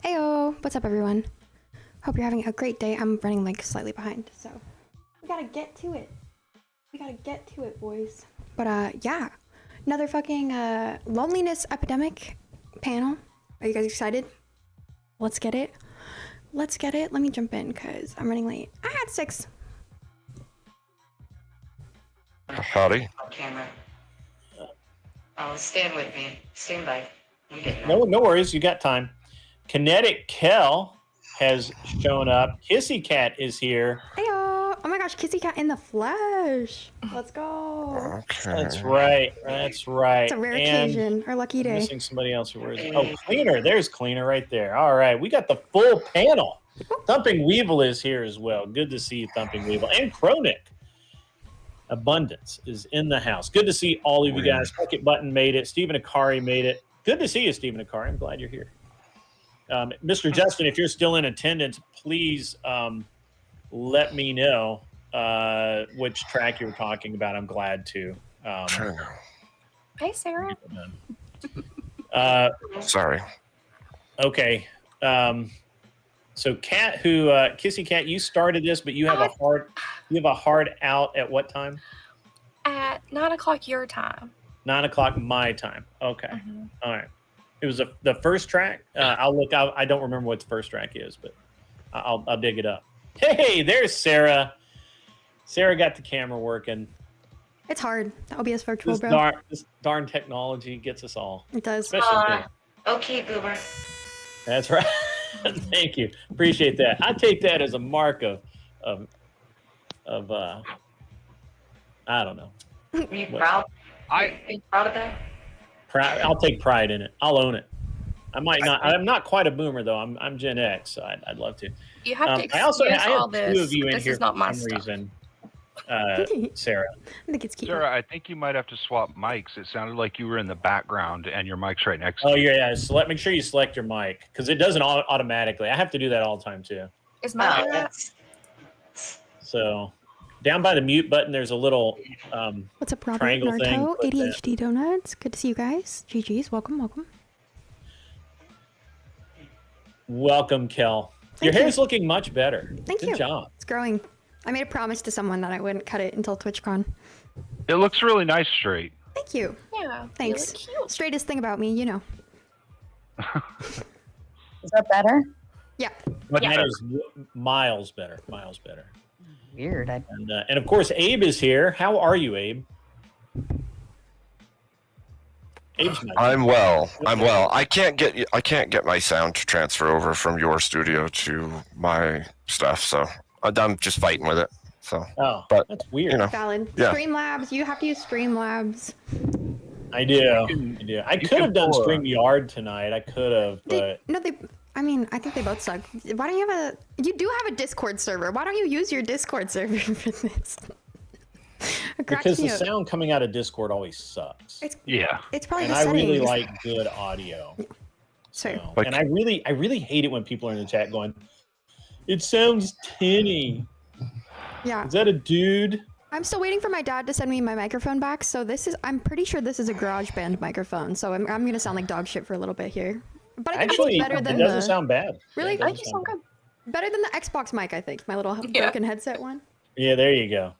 Heyo, what's up everyone? Hope you're having a great day. I'm running like slightly behind, so we gotta get to it. We gotta get to it, boys. But yeah, another fucking loneliness epidemic panel. Are you guys excited? Let's get it. Let's get it. Let me jump in because I'm running late. I had 6. Howdy. Camera. Oh, stand with me. Stand by. No worries. You got time. Kinetic Kel has shown up. Kissy Cat is here. Heyo! Oh my gosh, Kissy Cat in the flesh. Let's go. Okay. That's right. That's right. It's a rare occasion. Our lucky day. Missing somebody else. Where is it? Oh, Cleaner. There's Cleaner right there. All right. We got the full panel. Thumping Weevil is here as well. Good to see you, Thumping Weevil. And Chronic. Abundance is in the house. Good to see all of you guys. Bucket Button made it. Stephen Akari made it. Good to see you, Stephen Akari. I'm glad you're here. Mr. Justin, if you're still in attendance, please let me know which track you were talking about. I'm glad to. Hey, Sarah. Sorry. Okay. So, Cat, Kissy Cat, you started this, but you have a hard out at what time? At 9 o'clock your time. 9 o'clock my time. Okay. Mm-hmm. All right. It was the first track. I'll look. I don't remember what the first track is, but I'll dig it up. Hey, there's Sarah. Sarah got the camera working. It's hard. The OBS virtual, bro. This darn technology gets us all. It does. Especially me. Okay, Boomer. That's right. Thank you. Appreciate that. I take that as a mark of I don't know. Are you proud? Are you proud of that? I'll take pride in it. I'll own it. I might not. I'm not quite a boomer though. I'm Gen X, so I'd love to. You have to excuse I have all this. 2 of you in This here is not for my some stuff. reason. Sarah. I think it's cute. Sarah, I think you might have to swap mics. It sounded like you were in the background and your mic's right next to Oh you. yeah. Make sure you select your mic because it doesn't automatically. I have to do that all the time too. Is my that's So down by the mute button, there's a little What's up, Robert, triangle thing. Naruto, ADHD Donuts? Good to see you guys. GG's, welcome. Welcome, Kel. Your hair's looking much better. Thank you. Good job. It's growing. I made a promise to someone that I wouldn't cut it until TwitchCon. It looks really nice straight. Thank you. Yeah. Thanks. You look cute. Straightest thing about me, you know. Is that better? Yeah. That is miles better. Miles better. Weird. And of course, Abe is here. How are you, Abe? Abe's not I'm well. I can't get my sound to transfer over from your studio to my stuff, so I'm just fighting with it. So. Oh, but that's weird. You know, Valid. Yeah. Streamlabs. You have to use Streamlabs. I do. I could have done StreamYard tonight. I could have, but I think they both suck. Why don't you do have a Discord server. Why don't you use your Discord server for this? because the sound coming out of Discord always sucks. It's probably and the I settings. really like good audio. So, and I really hate it when people are in the chat going, "It sounds tinny." Yeah. Is that a dude? I'm still waiting for my dad to send me my microphone back. So I'm pretty sure this is a GarageBand microphone. So I'm gonna sound like dog shit for a little bit here. But I think Actually, it's better than it doesn't sound bad. Really? I think you sound good. Better than the Xbox mic, I think. My little broken headset one. Yeah, there you go.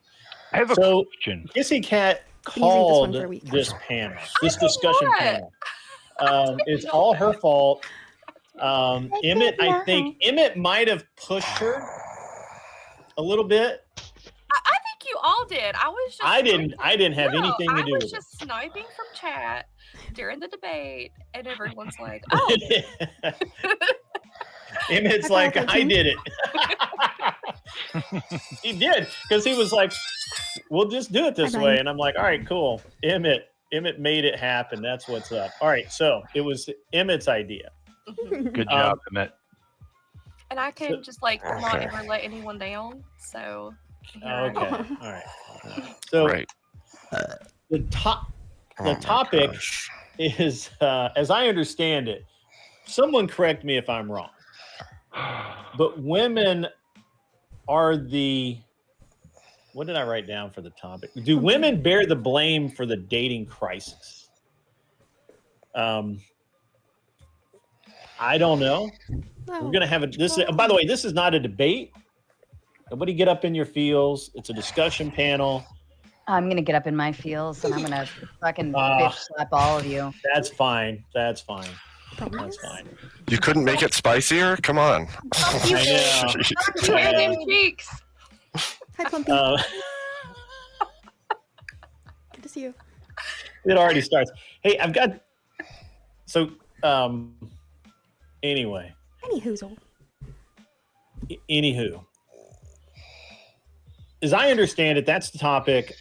I have a question. Kissy Cat been using this one called for a week. this panel, this discussion what? panel. It's all her fault. Emmett, I think Emmett might have pushed her a little bit. I think you all did. I was just. I didn't have anything to do with it. I was just sniping from chat during the debate, and everyone's like, "Oh." Emmett's like, I did it. He did, because he was like, we'll just do it this way. And I'm like, all right, cool. Emmett made it happen. That's what's up. All right, so it was Emmett's idea. Good job, Emmett. And I can just not ever let anyone down. So. Okay. All right. So the topic is, as I understand it, someone correct me if I'm wrong, but women are what did I write down for the topic? Do women bear the blame for the dating crisis? I don't know. No. We're gonna have by the way, this is not a debate. Nobody get up in your feels. It's a discussion panel. I'm gonna get up in my feels and I'm gonna fucking Ah. bitch slap all of you. That's fine. That's fine. Promise? That's fine. You couldn't make it spicier? Come on. I know. You hear them cheeks. Hi, Plumpy. Good to see you. It already starts. Hey, I've got anyway. Any hoozle. Anywho. As I understand it, that's the topic.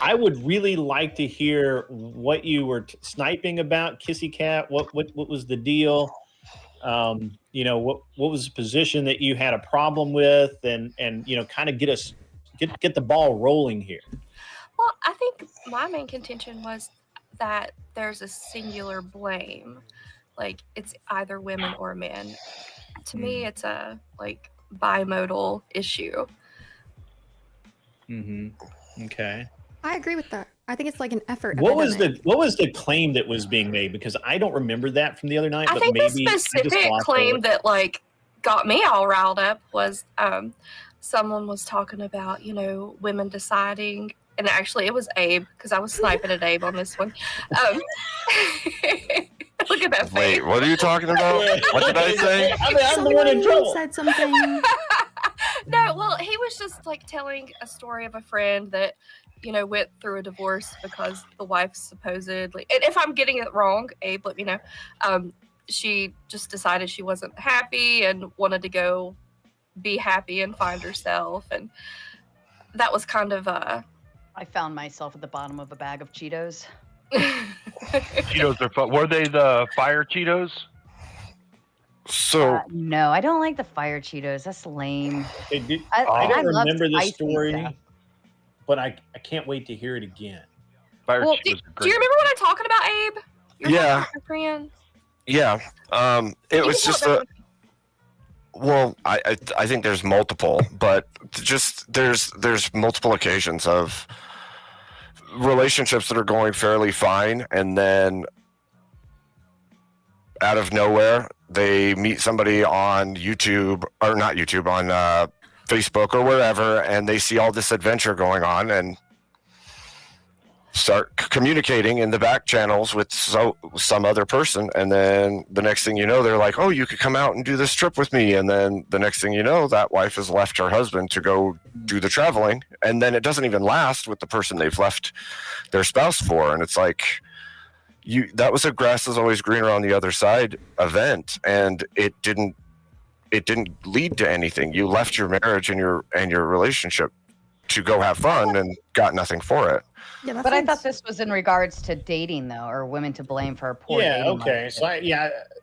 I would really like to hear what you were sniping about, Kissy Cat. What was the deal? What was the position that you had a problem with, and kind of get the ball rolling here. Well, I think my main contention was that there's a singular blame. Like, it's either women or men. To me, it's a bimodal issue. Mm-hmm. Okay. I agree with that. I think it's like an effort. What was the claim that was being made? Because I don't remember that from the other night. I think the specific claim that got me all riled up was someone was talking about women deciding, and actually it was Abe, because I was sniping at Abe on this one. Look at that face. Wait, what are you talking about? What did I say? I'm the one in trouble. Said something. No, well, he was just telling a story of a friend that went through a divorce because the wife supposedly, and if I'm getting it wrong, Abe, let me know. She just decided she wasn't happy and wanted to go be happy and find herself, and that was kind of I found myself at the bottom of a bag of Cheetos. Cheetos are fun. Were they the fire Cheetos? So No, I don't like the fire Cheetos. That's lame. I don't love remember the spicy story, stuff. but I can't wait to hear it again. Fire Well, Cheetos do are you great. remember what I'm talking about, Abe? Your Yeah. friend? yeah, it was just well, I think there's multiple, but just there's multiple occasions of relationships that are going fairly fine, and then out of nowhere they meet somebody on YouTube, or not YouTube, on Facebook or wherever, and they see all this adventure going on and start communicating in the back channels with some other person, and then the next thing you know, they're like, oh, you could come out and do this trip with me, and then the next thing you know, that wife has left her husband to go do the traveling, and then it doesn't even last with the person they've left their spouse for, and it's like, that was a grass is always greener on the other side event, and it didn't lead to anything. You left your marriage and your relationship to go have fun and got nothing for it. Yeah, But I thought this was in regards to dating, though, or women to blame for a poor dating. Okay. So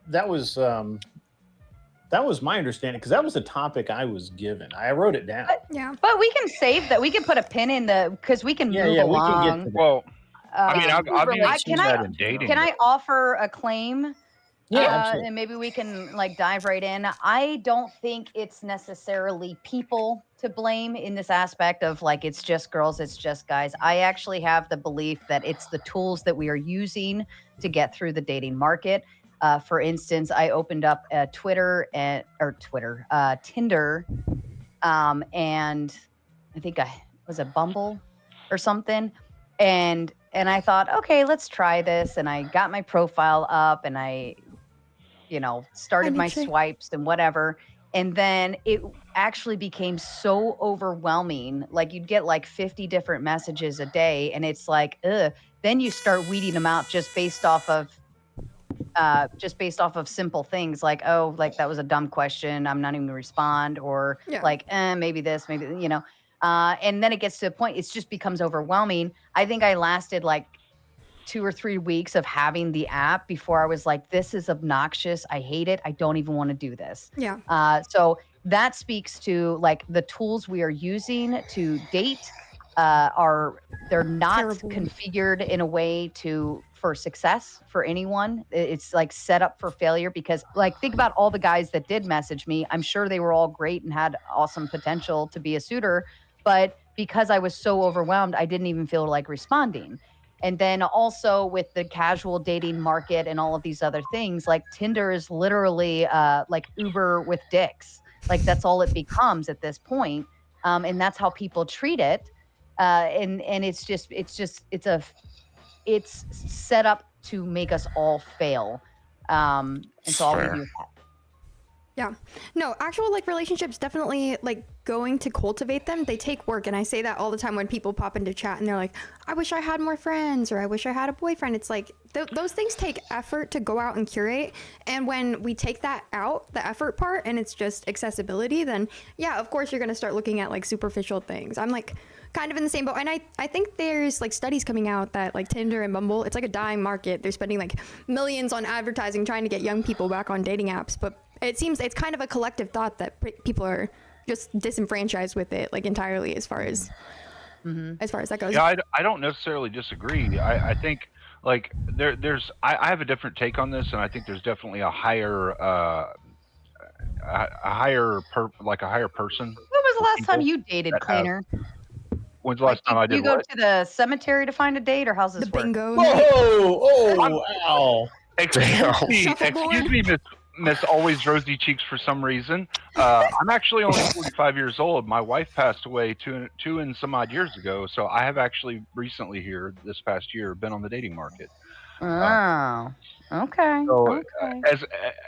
that was my understanding, because that was the topic I was given. I wrote it down. But we can save that. We can put a pin in because we can move we along. can get to that. Well, I mean, I've even seen can that in dating. Can I offer a claim? Yeah, absolutely. And maybe we can dive right in. I don't think it's necessarily people to blame in this aspect of it's just girls, it's just guys. I actually have the belief that it's the tools that we are using to get through the dating market. For instance, I opened up a Tinder, and I think was a Bumble or something, and I thought, okay, let's try this, and I got my profile up, and I started my swipes and whatever. And then it actually became so overwhelming. You'd get 50 different messages a day, and it's ugh. Then you start weeding them out just based off of simple things that was a dumb question, I'm not even gonna respond, or maybe this, maybe, and then it gets to a point, it just becomes overwhelming. I think I lasted 2 or 3 weeks of having the app before I was like, this is obnoxious. I hate it. I don't even want to do this. Yeah. So that speaks to the tools we are using to date they're not Terrible. configured in a way for success for anyone. It's set up for failure, because think about all the guys that did message me. I'm sure they were all great and had awesome potential to be a suitor, but because I was so overwhelmed, I didn't even feel like responding. And then also with the casual dating market and all of these other things, like Tinder is literally like Uber with dicks. Like that's all it becomes at this point. And that's how people treat it. And it's set up to make us all fail. And so I'll leave you with that. Yeah. No, actual like relationships, definitely like going to cultivate them, they take work. And I say that all the time when people pop into chat and they're like, I wish I had more friends, or I wish I had a boyfriend. It's like those things take effort to go out and curate. And when we take that out, the effort part, and it's just accessibility, then yeah, of course you're going to start looking at like superficial things. I'm like kind of in the same boat. And I think there's like studies coming out that like Tinder and Bumble, it's like a dying market. They're spending like millions on advertising trying to get young people back on dating apps. But it seems it's kind of a collective thought that people are just disenfranchised with it, like entirely, as far as that goes. Yeah, I don't necessarily disagree. I think like I have a different take on this, and I think there's definitely a higher person. When was the last time you dated, Cleaner? When's the last time I did you go what? to the cemetery to find a date, or how's this The work? bingo. Oh, wow. Excuse me, Miss Always Rosy Cheeks for some reason. I'm actually only 45 years old. My wife passed away two and some odd years ago, so I have actually recently here this past year been on the dating market. Oh, okay. So Okay.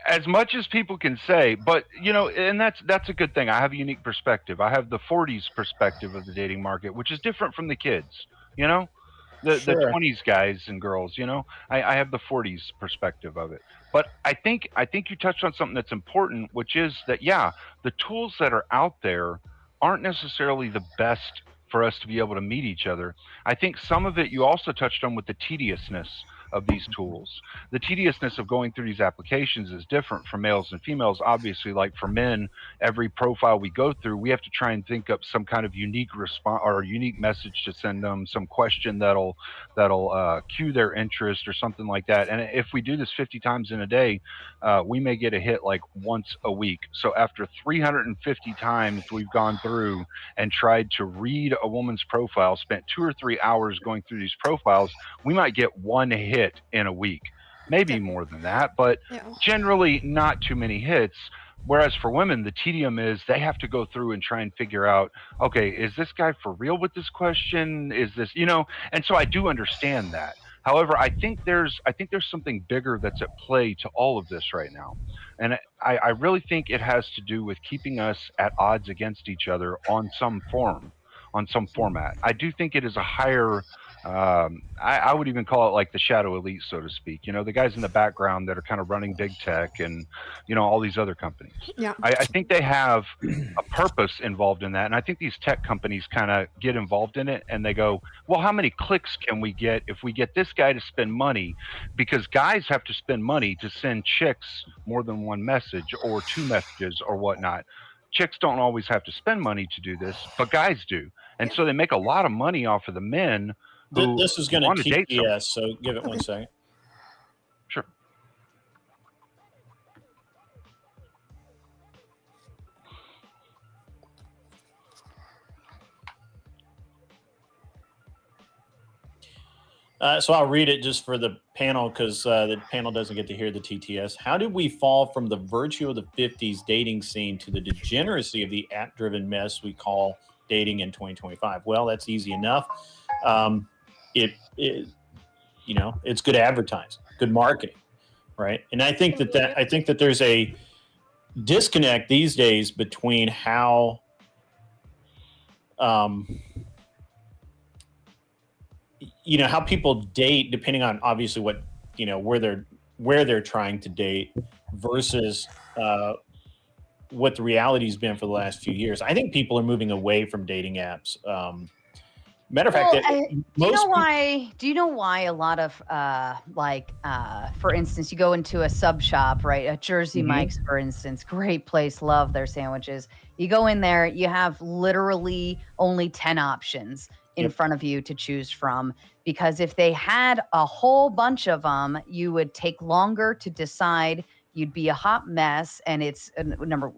as much as people can say, but you know, and that's a good thing. I have a unique perspective. I have the 40s perspective of the dating market, which is different from the kids. You know, the 20s guys and girls. You know, I have the 40s perspective of it. But I think you touched on something that's important, which is that the tools that are out there aren't necessarily the best for us to be able to meet each other. I think some of it you also touched on with the tediousness of these tools. The tediousness of going through these applications is different for males and females. Obviously, like for men, every profile we go through, we have to try and think up some kind of unique response or unique message to send them, some question that'll cue their interest or something like that. And if we do this 50 times in a day, we may get a hit like once a week. So after 350 times we've gone through and tried to read a woman's profile, spent 2 or 3 hours going through these profiles, we might get one hit in a week, maybe more than that, but generally not too many hits. Whereas for women, the tedium is they have to go through and try and figure out, okay, is this guy for real with this question? Is this, you know? And so I do understand that. However, I think there's something bigger that's at play to all of this right now. And I really think it has to do with keeping us at odds against each other on some format. I do think it is a higher I would even call it like the shadow elite, so to speak. You know, the guys in the background that are kind of running big tech and, you know, all these other companies. Yeah. I think they have a purpose involved in that. And I think these tech companies kind of get involved in it and they go, well, how many clicks can we get if we get this guy to spend money? Because guys have to spend money to send chicks more than one message or 2 messages or whatnot. Chicks don't always have to spend money to do this, but guys do. And so they make a lot of money off of the men. This is going to TPS, so give it 1 second. Sure. So I'll read it just for the panel because the panel doesn't get to hear the TTS. How did we fall from the virtue of the 50s dating scene to the degeneracy of the app-driven mess we call dating in 2025? Well, that's easy enough. You know, it's good advertising, good marketing, right? And I think that there's a disconnect these days between how you know, how people date depending on obviously what, you know, where they're trying to date versus what the reality's been for the last few years. I think people are moving away from dating apps. Matter of fact, do you know why a lot of for instance, you go into a sub shop, right? A Jersey Mike's, for instance, great place, love their sandwiches. You go in there, you have literally only 10 options in front of you to choose from, because if they had a whole bunch of them, you would take longer to decide. You'd be a hot mess, and it's number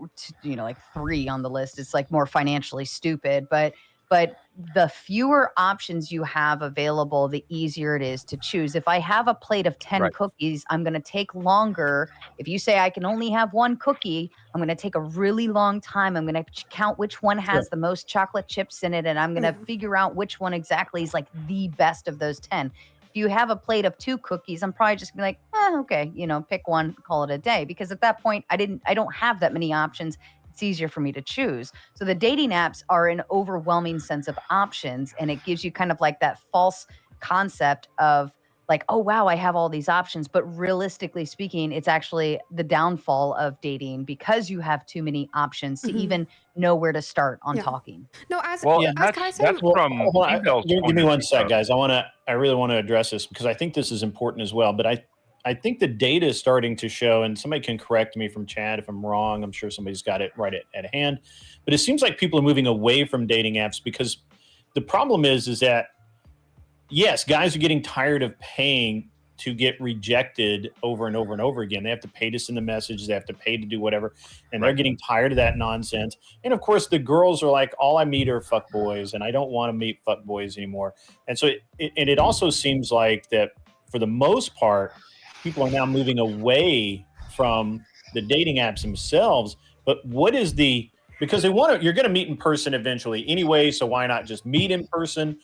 3 on the list. It's like more financially stupid, but but the fewer options you have available, the easier it is to choose. If I have a plate of 10 Right. cookies, I'm going to take longer. If you say I can only have one cookie, I'm going to take a really long time. I'm going to count which one has the most chocolate chips in it, and I'm going to figure out which one exactly is like the best of those 10. If you have a plate of 2 cookies, I'm probably just going to be like, okay, pick one, call it a day. Because at that point, I don't have that many options. It's easier for me to choose. So the dating apps are an overwhelming sense of options, and it gives you kind of like that false concept of like, oh, wow, I have all these options. But realistically speaking, it's actually the downfall of dating because you have too many options to even know where to start on talking. No, as Well, as and that's Kai said, from Hold on, females' give point me of one view, sec, though. guys. I really want to address this because I think this is important as well. But I think the data is starting to show, and somebody can correct me from chat if I'm wrong. I'm sure somebody's got it right at hand. But it seems like people are moving away from dating apps because the problem is that, yes, guys are getting tired of paying to get rejected over and over and over again. They have to pay to send the messages. They have to pay to do whatever. And they're getting tired of that nonsense. And, of course, the girls are like, all I meet are fuck boys, and I don't want to meet fuck boys anymore. And so it also seems like that for the most part, people are now moving away from the dating apps themselves. But what is because you're going to meet in person eventually anyway, so why not just meet in person?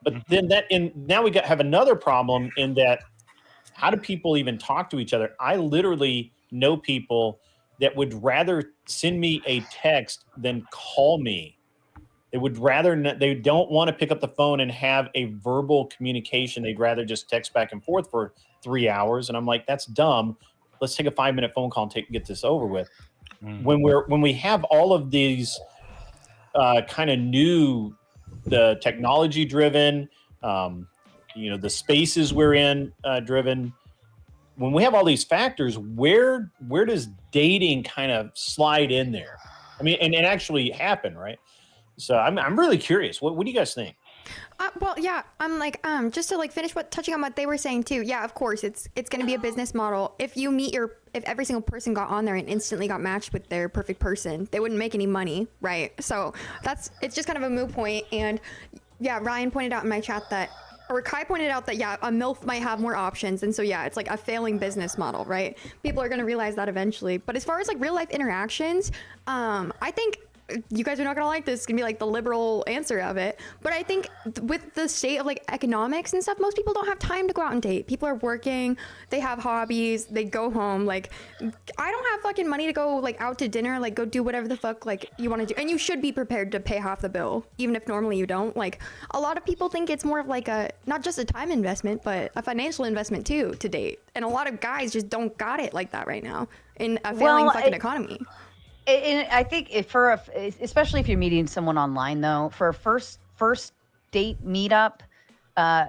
But then now we have another problem in that how do people even talk to each other? I literally know people that would rather send me a text than call me. They would they don't want to pick up the phone and have a verbal communication. They'd rather just text back and forth for 3 hours. And I'm like, that's dumb. Let's take a 5-minute phone call and get this over with. When we have all of these kind of new, the technology driven, the spaces we're in driven, when we have all these factors, where does dating kind of slide in there? I mean, and actually happen, right? So I'm really curious. What do you guys think? Well, yeah, I'm like, just to like finish touching on what they were saying too. Yeah, of course, it's going to be a business model. If every single person got on there and instantly got matched with their perfect person, they wouldn't make any money, right? So it's just kind of a moot point. And yeah, Ryan pointed out in my chat or Kai pointed out that, yeah, a MILF might have more options. And so, yeah, it's like a failing business model, right? People are going to realize that eventually. But as far as like real life interactions, I think you guys are not gonna like this. It's gonna be like the liberal answer of it. But I think with the state of like economics and stuff, most people don't have time to go out and date. People are working, they have hobbies, they go home. Like, I don't have fucking money to go like out to dinner, like go do whatever the fuck like you want to do. And you should be prepared to pay half the bill, even if normally you don't. Like, a lot of people think it's more of like not just a time investment, but a financial investment too to date. And a lot of guys just don't got it like that right now in a failing fucking economy. And I think especially if you're meeting someone online, though, for a first date meetup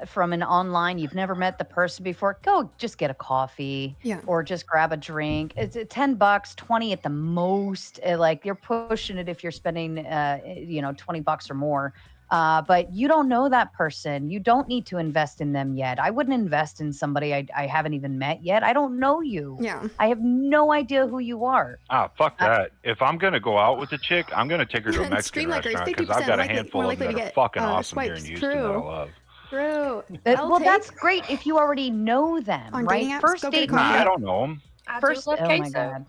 from an online, you've never met the person before, go just get a coffee or just grab a drink. It's $10, 20 at the most. Like you're pushing it if you're spending, $20 or more. But you don't know that person. You don't need to invest in them yet. I wouldn't invest in somebody I haven't even met yet. I don't know you. Yeah. I have no idea who you are. Fuck that. If I'm going to go out with a chick, I'm going to take her to a Mexican restaurant because I've got a handful of them that are fucking awesome here in Houston that I love. True. Well, that's great if you already know them, on right? dating apps, First go get a date coffee. I don't know them. I First, do love oh queso. my god.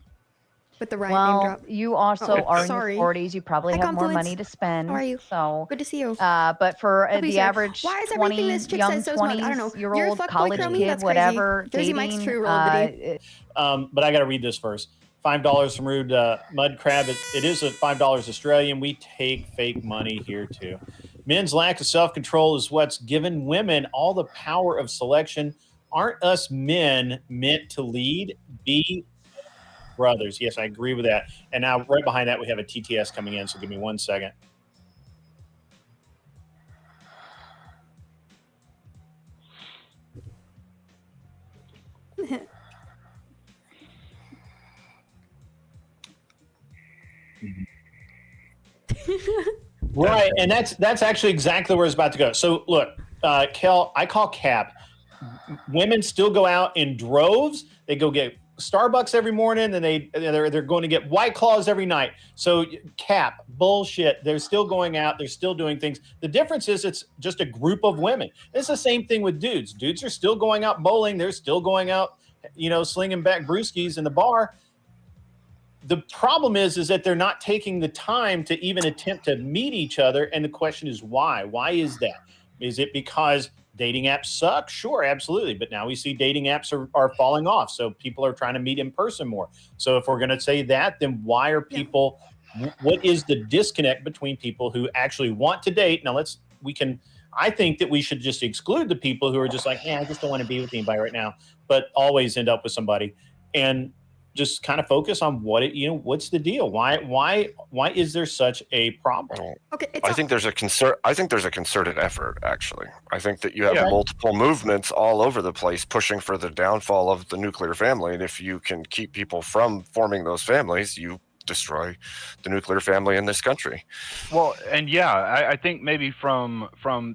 With the right name drop. You also are in your 40s. You probably Hi, have more Confluence. money to spend. How are you? So Good to see you. but for Please, the sir. average Why is everything 20, this chick young says so smug? I don't know. You're a 20-year-old fuckboy, college Chromie? kid, That's whatever, crazy. Jersey Mike's true, roll diddy. But I got to read this first. $5 from Rude Mud Crab. It is at $5 Australian. We take fake money here too. Men's lack of self-control is what's given women all the power of selection. Aren't us men meant to lead? Be brothers. Yes, I agree with that. And now right behind that, we have a TTS coming in. So give me 1 second. Right, and that's actually exactly where it's about to go. So look, Kel, I call cap. Women still go out in droves. They go get Starbucks every morning, and they're going to get White Claws every night. So cap bullshit. They're still going out. They're still doing things. The difference is it's just a group of women. It's the same thing with dudes. Dudes are still going out bowling. They're still going out, slinging back brewskis in the bar. The problem is that they're not taking the time to even attempt to meet each other. And the question is why? Why is that? Is it because dating apps suck? Sure, absolutely. But now we see dating apps are falling off. So people are trying to meet in person more. So if we're going to say that, then why are people, what is the disconnect between people who actually want to date? Now I think that we should just exclude the people who are just like, I just don't want to be with anybody right now, but always end up with somebody. And just kind of focus on what's the deal? Why is there such a problem? Okay, I think there's a concerted effort. Actually, I think that you have multiple movements all over the place pushing for the downfall of the nuclear family, and if you can keep people from forming those families, you destroy the nuclear family in this country. Well, and I think maybe from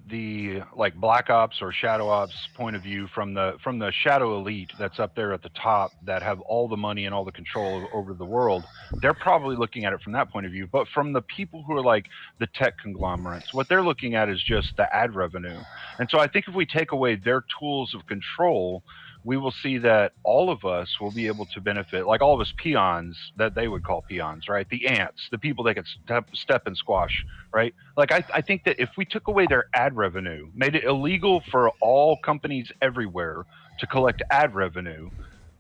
the like black ops or shadow ops point of view, from the shadow elite that's up there at the top that have all the money and all the control over the world, they're probably looking at it from that point of view. But from the people who are like the tech conglomerates, what they're looking at is just the ad revenue. And so I think if we take away their tools of control, we will see that all of us will be able to benefit, like all of us peons that they would call peons, right? The ants, the people that could step and squash, right? Like I think that if we took away their ad revenue, made it illegal for all companies everywhere to collect ad revenue,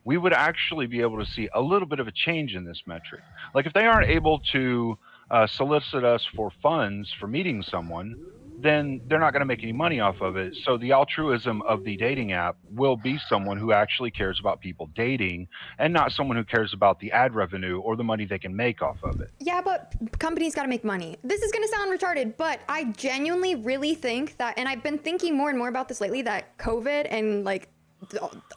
we would actually be able to see a little bit of a change in this metric. Like if they aren't able to solicit us for funds for meeting someone, then they're not going to make any money off of it. So the altruism of the dating app will be someone who actually cares about people dating and not someone who cares about the ad revenue or the money they can make off of it. Yeah, but companies got to make money. This is going to sound retarded, but I genuinely really think that, and I've been thinking more and more about this lately, that COVID and like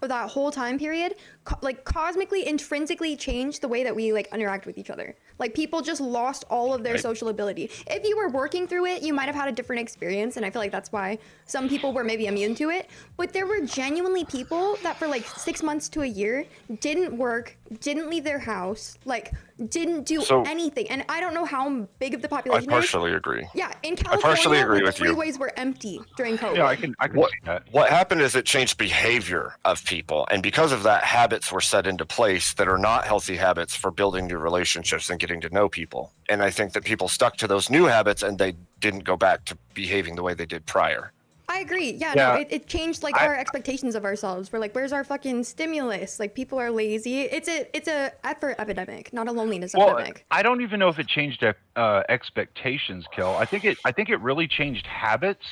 that whole time period like cosmically intrinsically changed the way that we like interact with each other. Like people just lost all of their social ability. If you were working through it, you might have had a different experience, and I feel like that's why some people were maybe immune to it. But there were genuinely people that for like 6 months to a year didn't work, didn't leave their house, like didn't do anything. And I don't know how big of the population I partially agree. Yeah, in California, I partially agree the with you. freeways were empty during COVID. Yeah, I can see that. What happened is it changed behavior of people, and because of that, habits were set into place that are not healthy habits for building new relationships and getting to know people. And I think that people stuck to those new habits and they didn't go back to behaving the way they did prior. I agree. Yeah, no, it changed like our expectations of ourselves. We're like, where's our fucking stimulus? Like people are lazy. It's a effort epidemic, not a loneliness epidemic. I don't even know if it changed expectations, Kel. I think it really changed habits.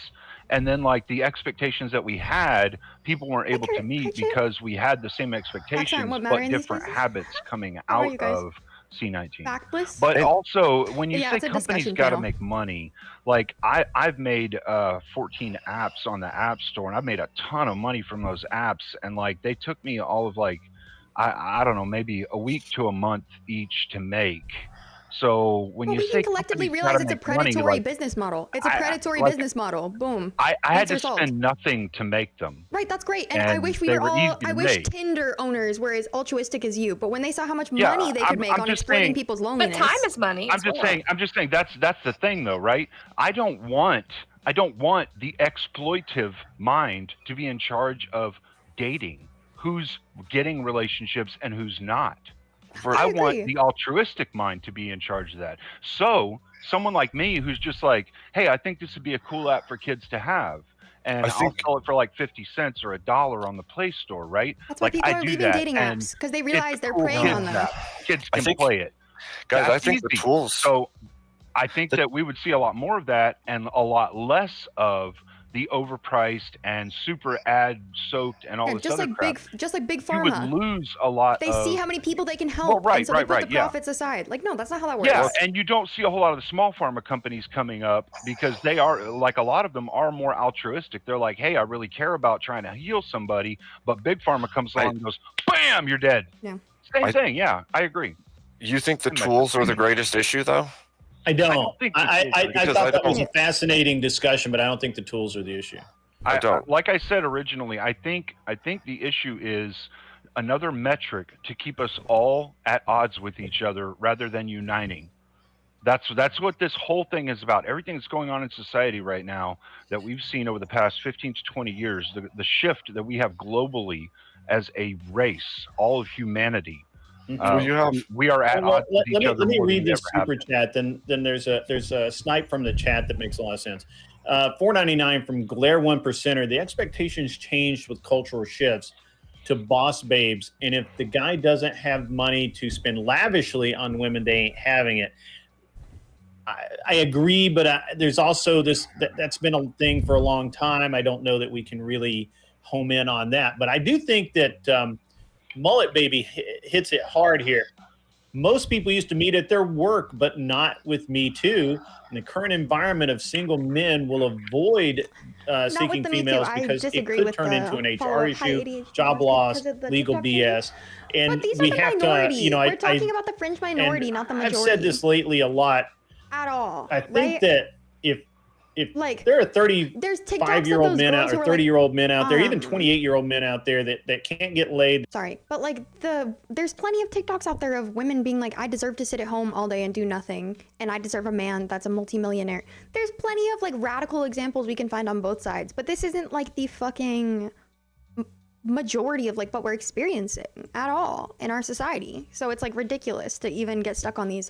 And then like the expectations that we had, people weren't able to meet because we had the same expectations, but different habits coming out of C19. But also when you say companies got to make money, like I've made 14 apps on the App Store, and I've made a ton of money from those apps. And like they took me all of like, I don't know, maybe a week to a month each to make. So when you say collectively realize it's a predatory business model. It's a predatory business model. Boom. I had to spend nothing to make them. Right, that's great. And I wish I wish Tinder owners were as altruistic as you. But when they saw how much money they could make on exploiting people's loneliness. But time is money. I'm just saying that's the thing though, right? I don't want the exploitive mind to be in charge of dating who's getting relationships and who's not. I want the altruistic mind to be in charge of that. So someone like me who's just like, hey, I think this would be a cool app for kids to have. And I'll sell it for like 50 cents or $1 on the Play Store, right? That's why people are leaving dating apps, because they realize they're preying on them. Kids can play it. Guys, I think the tools. So I think that we would see a lot more of that and a lot less of the overpriced and super ad soaked and all this other crap. Just like big pharma. You would lose a lot. They see how many people they can help, and so they put the profits aside. Like, no, that's not how that works. Yeah, and you don't see a whole lot of the small pharma companies coming up because they are, like a lot of them are more altruistic. They're like, hey, I really care about trying to heal somebody, but big pharma comes along and goes, bam, you're dead. Yeah. Same thing. Yeah, I agree. You think the tools are the greatest issue, though? I don't. I thought that was a fascinating discussion, but I don't think the tools are the issue. I don't. Like I said originally, I think the issue is another metric to keep us all at odds with each other rather than uniting. That's what this whole thing is about. Everything that's going on in society right now that we've seen over the past 15 to 20 years, the shift that we have globally as a race, all of humanity. We are at odds with each other. Let me more than read we this ever have super chat. Then there's a snipe from the chat that makes a lot of sense. $4.99 from Glare 1%er. The expectations changed with cultural shifts to boss babes, and if the guy doesn't have money to spend lavishly on women, they ain't having it. I agree, but there's also that's been a thing for a long time. I don't know that we can really home in on that, but I do think that Mullet Baby hits it hard here. Most people used to meet at their work, but not with Me Too. In the current environment of single men will avoid seeking females because it could turn into an HR issue, job loss, legal BS. And but these we are the have minority. to, We're talking about the fringe minority, not the majority. I've said this lately a lot. At all. I think that if like there are 35-year-old men out, or 30-year-old men out there, even 28-year-old men out there that can't get laid. Sorry, but like there's plenty of TikToks out there of women being like, I deserve to sit at home all day and do nothing, and I deserve a man that's a multimillionaire. There's plenty of like radical examples we can find on both sides, but this isn't like the fucking majority of like what we're experiencing at all in our society. So it's like ridiculous to even get stuck on these.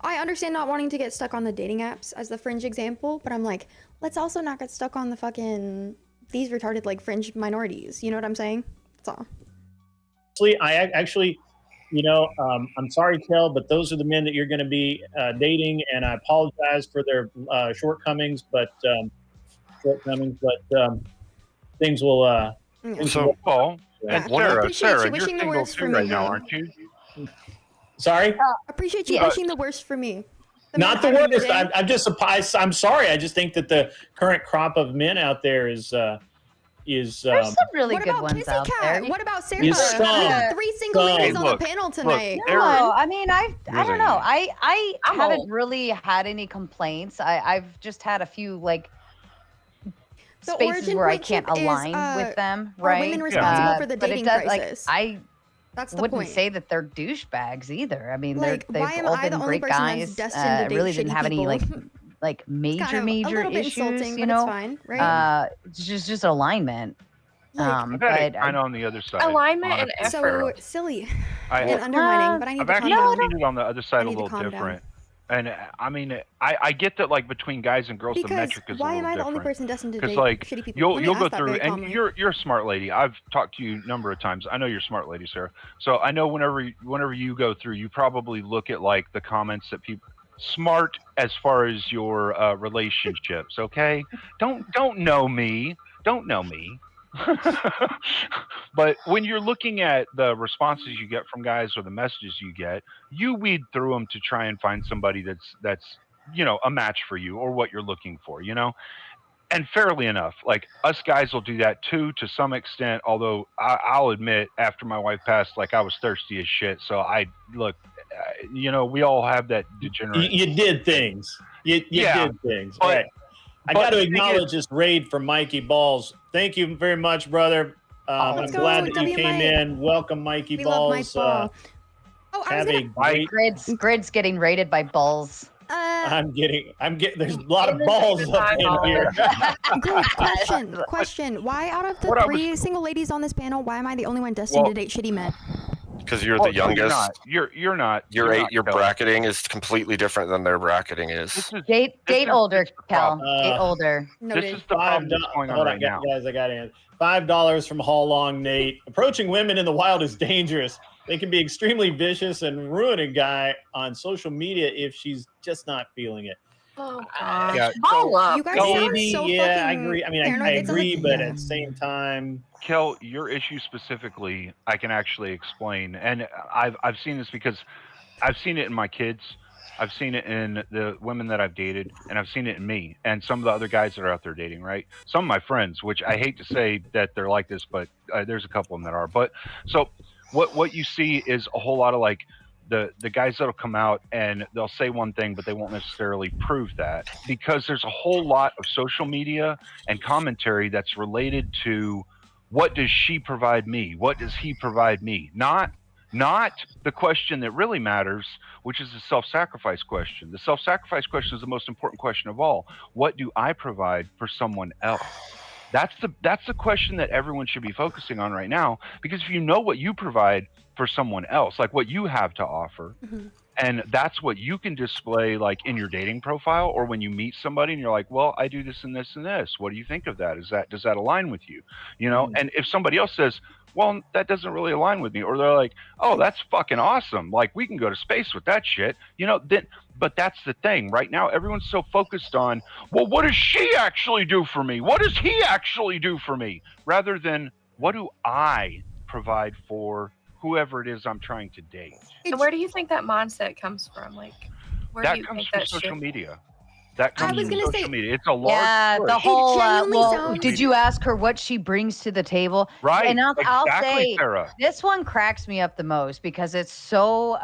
I understand not wanting to get stuck on the dating apps as the fringe example, but I'm like, let's also not get stuck on the fucking these retarded like fringe minorities. You know what I'm saying? That's all. I actually, I'm sorry, Kel, but those are the men that you're going to be dating, and I apologize for their shortcomings, but things will. So, Paul, Yeah. and Well, I Sarah, appreciate you you're wishing the single worst too for right me, now, though. aren't you? Sorry? Appreciate you wishing the worst for me. Not the worst. I'm just surprised. I'm sorry. I just think that the current crop of men out there is. There's some really good ones out there. What about Sarah? Is We got 3 single ladies on the panel tonight. No, I mean, I don't know. I haven't really had any complaints. I've just had a few like spaces where I can't align with them, right? Are women responsible for the but dating it does, crisis? I That's the wouldn't point. say that they're douchebags either. I mean, Like, they've why am all I been the only great person that's guys. destined to date Really didn't shitty have any people? like major Kind of a little bit issues, insulting, you but it's know. fine, right? It's just alignment. I've But had it kind of on the other side. Alignment and honestly. effort. So silly I- and undermining, but I need I've to actually calm down. seen it on the other side a need to little calm down. different. And I mean, I get that like between guys and girls, the Because metric is a why little am I the only different. person destined to Because date like shitty people? you'll Let me go ask that through, very and calmly. you're a smart lady. I've talked to you a number of times. I know you're a smart lady, Sarah. So I know whenever you go through, you probably look at like the comments that people smart as far as your relationships. Okay, don't know me. Don't know me. But when you're looking at the responses you get from guys or the messages you get, you weed through them to try and find somebody that's a match for you or what you're looking for, and fairly enough, like us guys will do that too to some extent, although I'll admit after my wife passed, like I was thirsty as shit, so I look, we all have that degenerate. You did things. You did things. But- Right. I but got to the thing acknowledge this raid from Mikey Balls. Thank you very much, brother. I'm Let's go, glad that you W came Mike. in. Welcome, Mikey We love Mike Balls. Ball. Oh, I was Have gonna. a great. Grid's getting raided by balls. I'm getting. There's a lot of balls up in here. Good question. Why out of the What I 3 single ladies on this panel, why am I the only one destined Well, to date shitty men? Because you're Well, the youngest. You're not. Your Kel. bracketing is completely different than their bracketing is. Date is older, the Cal. problem. Date older. Noted. This is the problem that's going on right now. Guys, I got in. $5 from Hall Long Nate. Approaching women in the wild is dangerous. They can be extremely vicious and ruin a guy on social media if she's just not feeling it. Oh gosh. Yeah, Hold up. You guys sound Maybe, so yeah, I fucking agree. I mean, paranoid. I It sounds agree, like- but yeah. at the same time, Kel, your issue specifically, I can actually explain, and I've seen this because I've seen it in my kids, I've seen it in the women that I've dated, and I've seen it in me and some of the other guys that are out there dating. Right, some of my friends, which I hate to say that they're like this, but there's a couple of them that are. But so what you see is a whole lot of like the guys that'll come out and they'll say one thing, but they won't necessarily prove that, because there's a whole lot of social media and commentary that's related to what does she provide me? What does he provide me? Not the question that really matters, which is the self-sacrifice question. The self-sacrifice question is the most important question of all. What do I provide for someone else? That's the question that everyone should be focusing on right now, because if you know what you provide for someone else, like what you have to offer, and that's what you can display like in your dating profile, or when you meet somebody and you're like, well, I do this and this and this. What do you think of that? Does that align with you? You know, and if somebody else says, well, that doesn't really align with me, or they're like, oh, that's fucking awesome, like we can go to space with that shit, you know, then, but that's the thing right now, everyone's so focused on, well, what does she actually do for me? What does he actually do for me? Rather than, what do I provide for whoever it is I'm trying to date? So where do you think that mindset comes from? Like, where do That you comes think from that social shift? media. That I comes was from gonna social say- media. It's a large Yeah, push. the whole. genuinely Well, sounds- did you ask her what she brings to the table? Right. And I'll Exactly, say Sarah. this one cracks me up the most because it's so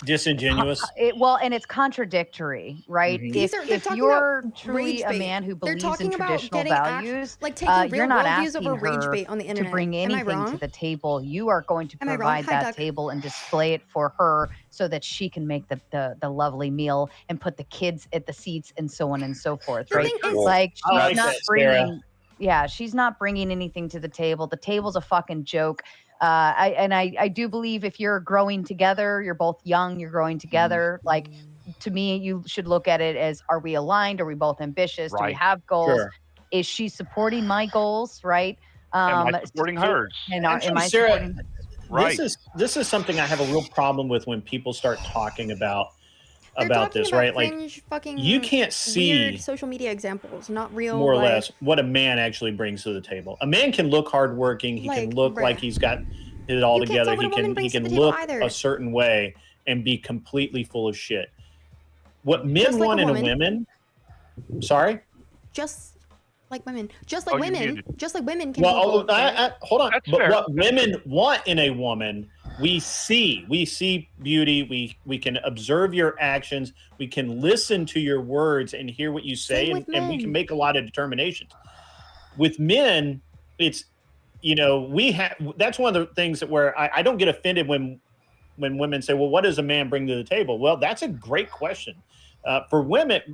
Disingenuous. and it's contradictory, right? Mhm. They're If talking you're about truly rage a bait. man who They're believes in talking about traditional getting values, like taking you're real not worldviews asking over rage her bait on the to internet. bring Am I anything wrong? to the table. You are going to Am I wrong? provide Hi, that Doug. table and display it for her so that she can make the lovely meal and put the kids at the seats and so on and so forth, The right? thing is- Like I she's like not that, Sarah. bringing. Yeah, she's not bringing anything to the table. The table's a fucking joke. I do believe if you're growing together, you're both young, you're growing together. Like, to me, you should look at it as, are we aligned? Are we both ambitious? Do we Right. have goals? Sure. Is she supporting my goals? Right. Am I supporting hers? And Actually, am I Sarah, supporting? Right. This is something I have a real problem with when people start talking about They're talking this, about right? Like, cringe, fucking you can't see weird social media examples, not real. more or like, less what a man actually brings to the table. A man can look hardworking. He can Like, look bruh. like he's got it all You can't together. tell what He a woman can brings to the look table either. a certain way and be completely full of shit. What men Just like want a in a woman. women. Sorry. just like women, just like Oh, you women, muted. just like women can. Well, be bold, right? hold on. That's But fair. what women want in a woman, we see beauty. We can observe your actions. We can listen to your words and hear what you say, Same and, with and we men. can make a lot of determinations. With men, it's we have. That's one of the things that where I don't get offended when women say, "Well, what does a man bring to the table?" Well, that's a great question. For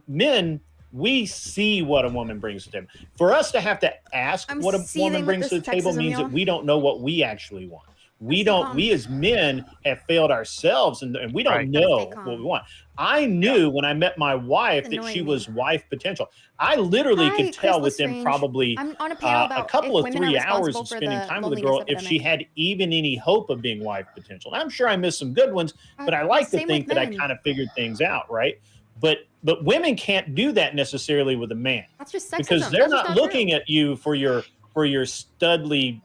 men, we see what a woman brings to the table. For us to have to ask I'm what a seething woman with brings to this the table sexism, means y'all. that we don't know what we actually want. We Stay don't. calm. We as men have failed ourselves, and we don't Right. Gotta know stay calm. what we want. I knew when I met my wife It's that she annoying was me. wife potential. I literally Hi, could tell Chris within Lestrange. probably I'm on a panel about a couple if of women are 3 hours responsible of for spending the time with the loneliness girl if she epidemic. had even any hope of being wife potential. And I'm sure I missed some good ones, but I like to same think with that I men. kind of figured things out, right? But women can't do that necessarily with a man That's just sexism. because they're That's just not true. looking at you for your studly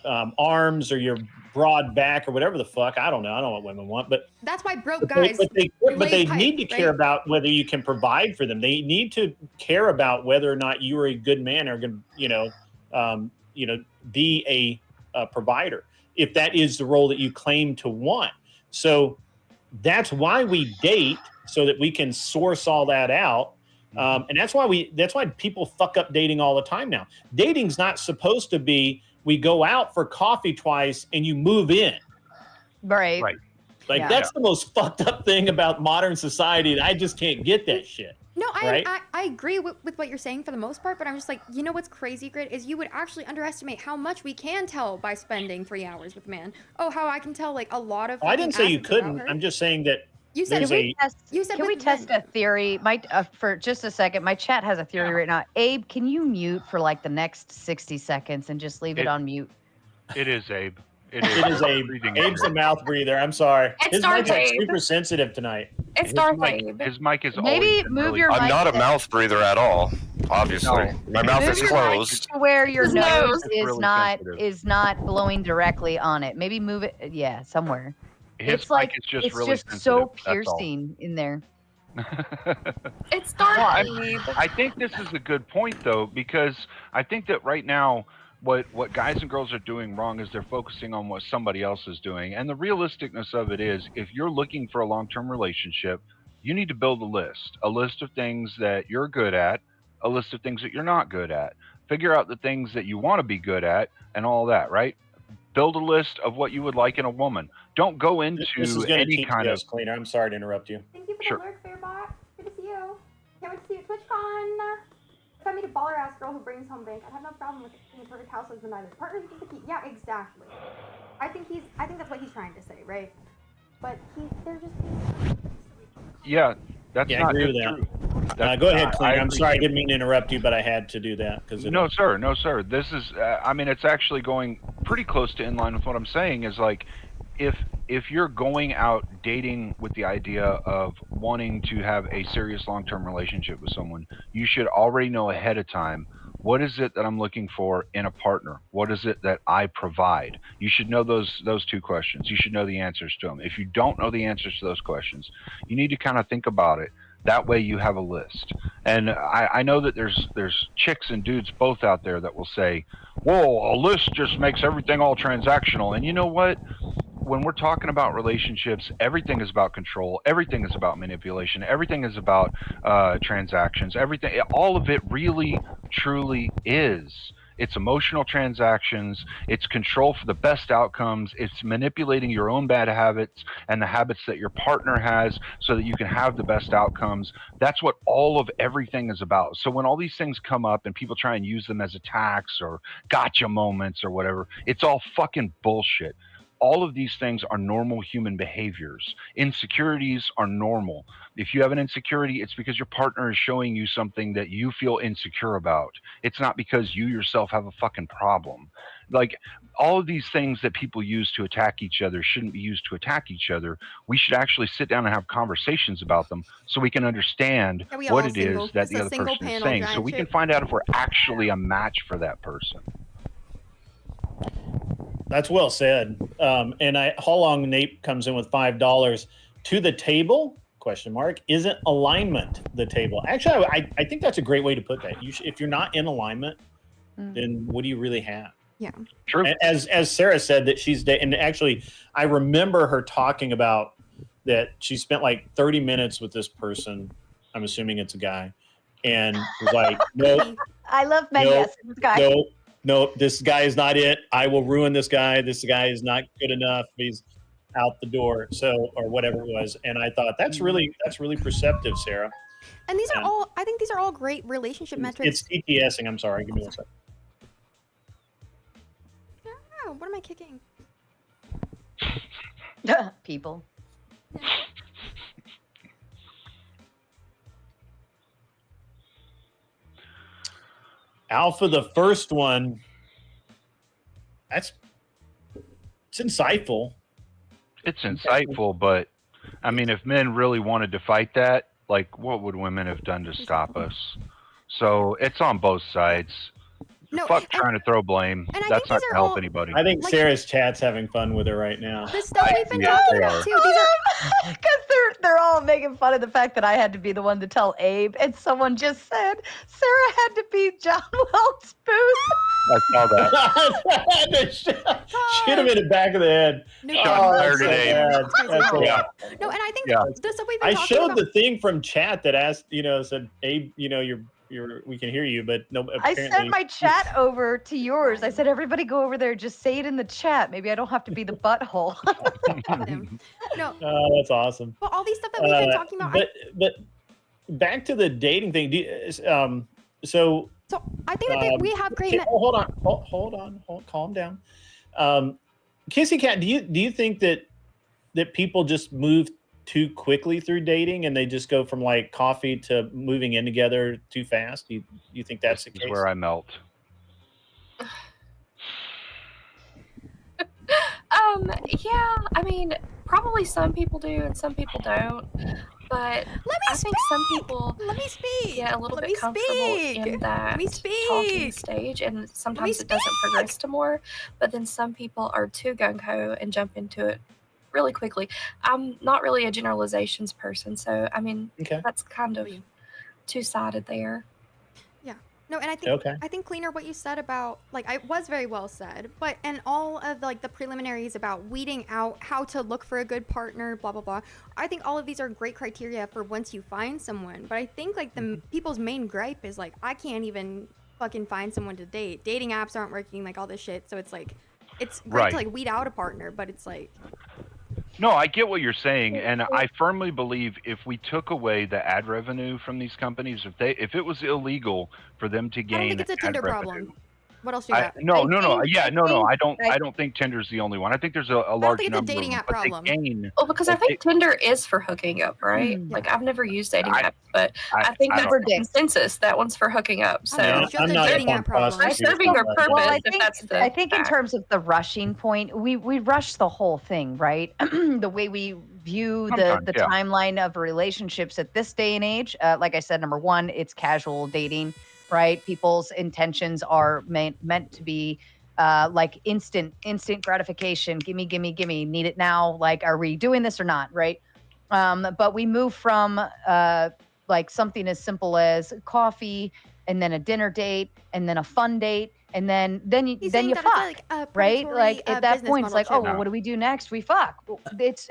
arms or your broad back or whatever the fuck. I don't know. I don't know what women want, but That's why broke but guys. they lay pipe, need to care right? about whether you can provide for them. They need to care about whether or not you are a good man or going to, be a provider if that is the role that you claim to want. So that's why we date, so that we can source all that out. And that's why people fuck up dating all the time now. Dating's not supposed to be, we go out for coffee twice and you move in. Right. Right. Like, Yeah. that's the most fucked up thing about modern society. I just can't get that shit. No, Right? I agree with what you're saying for the most part, but I'm just like, you know what's crazy, Grit, is you would actually underestimate how much we can tell by spending 3 hours with a man. Oh, how I can tell like a lot of. I didn't say you fucking assets about couldn't. her. I'm just saying that You said there's Can we test? You said Can we with test men. a theory? For just a second, my chat has a theory right now. Abe, can you mute for like the next 60 seconds and just leave it on mute? It is Abe. it is Abe. Breathing Abe's issue. a mouth breather. I'm sorry. It's His Darth mic's like Abe. super sensitive tonight. It's His Darth mic, Abe. his mic is Maybe always been move really your good. I'm not a to- mouth breather at all. Obviously, No. my mouth Move is your mic closed. to where your His nose nose. is Really not sensitive. blowing directly on it. Maybe move it, yeah, somewhere. His it's mic like is just it's really just so sensitive, that's all. piercing in there. It's Darth Well, Abe. I think this is a good point, though, because I think that right now, what guys and girls are doing wrong is they're focusing on what somebody else is doing. And the realisticness of it is, if you're looking for a long-term relationship, you need to build a list of things that you're good at, a list of things that you're not good at. Figure out the things that you want to be good at and all that, right? Build a list of what you would like in a woman. Don't go This is into going to any teach kind of us, Cleaner. I'm sorry to interrupt you. Thank you for Sure. the lurk, Fairbot. Good to see you. Can't wait to see you at TwitchCon. If I meet a baller ass girl who brings home bank, I'd have no problem with being a perfect house husband either. Partner who keeps the key. Yeah, exactly. I think that's what he's trying to say, right? But they're just being yeah. That's Yeah, I not agree with true. that. Go ahead, Cleaner. I'm agree. sorry, I didn't mean to interrupt you, but I had to do that because No, sir. No, sir. This is, I mean, it's actually going pretty close to in line with what I'm saying is like, if you're going out dating with the idea of wanting to have a serious long-term relationship with someone, you should already know ahead of time, what is it that I'm looking for in a partner? What is it that I provide? You should know those two questions. You should know the answers to them. If you don't know the answers to those questions, you need to kind of think about it. That way you have a list. And I know that there's chicks and dudes both out there that will say, whoa, a list just makes everything all transactional. And you know what? When we're talking about relationships, everything is about control. Everything is about manipulation. Everything is about transactions. Everything, all of it really, truly is. It's emotional transactions. It's control for the best outcomes. It's manipulating your own bad habits and the habits that your partner has so that you can have the best outcomes. That's what all of everything is about. So when all these things come up and people try and use them as attacks or gotcha moments or whatever, it's all fucking bullshit. All of these things are normal human behaviors. Insecurities are normal. If you have an insecurity, it's because your partner is showing you something that you feel insecure about. It's not because you yourself have a fucking problem. Like, all of these things that people use to attack each other shouldn't be used to attack each other. We should actually sit down and have conversations about them so we can understand Yeah, we what all it single. is that It's the a other single person is panel saying, so giant we can ship. find out if we're actually a match for that person. That's well said. And Long Nape comes in with $5 to the table. Question mark. Isn't alignment the table? Actually, I think that's a great way to put that. If you're not in alignment, then what do you really have? Yeah. True. As Sarah said that and actually I remember her talking about that she spent like 30 minutes with this person. I'm assuming it's a guy, and was like, no, I love Meg. Yes, this guy. no, this guy is not it. I will ruin this guy. This guy is not good enough. He's out the door. So, or whatever it was. And I thought that's really perceptive, Sarah. And these are all, I think these are all great relationship metrics. It's TTSing. I'm sorry. Give me one second. Oh, what am I kicking? People. Alpha, the first one. It's insightful. It's insightful, but I mean, if men really wanted to fight that, like, what would women have done to stop us? So it's on both sides. No, Fuck trying to throw blame. and I That's think not these to are help all- anybody. I think Like- Sarah's chat's having fun with her right now. The stuff we've been Yeah, talking they about are. too. These are Because they're all making fun of the fact that I had to be the one to tell Abe, and someone just said Sarah had to be John Wilkes Booth. I saw that. Shoot him in the back of the head. no, Shot that's fired so today. bad. That's That's crazy. so Yeah. bad. No, and I think Yeah. the stuff we've been I talking showed about. the thing from chat that asked, said, Abe, we can hear you, but no. I Apparently, sent my chat over to yours. I said, everybody go over there. Just say it in the chat. Maybe I don't have to be the butthole. them. No, Oh, that's awesome. but all these stuff that we've been talking about. But back to the dating thing. So So I think that we have great. hold on, calm down. Kissy Cat, do you think that people just move too quickly through dating and they just go from like coffee to moving in together too fast? Do you think that's the This case? is where I melt. Yeah, I mean, probably some people do and some people don't. But I think some people Let me speak. get a little Let bit me comfortable speak. in that Let me talking speak. stage, and sometimes it speak. doesn't progress to more. But then some people are too gung ho and jump into it really quickly. I'm not really a generalizations person, so I mean, Okay. that's kind of two-sided there. No, and I think Okay. Cleaner, what you said about it was very well said. But and all of the preliminaries about weeding out how to look for a good partner, blah blah blah. I think all of these are great criteria for once you find someone. But I think the people's main gripe is I can't even fucking find someone to date. Dating apps aren't working, like all this shit. So it's like, it's great Right. to like weed out a partner, but it's like, No, I get what you're saying, and I firmly believe if we took away the ad revenue from these companies, if it was illegal for them to I don't gain think it's a ad Tinder revenue, problem. What else do you got? no, I I don't think Tinder's the only one. I think there's a I don't large think it's a number of dating them, app but problem. they gain. Well, because I Well, think Tinder is for hooking up, right? Mm. Like I've never used dating I- apps, but I think I that's don't the consensus. That one's for hooking up. So Yeah, Yeah, it's just I'm a not dating up on app problem. they're prostitutes. serving their but- purpose. Well, if that's the I think in fact. terms of the rushing point, we rush the whole thing, right? The way we view the Sometimes, yeah. timeline of relationships at this day and age. Like I said, number one, it's casual dating, right? People's intentions are meant to be like instant gratification. Gimme, gimme, gimme. Need it now. Like, are we doing this or not? Right. But we move from like something as simple as coffee, and then a dinner date, and then a fun date, and then you He's saying that fuck. it's like a Right? Like predatory, at that business point, it's model like, oh, too. well, what do we do next? We fuck.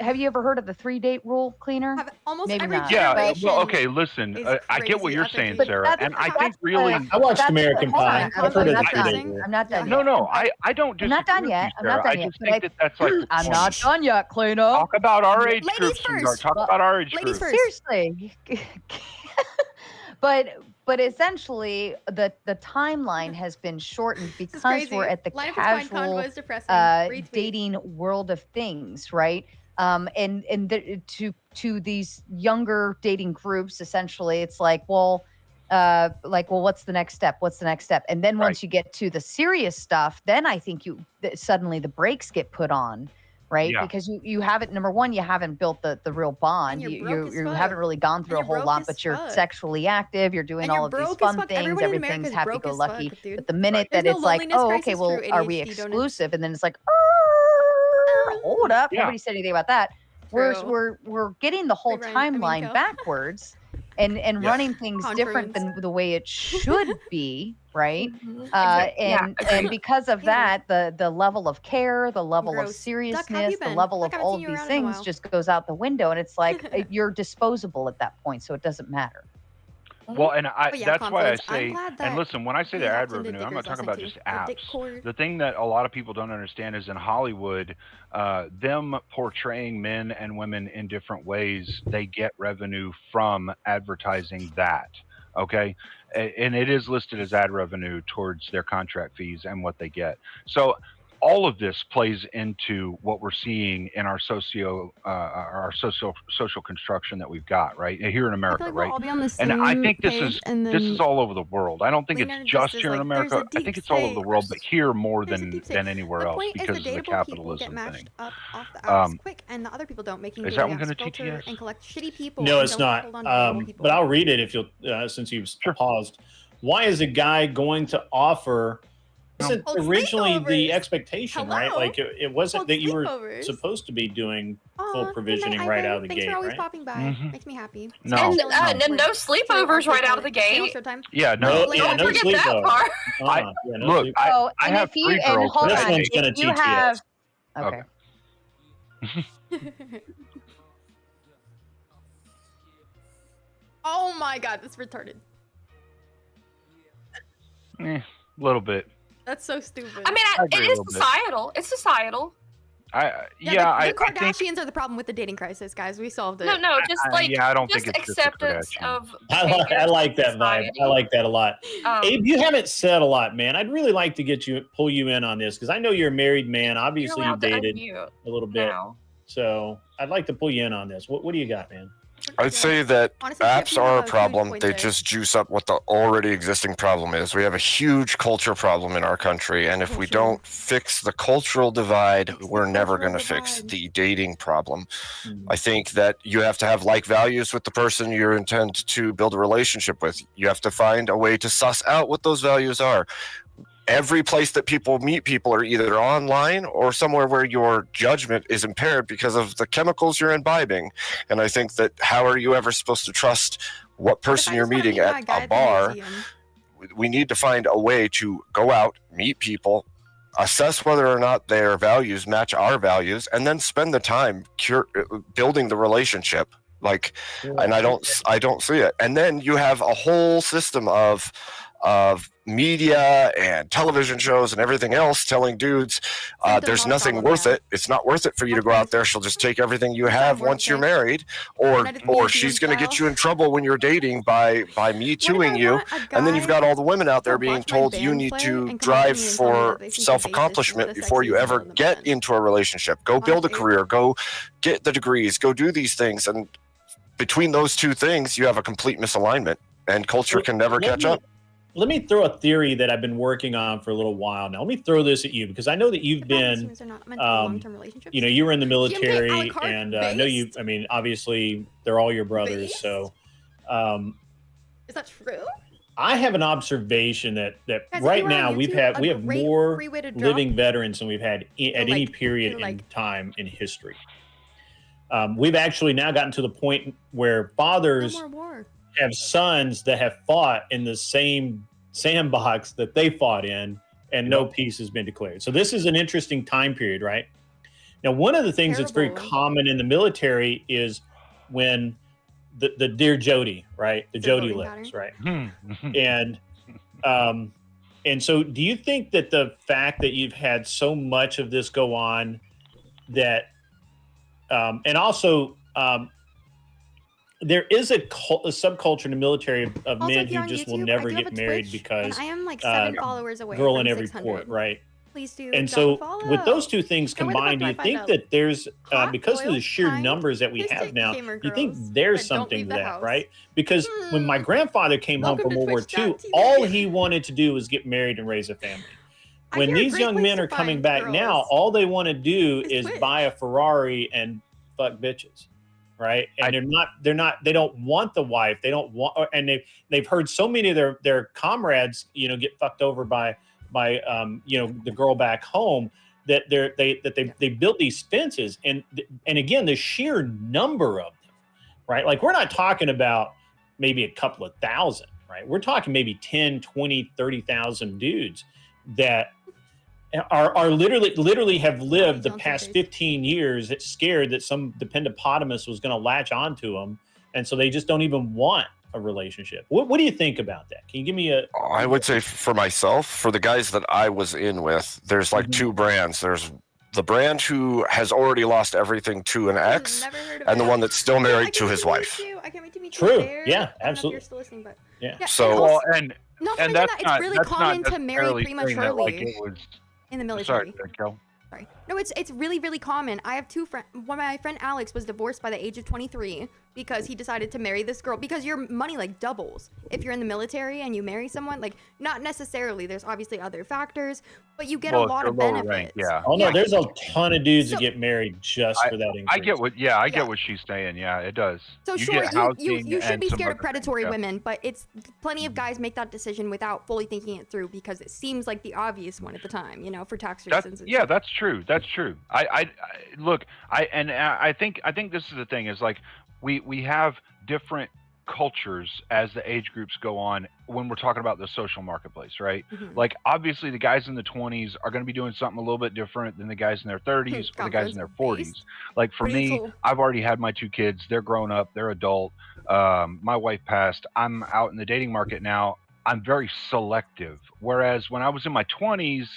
Have you ever heard of the 3-date rule, Cleaner? Have almost Maybe every not. Yeah, generation. well, okay, listen, is I get what crazy you're at saying, their Sarah, dating. and I That's- think that's really, I watched That's- American hold on, Pie. hold I've heard on, of I'm the not 3-date done. rule. I'm not done Yeah. yet. no, I don't I'm disagree not done with yet. you, I'm not Sarah. done I yet, just but think that that's like the I'm not point. done yet, Cleaner. Talk about our age Ladies groups, sweetheart. first. Talk about our age Ladies groups. first. Seriously. but essentially the timeline has been shortened This is because crazy. we're at the Line of his fine casual convo is depressing. Retweet. dating world of things, right? To these younger dating groups, essentially, it's like, well, what's the next step? What's the next step? And then once you get to the serious stuff, then I think suddenly the brakes get put on, right? Yeah. Because you haven't, number one, you haven't built the real bond. you're You broke as you fuck. haven't really gone through a And you're whole broke lot, as but you're fuck. sexually active. You're doing And all you're of these broke as fun fuck. things. Everyone in Everything's America is broke as fuck, happy-go-lucky. dude. But the minute There's that no it's like, loneliness oh, crisis okay, well, through are we ADHD donuts. exclusive? And then it's like, hold up, Yeah. nobody said anything about that. True. We're getting the whole Free run, timeline Amico. backwards and Yeah. running things different Conference. than the way it should be, right? Mhm. And agreed. because of Yeah. that, the level of care, the level of Gross. Duck, how have seriousness, you the been? level Duck, of haven't all seen of you these around in a things while. just goes out the window, and it's like you're disposable at that point, so it doesn't matter. Well, and But yeah, that's why I confidence. I'm say, glad and that listen, when I say we the ad hopped into revenue, I'm not Diggers talking last about night just too. The Dick apps. cord. The thing that a lot of people don't understand is in Hollywood, them portraying men and women in different ways, they get revenue from advertising that. Okay. And it is listed as ad revenue towards their contract fees and what they get. So all of this plays into what we're seeing in our social construction that we've got right here in I America, feel like we'll right? all be on the same And I think this page, is and this is then all over the world. I don't think Cleaner it's just just is here in like, there's a America. I think deep it's all over the state. world, but here more There's a than deep state. than anywhere The else point is because the of the dateable people get capitalism matched thing. up off the apps Um, quick, and the other people don't, making is that dating one apps gonna filter TTS? and collect shitty people. No, and it's don't not. hold on to dateable people. But I'll read it if you'll, since you've paused. Why is a guy going to offer? Wasn't Hold originally the sleepovers. expectation, right? Hello? Like it wasn't Hold that you were sleepovers. supposed to be doing Aw, full good provisioning night, right Ivan. out of the Thanks gate, for always right? popping by. Mhm. Makes me happy. No. And Chilling no sleepovers right out of the Channel gate. Showtime. Yeah, no. No, Like, yeah, Don't no forget that sleepover. part. Yeah, no Look, sleep- I and have if you 3 and girls. hold This on, one's gonna if you TTS. have okay. Oh my god, that's retarded. A little bit. That's so stupid. I mean, I agree it a is little bit. societal. It's societal. the I Kardashians think, are the problem with the dating crisis, guys. We solved it. No, just like yeah, I don't just think it's just the acceptance Kardashians. of. I like that vibe. I like that a lot. Abe, you haven't said a lot, man. I'd really like to pull you in on this because I know you're a married man. Obviously, you're you allowed to dated unmute a little bit, now. so I'd like to pull you in on this. What do you got, man? I'd say that Honestly, apps Tiffany are a has huge problem. point They there. just juice up what the already existing problem is. We have a huge culture problem in our country, and if we Cultural. don't fix the cultural divide, Fix the we're never cultural going to fix divide. the dating problem. Mhm. I think that you have to have like values with the person you intend to build a relationship with. You have to find a way to suss out what those values are. Every place that people meet people are either online or somewhere where your judgment is impaired because of the chemicals you're imbibing. And I think that how are you ever supposed to trust what What if person I you're just wanna meeting meet my at guy a the bar? museum? We need to find a way to go out, meet people, assess whether or not their values match our values, and then spend the time building the relationship. And I don't see it. And then you have a whole system of of media and television shows and everything else telling dudes there's nothing worth it. It's not worth it for you to go out there. She'll just take everything you have once you're married, or she's going to get you in trouble when you're dating by me tooing you. And then you've got all the women out there being told you need to drive for self-accomplishment before you ever get into a relationship. Go build a career, go get the degrees, go do these things. And between those two things, you have a complete misalignment, and culture can never catch up. Let me throw a theory that I've been working on for a little while now. Let me throw this at you, because I know that you've been, you know, you were in the military, and I know you, I mean, obviously they're all your brothers. So, is that true? I have an observation that right now we have more living veterans than we've had at any period in time in history. We've actually now gotten to the point where fathers have sons that have fought in the same sandbox that they fought in, and no peace has been declared. So this is an interesting time period, right? Now, one of the things that's very common in the military is when the dear Jody, right? The Jody letters, right? And so do you think that the fact that you've had so much of this go on that, and also, there is a subculture in the military of men who just will never get married because I am like 7 followers away girl from in every 600. port, right? Please do. And so with those two things combined, do you think that there's, because of the sheer numbers that we have now, do you think there's something to that, right? Because when my grandfather came home from World War II, all he wanted to do was get married and raise a family. When these young men are coming back now, all they want to do is buy a Ferrari and fuck bitches. Right. And they don't want the wife. They don't want, and they've heard so many of their comrades, you know, get fucked over by you know, the girl back home that they built these fences. And again, the sheer number of them, right? Like, we're not talking about maybe a couple of thousand, right? We're talking maybe 10, 20, 30,000 dudes that are literally have lived the past 15 years scared that some dependopotamus was going to latch onto them, and so they just don't even want a relationship. What do you think about that? Can you give me a? I would say for myself, for the guys that I was in with, there's like two brands. There's the brand who has already lost everything to an ex, and the one that's still married to his wife. I can't wait to meet you. True. There. Yeah, absolutely. I don't know if you're still listening, but yeah. So and that's not, it's really common to marry prematurely in the military. Sorry. No, it's really, really common. I have two friends. One, my friend Alex was divorced by the age of 23 because he decided to marry this girl, because your money like doubles if you're in the military and you marry someone. Like, not necessarily, there's obviously other factors, but you get a lot of benefits. Rank, yeah. Oh no, there's a ton of dudes that get married just for that increase. I get what she's saying. Yeah, it does. So you should be scared of predatory women, but it's plenty of guys make that decision without fully thinking it through because it seems like the obvious one at the time, you know, for tax reasons. That's true. That's true. I think this is the thing, is like we have different cultures as the age groups go on when we're talking about the social marketplace, right? Like, obviously the guys in the 20s are going to be doing something a little bit different than the guys in their 30s or the guys in their 40s. Like, for me, I've already had my 2 kids. They're grown up, they're adult. My wife passed. I'm out in the dating market now. I'm very selective, whereas when I was in my 20s,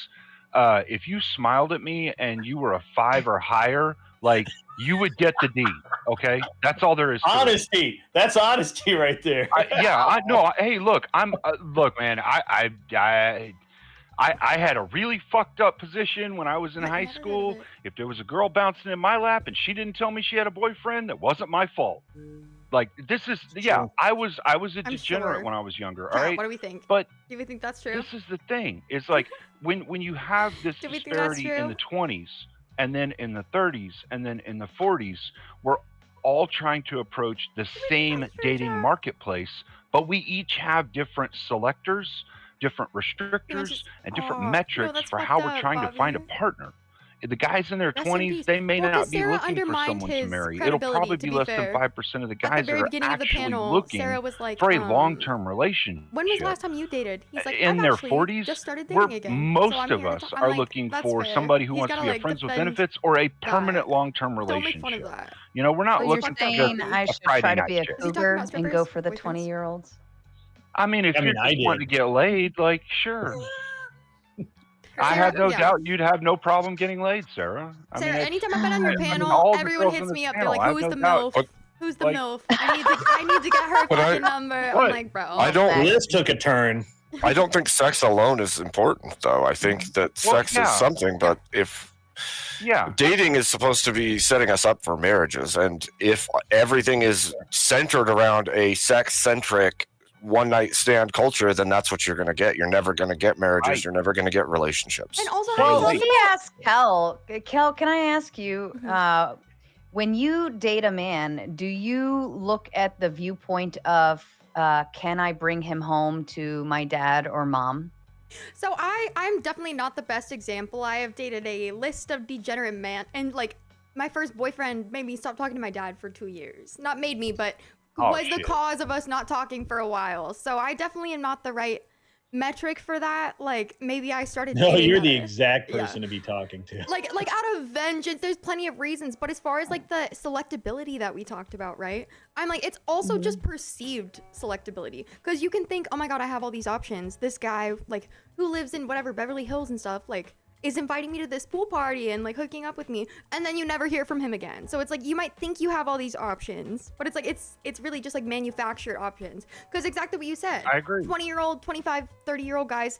if you smiled at me and you were a 5 or higher, like, you would get the D. Okay, that's all there is to honesty. It. That's honesty right there. Hey, look, look, man. I had a really fucked up position when I was in high school. If there was a girl bouncing in my lap and she didn't tell me she had a boyfriend, that wasn't my fault. Like, this is I was a degenerate when I was younger. All right. What do we think? But do we think that's true? This is the thing. It's like when you have this disparity in the 20s, and then in the 30s, and then in the 40s, we're all trying to approach the same dating marketplace, but we each have different selectors, different restrictors, and different metrics for how we're trying to find a partner. The guys in their 20s, they may not be looking for someone to marry. It'll probably be less than 5% of the guys that are actually looking for a long-term relationship. When was the last time you dated? He's like, in their 40s, most of us are looking for somebody who wants to be a friends with benefits or a permanent long-term relationship. You know, we're not looking for I should try to be a cougar and go for the 20-year-olds. I mean, if I mean, you're I just wanting to did. get laid, like, sure. I Sarah, have no yeah. doubt you'd have no problem getting laid, Sarah. I mean, Sarah, it's, anytime I've been on your I mean, panel, all the everyone girls on hits this me up. They're panel, like, I have "Who's no the doubt. MILF? But- Who's the like- MILF? I need to get her But I- fucking number." but I'm like, bro. I don't. Facts. Liz took a turn. I don't think sex alone is important, though. I think that Well, sex yeah. is something, but if Yeah. dating is supposed to be setting us up for marriages, and if everything is centered around a sex-centric one-night stand culture, then that's what you're going to get. You're never going to get marriages. Right. You're never going to get relationships. And also, Well, how Well, do let you me ask Kel. Kel, can I ask you, Mhm. when you date a man, do you look at the viewpoint of, can I bring him home to my dad or mom? So I'm definitely not the best example. I have dated a list of degenerate man, and like my first boyfriend made me stop talking to my dad for 2 years. Not made me, but Oh, was the shit. cause of us not talking for a while. So I definitely am not the right metric for that. Like maybe I started. No, dating you're at the a- exact yeah. person to be talking to. like out of vengeance. There's plenty of reasons, but as far as like the selectability that we talked about, right? I'm like, it's also just perceived selectability, because you can think, oh my god, I have all these options. This guy like who lives in whatever Beverly Hills and stuff, like, is inviting me to this pool party and like hooking up with me, and then you never hear from him again. So it's like you might think you have all these options, but it's like it's really just like manufactured options, because exactly what you said. I agree. 20-year-old, 25, 30-year-old guys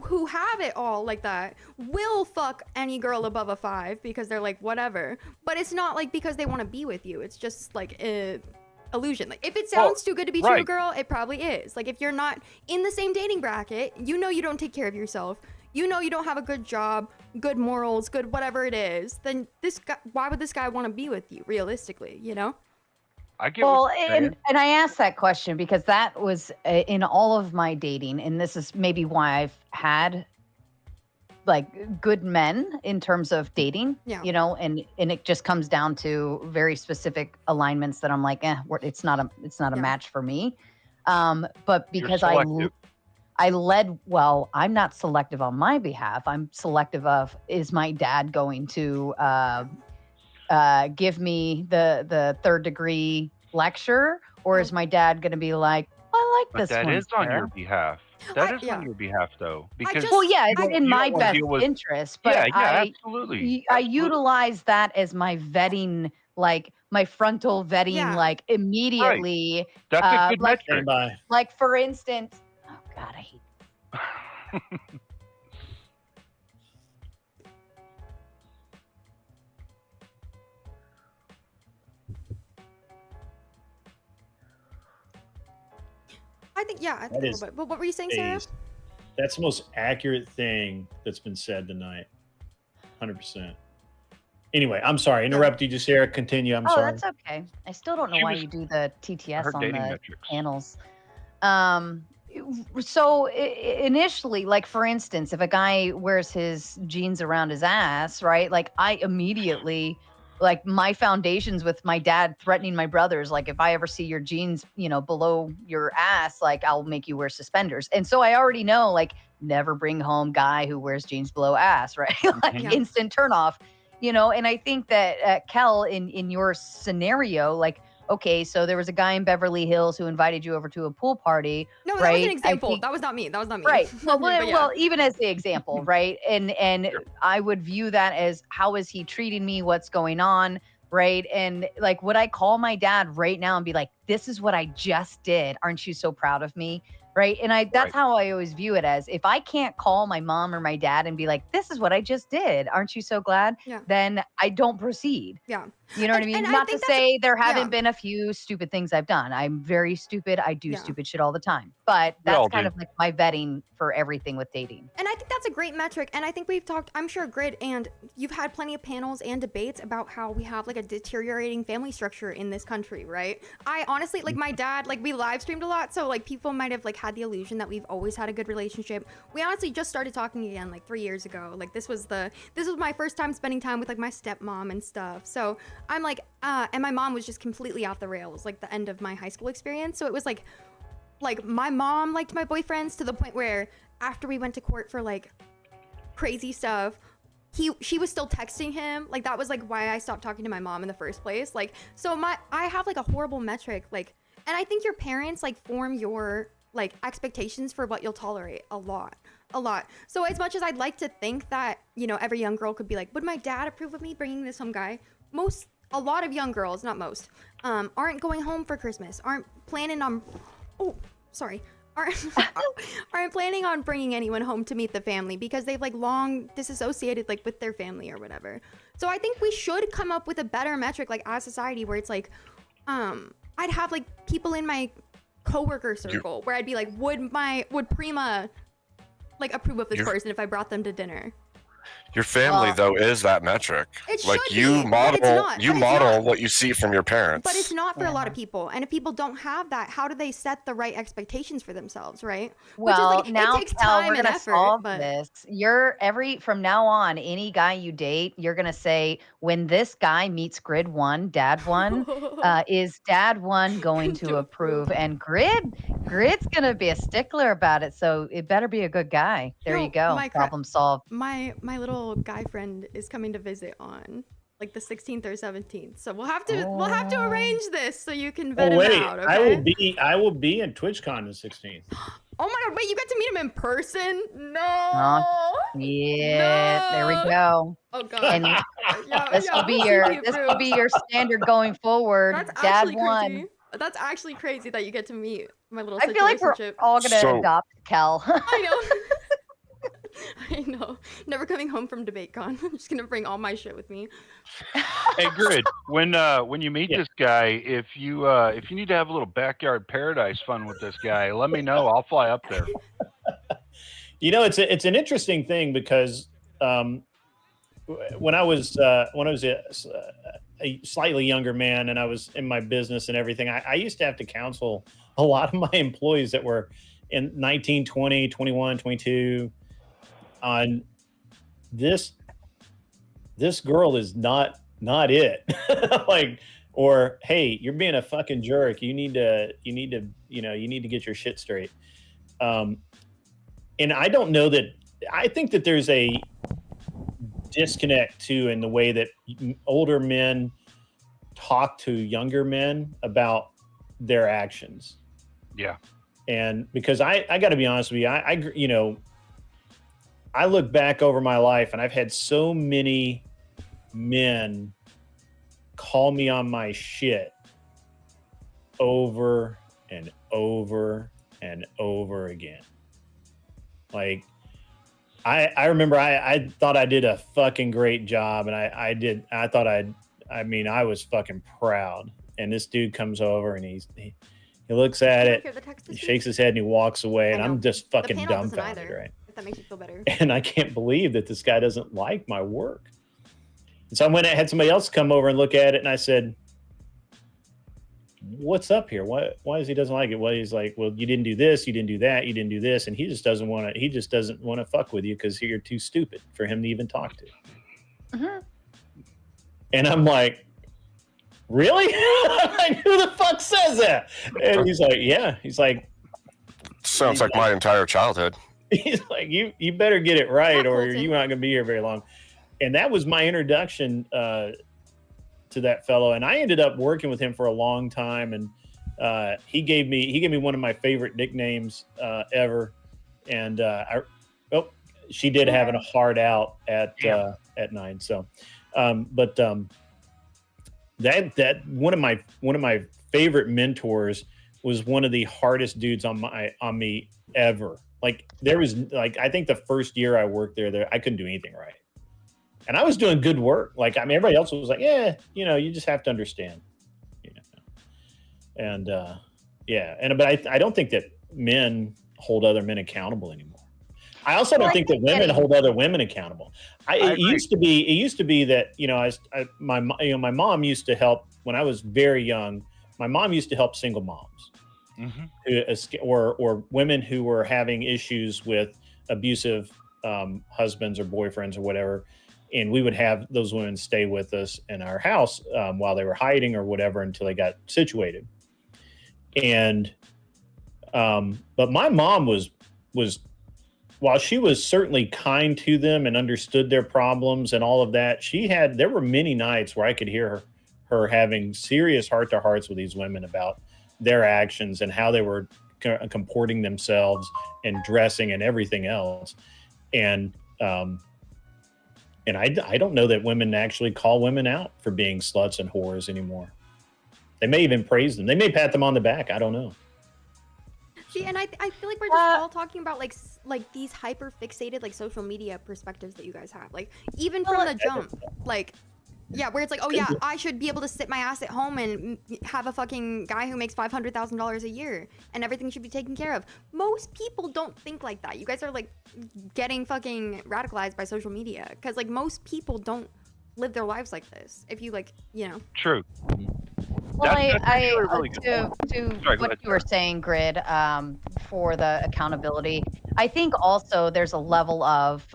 who have it all like that will fuck any girl above a 5 because they're like whatever, but it's not like because they want to be with you. It's just like illusion. Like if it sounds too good to be true, right. girl, it probably is. Like if you're not in the same dating bracket, you know you don't take care of yourself, you know you don't have a good job, good morals, good whatever it is, then this guy, why would this guy want to be with you realistically, you know? I get Well, what you're saying. and I asked that question because that was in all of my dating, and this is maybe why I've had like good men in terms of dating, Yeah. you know, and it just comes down to very specific alignments that I'm like, it's not a Yeah. match for me. But You're because selective. I led, well, I'm not selective on my behalf. I'm selective of, is my dad going to give me the third degree lecture, or is my dad going to be like, I like But this that one, is on Sarah. your behalf. That is yeah. on your behalf, though. Because just- Well, yeah, it's I- in you my don't wanna best deal with- interest, but yeah, I absolutely. I utilize that as my vetting, like my frontal vetting, Yeah. like immediately. That's a good like- metric. Stand by. Like for instance, oh God, I hate. I think yeah, I think That a is little bit. But what were you saying, Sarah? Phase. That's the most accurate thing that's been said tonight. 100%. Anyway, I'm sorry. Interrupted you, Sarah. Continue. I'm Oh, sorry. that's okay. I still don't know She why was- you do the TTS her on dating the metrics. panels. So initially, like for instance, if a guy wears his jeans around his ass, right? Like I immediately, like my foundations with my dad threatening my brothers, like if I ever see your jeans, you know, below your ass, like I'll make you wear suspenders. And so I already know, like, never bring home guy who wears jeans below ass, right? Like Yeah. instant turnoff, you know. And I think that Kel, in your scenario, like, okay, so there was a guy in Beverly Hills who invited you over to a pool party. No, that was Right, an I example. think- That was not me. That was not me. Right. Well, But yeah. well, even as the example, right? And I would view that as, how is he treating me? What's going on? Right. And like, would I call my dad right now and be like, this is what I just did. Aren't you so proud of me? Right. And that's Right. how I always view it as, if I can't call my mom or my dad and be like, this is what I just did. Aren't you so glad? Yeah. Then I don't proceed. Yeah. You know what I And- mean? and I Not to think that's- say there haven't yeah. been a few stupid things I've done. I'm very stupid. I do Yeah. stupid shit all the time. But We all that's kind do. of like my vetting for everything with dating. And I think that's a great metric. And I think we've talked, I'm sure, Grid, and you've had plenty of panels and debates about how we have like a deteriorating family structure in this country, right? I honestly, like my dad, like we live streamed a lot. So like people might have like had the illusion that we've always had a good relationship. We honestly just started talking again like 3 years ago. Like this was my first time spending time with like my stepmom and stuff. So I'm like, and my mom was just completely off the rails, like the end of my high school experience. So it was like my mom liked my boyfriends to the point where after we went to court for like crazy stuff, she was still texting him. Like that was like why I stopped talking to my mom in the first place. Like, so I have like a horrible metric, like, and I think your parents like form your like expectations for what you'll tolerate a lot. So as much as I'd like to think that, you know, every young girl could be like, would my dad approve of me bringing this home guy? A lot of young girls, not most, aren't going home for Christmas, aren't planning on, aren't planning on bringing anyone home to meet the family because they've like long disassociated like with their family or whatever. So I think we should come up with a better metric like as society where it's like, I'd have like people in my coworker circle where I'd be like, would Prima like approve of this person if I brought them to dinner? Your family though is that metric. It like should you be, model what you see from your parents. But it's not for a lot of people. And if people don't have that, how do they set the right expectations for themselves, right? Well, Which is like, now it takes Cal, time we're and gonna effort. solve But this. From now on, any guy you date, you're gonna say, when this guy meets Grid 1, Dad 1, is Dad 1 going to approve? And Grid's gonna be a stickler about it, so it better be a good guy. There you go. Problem solved. My little guy friend is coming to visit on like the 16th or 17th, so we'll have to arrange this so you can vet him out. Okay? I will be in TwitchCon the 16th. Oh my god! Wait, you get to meet him in person? No. Yeah. No. There we go. Oh god. And this will be your standard going forward. That's Dad actually 1. crazy. That's actually crazy that you get to meet my little. I feel like we're all gonna adopt Kel. I know. I know. Never coming home from DebateCon. I'm just gonna bring all my shit with me. Hey, Grid, when you meet this guy, if you need to have a little backyard paradise fun with this guy, let me know. I'll fly up there. You know, it's an interesting thing because when I was a slightly younger man and I was in my business and everything, I used to have to counsel a lot of my employees that were in 19, 20, 21, 22 on this girl is not it. Like, or, hey, you're being a fucking jerk. You need to get your shit straight. And I don't know that, I think that there's a disconnect too in the way that older men talk to younger men about their actions. Yeah. And because I got to be honest with you, I look back over my life and I've had so many men call me on my shit over and over and over again. Like, I remember I thought I did a fucking great job, and I was fucking proud. And this dude comes over and he looks at it, he shakes his head and he walks away, and I'm just fucking dumbfounded, right? If that makes you feel better. And I can't believe that this guy doesn't like my work. And so I went and had somebody else come over and look at it, and I said, what's up here? Why is he doesn't like it? Well, he's like, well, you didn't do this, you didn't do that, you didn't do this, and he just doesn't want to fuck with you because you're too stupid for him to even talk to. Mm-hmm. And I'm like, really? Like, who the fuck says that? And he's like, yeah. He's like, sounds like my entire childhood. He's like, you better get it right, or you're not gonna be here very long. And that was my introduction to that fellow, and I ended up working with him for a long time. And he gave me one of my favorite nicknames ever. And she did have a hard out at 9. So, that one of my favorite mentors was one of the hardest dudes on me ever. Like, there was I think the first year I worked there I couldn't do anything right. And I was doing good work. Like, I mean, everybody else was like, yeah, you just have to understand. And but I don't think that men hold other men accountable anymore. I also don't think that women hold other women accountable. It used to be that, my mom used to help when I was very young. My mom used to help single moms, or women who were having issues with abusive husbands or boyfriends or whatever. And we would have those women stay with us in our house while they were hiding or whatever until they got situated. And but my mom was while she was certainly kind to them and understood their problems and all of that, there were many nights where I could hear her having serious heart-to-hearts with these women about their actions and how they were comporting themselves and dressing and everything else. And I don't know that women actually call women out for being sluts and whores anymore. They may even praise them. They may pat them on the back. I don't know. See, and I feel like we're just all talking about like these hyper fixated like social media perspectives that you guys have. Like even from the jump, like yeah, where it's like, oh yeah, I should be able to sit my ass at home and have a fucking guy who makes $500,000 a year and everything should be taken care of. Most people don't think like that. You guys are like getting fucking radicalized by social media because like most people don't live their lives like this. If you like, you know. True. Well, That's actually a really to good Sorry, what you were saying, Grid, for the accountability, I think also there's a level of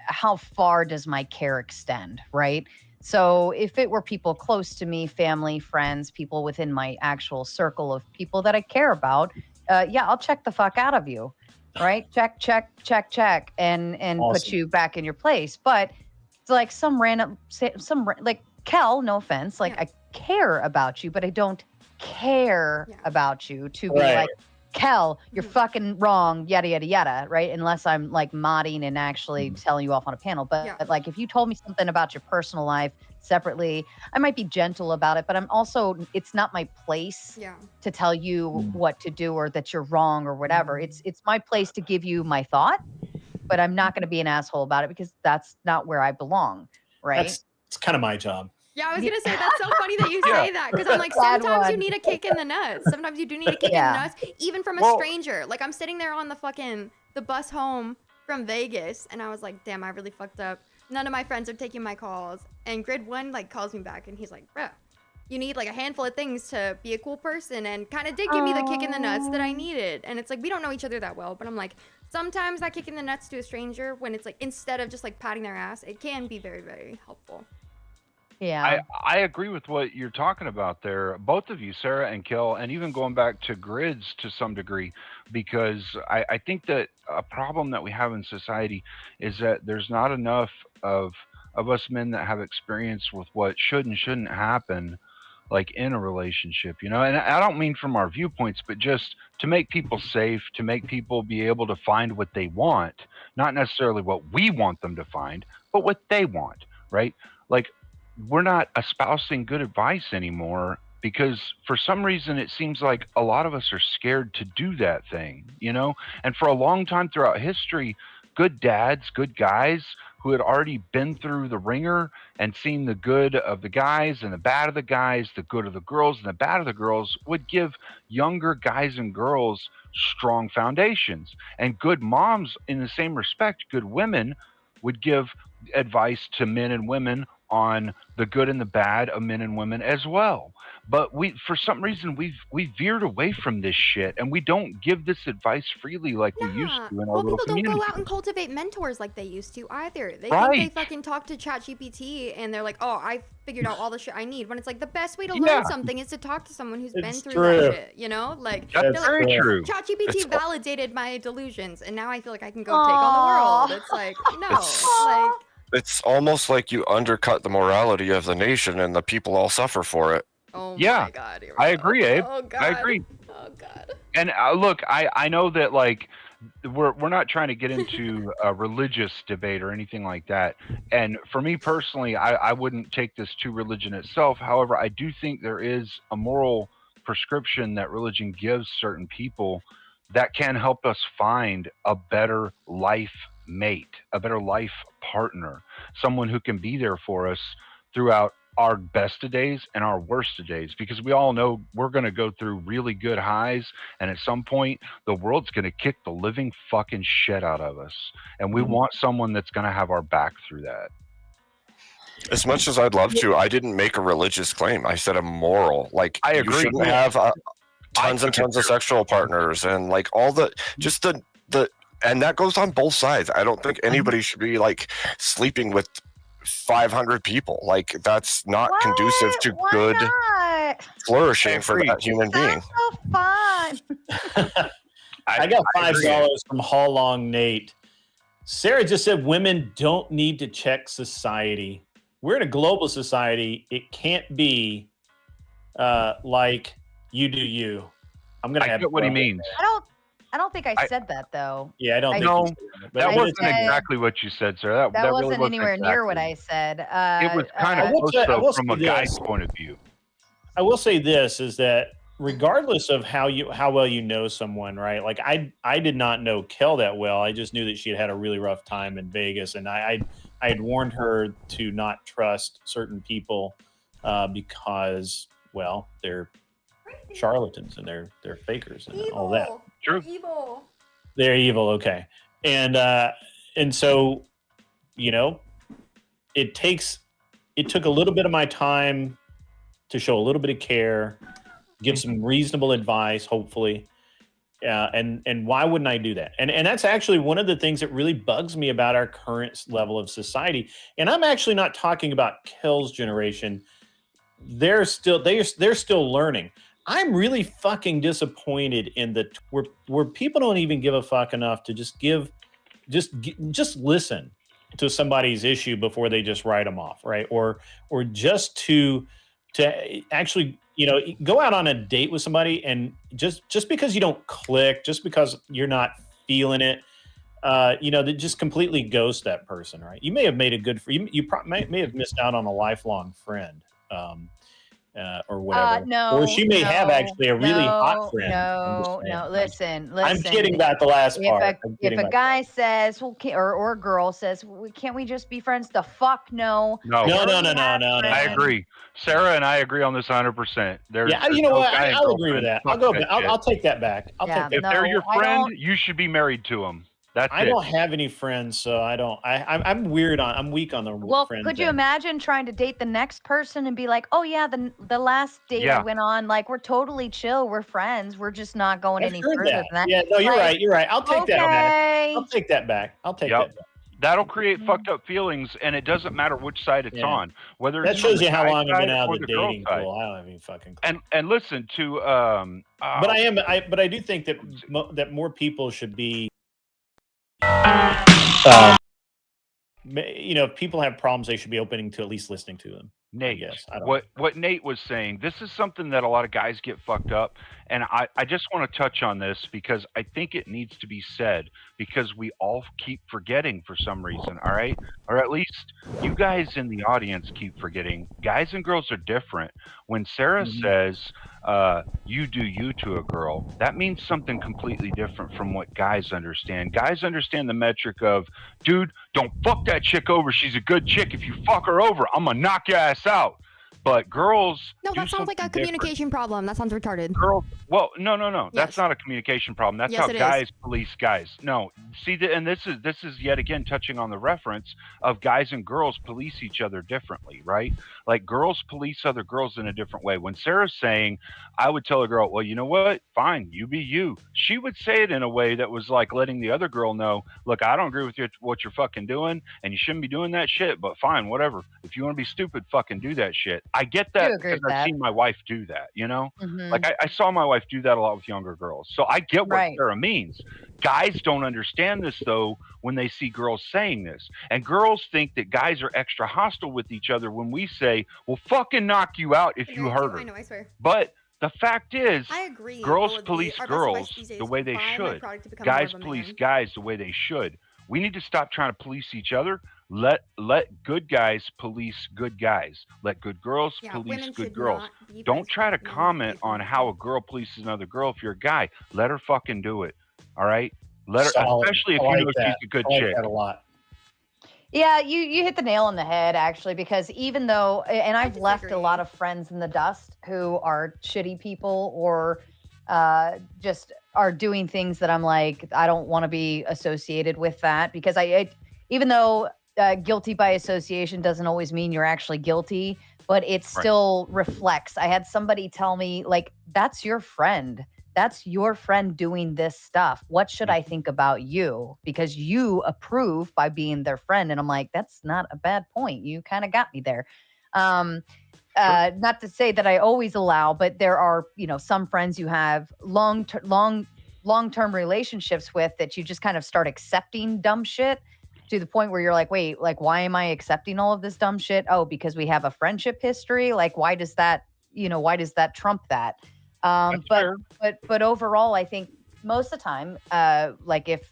how far does my care extend, right? So if it were people close to me, family, friends, people within my actual circle of people that I care about, yeah, I'll check the fuck out of you, right? Check, and Awesome. put you back in your place. But it's like like Kel, no offense, like I care about you, but I don't care about you to be like, Kel, you're fucking wrong, yada, yada, yada, right? Unless I'm like modding and actually telling you off on a panel. But like if you told me something about your personal life separately, I might be gentle about it, but I'm also, it's not my place to tell you what to do or that you're wrong or whatever. It's my place to give you my thought, but I'm not going to be an asshole about it because that's not where I belong, right? It's kind of my job. Yeah, I was gonna say that's so funny that you say that because I'm like sometimes you need a kick in the nuts. Sometimes you do need a kick in the nuts, even from a stranger. Like I'm sitting there on the bus home from Vegas, and I was like, damn, I really fucked up. None of my friends are taking my calls, and Grid One like calls me back, and he's like, bro, you need like a handful of things to be a cool person, and kind of did give me the kick in the nuts that I needed. And it's like we don't know each other that well, but I'm like sometimes that kick in the nuts to a stranger when it's like instead of just like patting their ass, it can be very, very helpful. Yeah, I agree with what you're talking about there, both of you, Sarah and Kel, and even going back to grids to some degree, because I think that a problem that we have in society is that there's not enough of us men that have experience with what should and shouldn't happen, like in a relationship, you know. And I don't mean from our viewpoints, but just to make people safe, to make people be able to find what they want, not necessarily what we want them to find, but what they want, right? Like, we're not espousing good advice anymore because for some reason it seems like a lot of us are scared to do that thing, you know? And for a long time throughout history, good dads, good guys who had already been through the ringer and seen the good of the guys and the bad of the guys, the good of the girls and the bad of the girls, would give younger guys and girls strong foundations. And good moms, in the same respect, good women would give advice to men and women on the good and the bad of men and women as well. But we, for some reason, we veered away from this shit, and we don't give this advice freely like we used to in our little community. People don't go out and cultivate mentors like they used to either. They think they fucking talk to ChatGPT and they're like, oh, I figured out all the shit I need. When it's like the best way to learn something is to talk to someone who's been through that shit, you know? Like, that's very true. ChatGPT validated my delusions, and now I feel like I can go take on the world. It's like, no, like. It's almost like you undercut the morality of the nation, and the people all suffer for it. Oh my God! I agree, Abe. Oh God! I agree. Oh God! And look, I know that like we're not trying to get into a religious debate or anything like that. And for me personally, I wouldn't take this to religion itself. However, I do think there is a moral prescription that religion gives certain people that can help us find a better life mate, a better life partner, someone who can be there for us throughout our best of days and our worst of days, because we all know we're going to go through really good highs, and at some point the world's going to kick the living fucking shit out of us, and we want someone that's going to have our back through that. As much as I'd love to, I didn't make a religious claim. I said a moral. Like, I agree. You shouldn't have tons and tons of sexual partners, and like all the just the and that goes on both sides. I don't think anybody should be like sleeping with 500 people. Like, that's not conducive to good flourishing for that human being. so fun. I got $5 from Haul Long Nate. Sarah just said women don't need to check society. We're in a global society. It can't be like you do you. I'm gonna I have get what he trouble. means. I don't think I said that though. Yeah, I don't think No, you said that, but that I wasn't said- exactly what you said, sir. That That really wasn't wasn't anywhere near what exactly. I said. It was kind I of will close say- I though will from a say guy's this. point of view. I will say this is that regardless of how well you know someone, right? Like I did not know Kel that well. I just knew that she had had a really rough time in Vegas, and I had warned her to not trust certain people because, well, they're charlatans and they're fakers and all that. True. Evil. They're evil. Okay, and so, you know, it took a little bit of my time to show a little bit of care, give some reasonable advice, hopefully. And why wouldn't I do that? And that's actually one of the things that really bugs me about our current level of society. And I'm actually not talking about Kel's generation. They're still learning. I'm really fucking disappointed in the where people don't even give a fuck enough to just listen to somebody's issue before they just write them off, right? Or just to actually, you know, go out on a date with somebody and just because you don't click, just because you're not feeling it, you know, that just completely ghost that person, right? You may have made a good friend. You may have missed out on a lifelong friend. Or whatever. No, or she may have actually a really hot friend. No, listen. I'm kidding about the last part. If a guy says, well, or a girl says, well, can't we just be friends? The fuck no. No. I friends. agree. Sarah and I agree on this 100%. Yeah, you know what? I'll agree with that. I'll take that back. If they're your friend, you should be married to them. That's I don't have any friends, so I don't. I'm weird on. I'm weak on the. Well, friend could thing. you imagine trying to date the next person and be like, oh yeah, the last date I went on, like we're totally chill, we're friends, we're just not going any further than that. Yeah, no, you're right. You're right. I'll take that back. I'll take that back. That back. That'll create fucked up feelings, and it doesn't matter which side it's on. Whether that it's shows you how long I've been out of the dating pool. I don't have any fucking clue. And listen to but I do think that that more people should be. You know, if people have problems, they should be opening to at least listening to them. Nate, yes, what Nate was saying, this is something that a lot of guys get fucked up, and I just want to touch on this because I think it needs to be said because we all keep forgetting for some reason, all right? Or at least you guys in the audience keep forgetting. Guys and girls are different. When Sarah says you do you to a girl, that means something completely different from what guys understand. Guys understand the metric of, dude, don't fuck that chick over. She's a good chick. If you fuck her over, I'm gonna knock your ass out. But girls, no, that sounds like a communication problem. That sounds retarded. Girls, well, no. Yes. That's not a communication problem. That's how guys police guys. No, see, and this is yet again touching on the reference of guys and girls police each other differently, right? Like girls police other girls in a different way. When Sarah's saying, I would tell a girl, well, you know what? Fine, you be you. She would say it in a way that was like letting the other girl know, look, I don't agree with what you're fucking doing, and you shouldn't be doing that shit. But fine, whatever. If you want to be stupid, fucking do that shit. I get that because I've seen my wife do that, you know? Like I saw my wife do that a lot with younger girls. So I get what Sarah means. Guys don't understand this though when they see girls saying this. And girls think that guys are extra hostile with each other when we say, we'll fucking knock you out if you hurt her. I know, I swear. But the fact is, I agree. Girls police girls the way they should. Guys police guys the way they should. We need to stop trying to police each other. Let good guys police good guys. Let good girls police good girls. Don't try to comment on how a girl polices another girl if you're a guy. Let her fucking do it. All right? Let her, especially if you know she's a good chick. That a lot. Yeah, you hit the nail on the head actually, because even though, and I've left a lot of friends in the dust who are shitty people or just are doing things that I'm like, I don't want to be associated with that, because I even though guilty by association doesn't always mean you're actually guilty, but it still reflects. I had somebody tell me, like, that's your friend. That's your friend doing this stuff. What should I think about you? Because you approve by being their friend. And I'm like, that's not a bad point. You kind of got me there. Not to say that I always allow, but there are, some friends you have long-term relationships with that you just kind of start accepting dumb shit to the point where you're like, wait, like, why am I accepting all of this dumb shit? Oh, because we have a friendship history. Like, why does that trump that? But fair. but overall, I think most of the time, like if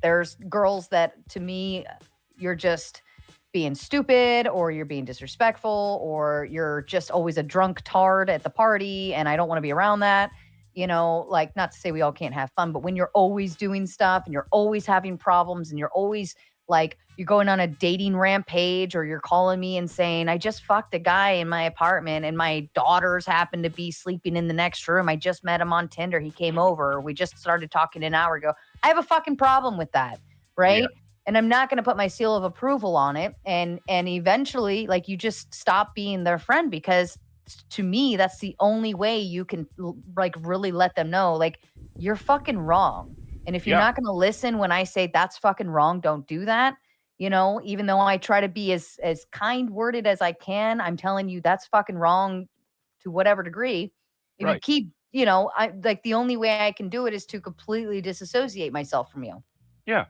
there's girls that to me, you're just being stupid or you're being disrespectful or you're just always a drunk tard at the party and I don't want to be around that. Like not to say we all can't have fun, but when you're always doing stuff and you're always having problems and you're always like you're going on a dating rampage or you're calling me and saying, I just fucked a guy in my apartment and my daughters happen to be sleeping in the next room. I just met him on Tinder. He came over. We just started talking an hour ago. I have a fucking problem with that. Right. Yeah. And I'm not going to put my seal of approval on it. And eventually, like, you just stop being their friend because to me, that's the only way you can like really let them know, like, you're fucking wrong. And if you're not going to listen when I say that's fucking wrong, don't do that. Even though I try to be as kind worded as I can, I'm telling you that's fucking wrong to whatever degree. If you keep, I like the only way I can do it is to completely disassociate myself from you. Yeah.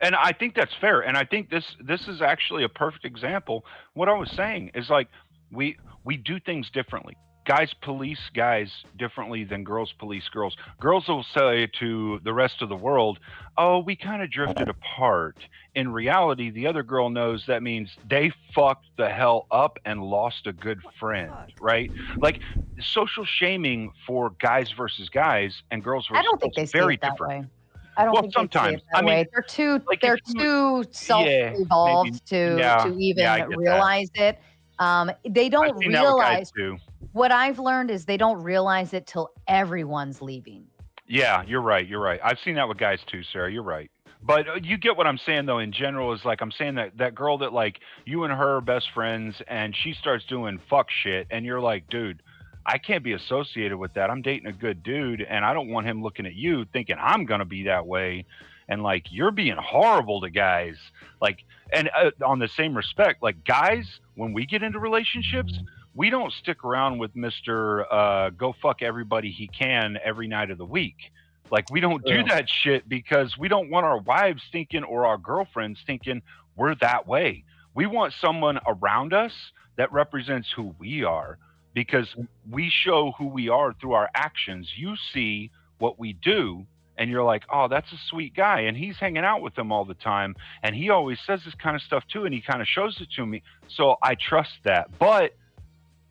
And I think that's fair. And I think this is actually a perfect example. What I was saying is like we do things differently. Guys police guys differently than girls police girls. Girls will say to the rest of the world, "Oh, we kind of drifted apart." In reality, the other girl knows that means they fucked the hell up and lost a good friend, right? Like social shaming for guys versus guys and girls versus I don't think they girls see very it that different. way. I don't Well, think they see sometimes. it that I mean, way. They're too like they're if you, too self-evolved to I even get that. realize it. They I've don't seen that with guys realize too. what I've learned is they don't realize it till everyone's leaving. Yeah, you're right. You're right. I've seen that with guys too, Sarah. You're right. But you get what I'm saying though. In general, is like I'm saying that girl that like you and her are best friends, and she starts doing fuck shit, and you're like, dude, I can't be associated with that. I'm dating a good dude, and I don't want him looking at you thinking I'm gonna be that way, and like you're being horrible to guys. Like, and on the same respect, like guys, when we get into relationships, we don't stick around with Mr. Go fuck everybody he can every night of the week. Like we don't do that shit because we don't want our wives thinking or our girlfriends thinking we're that way. We want someone around us that represents who we are because we show who we are through our actions. You see what we do and you're like, "Oh, that's a sweet guy and he's hanging out with them all the time and he always says this kind of stuff too and he kind of shows it to me." So I trust that. But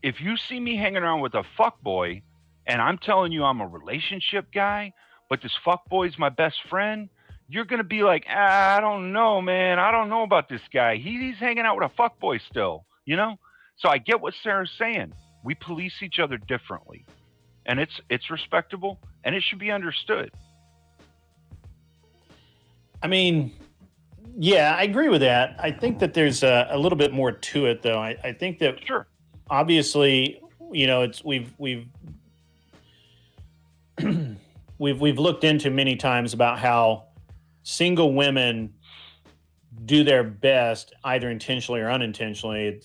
if you see me hanging around with a fuck boy and I'm telling you I'm a relationship guy, but this fuck boy's my best friend, you're going to be like, I don't know, man. I don't know about this guy. He's hanging out with a fuck boy still, So I get what Sarah's saying. We police each other differently. And it's respectable and it should be understood. I mean, yeah, I agree with that. I think that there's a little bit more to it, though. I think that obviously, it's we've we've looked into many times about how single women do their best, either intentionally or unintentionally.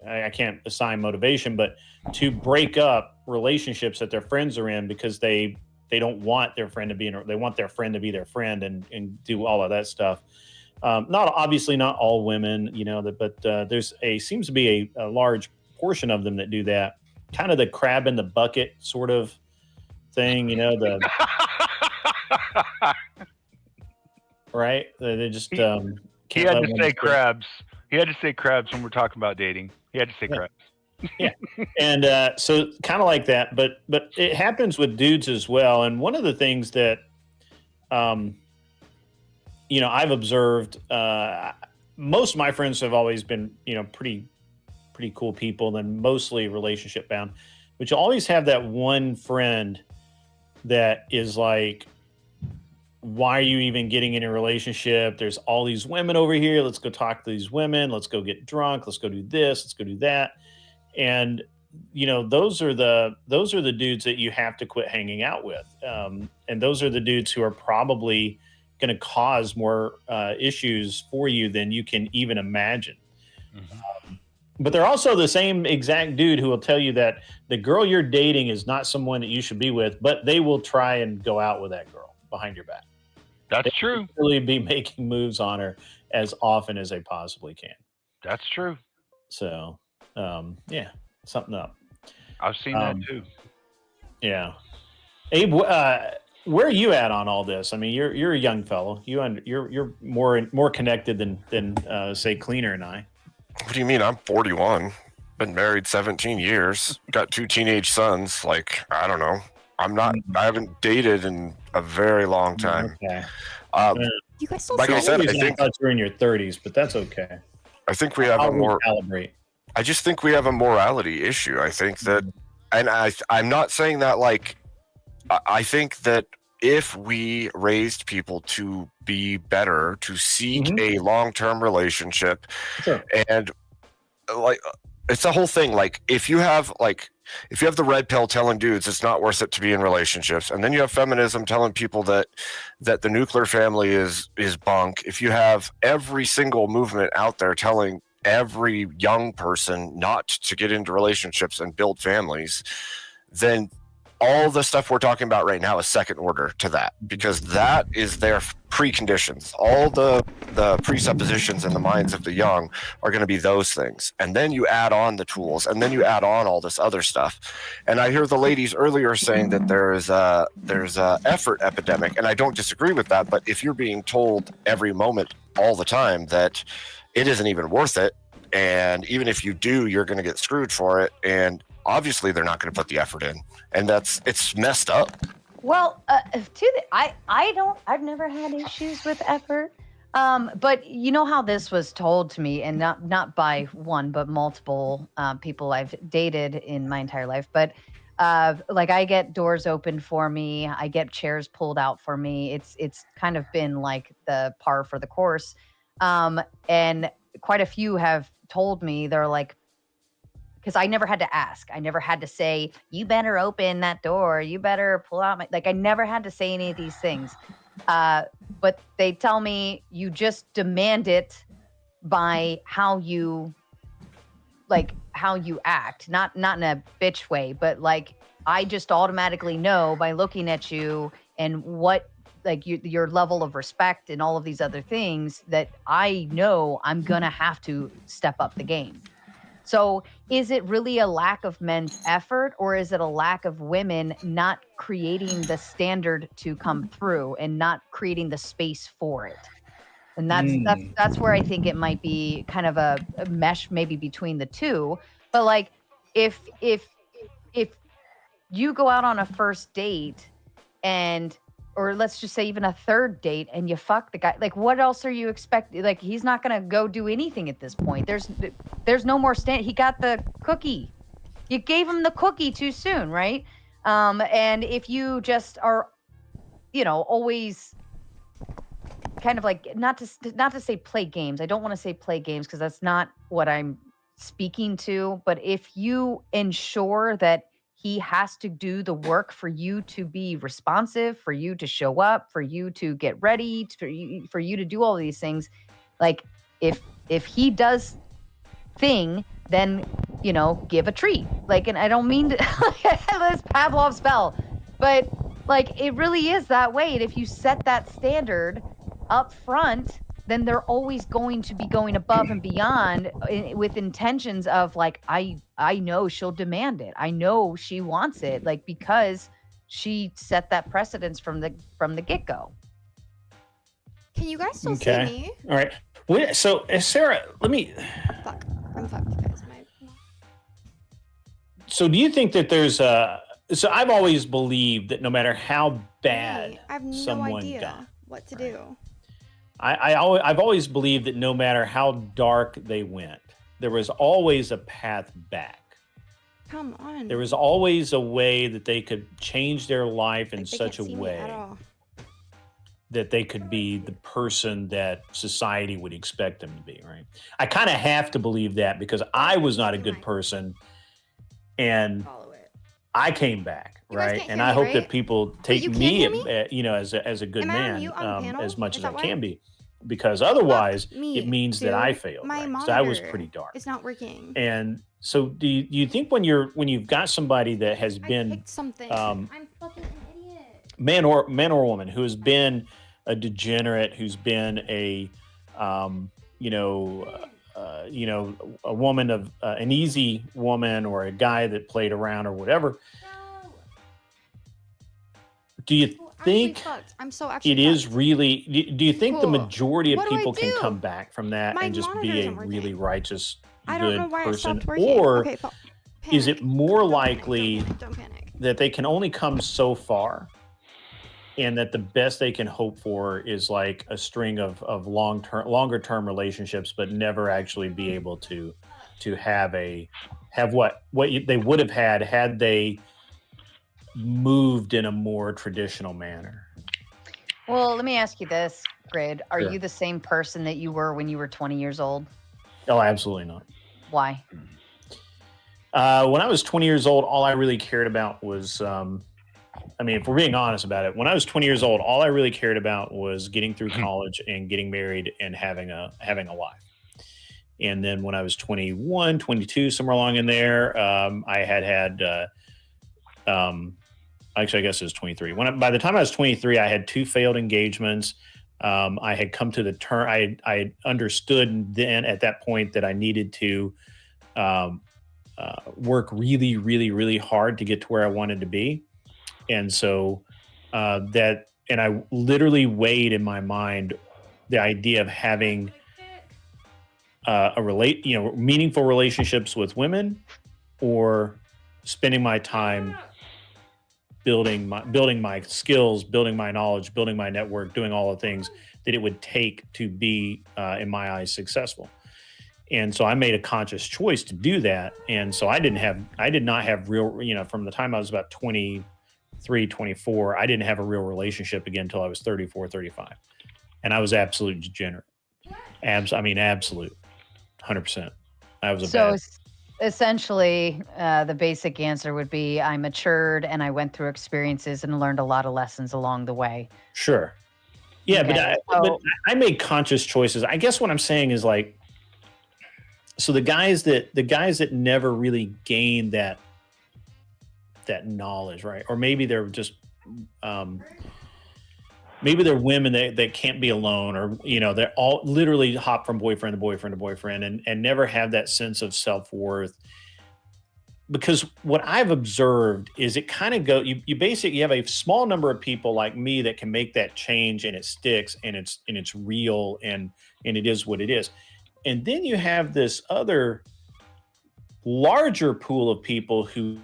I can't assign motivation, but to break up relationships that their friends are in because they don't want their friend to be they want their friend to be their friend and do all of that stuff. Not all women, but there's seems to be a large portion of them that do that. Kind of the crab in the bucket sort of thing, right? They just he had to say crabs. He had to say crabs when we're talking about dating. He had to say crabs. Yeah. And so kind of like that, but it happens with dudes as well. And one of the things that I've observed, most of my friends have always been, pretty cool people and mostly relationship bound, but you always have that one friend that is like, why are you even getting in a relationship? There's all these women over here. Let's go talk to these women. Let's go get drunk. Let's go do this. Let's go do that. And, those are the dudes that you have to quit hanging out with. And those are the dudes who are probably going to cause more issues for you than you can even imagine. Mm-hmm. But they're also the same exact dude who will tell you that the girl you're dating is not someone that you should be with, but they will try and go out with that girl behind your back. That's true. Really be making moves on her as often as they possibly can. That's true. So, yeah, something up. I've seen that too. Yeah. Abe, where are you at on all this? I mean, you're a young fellow. You're more connected than say Cleaner and I. What do you mean? I'm 41. Been married 17 years. Got 2 teenage sons. Like, I don't know. I haven't dated in a very long time. Okay. You guys still Like I single? said, I thought you were in your 30s, but that's okay. I think we have I'll a more. recalibrate. I just think we have a morality issue. I think that, and I'm not saying that like. I think that if we raised people to be better, to seek a long-term relationship, Sure. and like it's the whole thing. Like if you have the red pill telling dudes it's not worth it to be in relationships, and then you have feminism telling people that the nuclear family is bunk. If you have every single movement out there telling every young person not to get into relationships and build families, then all the stuff we're talking about right now is second order to that, because that is their preconditions. All the presuppositions in the minds of the young are going to be those things. And then you add on the tools, and then you add on all this other stuff. And I hear the ladies earlier saying that there's a effort epidemic, and I don't disagree with that. But if you're being told every moment, all the time, that it isn't even worth it, and even if you do, you're going to get screwed for it, and obviously they're not going to put the effort in, and it's messed up. Well, I've never had issues with effort. But you know how this was told to me, and not by one, but multiple people I've dated in my entire life. But like I get doors opened for me, I get chairs pulled out for me. It's kind of been like the par for the course. And quite a few have told me, they're like, because I never had to ask. I never had to say, you better open that door. You better pull out like I never had to say any of these things. But they tell me you just demand it by how you act, not in a bitch way, but like I just automatically know by looking at you and what like your level of respect and all of these other things that I know I'm gonna have to step up the game. So is it really a lack of men's effort, or is it a lack of women not creating the standard to come through and not creating the space for it? And that's where I think it might be kind of a mesh maybe between the two. But like if you go out on a first date or let's just say even a third date, and you fuck the guy, like what else are you expecting? Like he's not gonna go do anything at this point. There's no more he got the cookie. You gave him the cookie too soon, right? And if you just are, always kind of like not to say play games. I don't want to say play games because that's not what I'm speaking to. But if you ensure that he has to do the work for you to be responsive, for you to show up, for you to get ready, for you to do all these things. Like if he does thing, then, give a treat. Like, and I don't mean to this Pavlov's spell, but like it really is that way. And if you set that standard up front, then they're always going to be going above and beyond with intentions of like, I know she'll demand it. I know she wants it, like because she set that precedence from the get-go. Can you guys still see me? All right. So Sarah, let me. Fuck. I'm fucked, guys. So do you think that there's so I've always believed that no matter how bad I have no someone idea got, what to do. I've always believed that no matter how dark they went, there was always a path back. Come on. There was always a way that they could change their life in Like, they such a can't see me way at all. that they could be the person that society would expect them to be, right? I kind of have to believe that because I was not a good person and Follow it. I came back, You guys right? can't and hear I me, hope right? that people take you can't me, hear as a good Am I on man mute on the panel? as much Is as I that why? can be, because otherwise Fuck me, it means that dude. I failed. My right? monitor So I was pretty dark. It's not working. And so, do you think when you've got somebody that has I been picked something. I'm fucking an idiot. man or woman who has been a degenerate, who's been a a woman of an easy woman or a guy that played around or whatever, Do you think fucked. I'm so it actually is fucked. really? Do you think the Cool. majority of What do I people can do? come back from that My and just monitor be a isn't working. really righteous, I don't know good why it person, stopped working. or Okay, is it panic. more Don't panic, likely don't panic. that they can only come so far, and that the best they can hope for is like a string of longer term relationships, but never actually be able to have what they would have had they moved in a more traditional manner. Well, let me ask you this, Grid. Are Sure. you the same person that you were when you were 20 years old? Oh, absolutely not. Why? When I was 20 years old, all I really cared about was, I mean, if we're being honest about it, when I was 20 years old, all I really cared about was getting through college and getting married and having a life. And then when I was 21, 22, somewhere along in there, I had actually, I guess it was 23. By the time I was 23, I had 2 failed engagements. I had come to the turn. I understood then at that point that I needed to work really, really, really hard to get to where I wanted to be. And so and I literally weighed in my mind the idea of having meaningful relationships with women, or spending my time building my skills, building my knowledge, building my network, doing all the things that it would take to be, in my eyes, successful. And so I made a conscious choice to do that. And so I did not have real, from the time I was about 23, 24, I didn't have a real relationship again until I was 34, 35. And I was absolute degenerate. Absolute. 100%. I was Essentially, the basic answer would be I matured and I went through experiences and learned a lot of lessons along the way. Sure. Yeah, Okay, but I made conscious choices. I guess what I'm saying is like, so the guys that never really gained that knowledge, right? Or maybe they're just maybe they're women that can't be alone, or they're all literally hop from boyfriend to boyfriend to boyfriend and never have that sense of self-worth. Because what I've observed is it kind of you basically have a small number of people like me that can make that change, and it sticks, and it's real, and it is what it is. And then you have this other larger pool of people who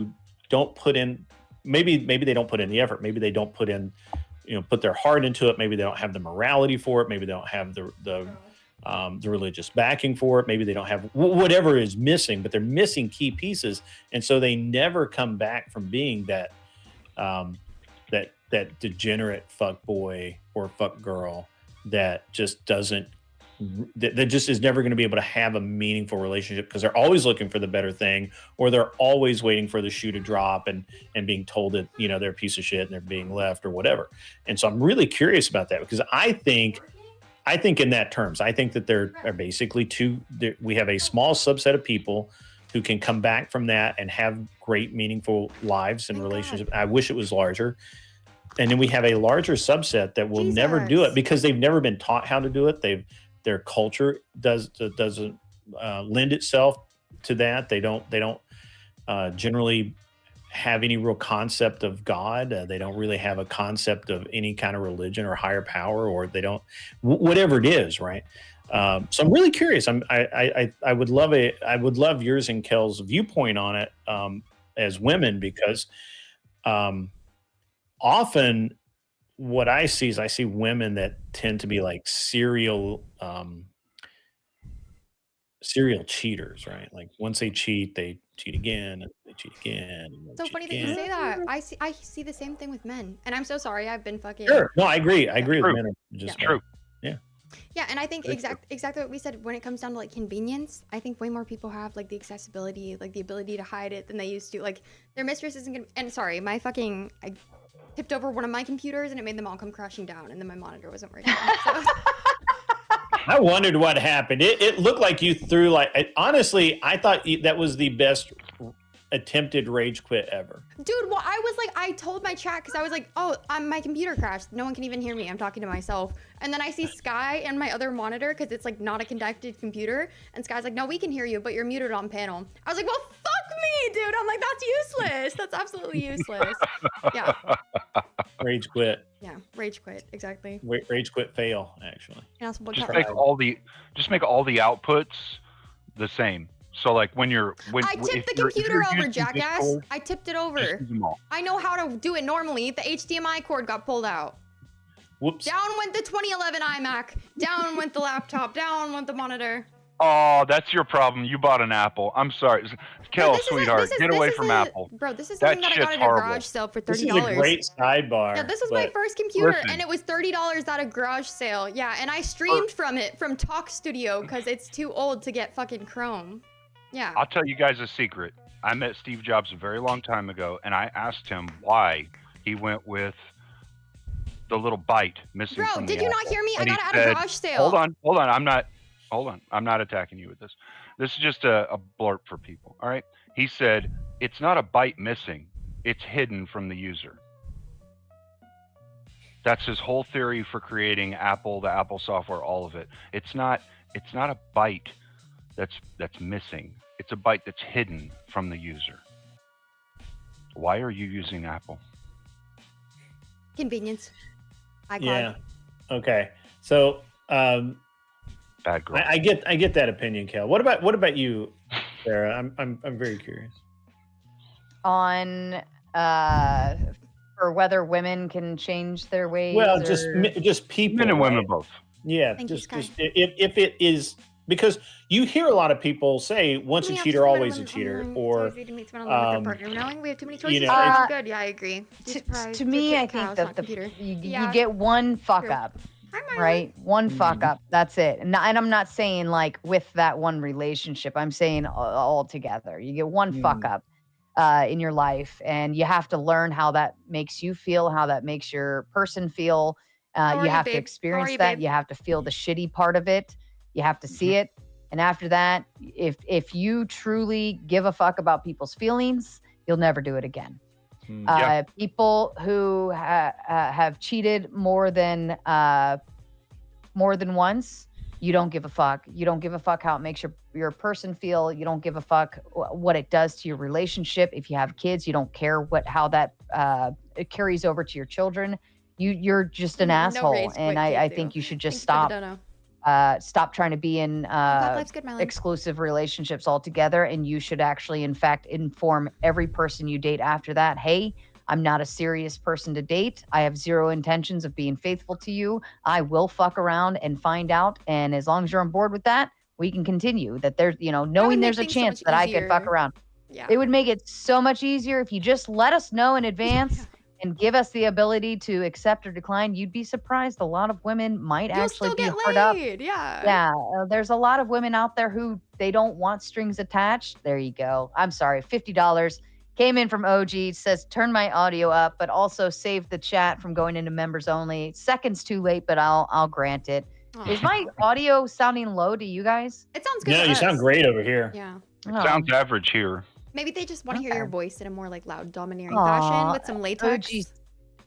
don't put in, maybe they don't put in the effort, maybe they don't put in, put their heart into it, maybe they don't have the morality for it, maybe they don't have the religious backing for it, maybe they don't have whatever is missing, but they're missing key pieces, and so they never come back from being that that degenerate fuck boy or fuck girl that just doesn't that just is never going to be able to have a meaningful relationship, because they're always looking for the better thing, or they're always waiting for the shoe to drop and being told that they're a piece of shit and they're being left or whatever. And so I'm really curious about that, because I think in that terms, I think that there are basically we have a small subset of people who can come back from that and have great meaningful lives and relationships. I wish it was larger. And then we have a larger subset that will never do it because they've never been taught how to do it. Their culture doesn't lend itself to that. They don't generally have any real concept of God. They don't really have a concept of any kind of religion or higher power, or they don't, whatever it is, right? So I'm really curious. I would love yours and Kel's viewpoint on it as women, because often what I see is I see women that tend to be like serial cheaters, right? Like once they cheat again, and they cheat again. And they So cheat funny that you again. say that. I see the same thing with men, and I'm so sorry. I've been fucking. Sure. No, I agree. I agree with True. men are just True. Yeah. Yeah, and I think exactly what we said when it comes down to like convenience. I think way more people have like the accessibility, like the ability to hide it than they used to. Like their mistress isn't gonna. And sorry, I tipped over one of my computers and it made them all come crashing down, and then my monitor wasn't working. So. I wondered what happened. It looked like you threw honestly, I thought that was the best attempted rage quit ever. Dude, well, I told my chat, because I was like, oh, my computer crashed. No one can even hear me. I'm talking to myself. And then I see Sky and my other monitor, because it's like not a connected computer. And Sky's like, no, we can hear you, but you're muted on panel. I was like, well, fuck me, dude. I'm like, that's useless. That's absolutely useless. Yeah. Rage quit. Yeah, rage quit. Exactly. Rage quit fail, actually. And also, Just make all the outputs the same. So like when I tipped the computer over, jackass. Discord, I tipped it just over. use them all. I know how to do it normally. The HDMI cord got pulled out. Whoops. Down went the 2011 iMac. Down went the laptop. Down went the monitor. Oh, that's your problem. You bought an Apple. I'm sorry. Kel, sweetheart, get away from Apple. Bro, this is That something that I got shit's at a horrible. garage sale for $30. This is a great sidebar. Yeah, this was my first computer, Listen. and it was $30 at a garage sale. Yeah, and I streamed from Talk Studio because it's too old to get fucking Chrome. Yeah. I'll tell you guys a secret. I met Steve Jobs a very long time ago, and I asked him why he went with the little byte missing Bro, from the did you not Apple. hear me? And I he got it at a said, garage sale. Hold on. I'm not attacking you with this. This is just a blurb for people. All right. He said, it's not a byte missing. It's hidden from the user. That's his whole theory for creating Apple, the Apple software, all of it. It's not a byte that's missing. It's a byte that's hidden from the user. Why are you using Apple? Convenience. Yeah. Okay. So Bad girl. I get that opinion, Kel. What about you, Sarah? I'm very curious. On for whether women can change their ways. Well, or... just people. Men and women right? both. Yeah. Thank you, Just Sky. if it is, because you hear a lot of people say once a cheater, always a cheater, or knowing we have too many choices. you know, It's good. Yeah, I agree. To me, I think that you get one fuck up, right? One fuck up. That's it. And I'm not saying like with that one relationship. I'm saying all together. You get one fuck up in your life, and you have to learn how that makes you feel, how that makes your person feel. You have to experience that. You have to feel the shitty part of it. You have to see it. And after that, if you truly give a fuck about people's feelings, you'll never do it again. People who have cheated more than once, you don't give a fuck. You don't give a fuck how it makes your person feel. You don't give a fuck what it does to your relationship. If you have kids, you don't care how that it carries over to your children. You're just an asshole, and I think you should just stop trying to be in exclusive relationships altogether. And you should actually, in fact, inform every person you date after that, hey, I'm not a serious person to date. I have zero intentions of being faithful to you. I will fuck around and find out. And as long as you're on board with that, we can continue. That there's, knowing there's a chance that I could fuck around. Yeah. It would make it so much easier if you just let us know in advance and give us the ability to accept or decline. You'd be surprised. A lot of women might actually be hard up. Yeah. There's a lot of women out there who they don't want strings attached. There you go. I'm sorry. $50 came in from OG, says turn my audio up, but also save the chat from going into members only. Seconds too late, but I'll grant it. Is my audio sounding low to you guys? It sounds good. No, you sound great over here. Yeah. It sounds average here. Maybe they just want to hear your voice in a more like loud, domineering fashion with some latex.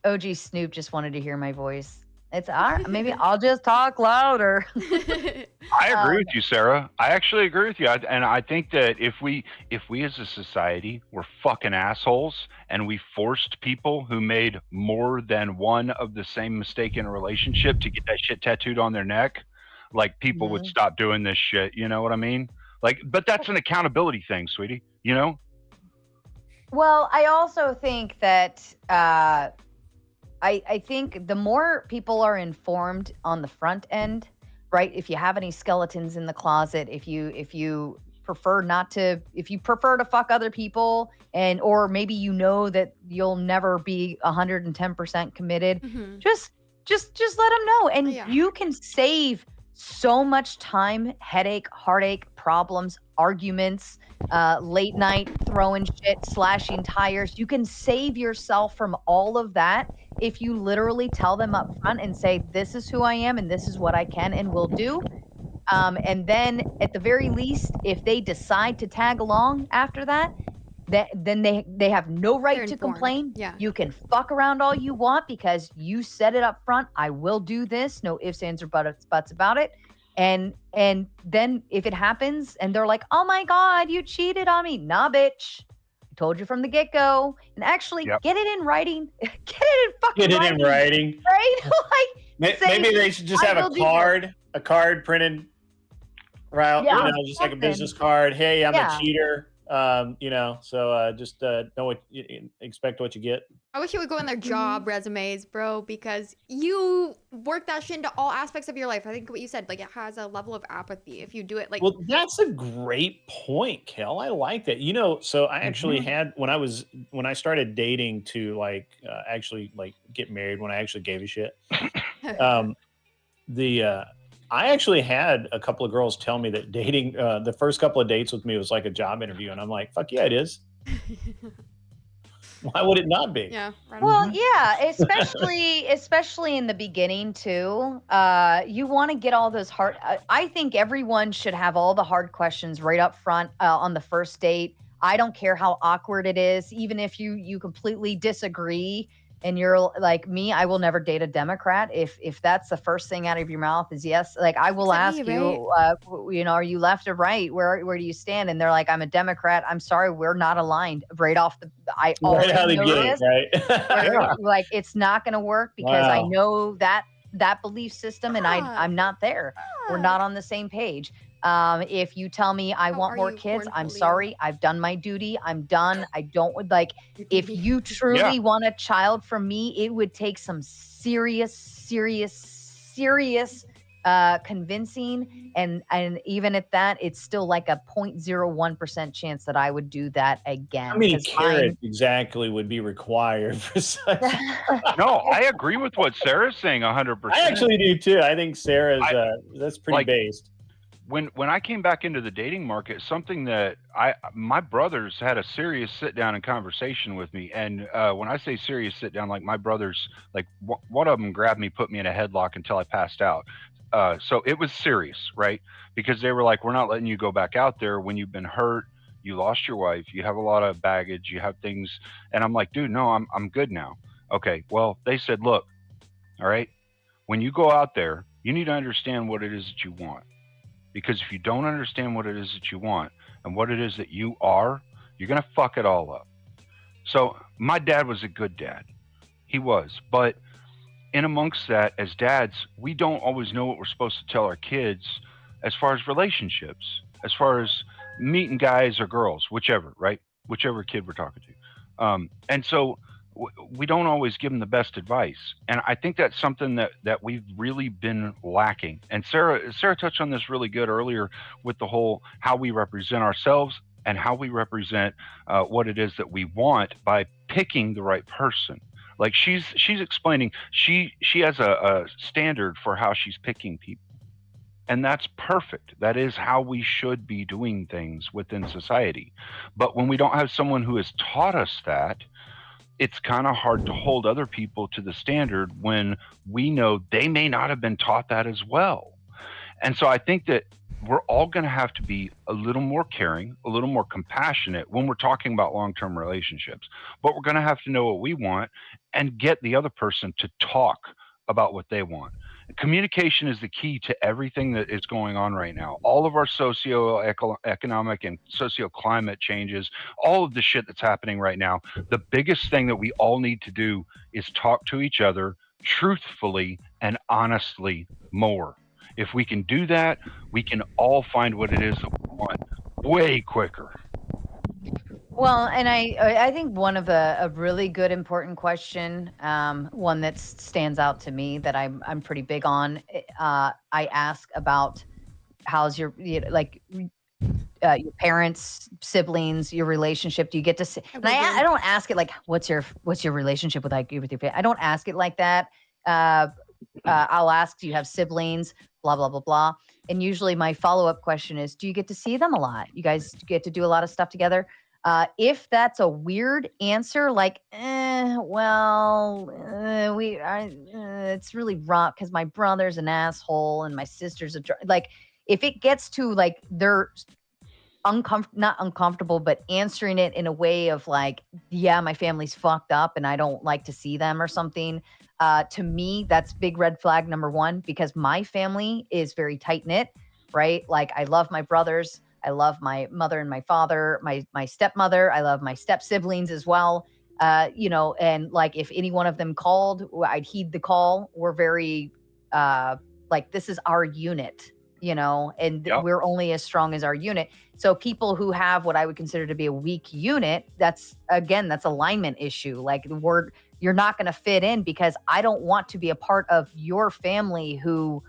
OG Snoop just wanted to hear my voice. It's all right. Maybe I'll just talk louder. I agree with you, Sarah. I actually agree with you. And I think that if we as a society were fucking assholes and we forced people who made more than one of the same mistake in a relationship to get that shit tattooed on their neck, like people would stop doing this shit. You know what I mean? Like, but that's an accountability thing, sweetie. Well, I also think that I think the more people are informed on the front end, right? If you have any skeletons in the closet, if you prefer to fuck other people, or maybe that you'll never be 110% committed, just let them know, and you can save so much time, headache, heartache, problems, arguments, late night throwing shit, slashing tires. You can save yourself from all of that if you literally tell them up front and say, this is who I am and this is what I can and will do. And then at the very least, if they decide to tag along after that, then they have no right to complain. Yeah. You can fuck around all you want because you said it up front. I will do this. No ifs, ands, or buts about it. And then if it happens and they're like, oh my God, you cheated on me. Nah, bitch. I told you from the get-go, and actually Yep. get it in writing. Get it in fucking Get it in writing. right? Like, say, Maybe they should just I have will do this. a card printed, right? Yeah, You know, just like a something. business card. Hey, I'm Yeah. a cheater. You know, so just know what you expect what you get. I wish it would go in their job resumes, bro, because you work that shit into all aspects of your life. I think what you said, like, it has a level of apathy if you do it like. Well, that's a great point, Kel. I like that. You know, so I actually had when I started dating to like actually like get married, when I actually gave a shit. I actually had a couple of girls tell me that dating the first couple of dates with me was like a job interview, and I'm like, fuck yeah, it is. Why would it not be? Yeah. Right Well, on. yeah, especially in the beginning too. You want to get all those hard. I think everyone should have all the hard questions right up front on the first date. I don't care how awkward it is, even if you completely disagree and you're like me. I will never date a Democrat if that's the first thing out of your mouth is yes. Like I will Except ask me, you, you know, are you left or right? Where do you stand? And they're like, I'm a Democrat. I'm sorry, we're not aligned. Right off the, I Right out already of the know gate, this. right? Like it's not going to work because I Wow. know that belief system and I'm not there. We're not on the same page. If you tell me I How want are more you, kids, I'm cornholio? sorry. I've done my duty. I'm done. I don't would like if you truly want a child from me, it would take some serious convincing and even at that, it's still like a 0.01% chance that I would do that again. How many 'cause carrots exactly would be required for such? No, I agree with what Sarah's saying 100%. I actually do too. I think Sarah's that's pretty like- based. When I came back into the dating market, something that my brothers had a serious sit down and conversation with me, and when I say serious sit down, like my brothers, like one of them grabbed me, put me in a headlock until I passed out. So it was serious, right? Because they were like, we're not letting you go back out there when you've been hurt, you lost your wife, you have a lot of baggage, you have things, and I'm like, dude, no, I'm good now. Okay, well, they said, look, all right, when you go out there, you need to understand what it is that you want. Because if you don't understand what it is that you want and what it is that you are, you're going to fuck it all up. So my dad was a good dad. He was. But in amongst that, as dads, we don't always know what we're supposed to tell our kids as far as relationships, as far as meeting guys or girls, whichever, right? Whichever kid we're talking to. And so we don't always give them the best advice. And I think that's something that we've really been lacking. And Sarah touched on this really good earlier with the whole how we represent ourselves and how we represent what it is that we want by picking the right person. Like she's explaining, she has a standard for how she's picking people. And that's perfect. That is how we should be doing things within society. But when we don't have someone who has taught us that, it's kind of hard to hold other people to the standard when we know they may not have been taught that as well. And so I think that we're all going to have to be a little more caring, a little more compassionate when we're talking about long-term relationships. But we're going to have to know what we want and get the other person to talk about what they want. Communication is the key to everything that is going on right now. All of our socio-economic and socio-climate changes, all of the shit that's happening right now, the biggest thing that we all need to do is talk to each other truthfully and honestly more. If we can do that, we can all find what it is that we want way quicker. Well, and I think one of a really good important question, one that stands out to me that I'm pretty big on. I ask about how's your parents, siblings, your relationship. Do you get to see? And I don't ask it like what's your relationship with your family. I don't ask it like that. I'll ask, do you have siblings? Blah blah blah blah. And usually my follow-up question is, do you get to see them a lot? You guys get to do a lot of stuff together? If that's a weird answer, like, it's really rough because my brother's an asshole and my sister's like, if it gets to like they're not uncomfortable, but answering it in a way of like, yeah, my family's fucked up and I don't like to see them or something. To me, that's big red flag number one, because my family is very tight knit, right? Like I love my brothers. I love my mother and my father, my stepmother. I love my step siblings as well. And like if any one of them called, I'd heed the call. We're very like this is our unit, and Yep. we're only as strong as our unit. So people who have what I would consider to be a weak unit, that's alignment issue. Like you're not going to fit in because I don't want to be a part of your family who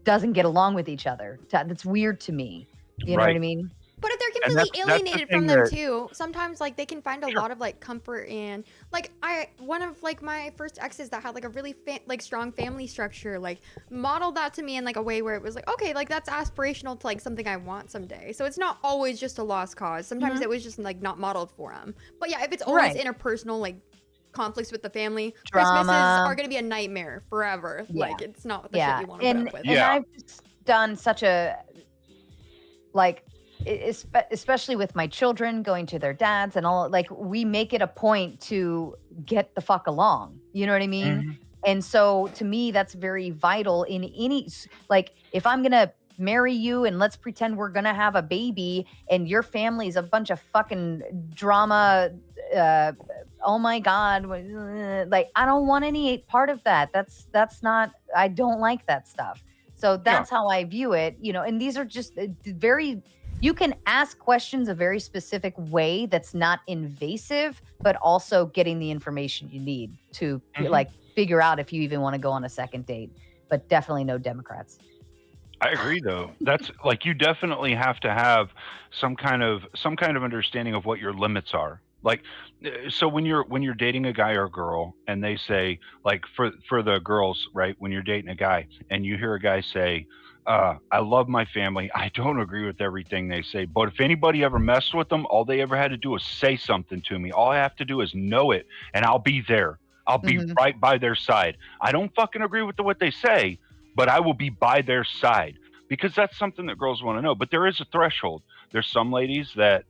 doesn't get along with each other. That's weird to me. You know what I mean? But if they're And completely that's the alienated thing from them that- too, sometimes like they can find a Sure. lot of like comfort in like one of like my first exes that had like a really like strong family structure, like modeled that to me in like a way where it was like, okay, like that's aspirational to like something I want someday. So it's not always just a lost cause. Sometimes it was just like not modeled for them. But yeah, if it's always Right. interpersonal like conflicts with the family, Drama. Christmases are going to be a nightmare forever. Yeah. Like it's not the shit you want to and, put up with. and Yeah. I've just done such a like especially with my children going to their dads and all, like we make it a point to get the fuck along, you know what I mean? Mhm. And so to me that's very vital in any, like if I'm gonna marry you and let's pretend we're gonna have a baby and your family's a bunch of fucking drama, oh my god, like I don't want any part of that. That's not, I don't like that stuff. So that's how I view it, and these are just very, you can ask questions a very specific way that's not invasive, but also getting the information you need to Mhm. like figure out if you even want to go on a second date. But definitely no Democrats. I agree, though. That's like you definitely have to have some kind of understanding of what your limits are. Like, so when you're dating a guy or a girl, and they say, like, for the girls, right? When you're dating a guy, and you hear a guy say, "I love my family. I don't agree with everything they say, but if anybody ever messed with them, all they ever had to do was say something to me. All I have to do is know it, and I'll be there. I'll be Mhm. right by their side. I don't fucking agree with what they say, but I will be by their side." Because that's something that girls want to know. But there is a threshold. There's some ladies that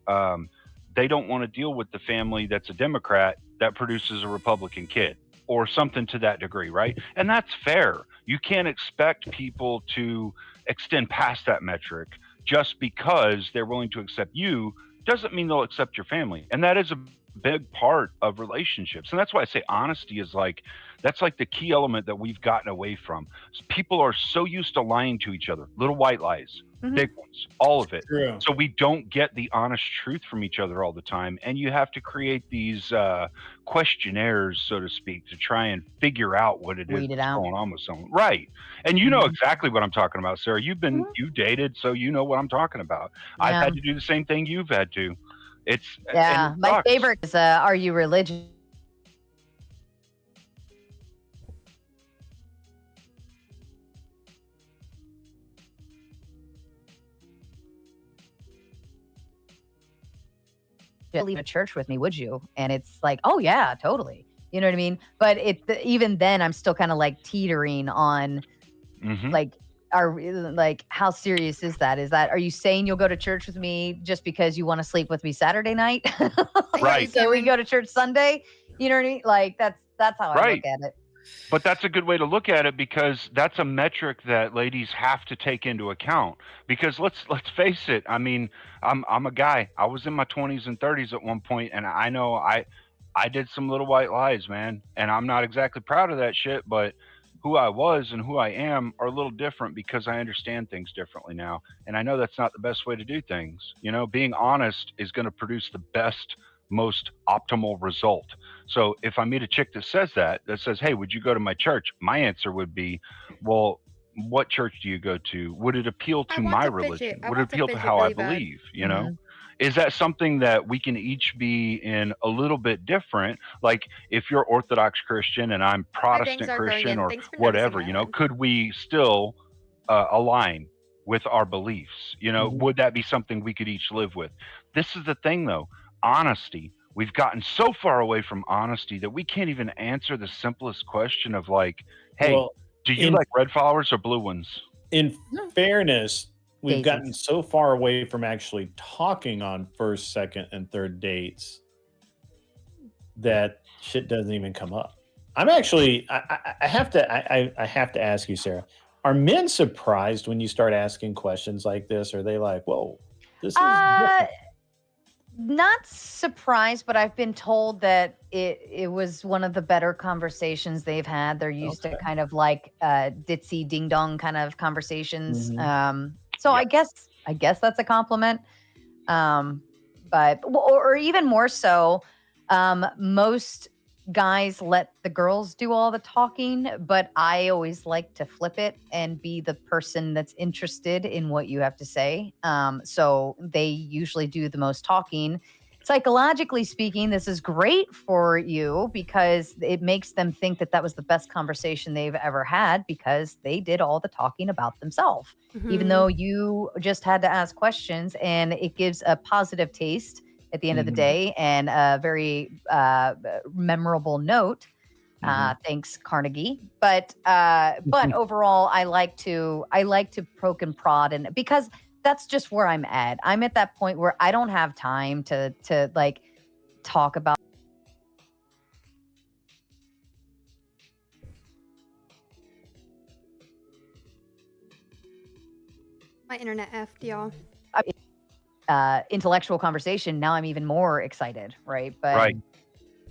they don't want to deal with the family that's a Democrat that produces a Republican kid or something to that degree, right? And that's fair. You can't expect people to extend past that metric just because they're willing to accept you doesn't mean they'll accept your family. And that is a big part of relationships. And that's why I say honesty is like, that's like the key element that we've gotten away from. People are so used to lying to each other, little white lies, big ones, all of it. True. So we don't get the honest truth from each other all the time. And you have to create these questionnaires, so to speak, to try and figure out what it is Weed it that's out. going on with someone. Right. And you know exactly what I'm talking about, Sarah. You dated, so you know what I'm talking about. I've Yeah. had to do the same thing you've had to. It's Yeah, and it my sucks. favorite is Are You Religious? Leave a church with me, would you? And it's like, oh yeah, totally. You know what I mean? But even then, I'm still kind of like teetering on Mhm. like, how serious is that? Are you saying you'll go to church with me just because you want to sleep with me Saturday night? Right. So we go to church Sunday. You know what I mean? Like that's how I Right. look at it. But that's a good way to look at it because that's a metric that ladies have to take into account. Because let's face it. I mean, I'm a guy. I was in my 20s and 30s at one point, and I know I did some little white lies, man. And I'm not exactly proud of that shit, but who I was and who I am are a little different because I understand things differently now. And I know that's not the best way to do things. You know, being honest is going to produce the best, most optimal result. So if I meet a chick that says, hey, would you go to my church? My answer would be, well, what church do you go to? Would it appeal I to want my to religion? fidget. I Would it want to appeal to fidget how I really bad. believe? You know? Is that something that we can each be in a little bit different? Like if you're Orthodox Christian and I'm Protestant are going Christian in. or Thanks for whatever, noticing, you know, Island. could we still align with our beliefs? You know, would that be something we could each live with? This is the thing though, honesty. We've gotten so far away from honesty that we can't even answer the simplest question of like, hey, Well, do you in- like red flowers or blue ones? In fairness, we've gotten Daisies. so far away from actually talking on first, second, and third dates that shit doesn't even come up. I'm actually, I have to ask you, Sarah, are men surprised when you start asking questions like this? Are they like, whoa, This is different. Not surprised, but I've been told that it was one of the better conversations they've had. They're used to kind of like ditzy ding dong kind of conversations. So I guess that's a compliment. But or even more so, most guys let the girls do all the talking, but I always like to flip it and be the person that's interested in what you have to say. So they usually do the most talking. Psychologically speaking, this is great for you because it makes them think that was the best conversation they've ever had because they did all the talking about themselves, even though you just had to ask questions, and it gives a positive taste at the end of the day and a very memorable note. Thanks, Carnegie. But overall, I like to poke and prod, and because that's just where I'm at. I'm at that point where I don't have time to like talk about. My internet effed, y'all. Intellectual conversation. Now I'm even more excited, right? But Right.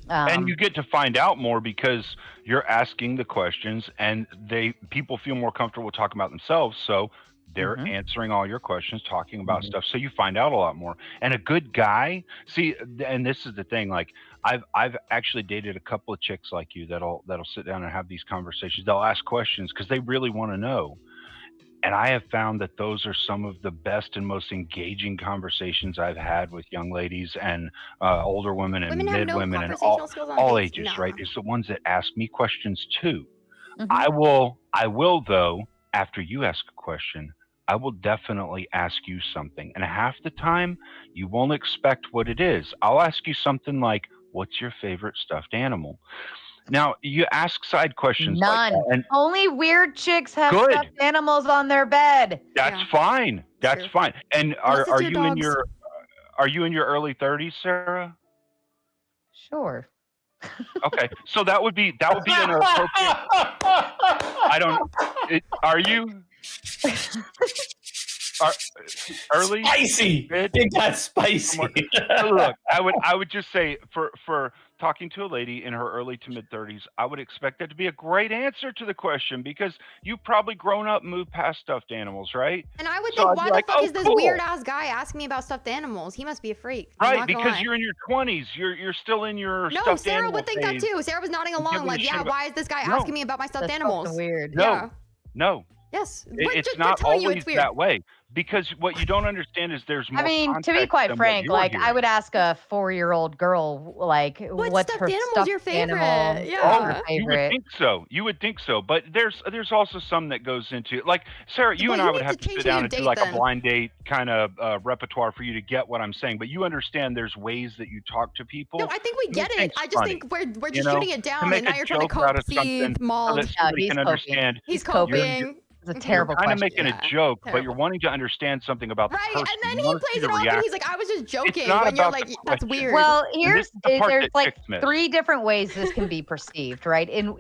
And you get to find out more because you're asking the questions, and people feel more comfortable talking about themselves, so they're answering all your questions, talking about stuff, so you find out a lot more. And a good guy, see, and this is the thing, like I've actually dated a couple of chicks like you that'll sit down and have these conversations. They'll ask questions because they really want to know. And I have found that those are some of the best and most engaging conversations I've had with young ladies and older women and mid women and all ages, right? It's the ones that ask me questions too. I will though, after you ask a question, I will definitely ask you something. And half the time, you won't expect what it is. I'll ask you something like, what's your favorite stuffed animal? Now, you ask side questions like that, and only weird chicks have good. Stuffed animals on their bed. That's fine. That's fine. And are you in your early 30s, Sarah? Sure. Okay, so that would be an appropriate. I don't. Are you? Early? Spicy. It got spicy. Look, I would just say for talking to a lady in her early to mid 30s, I would expect that to be a great answer to the question because you've probably grown up and moved past stuffed animals, right? And I would think, why the fuck is this weird ass guy asking me about stuffed animals? He must be a freak. Right, because you're in your 20s. You're still in your stuffed animal. No, Sarah would think that too. Sarah was nodding along like, yeah, why is this guy asking me about my stuffed animals? Weird. No. Yes. It's not always that way. Because what you don't understand is there's more. I mean, to be quite frank, like I would ask a 4-year-old girl, like, what's her stuffed your favorite? Animal? Yeah. You would think so. You would think so. But there's also some that goes into it. Like Sarah, you and I would have to sit down and do like a blind date kind of repertoire for you to get what I'm saying. But you understand there's ways that you talk to people. No, I think we get it. I just think we're just shooting it down, and now you're trying to cope Steve Maul. So that somebody can understand. He's coping. It's a terrible You're kind of question. making a joke, but you're wanting to understand something about the person. Right, and then he plays it off and he's like, I was just joking. And you're like, that's weird. Well, there's like 3 different ways this can be perceived, right? In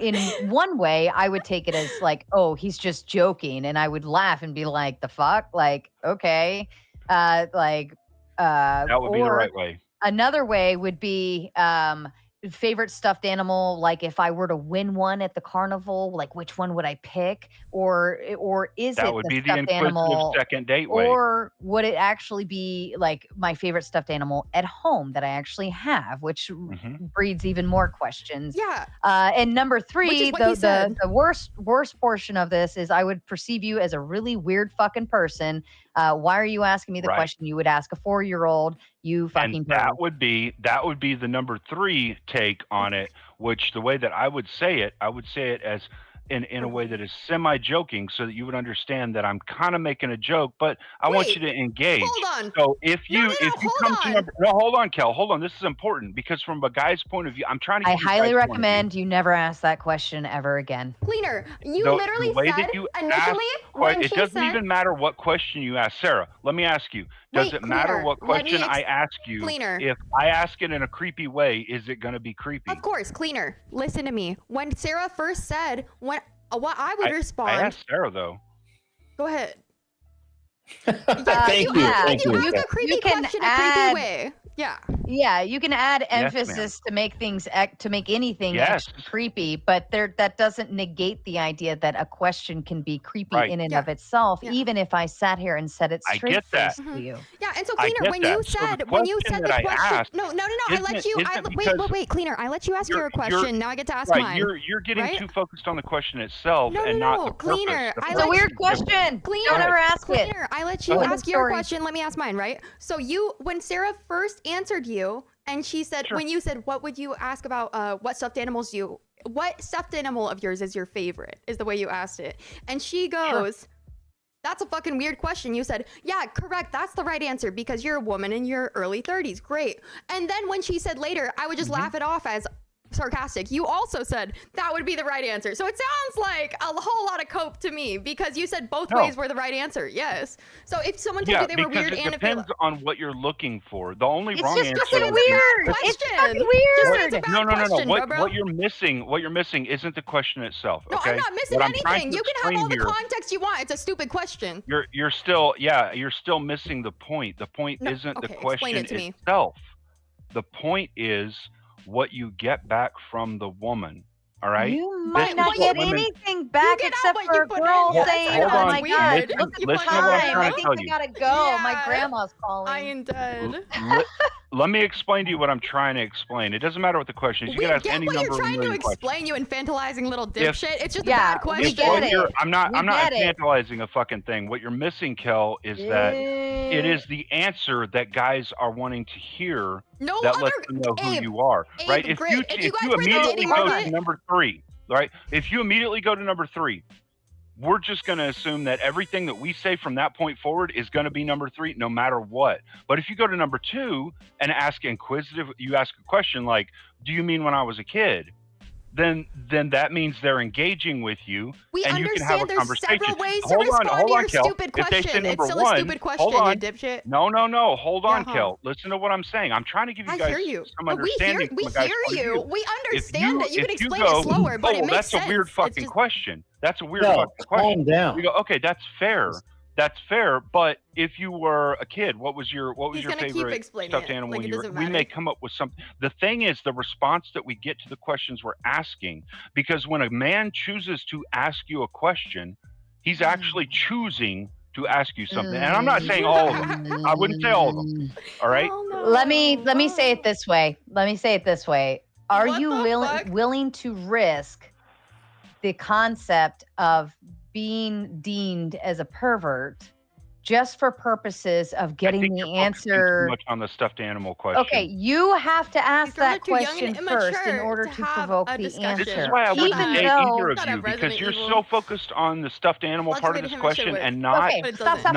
one way, I would take it as like, oh, he's just joking. And I would laugh and be like, the fuck? Like, okay. That would be the right way. Another way would be favorite stuffed animal, like if I were to win one at the carnival, like which one would I pick? Or is that it would the be the stuffed inquisitive animal second date way? Or would it actually be like my favorite stuffed animal at home that I actually have, which breeds even more questions. Yeah. And number 3, the worst portion of this is I would perceive you as a really weird fucking person. Why are you asking me the question you would ask a 4-year-old? You fucking and that would be the number 3 take on it, which the way that I would say it as in a way that is semi-joking so that you would understand that I'm kind of making a joke, but I want you to engage. Hold on. So if you come to number, no, hold on, Kel, hold on. This is important because from a guy's point of view, I'm trying to. I highly recommend you never ask that question ever again. Cleaner, literally said initially when it doesn't even matter what question you ask. Sarah, let me ask you. Does it matter what question I ask you? Cleaner. If I ask it in a creepy way, is it going to be creepy? Of course, Cleaner. Listen to me. When Sarah first said what I would respond. I asked Sarah though. Go ahead. Thank you. Thank You you. ask a creepy You can question add- a creepy way. Yeah. Yeah, you can add Yes, ma'am. emphasis to make things to make anything Yes. extra creepy, but that doesn't negate the idea that a question can be creepy Right. in and Yeah. of itself, Yeah. even if I sat here and said it I straight get that. faced to you. Yeah, and so I Cleaner, get when that. you So the said question the that I question, asked no, I let isn't- you. isn't Wait, because Cleaner, I let you ask you're- your you're- question. Now I get to ask Right, mine. you're getting right? too focused on the question itself No, and no, not no. the purpose. Cleaner, The I It's a let weird you- question. Cleaner, Don't ever ask it. Cleaner, I let you Tell the ask your story. question. Let me ask mine, right? So when Sarah first answered you, and she said, Sure. when you said, what would you ask about what stuffed animals what stuffed animal of yours is your favorite, is the way you asked it. And she goes, that's a fucking weird question. You said, yeah, correct. That's the right answer because you're a woman in your early 30s. Great. And then when she said later, I would just laugh it off as sarcastic. You also said that would be the right answer. So it sounds like a whole lot of cope to me because you said both No. ways were the right answer. Yes. So if someone told Yeah, you they were because weird it and if they depends on what you're looking for. The only It's wrong just answer fucking would be- weird. It's Question. fucking Just weird. it's a bad No. question, bro. What you're missing isn't the question itself. No, Okay? I'm not missing What I'm trying anything. to You can have explain all the here- context you want. It's a stupid question. You're still missing the point. The point No, isn't the okay, explain question it to me. itself. The point is what you get back from the woman. All right. You might This not is what get women- anything back get out except what for you a put in. girl Yeah, saying, hold "Oh on. my god, Weird. look at the Listen to what I'm time. trying I to think tell I you. gotta go. My Yeah. grandma's calling." I am dead. Let me explain to you what I'm trying to explain. It doesn't matter what the question is. You We can ask get any what you're number of trying to million questions. explain, you infantilizing little If- dipshit. It's just Yeah, a bad we question. get it. I'm not We get it. infantilizing a fucking thing. What you're missing, Kel, is that it is the answer that guys are wanting to hear No that other lets them know who Abe, you are, Abe, right? If great. you If you guys were in the immediately dating go market- to number 3, right? If you immediately go to number 3, we're just going to assume that everything that we say from that point forward is going to be number 3, no matter what. But if you go to number 2 and you ask a question like, "Do you mean when I was a kid?" Then that means they're engaging with you, We and you can have a understand there's conversation. several ways to Hold on, respond hold to on, your Kel. stupid If they say question. number It's still a 1, stupid question, hold you on. dipshit. No. Hold on, Yeah, huh. Kel. Listen to what I'm saying. I'm trying to give you I guys hear you. some We understanding hear from a guy's you. point of view. We understand it. You can if explain go, it slower, but "Oh, it makes that's sense. a weird It's fucking just- question. That's a weird No, fucking question." calm down. You go, "Okay, that's fair. That's fair." But if you were a kid, what was your He's your gonna keep favorite explaining stuffed it, animal like when it you were? doesn't We may matter. come up with something. The thing is, the response that we get to the questions we're asking, because when a man chooses to ask you a question, he's actually choosing to ask you something. And I'm not saying all of them. I wouldn't say all of them. All right. Oh, no. Let me say it this way. Are What you the fuck? willing to risk the concept of being deemed as a pervert just for purposes of I getting think the you're focusing too answer? much on the stuffed animal question. Okay, you have to ask These girls that are too young question and first in immature order to to have provoke a the discussion. This is answer. why I Shut wouldn't up. date though- either of Shut you up, because Resident you're Evil. so focused on the stuffed animal Lots part of of it this him and shit question with. and not Okay, But it stop, doesn't.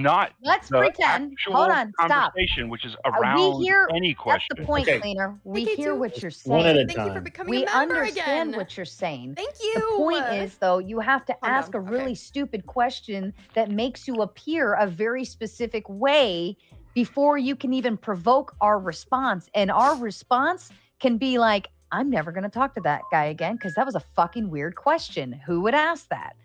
not Let's the pretend. actual Hold on, stop. conversation, which is around any That's question. the point, Okay. Cleaner. We Okay, hear too. what you're One at a saying. Thank you for time. becoming We a member understand again. what you're saying. Thank you. The point is, though, you have to Calm ask down. a Okay. really stupid question that makes you appear a very specific way before you can even provoke our response. And our response can be like, I'm never going to talk to that guy again because that was a fucking weird question. Who would ask that?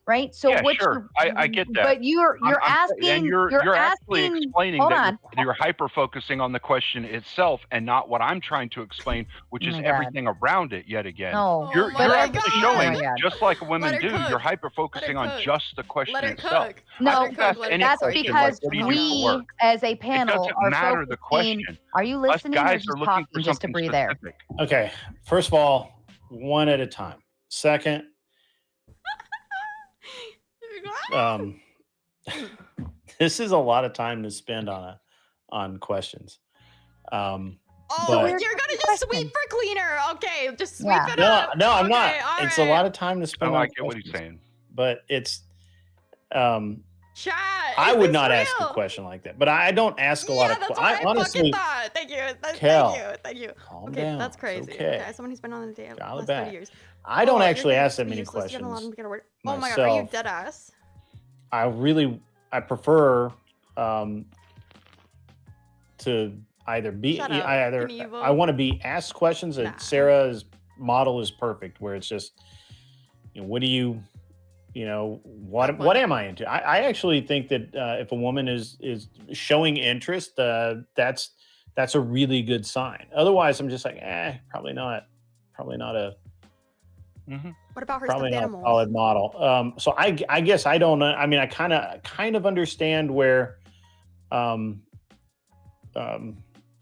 Right? So Yeah, what sure. I get that. But you're I'm- asking, and you're actually asking, explaining hold that on. you're hyper focusing on the question itself and not what I'm trying to explain, which Oh is my God. everything around it yet again. No. Oh You're my actually God. showing, Oh my God. just like Let women her do, cook. you're hyper focusing Let her on cook. just the question Let her itself. cook. No, I Let don't her cook. ask Let her any That's cook. question because like, what do you do for we, work? as a It panel, doesn't are matter the focusing. question. Are you Us listening or guys just are looking talking for just to something breathe air? specific. Okay. First of all, one at a time. Second, this is a lot of time to spend on questions. Oh, But- you're gonna just sweep for Cleaner. Okay, just sweep Yeah. it No, up. no, I'm not. Okay, all It's a right. lot of time to I spend on like it what he's questions. saying. But it's Chat. I is would this not ask a real? question like that. But I don't ask a lot Yeah, of that's what questions. I Honestly, fucking thought. Thank you. Kel, Thank you. calm Okay, down. that's It's crazy. okay. Someone who's been on the date Dial it last back. 30 years. I don't Oh, actually you're ask that gonna be many useless. You haven't allowed questions. him to get a word. Oh my god, are you myself. dead ass? I prefer to either be Shut up. either Give me evil. I want to be asked questions that Nah. Sarah's model is perfect, where it's just, what do you you know, what am I into? I actually think that if a woman is showing interest, that's a really good sign. Otherwise, I'm just like, probably not a What about her probably stuffed not a animals? solid model. So I guess I don't know. I mean, I kind of understand where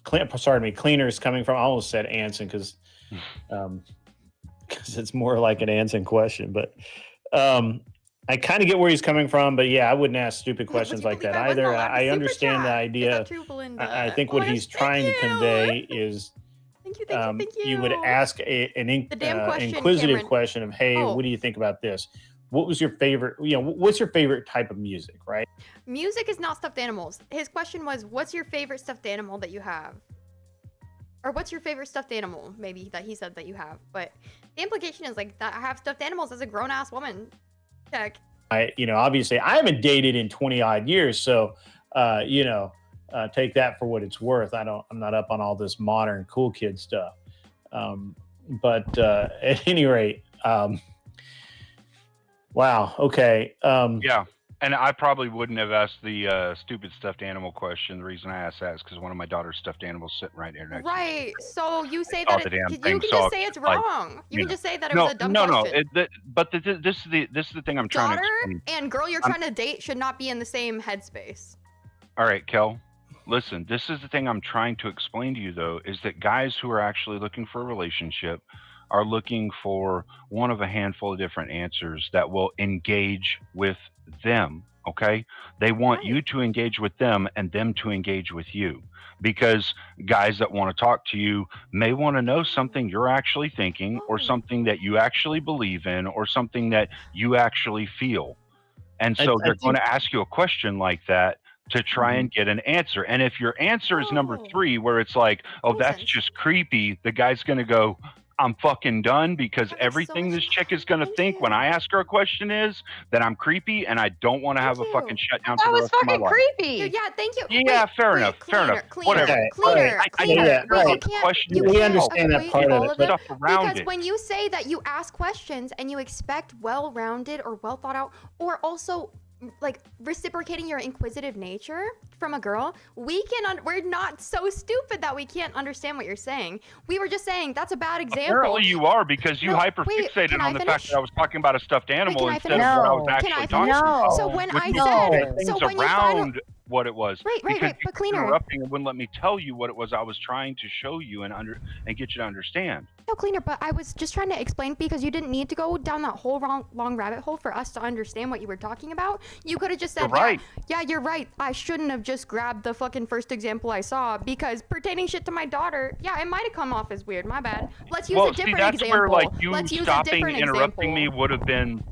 Cleaner is coming from. I almost said Anson because it's more like an Anson question, but I kind of get where he's coming from. But yeah, I wouldn't ask stupid questions like that either. I understand the idea. I think what he's trying to convey is Thank you. you would ask an inquisitive question of, hey, what do you think about this? What was your favorite, what's your favorite type of music, right? Music is not stuffed animals. His question was, what's your favorite stuffed animal that you have? Or what's your favorite stuffed animal, maybe, that he said that you have. But the implication is like that I have stuffed animals as a grown-ass woman. Check. Obviously I haven't dated in 20 odd years. So, take that for what it's worth. I'm not up on all this modern cool kid stuff. But at any rate, wow. Okay. Yeah. And I probably wouldn't have asked the stupid stuffed animal question. The reason I asked that is because one of my daughter's stuffed animals sitting right here next to me. Right. So you say Saw that the damn you thing, can so just say it's wrong. You can just say that it was a dumb question. But this is the thing I'm trying to explain. And girl you're trying to date should not be in the same headspace. All right, Kel. Listen, this is the thing I'm trying to explain to you, though, is that guys who are actually looking for a relationship are looking for one of a handful of different answers that will engage with them, okay? They want you to engage with them and them to engage with you, because guys that want to talk to you may want to know something you're actually thinking or something that you actually believe in or something that you actually feel. And so they're going to ask you a question like that to try and get an answer. And if your answer is number 3, where it's like, oh, that's just creepy, the guy's going to go, I'm fucking done, because everything this chick is going to think when I ask her a question is that I'm creepy and I don't want to have a fucking shutdown for the rest of my life. That was fucking creepy. Dude, yeah, thank you. Yeah, fair enough. Whatever. Cleaner. We understand that part of it. Because when you say that you ask questions and you expect well-rounded or well thought out, or also like reciprocating your inquisitive nature from a girl, we're not so stupid that we can't understand what you're saying. We were just saying that's a bad example. Apparently you are, because you hyperfixated on the fact that I was talking about a stuffed animal instead of what I was actually talking about. So when I said, things around what it was, right, but Cleaner, interrupting and wouldn't let me tell you what it was I was trying to show you and get you to understand. No, Cleaner, but I was just trying to explain, because you didn't need to go down that whole long rabbit hole for us to understand what you were talking about. You could have just said, yeah, you're right. I shouldn't have just grabbed the fucking first example I saw, because pertaining shit to my daughter, yeah, it might have come off as weird. My bad. Let's use a different example. Where, like, you stopping interrupting me would have been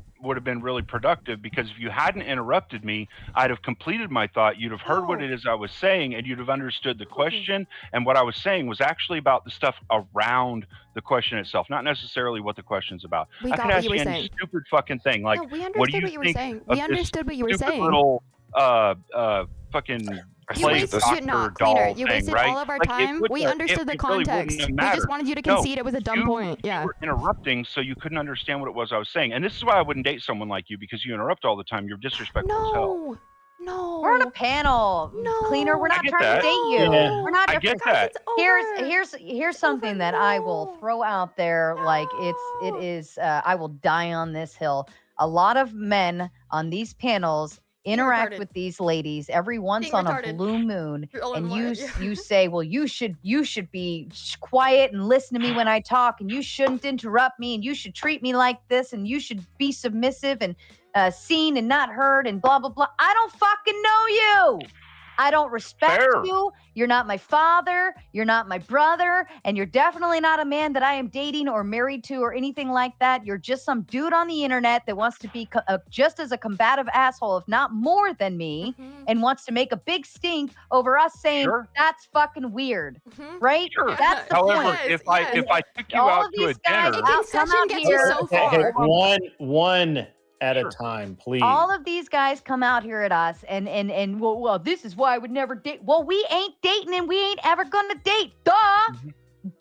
really productive, because if you hadn't interrupted me, I'd have completed my thought. You'd have heard what it is I was saying, and you'd have understood the question. And what I was saying was actually about the stuff around the question itself, not necessarily what the question's about. We I got could what ask you were you saying. any stupid fucking thing, like, no, we understood what do you what you were think saying. of We understood what you were saying. Little fucking you wasted You wasted all of our time. We understood the context. We just wanted you to concede it was a dumb point. Yeah. You were interrupting, so you couldn't understand what it was I was saying. And this is why I wouldn't date someone like you, because you interrupt all the time. You're disrespectful as hell. No. We're on a panel. No. Cleaner, we're not trying to date you. Yeah. We're not. I get that. Here's something that I will throw out there. Like it is. I will die on this hill. A lot of men on these panels interact with these ladies every once on a blue moon, and you say, well, you should be quiet and listen to me when I talk, and you shouldn't interrupt me, and you should treat me like this, and you should be submissive and seen and not heard, and blah blah blah. I don't fucking know you. I don't respect you. You're not my father. You're not my brother. And you're definitely not a man that I am dating or married to or anything like that. You're just some dude on the internet that wants to be just as a combative asshole, if not more than me, and wants to make a big stink over us saying that's fucking weird. Right? Sure. That's the However, point. if I took you out to a dinner, come out here. One at a time, please. All of these guys come out here at us and well, this is why I would never date. Well, we ain't dating and we ain't ever gonna date. Duh.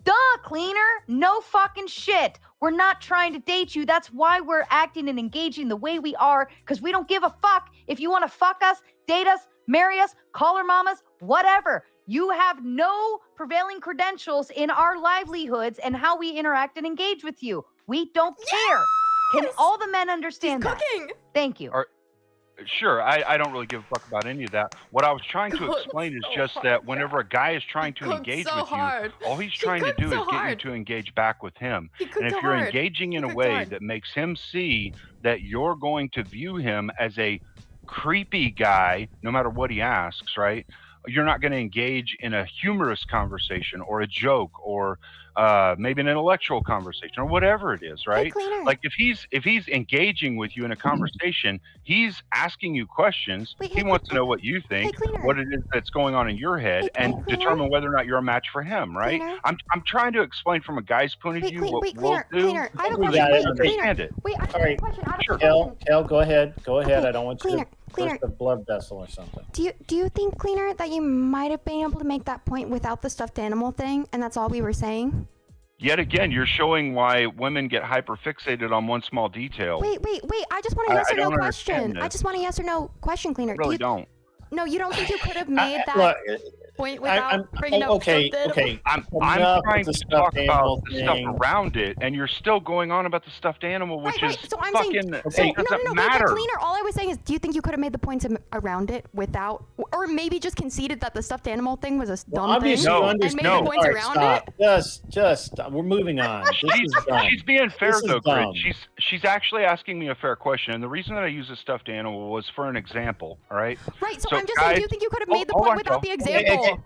Duh, Cleaner. No fucking shit. We're not trying to date you. That's why we're acting and engaging the way we are, because we don't give a fuck if you want to fuck us, date us, marry us, call our mamas, whatever. You have no prevailing credentials in our livelihoods and how we interact and engage with you. We don't care. Can all the men understand that? Cooking. Thank you. Sure, I don't really give a fuck about any of that. What I was trying to explain is just that whenever a guy is trying to engage with you, all he's trying to do is get you to engage back with him. And if you're engaging in a way that makes him see that you're going to view him as a creepy guy, no matter what he asks, right? You're not going to engage in a humorous conversation or a joke or maybe an intellectual conversation or whatever it is, right? Cleaner. Like if he's engaging with you in a conversation, he's asking you questions. He wants to know what you think, what it is that's going on in your head, and determine whether or not you're a match for him, right? I'm trying to explain from a guy's point of view what we'll do. I have a We question. got it. Understand it. Wait, I have All a right. question. I have a Sure. question. Kel, go ahead. Go ahead. Okay, I don't want you to Cleaner. burst the blood vessel or something. Do you think, Cleaner, that you might have been able to make that point without the stuffed animal thing, and that's all we were saying? Yet again, you're showing why women get hyperfixated on one small detail. Wait. I just want a yes or no don't question. understand I this. just want a yes or no question, Cleaner. I really don't. No, you don't think you could have made that Look, point without bringing up okay. stuffed animal? I'm Enough trying with to the talk stuffed animal about the stuff thing. around it, and you're still going on about the stuffed animal, which Right. is So I'm fucking. saying, It no, doesn't but matter. Cleaner, all I was saying is, do you think you could have made the points around it without, or maybe just conceded that the stuffed animal thing was a dumb Obviously, thing? you No, understand. and made the points All right, around stop. it? Just we're moving on. This is dumb. She's being fair This is though, Grid. dumb. She's actually asking me a fair question, and the reason that I use a stuffed animal was for an example. All right. Right, so So, I'm just saying, do you guys- think you could have hold- made the hold point on, without Kel. the Hey, example?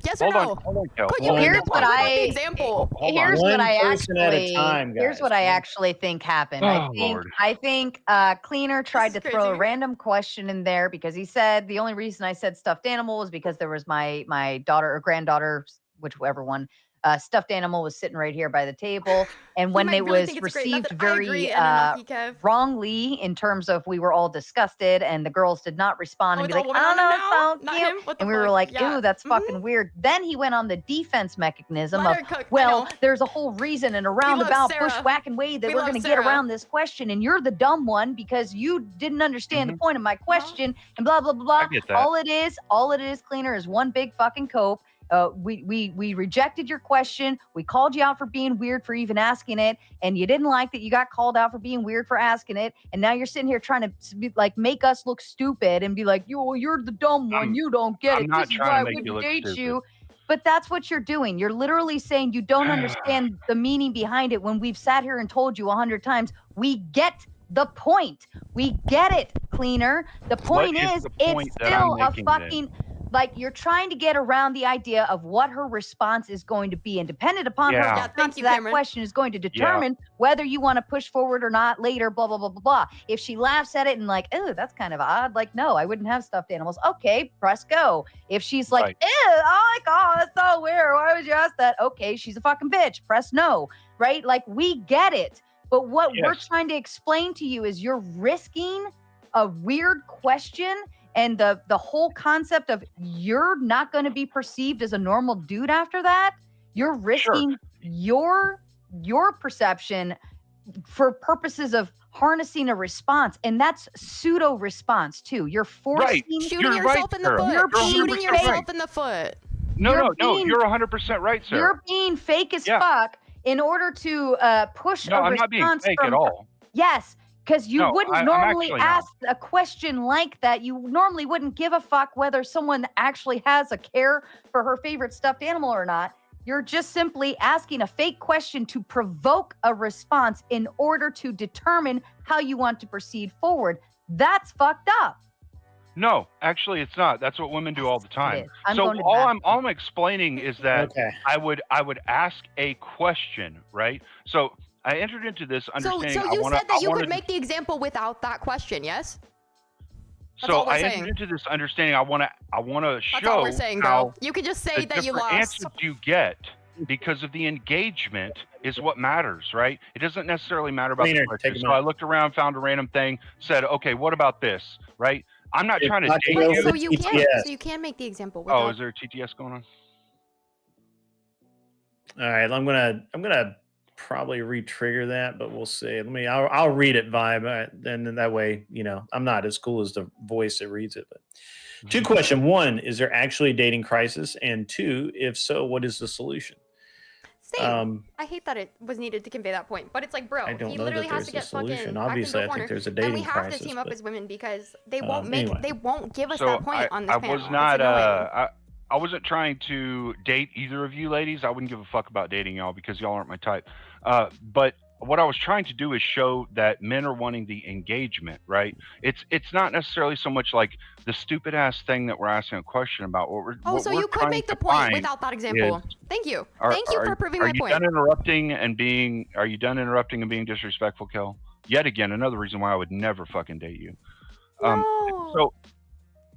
Yes or Hold no? on, Kel. Could you Hold make on. Here's the what point without I- the example? Hold on. Here's One what I person at a actually. time, Here's guys. what I actually think happened. I Oh, think Lord. Cleaner tried to is throw a crazy. random question in there because he said the only reason I said stuffed animal was because there was my daughter or granddaughter, whichever one, stuffed animal was sitting right here by the table, and when it was received very wrongly in terms of we were all disgusted and the girls did not respond and be like, I don't know, it's so cute. And we were like, ew, that's fucking weird. Then he went on the defense mechanism of, well, there's a whole reason in a roundabout bushwhacking way that we're going to get around this question. And you're the dumb one because you didn't understand the point of my question and blah, blah, blah, blah. I get that. All it is, Cleaner, is one big fucking cope. We rejected your question. We called you out for being weird for even asking it, and you didn't like that you got called out for being weird for asking it. And now you're sitting here trying to be, like, make us look stupid and be like, you're the dumb one. You don't get I'm it. not This is trying why to I make you wouldn't look date stupid. you. But that's what you're doing. You're literally saying you don't understand the meaning behind it when we've sat here and told you 100 times. We get the point. We get it, Cleaner. The point What is is, the point it's that I'm still a making then? fucking, like, you're trying to get around the idea of what her response is going to be, and dependent upon her Yeah. Yeah, response thank to you, that Cameron. question is going to determine whether you want to push forward or not later, blah, blah, blah, blah, blah. If she laughs at it and like, oh, that's kind of odd, like, no, I wouldn't have stuffed animals. Okay, press go. If she's like, Right. ew, oh my God, that's so weird. Why would you ask that? Okay, she's a fucking bitch. Press no, right? Like, we get it. But what we're Yes. trying to explain to you is you're risking a weird question and the whole concept of you're not going to be perceived as a normal dude after that. You're risking your perception for purposes of harnessing a response, and that's pseudo response too. You're forcing Shooting You're yourself right, in the Sarah. foot. You're Shooting 100% yourself right. in the foot. No, being- you're 100% right, Sarah. you're being fake as Yeah. fuck in order to push No, a I'm response not being fake from at all. Yes, because you No, wouldn't I'm normally actually not. ask a question like that. You normally wouldn't give a fuck whether someone actually has a care for her favorite stuffed animal or not. You're just simply asking a fake question to provoke a response in order to determine how you want to proceed forward. That's fucked up. No, actually, it's not. That's what women do all the It time. is. I'm So going to the all bathroom. I'm explaining is that Okay. I would ask a question, right? So I entered into this So understanding. you I said that you wanted, could make the example without that question, yes? That's So all we're I saying. entered into this understanding. I want to That's show all we're saying, how girl. You could just say the that you different lost. answers you get because of the engagement is what matters, right? It doesn't necessarily matter about Cleaner, the question. take a So I looked around, found a random thing, said, okay, what about this, right? I'm not It's trying to not date gonna Right, you. so the you TTS. can make the example Oh, without. is there a TTS going on? All right, I'm gonna probably re-trigger that, but we'll see. I'll read it vibe, and then that way, I'm not as cool as the voice that reads it. But two question: one, is there actually a dating crisis? And two, if so, what is the solution? Same. I hate that it was needed to convey that point, but it's like, bro, I don't he know literally that has there's to a get solution. fucking Obviously, backed I into think a corner, there's a dating and we have crisis. to team up but- as women because they won't make, anyway. they won't give us So that point on this I panel. was not. It's annoying. I wasn't trying to date either of you ladies. I wouldn't give a fuck about dating y'all because y'all aren't my type. But what I was trying to do is show that men are wanting the engagement, right? It's not necessarily so much like the stupid ass thing that we're asking a question about. So you could make the point without that example. Thank you. Thank you for proving my point. Are you done interrupting and being disrespectful, Kel? Yet again, another reason why I would never fucking date you. No. So,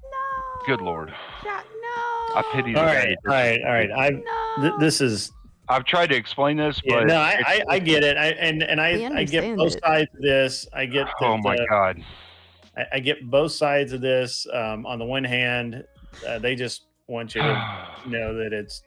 No. good Lord. Jack, no. I pity the All guy right. that does this. No. This is. I've tried to explain this, Yeah, but no, I get it. I get both sides of this. I get that, oh my god. I get both sides of this. On the one hand, they just want you to know that it's,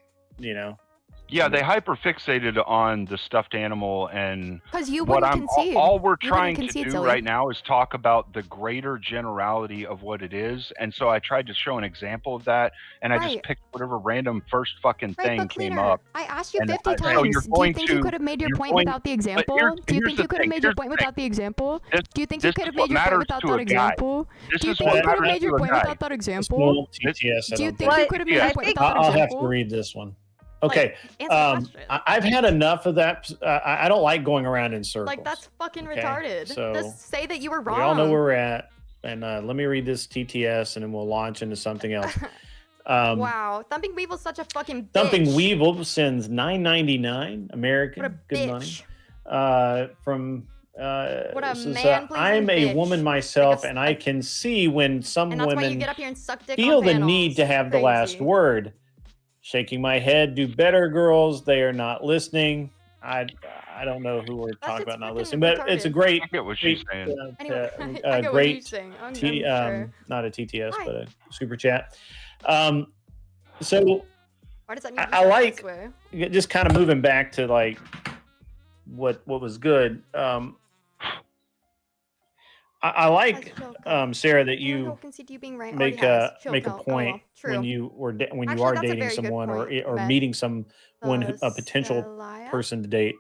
Yeah, they hyper fixated on the stuffed animal, and Because you what wouldn't concede. all we're You trying wouldn't to concede, do silly. right now is talk about the greater generality of what it is. And so I tried to show an example of that, and I just Right. picked whatever random first fucking Right, thing but came cleaner. up. I asked you And 50 so times. you're Do you going think you to- could have made your you're point going- without the example? here's- Do you here's think the you could have thing, made your here's the point thing. without the example? This- Do you think you this could is have what made your point matters without to that a guy. example? This Do you is think what you could have matters made your to a point guy. without that it's example? more TTS. I Do you don't think you What? could have made your I point think- without that I'll have to example? read this one. Okay. Answer the question. I've had enough of that. I don't like going around in circles. Like, that's fucking Okay, retarded. so Just say that you were wrong. we all know where we're at. And let me read this TTS, and then we'll launch into something else. Wow. Thumping Weevil's such a fucking bitch. Thumping Weevil sends $9.99 American. What a Good bitch. money. From What a this is, man-pleasing I'm a bitch. woman myself, Like and I can see when some And that's why you women get up here and suck dick feel on the panels. need to have the last Crazy. word. Shaking my head. Do better, girls. They are not listening. I don't know who we're talking shit's about not freaking listening, but it's a retarded. great, I get what she's great, saying. Anyway, I get what great you're saying. I'm T, sure. not a TTS, Hi. but a super chat. So Why does that need to be I said like- this way? just kind of moving back to like what was good. I like Sarah that You you don't concede to you being right. make Already a has. Chill, make a Kel. Oh, point well. True. when you Actually, are that's a dating very good someone point, or Matt. meeting someone a potential Celia? person to date.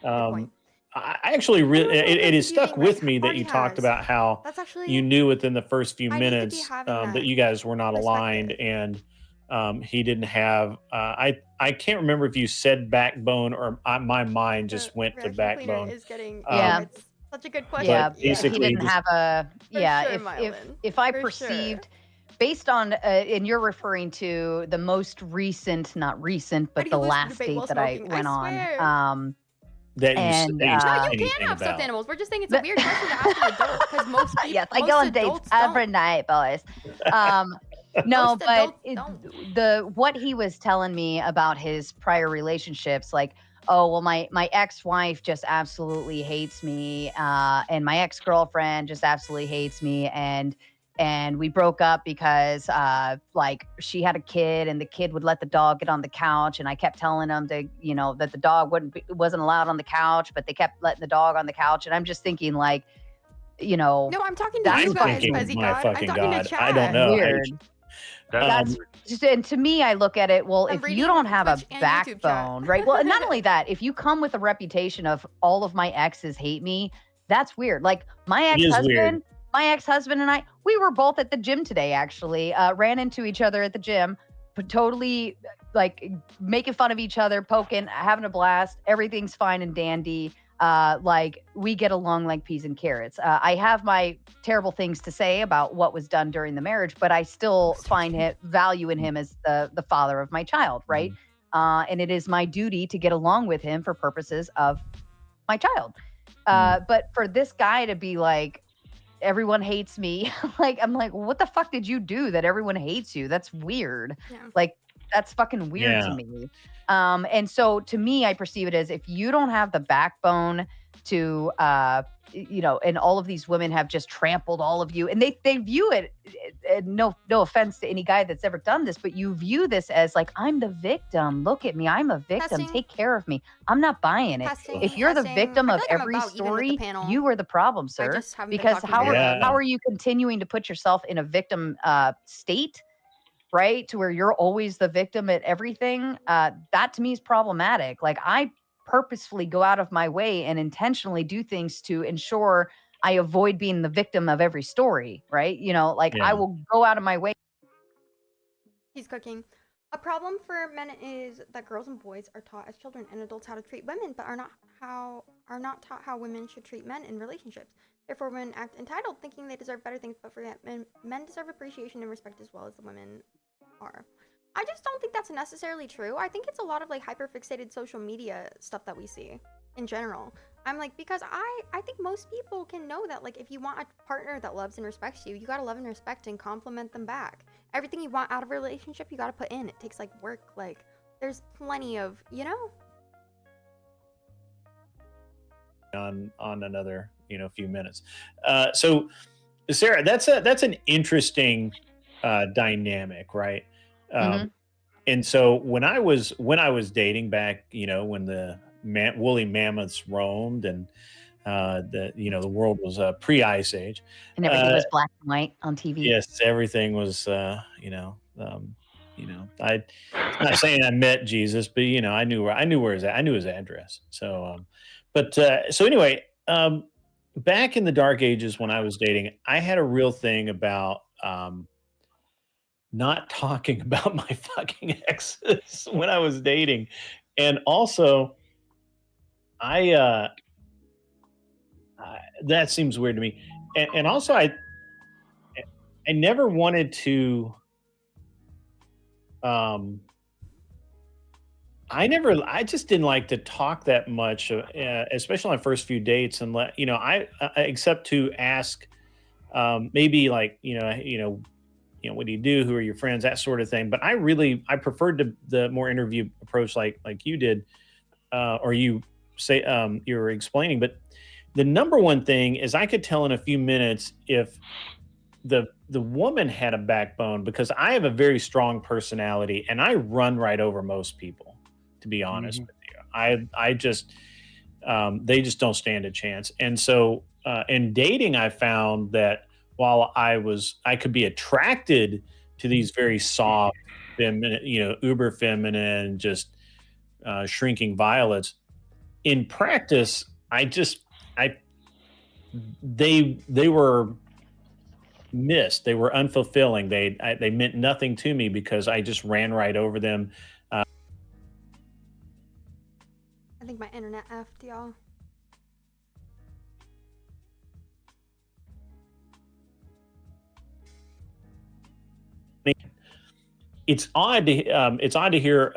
point. I actually really don't it is concede to you stuck being with right. me that Already you talked has. about how That's actually you knew within the first few I need to be minutes having that that you guys were not aligned, perspective. and he didn't have. I can't remember if you said backbone or my mind just went to reaction cleaner backbone. Is getting, Yeah. It's such a good question. Yeah, basically he didn't just- have a For yeah. sure, if Mylan. if I For perceived, based on and you're referring to the most recent, not recent, but do the you lose last debate while date that I smoking? I went swear. on. That you And, that you no, said No, you anything can have stuffed about. animals. We're just saying it's a weird question to ask an adult because most people. Yes, I most go on dates adults every don't. night, boys. No, Most but adults don't. what he was telling me about his prior relationships, like, oh well, my ex-wife just absolutely hates me, and my ex-girlfriend just absolutely hates me, and we broke up because like she had a kid and the kid would let the dog get on the couch, and I kept telling him to that the dog wasn't allowed on the couch, but they kept letting the dog on the couch, and I'm just thinking like, No, I'm talking to That's you I'm guys, thinking, Fezzy my God. I'm fucking talking God, to chat. I don't know. weird. That's That's and to me, I look at it. Well, I'm if reading you don't have Twitch a and YouTube chat. backbone, right? Well, not only that, if you come with a reputation of all of my exes hate me, that's weird. Like my It is weird. ex-husband and I, we were both at the gym today. Actually, ran into each other at the gym, but totally like making fun of each other, poking, having a blast. Everything's fine and dandy. Like we get along like peas and carrots. I have my terrible things to say about what was done during the marriage, but I still find value in him as the father of my child, right? And it is my duty to get along with him for purposes of my child. But for this guy to be like, everyone hates me, like I'm like, what the fuck did you do that everyone hates you? That's weird. Yeah. Like that's fucking weird to me. And so to me, I perceive it as if you don't have the backbone to and all of these women have just trampled all of you, and they view it, no offense to any guy that's ever done this, but you view this as like, I'm the victim, look at me, I'm a victim, Testing. take care of me. I'm not buying it. Testing, If you're the testing. victim I of feel like I'm every about even with the story, panel. you are the problem, I sir. just haven't been Because talking how very are well. how are you continuing to put yourself in a victim state, right, to where you're always the victim at everything? That to me is problematic. Like, I purposefully go out of my way and intentionally do things to ensure I avoid being the victim of every story, right? Like, I will go out of my way. He's cooking. A problem for men is that girls and boys are taught as children and adults how to treat women, but are not taught how women should treat men in relationships. Therefore, women act entitled, thinking they deserve better things, but forget men deserve appreciation and respect as well as the women are. I just don't think that's necessarily true. I think it's a lot of like hyper-fixated social media stuff that we see in general. I'm like, because I think most people can know that, like, if you want a partner that loves and respects you, you gotta love and respect and compliment them back. Everything you want out of a relationship, you gotta put in. It takes like work. Like, there's plenty of, on another few minutes. So Sarah, that's an interesting dynamic, right? And so when I was dating back, when the woolly mammoths roamed and the world was pre-ice age, And everything was black and white on TV. yes, everything was I'm not saying I met Jesus, but I knew his address. So so anyway, back in the dark ages when I was dating, I had a real thing about not talking about my fucking exes when I was dating. And also I that seems weird to me. And also I never wanted to I just didn't like to talk that much, especially on the first few dates, and except to ask, maybe like, what do you do? Who are your friends? That sort of thing. But I preferred the more interview approach, like you did, or you say, you were explaining. But the number one thing is I could tell in a few minutes if the woman had a backbone, because I have a very strong personality and I run right over most people, to be honest with you. I just they just don't stand a chance. And so in dating, I found that while I could be attracted to these very soft, feminine, uber feminine, just shrinking violets, in practice, they were missed. They were unfulfilling. They meant nothing to me because I just ran right over them. I think my internet effed, y'all. It's odd to hear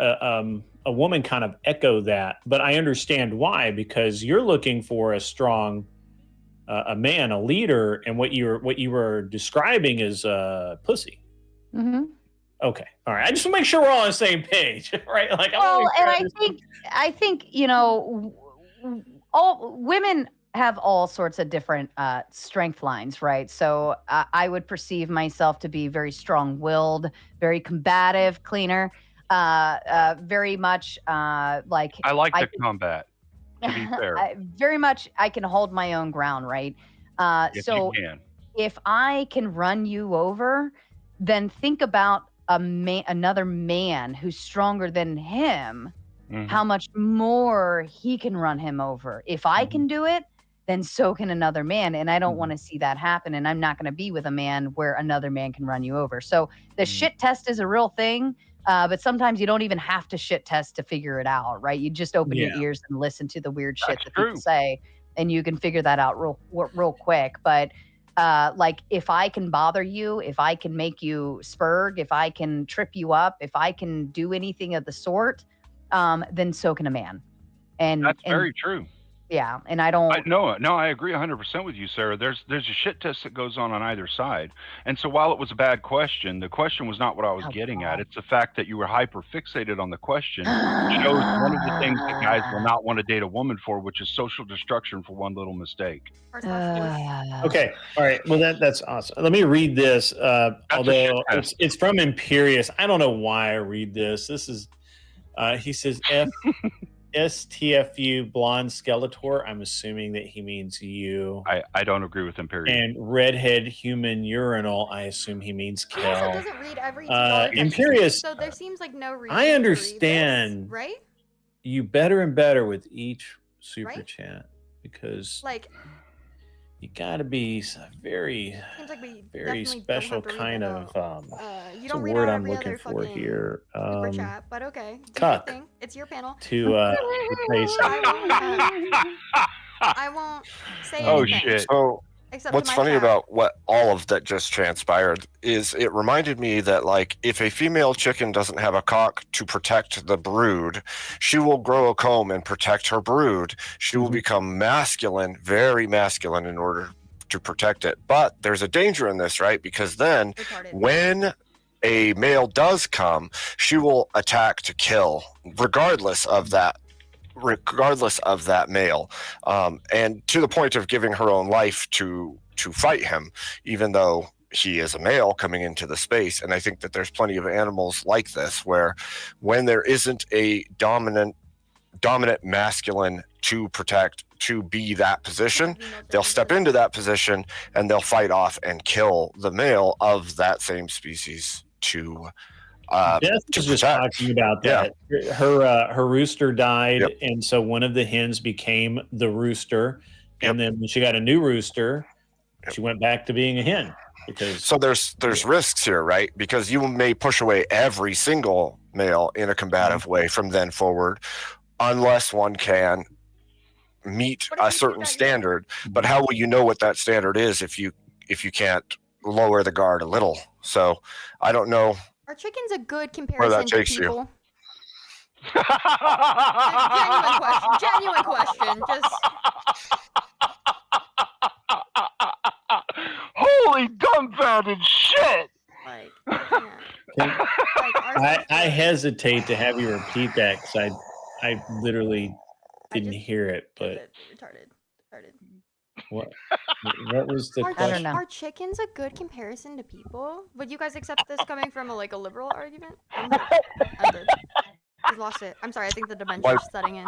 a woman kind of echo that, but I understand why, because you're looking for a strong, a man, a leader, and what you were describing is pussy. Mm-hmm. Okay, all right. I just want to make sure we're all on the same page, right? Like, well, and I think all women have all sorts of different strength lines, right? So I would perceive myself to be very strong-willed, very combative, cleaner, very much like I like the combat. To be fair, very much I can hold my own ground, right? yes, So you can. if I can run you over, then think about another man who's stronger than him. How much more he can run him over. If I can do it, then so can another man. And I don't want to see that happen. And I'm not going to be with a man where another man can run you over. So the shit test is a real thing. But sometimes you don't even have to shit test to figure it out, right? You just open your ears and listen to the weird shit that people say, and you can figure that out real quick. But like, if I can bother you, if I can make you spurg, if I can trip you up, if I can do anything of the sort, then so can a man. And That's very true. Yeah, and I don't. No, I agree 100% with you, Sarah. There's a shit test that goes on either side, and so while it was a bad question, the question was not what I was getting at. It's the fact that you were hyper fixated on the question. Shows one of the things that guys will not want to date a woman for, which is social destruction for one little mistake. Okay, all right. Well, that's awesome. Let me read this. Although it's from Imperious. I don't know why I read this. This is he says STFU blonde Skeletor. I'm assuming that he means you. I don't agree with Imperious. And redhead human urinal. I assume he means He also Kel. doesn't read every Imperious. so there seems like no reason. I to understand. read this, right? You better and better with each super Right? chat because Like you got to be very, seems like we very definitely special don't have to read kind it of. out. You What's don't the read word out I'm every looking other for fucking here? super chat, but okay. It's cuck. your thing. It's your panel. To replace. I won't say Oh anything. shit! So Except what's to my funny chat. about what all of that just transpired is it reminded me that, like, if a female chicken doesn't have a cock to protect the brood, she will grow a comb and protect her brood. She will become masculine, very masculine, in order to protect it. But there's a danger in this, right? Because then Retarded. when a male does come, she will attack to kill, regardless of that male, and to the point of giving her own life to fight him, even though he is a male coming into the space. And I think that there's plenty of animals like this where when there isn't a dominant masculine to protect, to be that position, they'll step into that position and they'll fight off and kill the male of that same species to Beth was just protect. talking about that. Her rooster died, and so one of the hens became the rooster. And then when she got a new rooster, she went back to being a hen. Because so there's risks here, right? Because you may push away every single male in a combative way from then forward, unless one can meet a certain standard. But how will you know what that standard is if you can't lower the guard a little? So I don't know. Are chickens a good Where comparison that to takes you. people? Genuine question. Just Holy dumbfounded shit! like I I hesitate to have you repeat that because I literally didn't hear it. But retarded. what was the Are, question? are chickens a good comparison to people? Would you guys accept this coming from a liberal argument? I'm good. He's lost it. I'm sorry. I think the dementia's setting in.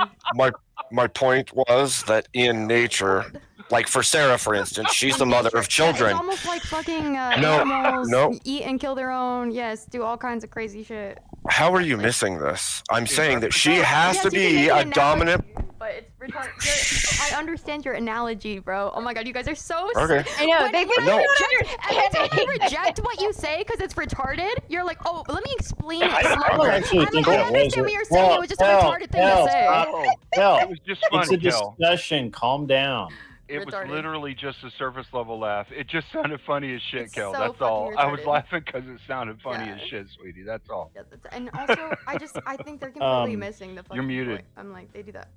My point was that in nature, like for Sarah, for instance, she's the mother of children. It's almost like fucking animals no. eat and kill their own. Yes, do all kinds of crazy shit. How are you missing this? I'm saying that she Well, has yes, to you can be make a an dominant. analogy, but it's retarded. I understand your analogy, bro. Oh my god, you guys are so. Okay. I know When No. every time I reject what you say because it's retarded, you're like, oh, let me explain it I slower. don't actually I'm think like, I that was understand what you're saying. It was just a retarded thing to say. It was just It's funny, a Kel. discussion. Calm down. It was Retarded. literally just a surface level laugh. It just sounded funny as shit, It's Kel. so That's all. fucking I was retarded. laughing because it sounded funny Yeah. as shit, sweetie. That's all. Yeah, and also, I think they're completely missing the fucking You're muted. point. I'm like, they do that.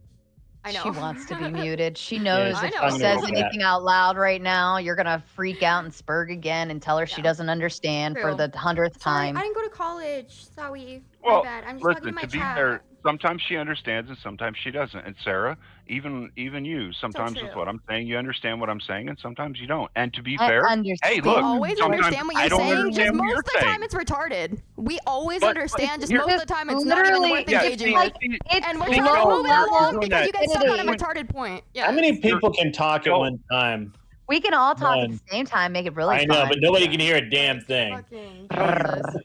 I know. She wants to be muted. She knows I if know. she says Yeah. anything out loud right now, you're gonna freak out and spurg again and tell her she doesn't understand for True. the 100th Sorry, time. I didn't go to college. Sorry. Well, My bad. I'm just talking listen, to my to be chat. fair, sometimes she understands and sometimes she doesn't. And Sarah, even you, sometimes with true. what I'm saying, you understand what I'm saying, and sometimes you don't. And to be I fair, understand. hey, We look, always sometimes understand what I you're don't saying. Just understand what most you're of the time, saying. it's retarded. We always But understand. Just here- most of the time, it's not even worth Literally, engaging yeah, with. see, And we're It's trying to low move it level along because you guys stuck on a stupidity. retarded point. Yeah. How many people can talk at one time? We can all talk at None. the same time, make it really I know, fun. but nobody can hear a damn thing. Fucking Jesus.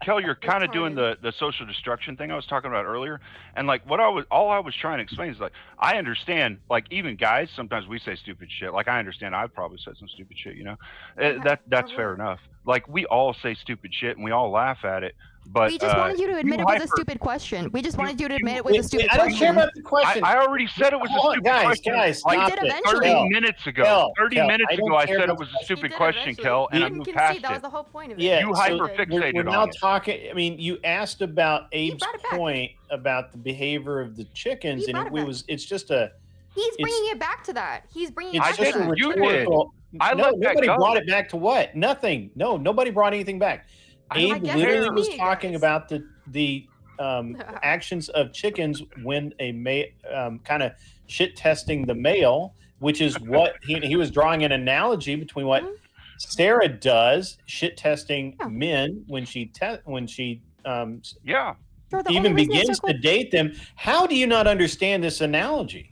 Kel, you're kind of doing the social destruction thing I was talking about earlier, and like all I was trying to explain is like I understand, like even guys sometimes we say stupid shit. Like I understand I've probably said some stupid shit, you know. That's fair enough. Like we all say stupid shit and we all laugh at it. But We just wanted you to admit it was a hyper- stupid question. We just wanted you to admit it was a stupid I don't care question. about the question. I already said it was a Hold on, stupid guys, question. guys, like You stop did it. eventually. 30 minutes ago. Kel, 30 Kel, minutes I don't ago, I care said it about was the a question. stupid did question, eventually. Kel, and You I can moved see past that was it. the whole point of it. Yeah, You so hyper-fixated we're on now it. talking. I mean, you asked about Abe's brought it back. point about the behavior of the chickens, He and brought it back. it's just a He's bringing it back to that. He's bringing it It's back to just a that. You did. rhetorical. I No, let that nobody go. brought it back to what? Nothing. No, nobody brought anything back. I don't Abe guess literally it's was me, talking guys. about the actions of chickens when kind of shit testing the male, which is what he was drawing an analogy between what Sarah does shit testing Yeah. men when she Yeah. Sure, the only even reason it begins to circled- date them. How do you not understand this analogy?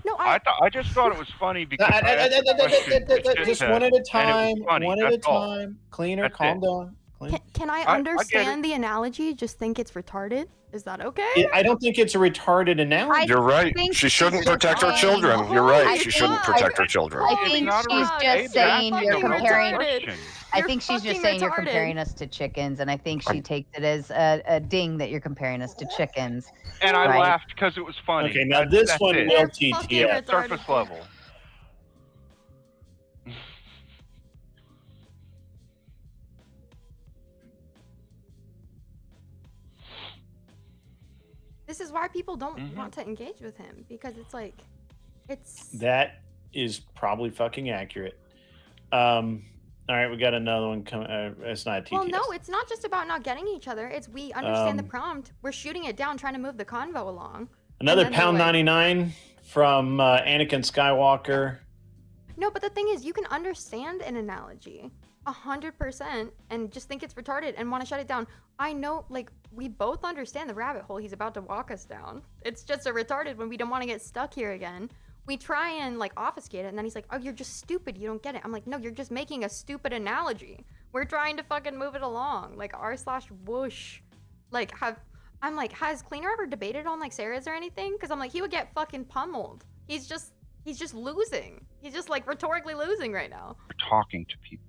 No, I just thought it was funny because I asked the question to Just shit one at a test, and it was time. funny. One at a That's all. time. Cleaner, That's calm it. down. Clean. Can I get it. understand the analogy? Just think it's retarded. Is that okay? I don't think it's a retarded analogy. You're right. think She she's shouldn't just protect her saying- children. You're right. Holy She shouldn't fuck. protect her children. I Holy think fuck, she's just saying that's you're fucking comparing. retarded. I You're think she's just fucking saying you're retarded. comparing us to chickens, and I think she takes it as a ding that you're comparing us to chickens. And I Right. laughed because it was funny. Okay, now this That's one it. will Fucking TTF. retarded. Surface level. This is why people don't Mhm. want to engage with him, because it's like, it's That is probably fucking accurate. All right, we got another one coming. It's not a TTS. well, no, it's not just about not getting each other. It's we understand the Um, prompt. We're shooting it down, trying to move the convo along. Another and then they're pound like- 99 from Anakin Skywalker. No, but the thing is, you can understand an analogy 100% and just think it's retarded and want to shut it down. I know, like, we both understand the rabbit hole he's about to walk us down. It's just a retarded when we don't want to get stuck here again. We try and, like, obfuscate it, and then he's like, oh, you're just stupid. You don't get it. I'm like, no, you're just making a stupid analogy. We're trying to fucking move it along. Like, r/whoosh. Like, I'm like, has Cleaner ever debated on, like, Sarah's or anything? Because I'm like, he would get fucking pummeled. He's just losing. He's just, like, rhetorically losing right now. Talking to people.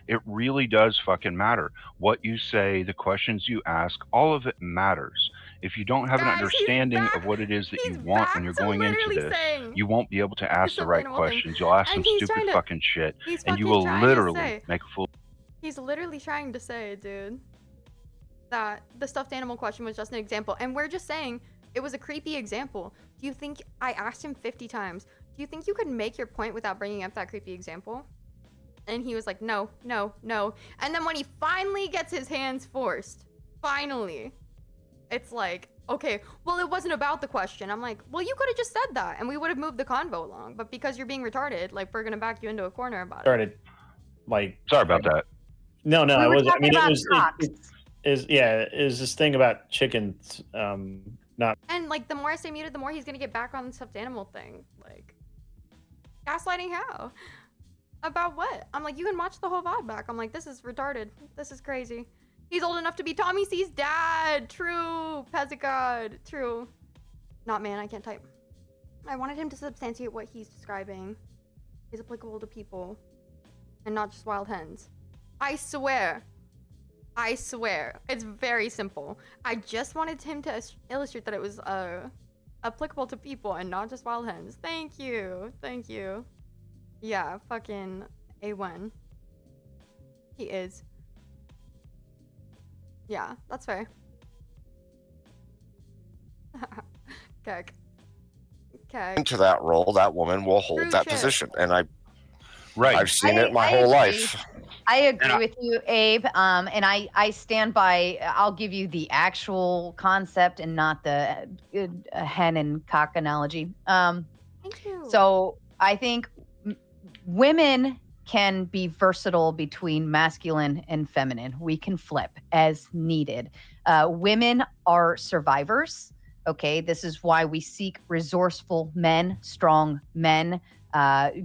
It really does fucking matter. What you say, the questions you ask, all of it matters. If you don't have an Guys, he's understanding back- of what it is that he's you want back when you're to going into literally this, saying- you won't be able to ask It's the a right random thing. questions. You'll ask And some he's trying stupid to- fucking shit, He's and you fucking will trying to literally say- make a fool. He's literally trying to say, dude, that the stuffed animal question was just an example. And we're just saying it was a creepy example. Do you think, I asked him 50 times, do you think you could make your point without bringing up that creepy example? And he was like, no, no, no. And then when he finally gets his hands forced, finally, it's like, okay, well, it wasn't about the question. I'm like, well, you could have just said that and we would have moved the convo along. But because you're being retarded, like, we're going to back you into a corner about it. Started, like, Sorry about that. no, We it were wasn't. I talking mean, about it was. cocks. Is this thing about chickens? Not. And, like, the more I stay muted, the more he's gonna get back on the stuffed animal thing. Like, gaslighting how? About what? I'm like, you can watch the whole VOD back. I'm like, this is retarded. This is crazy. He's old enough to be Tommy C's dad. True. Pezicod. True. Not man, I can't type. I wanted him to substantiate what he's describing is applicable to people and not just wild hens. I swear. I swear. It's very simple. I just wanted him to illustrate that it was applicable to people and not just wild hens. Thank you. Thank you. Yeah, fucking A1. He is. Yeah, that's fair. Kek. Kek. Into that role, that woman will hold True that shit. position, and Right. I've seen it my I whole agree. life. I agree And I- with you, Abe. And I stand by. I'll give you the actual concept and not the hen and cock analogy. Thank you. So I think women can be versatile between masculine and feminine. We can flip as needed. Women are survivors. Okay, this is why we seek resourceful men, strong men,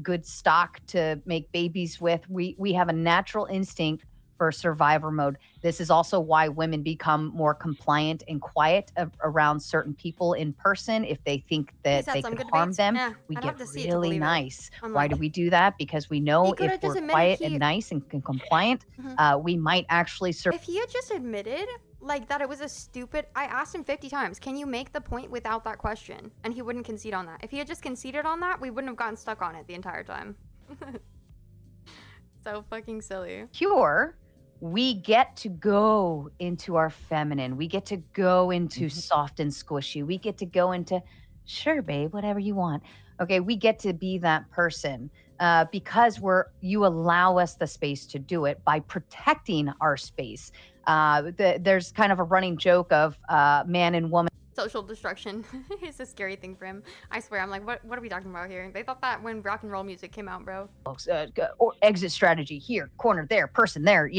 good stock to make babies with. We have a natural instinct for survivor mode. This is also why women become more compliant and quiet around certain people in person if they think that had they some could good harm debates. them. Yeah, We I'd get have to see it to really believe it. nice. I'm Why like- do we do that? Because we know He coulda if just we're admitted quiet he- and nice and compliant, Mhm. we might actually survive. If he had just admitted, like, that it was a stupid... I asked him 50 times, can you make the point without that question? And he wouldn't concede on that. If he had just conceded on that, we wouldn't have gotten stuck on it the entire time. So fucking silly. Pure, we get to go into our feminine. We get to go into soft and squishy. We get to go into Sure, babe, whatever you want. Okay, we get to be that person because you allow us the space to do it by protecting our space. There's kind of a running joke of man and woman. Social destruction is a scary thing for him. I swear, I'm like, what are we talking about here? They thought that when rock and roll music came out, bro. Or exit strategy here, corner there, person there,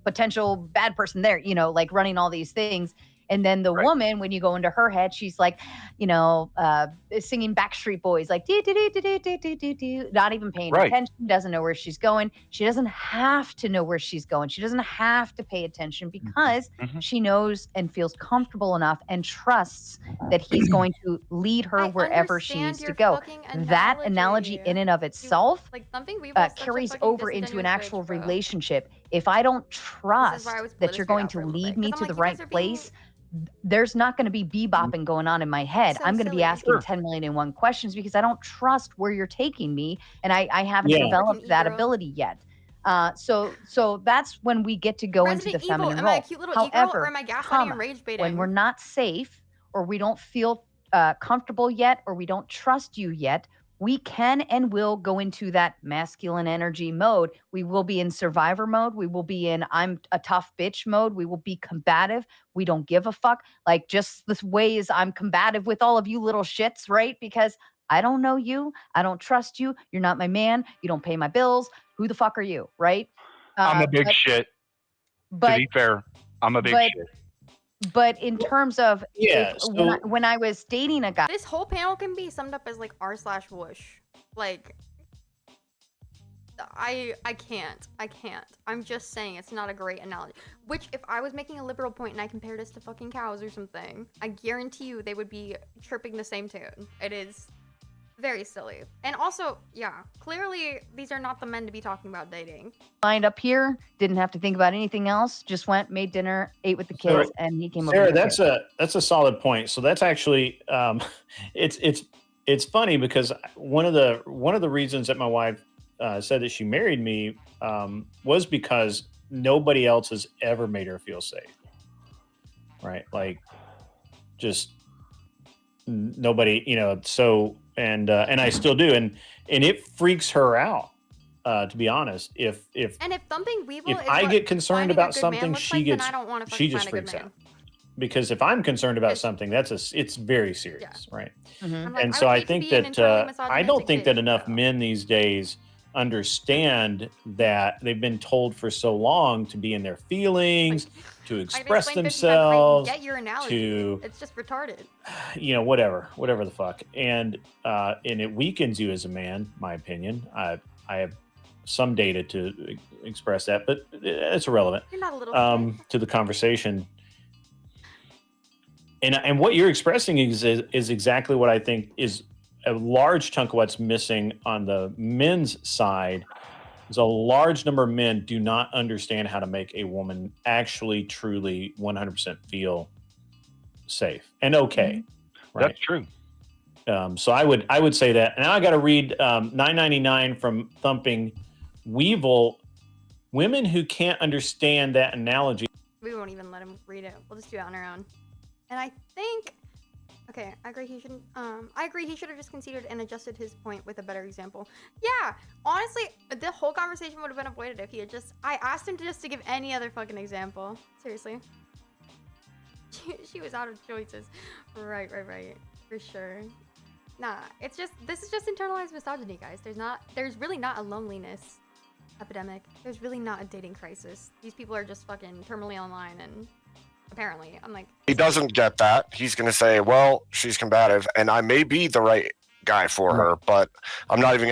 potential bad person there, like running all these things. And then the woman, when you go into her head, she's like, singing Backstreet Boys, like, not even paying attention, doesn't know where she's going. She doesn't have to know where she's going. She doesn't have to pay attention because she knows and feels comfortable enough and trusts that he's going to lead her wherever she needs to go. That analogy in and of itself carries over into an actual relationship. If I don't trust that you're going to lead me to the right place, there's not going to be bebopping going on in my head. I'm going to be asking 10 million and one questions because I don't trust where you're taking me, and I haven't developed that ability yet. So that's when we get to go into the feminine role. However, when we're not safe or we don't feel comfortable yet or we don't trust you yet, we can and will go into that masculine energy mode. We will be in survivor mode. We will be in I'm a tough bitch mode. We will be combative. We don't give a fuck. Like just this ways I'm combative with all of you little shits, right? Because I don't know you. I don't trust you. You're not my man. You don't pay my bills. Who the fuck are you, right? I'm a big shit. To be fair, I'm a big shit. But in terms of when I was dating a guy, this whole panel can be summed up as like r/whoosh. Like, I can't. I'm just saying it's not a great analogy. Which, if I was making a liberal point and I compared this to fucking cows or something, I guarantee you they would be chirping the same tune. It is very silly. And also, yeah, clearly these are not the men to be talking about dating. Lined up here, didn't have to think about anything else, just went, made dinner, ate with the kids, and he came over. Sarah, that's a solid point. So that's actually it's funny because one of the reasons that my wife said that she married me was because nobody else has ever made her feel safe. Right? Like just nobody, so and I still do, and it freaks her out, to be honest. If thumping Weevil, if I get concerned about something, she just freaks out. Because if I'm concerned about something, it's very serious, right? Mm-hmm. And so I think that I don't think that enough men these days understand that they've been told for so long to be in their feelings, to express themselves, I get your analogy. It's just retarded. Whatever the fuck. And it weakens you as a man, my opinion. I have some data to express that, but it's irrelevant. You're not a little to the conversation. And what you're expressing is exactly what I think is a large chunk of what's missing on the men's side. Is a large number of men do not understand how to make a woman actually, truly, 100% feel safe and okay. Right? That's true. So I would say that. Now I got to read 999 from Thumping Weevil. Women who can't understand that analogy. We won't even let him read it. We'll just do it on our own. And I think, okay, I agree he shouldn't, I agree he should have just conceded and adjusted his point with a better example. Yeah, honestly, the whole conversation would have been avoided if he had I asked him to give any other fucking example. Seriously. She was out of choices. Right, for sure. Nah, this is just internalized misogyny, guys. There's really not a loneliness epidemic. There's really not a dating crisis. These people are just fucking terminally online and... Apparently, I'm like... He doesn't get that. He's going to say, well, she's combative, and I may be the right guy for her, but I'm not even...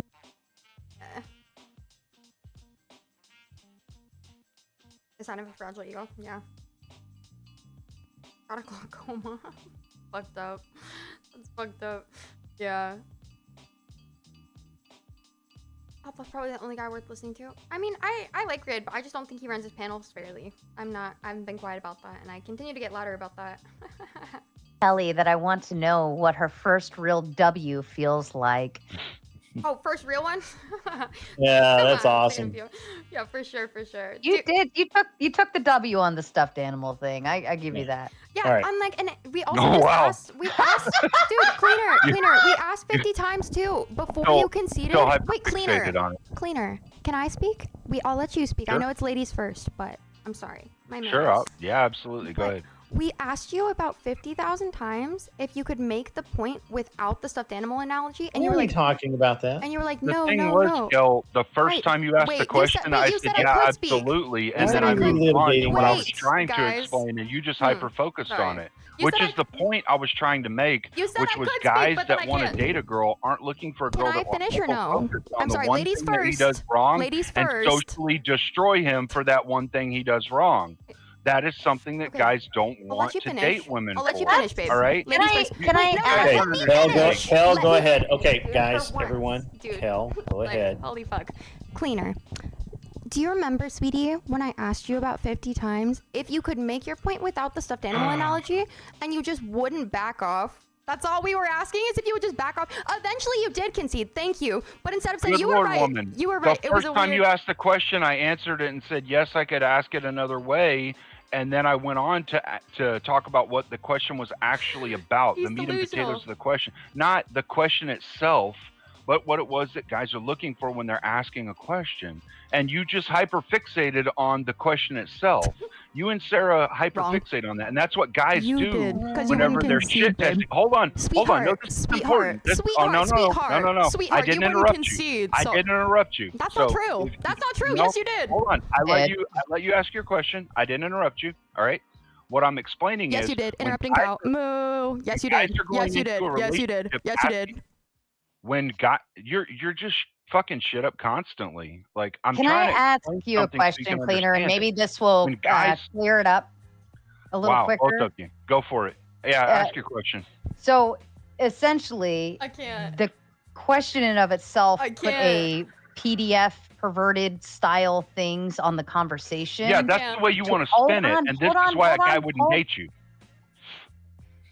The sign of a fragile ego? Yeah. Got a glaucoma. Fucked up. That's fucked up. Yeah. That's probably the only guy worth listening to. I mean, I like Grid, but I just don't think he runs his panels fairly. I've been quiet about that, and I continue to get louder about that. Kelly, that I want to know what her first real W feels like. Oh, first real one? Yeah, Come that's on, awesome. Sam, yeah, for sure, for sure. You Dude, did. You took the W on the stuffed animal thing. I give you that. yeah, All right. I'm like, and we also Oh, just wow. asked, dude, cleaner, we asked 50 times too before Still- you conceded. Still Wait, cleaner, hyperfixated on it. cleaner, can I speak? I'll let you speak. I Sure. know it's ladies first, but I'm sorry. My Sure. manners. Yeah, absolutely. Go But ahead. We asked you about 50,000 times if you could make the point without the stuffed animal analogy, and Why you are were we like, talking about that? The no, thing no, was, no. Kel, the first Right. time you asked Wait, the you question, said- wait, I you said, said I yeah, could speak. absolutely. You And said then I I could- moved on to what I was Wait, trying to guys. explain, and you just Hmm. hyper-focused Sorry. on it, You which said is I- the point I was trying to make, You said which I was could speak, guys but then that I want to can't. date a girl aren't looking for a Can girl I that will finish or no? hyper-focus on I'm the sorry, one ladies thing that he does first. wrong Ladies and first. socially destroy him for that one thing he does wrong. That is something that Okay. guys don't I'll want let you to finish. date women I'll let you for. finish, babe. All right? Ladies Can I- first. can I no, ask- let me Kel, finish. Kel, Let go me ahead. finish, Okay, dude, guys, for once. everyone. Dude. Kel, go Like, ahead. holy fuck. Cleaner. Do you remember, sweetie, when I asked you about 50 times if you could make your point without the stuffed animal analogy and you just wouldn't back off? That's all we were asking, is if you would just back off. Eventually you did concede, thank you. But instead of saying Good you were Lord, right, woman. you were right. The It was first a time weird... you asked the question, I answered it and said, yes, I could ask it another way. And then I went on to talk about what the question was actually about, He's the meat and delusional. potatoes of the question. Not the question itself, but what it was that guys are looking for when they're asking a question. And you just hyper-fixated on the question itself. You and Sarah hyper-fixate on that. And that's what guys You do did, 'cause you whenever wouldn't they're concede, shit babe. testing. Hold on. No, Sweetheart, this is sweetheart, important. sweetheart, no. I sweetheart, didn't you wouldn't interrupt concede, you. I so- didn't interrupt you. That's So not true. if- That's not true. no, Yes, you did. Hold on. I Did. let you ask your question. I didn't interrupt you. All right. What I'm explaining Yes, is you did. when Interrupting guys Cal. Moo. Yes, you guys did. are going Yes, you into did. a Yes, you did. relationship Yes, you did. when you're just fucking shit up constantly. Like I'm Can I trying to ask explain you a something so you question, can cleaner, and understand maybe it. this will When guys- clear it up a little Wow, quicker? both of you. Go for it. Yeah, ask your question. So essentially, I can't. the question in of itself I put a PDF perverted style things on the conversation. Yeah, that's Yeah. the way you want to Hold spin it, on, and this hold is on, why a hold guy on, wouldn't hold- date you.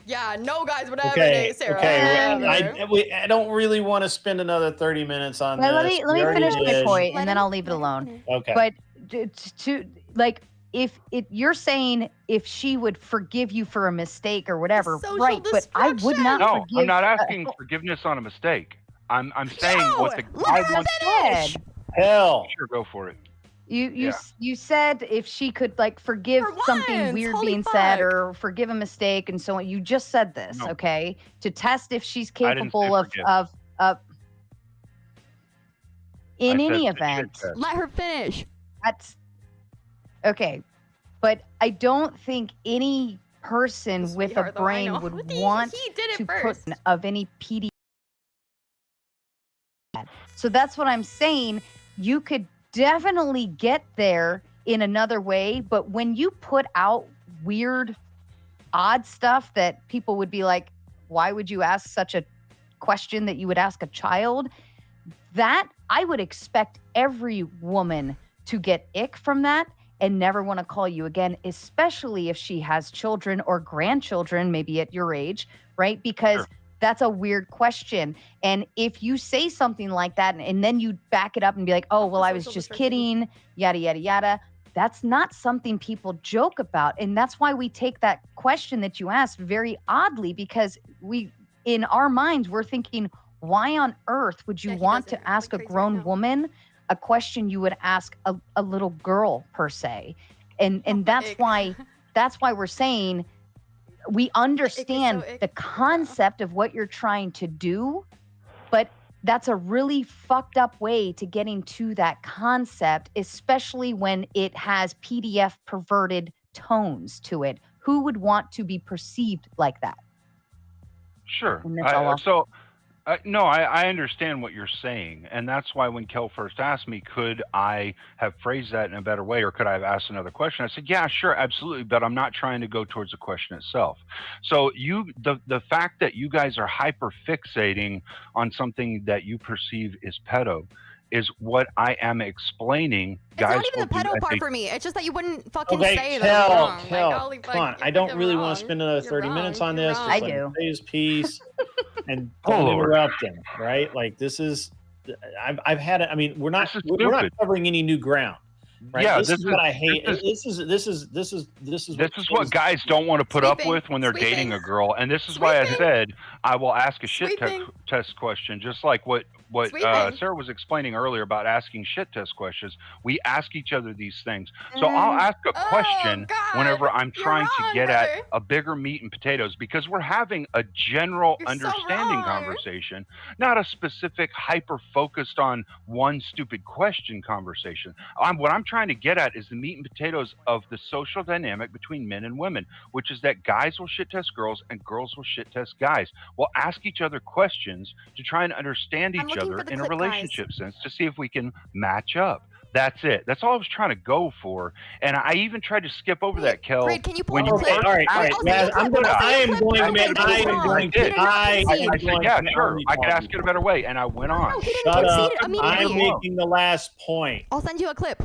Yeah, no guys would ever Okay, date Sarah. okay. Ever. I don't really want to spend another 30 minutes on Well, this. let me We already finish my did. point, Let and then him- I'll leave it let him alone. finish. Okay. But to like, if you're saying if she would forgive you for a mistake or whatever, Social right? But I would not No, forgive. I'm not asking forgiveness on a mistake. I'm saying what the let guy her wants. finish. Hell. Sure, go for it. You said if she could like forgive For something once, weird holy being said fuck. or forgive a mistake and so on. You just said this, No. okay? To test if she's I didn't say capable forgive. of in I any said the shit event. test. Let her finish. That's okay. But I don't think any person with a Sweetheart, though, I know. brain would He- want he did it to first. put of any PD. So that's what I'm saying. You could definitely get there in another way, but when you put out weird, odd stuff that people would be like, why would you ask such a question that you would ask a child? That I would expect every woman to get ick from that and never want to call you again, especially if she has children or grandchildren, maybe at your age, right? Because Sure. that's a weird question. And if you say something like that and then you back it up and be like, oh, well, I was Social just destruction. kidding, yada, yada, yada. That's not something people joke about. And that's why we take that question that you asked very oddly, because in our minds, we're thinking, why on earth would you Yeah, he want does to it like ask a crazy right grown now. woman a question you would ask a little girl per se? And that's ick. why we're saying we understand ick. the concept of what you're trying to do, but that's a really fucked up way to getting to that concept, especially when it has PDF perverted tones to it. Who would want to be perceived like that? Sure. And that's all I'll- No, I understand what you're saying. And that's why when Kel first asked me, could I have phrased that in a better way or could I have asked another question? I said, yeah, sure, absolutely. But I'm not trying to go towards the question itself. So the fact that you guys are hyper fixating on something that you perceive is pedo is what I am explaining. It's Guys not even will the do pedo as part they- for me. It's just that you wouldn't fucking Okay, say that I'm wrong. Like, Kel, holy come fuck, on. I you're don't fucking really want wrong. to spend another You're 30 wrong. minutes on You're this. wrong. Just I let do. him say his piece and Oh, don't Lord. interrupt him, right? Like this is I've had it. I mean, we're not This is stupid. covering any new ground. Right? Yeah, this is what I hate. This is what kills guys don't want to put up Sweeping. with when they're Sweeping. dating a girl, and this is why I Sweeping. said I will ask a shit Sweeping. test question, just like what Sweeping. Sarah was explaining earlier about asking shit test questions. We ask each other these things, so I'll ask a question God. whenever I'm You're trying wrong, to get brother. at a bigger meat and potatoes, because we're having a general You're so understanding wrong. conversation, not a specific hyper focused on one stupid question conversation. What I'm trying to get at is the meat and potatoes of the social dynamic between men and women, which is that guys will shit test girls and girls will shit test guys. We'll ask each other questions to try and understand I'm each looking other for the in a clip, guys. relationship sense to see if we can match up. That's it. That's all I was trying to go for. And I even tried to skip over that, Kel. Reed, can you pull when up you the clip? Okay, all right. I'll send you a Guys, clip. I am going to make. I am going to. I said, yeah, sure. only I could talk ask it a better way. And I went on. No, he didn't Shut concede up. it immediately. I'm making the last point. I'll send you a clip.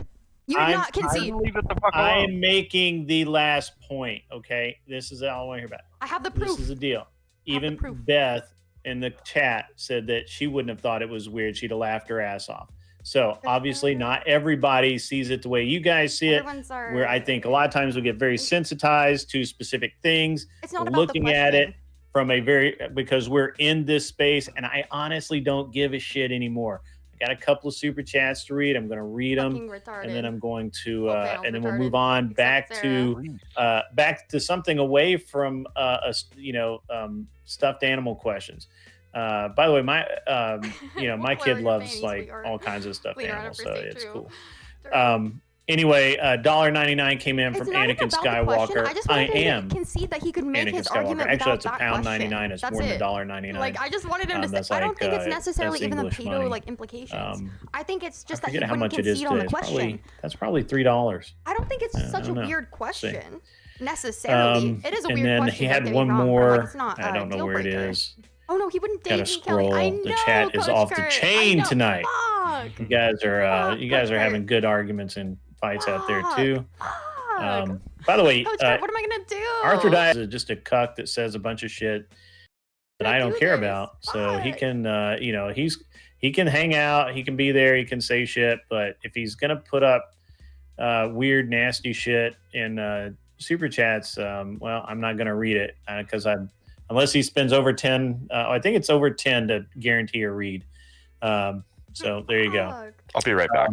You did I'm- not concede. Leave it the fuck I alone. am making the last point. Okay, this is all I want to hear about. I have the This proof. is the deal. Even proof. Beth in the chat said that she wouldn't have thought it was weird. She'd have laughed her ass off. So obviously, not everybody sees it the way you guys see it. Everyone's are- Where I think a lot of times we get very sensitized to specific things. It's not We're about looking the at it question. from a because we're in this space, and I honestly don't give a shit anymore. I got a couple of super chats to read. I'm going to read them, Fucking retarded. and then I'm going to Okay, and then we'll retarded, move on back except back to something away from stuffed animal questions. By the way, my my kid Whatever, loves fanny, like sweetheart. all kinds of stuffed Leader animals, so 100% it's true. cool. Anyway, $1.99 came in It's from not even Anakin about the question. Skywalker. I just I wanted him am to concede that he could make Anakin his Skywalker. argument Actually, without that's that question. $1.99. It's That's more than it. $1.99. Like, I just wanted him to That's say. I don't like, think it's necessarily that's even the English pedo money. like implications. I think it's just I that he forget how wouldn't much it is concede on the today. question. That's probably $3. I don't think it's I such a don't know. weird See. question necessarily. It is a And weird then question. he don't had get me one wrong, but, more. like, it's not I a don't know deal where it breaker. is. Oh no, he wouldn't Gotta date me, Kelly. I scroll. know. The chat is Coach off the Kurt. chain I know. tonight. Fuck. You guys are Coach having Kurt. good arguments and fights out there Fuck. too. Fuck. By the way, Coach Kurt, what am I gonna do? Arthur Dias is just a cuck that says a bunch of shit that I don't do care this. about. So he Fuck. can, he can hang out, he can be there, he can say shit. But if he's gonna put up weird, nasty shit in super chats, well, I'm not gonna read it because unless he spends over 10. I think it's over 10 to guarantee a read. So there you go. Fuck. I'll be right back.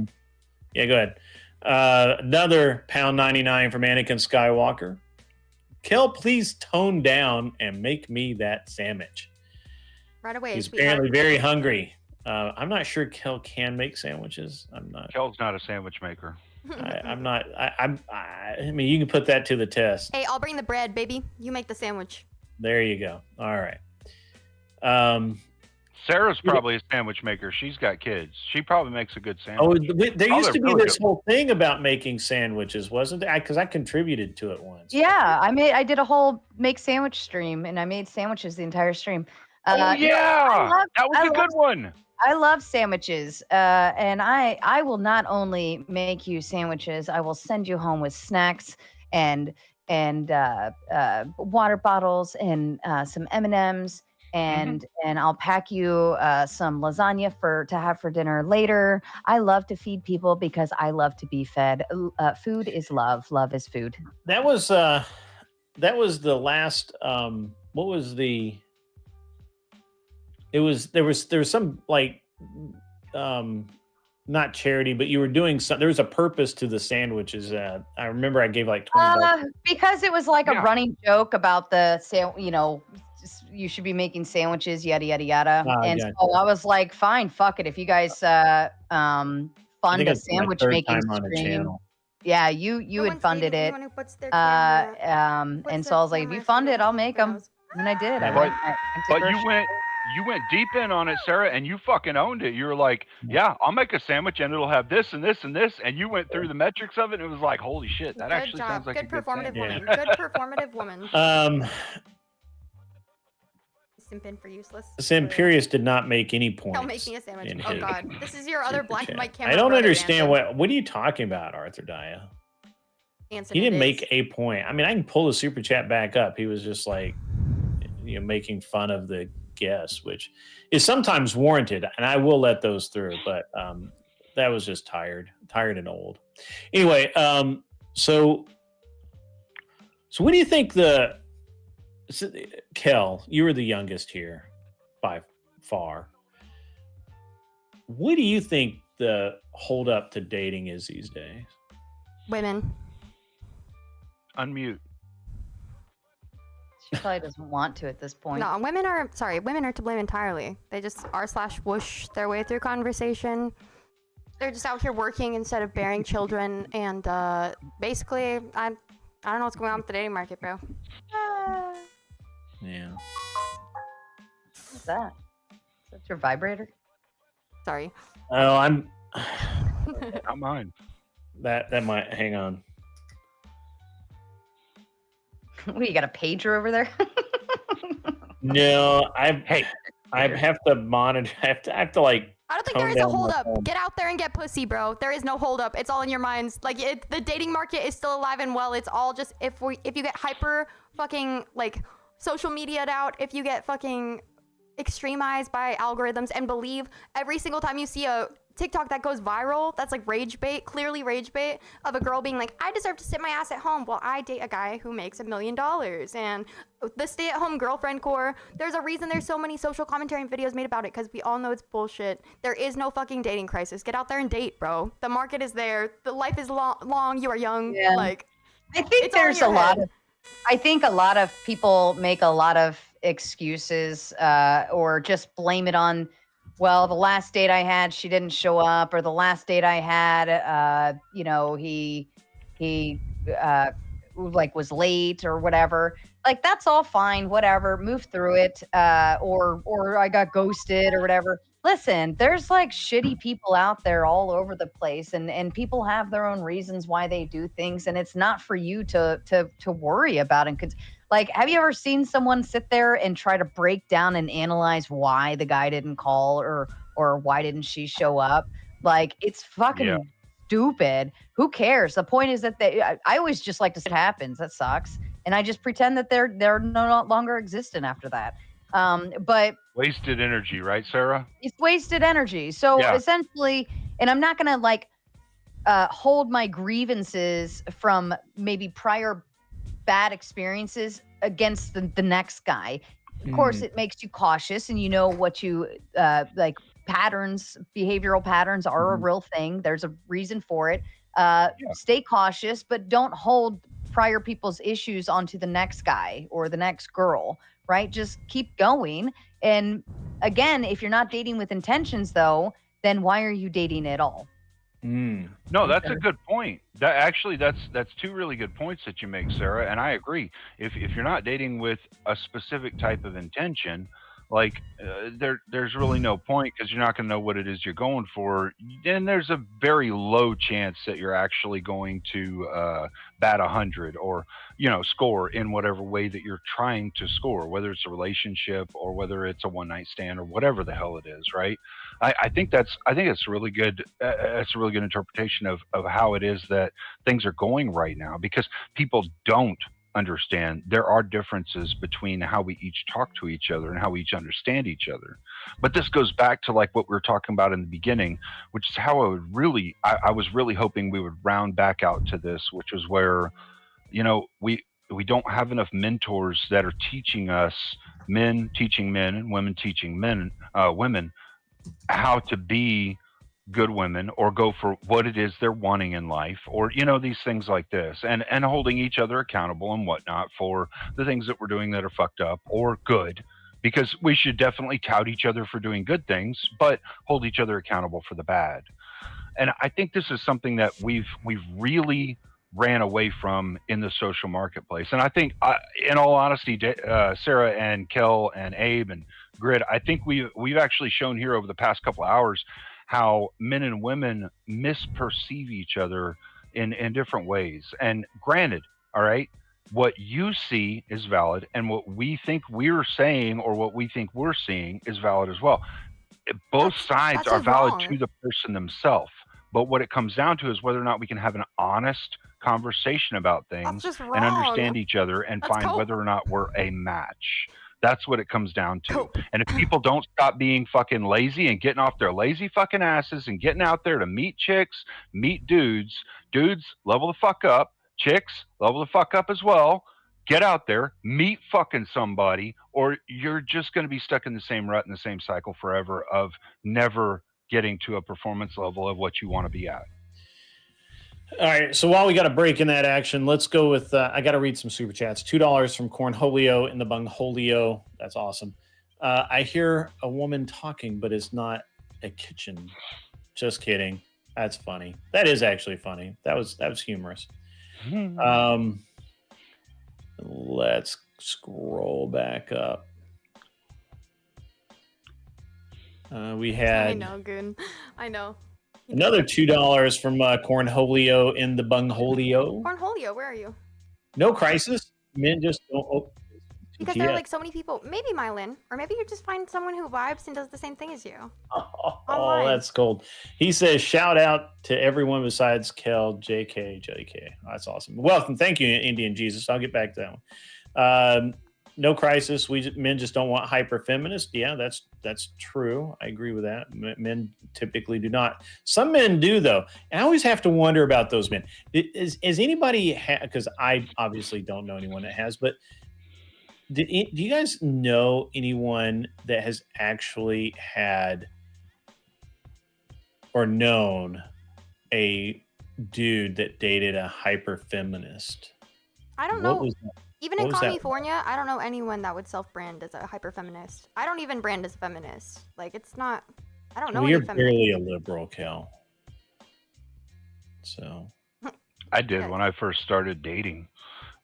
Yeah, go ahead. Another $1.99 from Anakin Skywalker. Kel, please tone down and make me that sandwich. Right away. He's sweetheart. apparently very hungry. I'm not sure Kel can make sandwiches. I'm not. Kel's not a sandwich maker. I'm not. I mean, you can put that to the test. Hey, I'll bring the bread, baby. You make the sandwich. There you go. All right. Sarah's probably a sandwich maker. She's got kids. She probably makes a good Oh, sandwich. there Oh, used to they're be really this good. whole thing about making sandwiches, wasn't there? Because I contributed to it once. Yeah, I did a whole make sandwich stream, and I made sandwiches the entire stream. Oh yeah, that was I a good one. I love sandwiches, and I will not only make you sandwiches, I will send you home with snacks and water bottles and some M&Ms, and I'll pack you some lasagna to have for dinner later. I love to feed people because I love to be fed. Food is love. Love is food. That was the last. What was the? It was there was some like not charity, but you were doing some. There was a purpose to the sandwiches. I remember I gave like $20. Because it was like a Yeah. running joke about you should be making sandwiches, yada yada yada. And gotcha. so I was like, fine, fuck it. If you guys I fund think a it's my sandwich third making time on the stream, channel. yeah, you No had one's funded dating it. anyone who puts their camera- puts And their so I was like, if camera you in fund front it, of I'll the make them. photos. And I did. Yeah, I But took her you went deep in on it, Sarah, and you fucking owned it. You were like, "Yeah, I'll make a sandwich, and it'll have this and this and this." And you went through the metrics of it, and it was like, "Holy shit, that Good actually job. sounds like Good a good performative sandwich." woman. Good performative woman. Simping for useless. Samperius did not make any points. Don't make me a sandwich. in Oh his god, this is your other super black and chat. white camera. I don't brother, understand Anson. what are you talking about, Arthur Dia? Anson, He it didn't is. make a point. I mean, I can pull the super chat back up. He was just like, making fun of the guess, which is sometimes warranted, and I will let those through. But that was just tired and old. Anyway, so what do you think Kel, you were the youngest here by far. What do you think the hold up to dating is these days? Women. Unmute. She probably doesn't want to at this point. No, women are to blame entirely. They just r/whoosh their way through conversation. They're just out here working instead of bearing children, and basically, I don't know what's going on with the dating market, bro. Yeah. What's that? Is that your vibrator? Sorry. Oh, I'm. Not mine. That might. Hang on. What, you got a pager over there? No, I have to monitor. I have to like. I don't think tone there is a down my hold up. phone. Get out there and get pussy, bro. There is no hold up. It's all in your minds. Like the dating market is still alive and well. It's all just if you get hyper fucking like social media'd out, if you get fucking extremized by algorithms and believe every single time you see a TikTok that goes viral, that's like rage bait, clearly rage bait, of a girl being like, I deserve to sit my ass at home while I date a guy who makes $1 million. And the stay-at-home girlfriend core, there's a reason there's so many social commentary and videos made about it, because we all know it's bullshit. There is no fucking dating crisis. Get out there and date, bro. The market is there. The life is long. You are young. Yeah. Like, I think it's all in there's your a lot head. of. I think a lot of people make a lot of excuses or just blame it on, well, the last date I had, she didn't show up, or the last date I had, he like was late or whatever. Like, that's all fine, whatever, move through it, or I got ghosted or whatever. Listen, there's like shitty people out there all over the place, and people have their own reasons why they do things, and it's not for you to worry about. And like, have you ever seen someone sit there and try to break down and analyze why the guy didn't call or why didn't she show up? Like, it's fucking stupid. Who cares? The point is that I always just like to say it happens. That sucks. And I just pretend that they're no longer existent after that. But Wasted energy, right, Sarah? it's wasted energy. So essentially, and I'm not gonna like hold my grievances from maybe prior bad experiences against the next guy. Of course, it makes you cautious, and you know what you like. Behavioral patterns are a real thing. There's a reason for it. Stay cautious, but don't hold prior people's issues onto the next guy or the next girl, right? Just keep going. And again, if you're not dating with intentions, though, then why are you dating at all? No, that's a good point. That's two really good points that you make, Sarah, and I agree. If you're not dating with a specific type of intention, like there's really no point, because you're not going to know what it is you're going for. Then there's a very low chance that you're actually going to bat 100 or score in whatever way that you're trying to score, whether it's a relationship or whether it's a one night stand or whatever the hell it is, right? I think it's really good. It's a really good interpretation of how it is that things are going right now, because people don't understand there are differences between how we each talk to each other and how we each understand each other. But this goes back to like what we were talking about in the beginning, which is how I was really hoping we would round back out to this, which was where we don't have enough mentors that are teaching us, men teaching men and women teaching women how to be good women or go for what it is they're wanting in life, or these things like this, and holding each other accountable and whatnot for the things that we're doing that are fucked up or good, because we should definitely tout each other for doing good things but hold each other accountable for the bad. And I think this is something that we've really ran away from in the social marketplace. And I think, in all honesty, Sarah and Kel and Abe and Grid, I think we've actually shown here over the past couple of hours how men and women misperceive each other in different ways. And granted, all right, what you see is valid, and what we think we're saying or what we think we're seeing is valid as well. Both sides are valid to the person themselves. But what it comes down to is whether or not we can have an honest conversation about things and understand each other and find whether or not we're a match. That's what it comes down to. Cool. And if people don't stop being fucking lazy and getting off their lazy fucking asses and getting out there to meet chicks, meet dudes, level the fuck up, chicks, level the fuck up as well. Get out there, meet fucking somebody, or you're just going to be stuck in the same rut and the same cycle forever of never getting to a performance level of what you want to be at. All right, so while we got a break in that action, let's go with, I got to read some super chats. $2 from Cornholio in the Bungholio. That's awesome. I hear a woman talking, but it's not a kitchen. Just kidding. That's funny. That is actually funny. That was humorous. Let's scroll back up. We had I know, Goon. I know. another $2 from Cornholio in the Bungholio. Cornholio, where are you? No crisis. Men just don't. Oh, Because there are like so many people. Maybe Mylin, or maybe you just find someone who vibes and does the same thing as you. Oh, that's cold. He says, shout out to everyone besides Kel, JK, JK. Oh, that's awesome. Welcome. Thank you, Indian Jesus. I'll get back to that one. No crisis. Men just don't want hyper feminist. Yeah, that's true. I agree with that. Men typically do not. Some men do, though. And I always have to wonder about those men. Is anybody, because I obviously don't know anyone that has, but do you guys know anyone that has actually had or known a dude that dated a hyper feminist? I don't know. Even in What was that? California, I don't know anyone that would self-brand as a hyper feminist. I don't even brand as a feminist. Like, it's not. I don't know Well, any you're feminists. barely a liberal, Cal. So I did when I first started dating.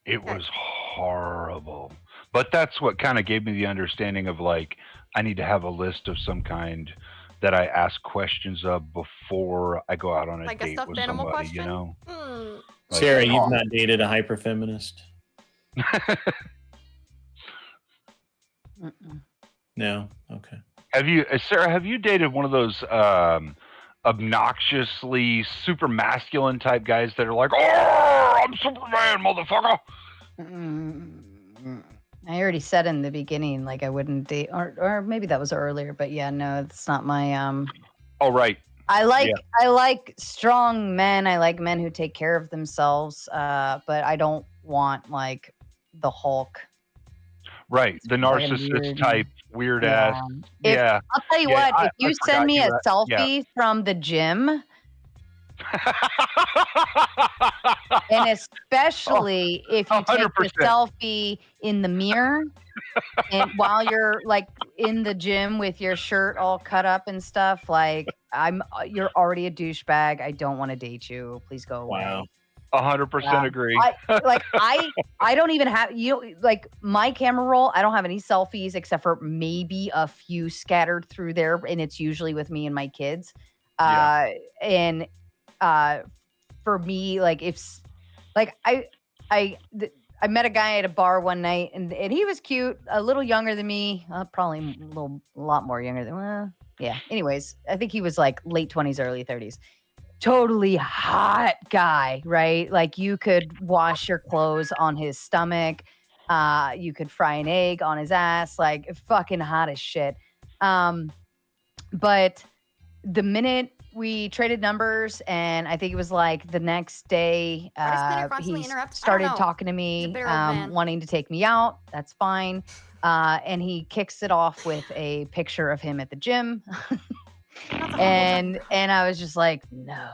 It was horrible. But that's what kind of gave me the understanding of like, I need to have a list of some kind that I ask questions of before I go out on a Like a date stuffed with animal somebody, question? you know? Like, Sarah, you've not dated a hyper feminist? No? Okay. Have you, Sarah, have you dated one of those obnoxiously super masculine type guys that are like, oh, I'm Superman, motherfucker? I already said in the beginning, like I wouldn't date, or maybe that was earlier, but yeah, no, it's not my. Oh, right. I like strong men. I like men who take care of themselves. But I don't want like the Hulk. Right. The narcissist type, weird ass. Yeah. I'll tell you what, if you send me a selfie from the gym, and especially if you take the selfie in the mirror and while you're like in the gym with your shirt all cut up and stuff, like you're already a douchebag. I don't want to date you. Please go away. Wow. 100% agree. I don't even have, like my camera roll, I don't have any selfies except for maybe a few scattered through there, and it's usually with me and my kids. And for me, like I met a guy at a bar one night, and he was cute, a little younger than me, probably a lot more younger than, yeah. Anyways, I think he was like late 20s, early 30s. Totally hot guy, right? Like you could wash your clothes on his stomach. You could fry an egg on his ass, like fucking hot as shit. But the minute we traded numbers, and I think it was like the next day, he started talking to me, wanting to take me out. That's fine. And he kicks it off with a picture of him at the gym. and I was just like, no.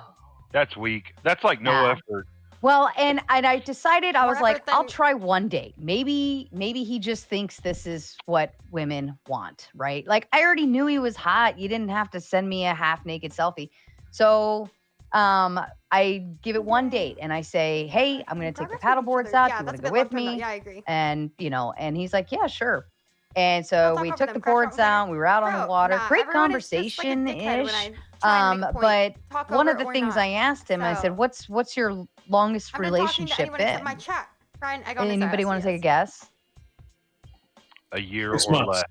That's weak. That's like no effort. Well, and I decided, I was like, I'll try one date. Maybe he just thinks this is what women want, right? Like I already knew he was hot. You didn't have to send me a half naked selfie. So I give it one date and I say, hey, I'm going to take the paddle boards out. Do you want to go with me? Yeah, I agree. And, and he's like, yeah, sure. And so we took the boards down. We were out on the water. Great conversation-ish. But one of the things I asked him, I said, what's your longest relationship been? My chat. Anybody want to take a guess? A year or less.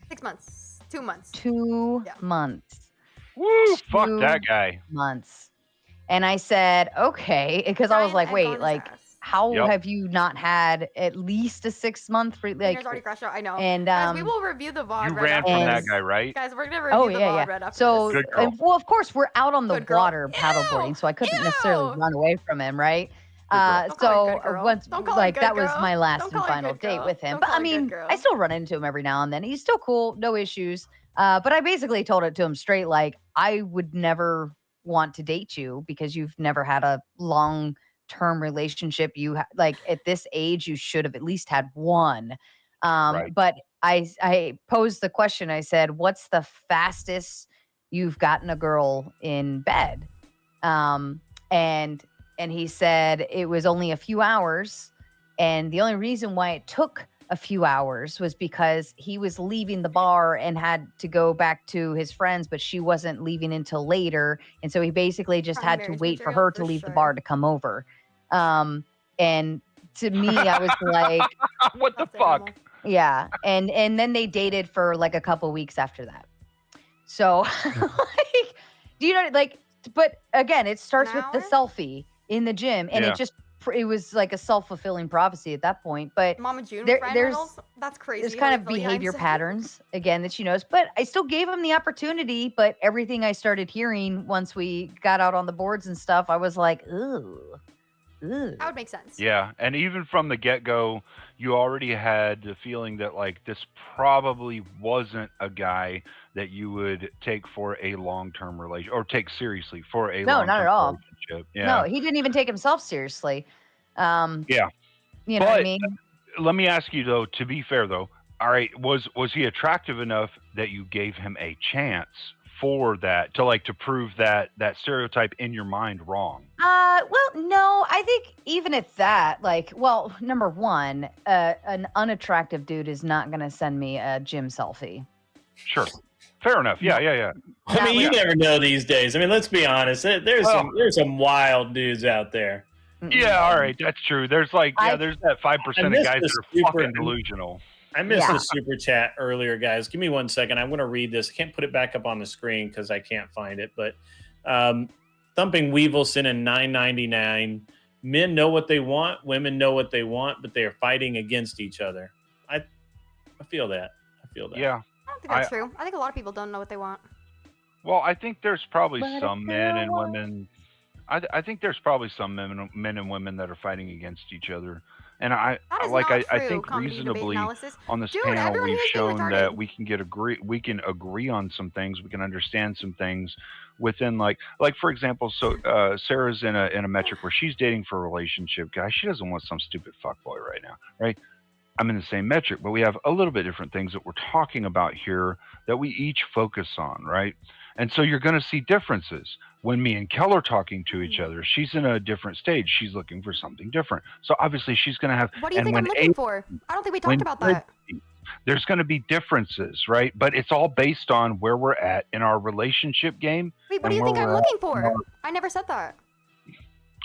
6 months. 2 months. 2 months. Woo! Fuck that guy. Months. And I said, okay, because I was like, wait, like how Yep. have you not had at least a 6 month free? Like, Cleaner's already crashed out. I know. and Guys, we will review the VOD You right ran after from that And- this. guy, right? Guys, we're gonna review oh the yeah, VOD yeah. right after So, this. Good girl. well, of course, we're out on the Good girl. water paddleboarding, so I couldn't necessarily Ew! run away from him, right? Good girl. Don't call her So good girl. once, Don't call her like good that was girl. my last Don't and call her final good date girl. with him. Don't But call I her good mean, girl. I still run into him every now and then. He's still cool, no issues. But I basically told it to him straight, like I would never want to date you because you've never had a long term relationship. Like at this age, you should have at least had one. Right. But I posed the question. I said, "What's the fastest you've gotten a girl in bed?" And he said it was only a few hours, and the only reason why it took a few hours was because he was leaving the bar and had to go back to his friends, but she wasn't leaving until later, and so he basically just Prime had to marriage wait for material her for to leave the sure. bar to come over. And to me, I was like, What the Stuffed fuck? animal. yeah. And then they dated for like a couple weeks after that. So like, do you know, like, but again, it starts with the hour? selfie in the gym, and Yeah. it was like a self-fulfilling prophecy at that point. But Mama June There- Ryan there's- Reynolds? That's crazy. there's kind of Hopefully, I'm behavior saying. patterns again that she knows, but I still gave him the opportunity. But everything I started hearing once we got out on the boards and stuff, I was like, ooh. That would make sense. Yeah, and even from the get-go, you already had the feeling that like this probably wasn't a guy that you would take for a long-term relation or take seriously for a No, long-term not at all. relationship. Yeah. No, he didn't even take himself seriously. Yeah. You know what I But- mean? Let me ask you though, to be fair though, all right, was he attractive enough that you gave him a chance for that to prove that stereotype in your mind wrong? Well, no, I think even at that, like, well, number one, an unattractive dude is not going to send me a gym selfie. Sure. Fair enough. Yeah. I mean, you Yeah. never know these days. I mean, let's be honest. There's Well- there's some wild dudes out there. Yeah, all right, that's true. There's there's that 5% of missed guys the that are super- fucking delusional. I missed Yeah. the super chat earlier, guys. Give me 1 second. I'm going to read this. I can't put it back up on the screen because I can't find it. But Thumping Weevil sent in $9.99. Men know what they want. Women know what they want, but they are fighting against each other. I feel that. Yeah. I don't think that's true. I think a lot of people don't know what they want. Well, I think there's probably But some if men you and want- women. I think there's probably some men and women that are fighting against each other. And I That is like not I true. think Comedy debate reasonably analysis. on this Dude, panel everyone we've here's being shown that retarded. we can agree on some things, we can understand some things within like for example, so Sarah's in a metric where she's dating for a relationship guy. She doesn't want some stupid fuckboy right now, right? I'm in the same metric, but we have a little bit different things that we're talking about here that we each focus on, right? And so you're going to see differences. When me and Kel are talking to each other, she's in a different stage. She's looking for something different. So obviously she's going to have. What do you and think I'm when looking for? I don't think we when talked about that. there's going to be differences, right? But it's all based on where we're at in our relationship game. Wait, what and do you think where I'm we're looking at for? in our- I never said that.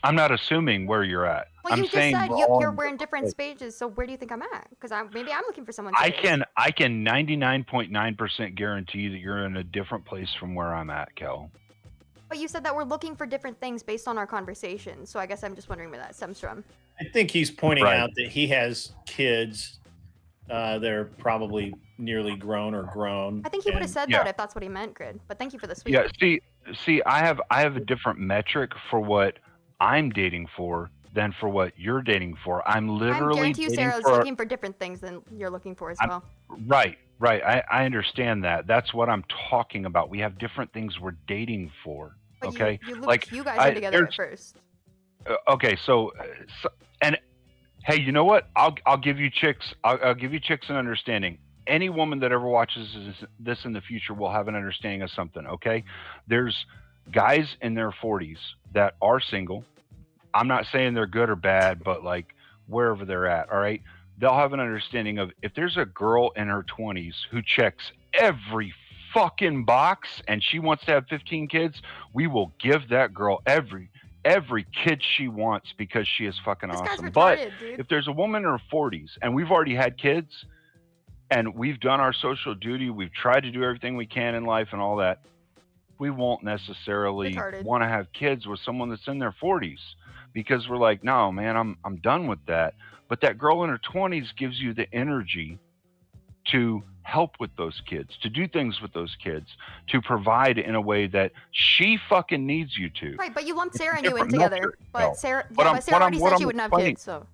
I'm not assuming where you're at. Well, I'm you just saying said we're all we're in different place. stages, so where do you think I'm at? Because maybe I'm looking for someone. I serious. can 99.9% guarantee that you're in a different place from where I'm at, Kel. But you said that we're looking for different things based on our conversation, so I guess I'm just wondering where that stems from. I think he's pointing Right. out that he has kids. They're probably nearly grown or grown. I think he would have and- said Yeah. that if that's what he meant, Grid. But thank you for the sweet. Yeah, see, I have a different metric for what I'm dating for than for what you're dating for. I'm I literally guarantee you dating Sarah's for looking for different things than you're looking for as I'm- well. right. I understand that. That's what I'm talking about. We have different things we're dating for. But Okay, you like, you guys I- are together at there's- first. Okay, so and hey, you know what? I'll give you chicks. I'll give you chicks an understanding. Any woman that ever watches this in the future will have an understanding of something. Okay, there's guys in their 40s that are single. I'm not saying they're good or bad, but like wherever they're at, all right, they'll have an understanding of if there's a girl in her 20s who checks every fucking box and she wants to have 15 kids, we will give that girl every kid she wants because she is fucking This guy's awesome. retarded, But dude. if there's a woman in her 40s and we've already had kids and we've done our social duty, we've tried to do everything we can in life and all that, we won't necessarily Retarded. want to have kids with someone that's in their 40s because we're like, no, man, I'm done with that. But that girl in her 20s gives you the energy to help with those kids, to do things with those kids, to provide in a way that she fucking needs you to. Right, but you lumped It's a Sarah and you in different together. metric, But though. Sarah, What yeah, I'm- but Sarah what I'm- already what said I'm she wouldn't have explaining- kids, so.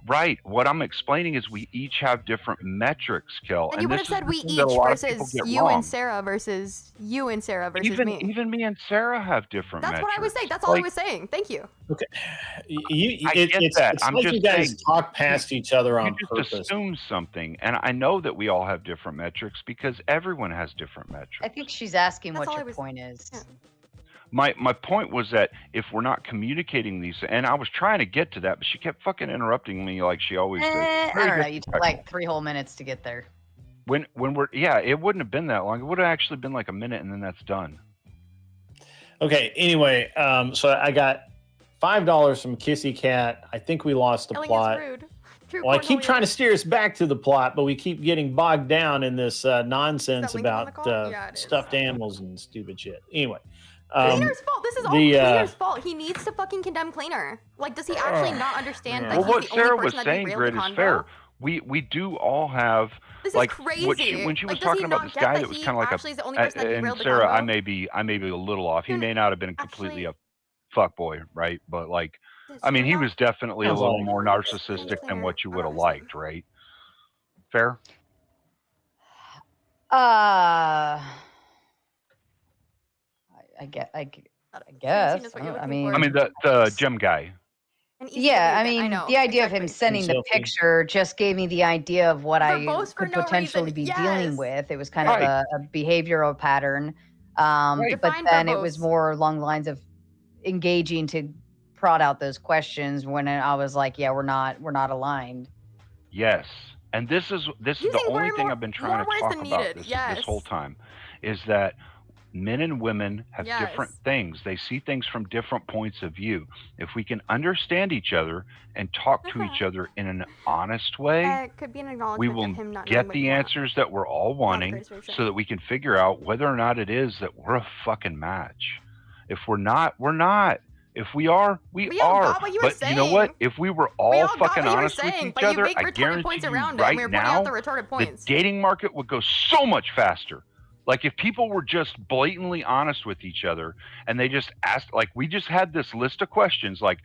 Right. What I'm explaining is we each have different metrics, Kel. And you would have this is said the we thing that a each lot of people versus get you wrong. and Sarah versus you and Sarah versus Even me. even me and Sarah have different That's metrics. what I was saying. That's all I Like, was saying. Thank you. Okay. I get that. It's I'm like just you guys saying, talk past each other on you just purpose. assume something, and I know that we all have different metrics because everyone has different metrics. I think she's asking That's what all I your was- point is. yeah. My point was that if we're not communicating these, and I was trying to get to that, but she kept fucking interrupting me like she always does. I Very don't know. You took disrespectful. like 3 whole minutes to get there. When we're it wouldn't have been that long. It would have actually been like a minute, and then that's done. Okay. Anyway, so I got $5 from Kissy Cat. I think we lost the Yelling plot. is rude. True Well, I keep Cornelius. trying to steer us back to the plot, but we keep getting bogged down in this nonsense Lincoln on the about call? Yeah, it is. stuffed animals and stupid shit. Anyway, Cleaner's fault. This is all the, Cleaner's fault. He needs to fucking condemn Cleaner. Like, does he actually not understand that Well, he's what the Sarah only was person that'd saying, be Grit, railed is convo? fair. We do all have This like is crazy. when she was Like, does talking he about not this get guy that that was he kind of like actually is the only person that'd be and railed to Sarah, convo? I may be a little off. He No, may not have been completely actually- a fuck boy, right? But like, This I mean, he not- was definitely a Sounds little like- more Cleaner. narcissistic than what you would have I don't understand. liked, right? Fair. I guess. I Seventeen guess. is what you're I looking mean, for. I mean, the gem guy. An easy yeah. I to mean, know, the idea of him exactly. sending the Selfie. picture just gave me the idea of what For I both, for could no potentially reason, be yes. dealing with. It was kind Right. of a behavioral pattern. But Define then it was verbose. more along the lines of engaging to prod out those questions when I was like, yeah, we're not aligned. Yes. And this is the Using only way thing more- I've been trying more to words talk than about needed, this whole yes. time is that men and women have different Yes. things. They see things from different points of view. If we can understand each other and talk to each other in an honest way, It could be an acknowledgement we of will him not knowing get what the you want. answers that we're all wanting greatest way of so saying that we can figure out whether or not it is that we're a fucking match. If we're not, we're not. If we are, we all are. got what you were But you know what? saying. If we were We all all got fucking what you were honest with saying, each but you other, make I retarded guarantee points you around it, and right we were pointing now, out the retarded points. the dating market would go so much faster. Like if people were just blatantly honest with each other and they just asked, like we just had this list of questions, like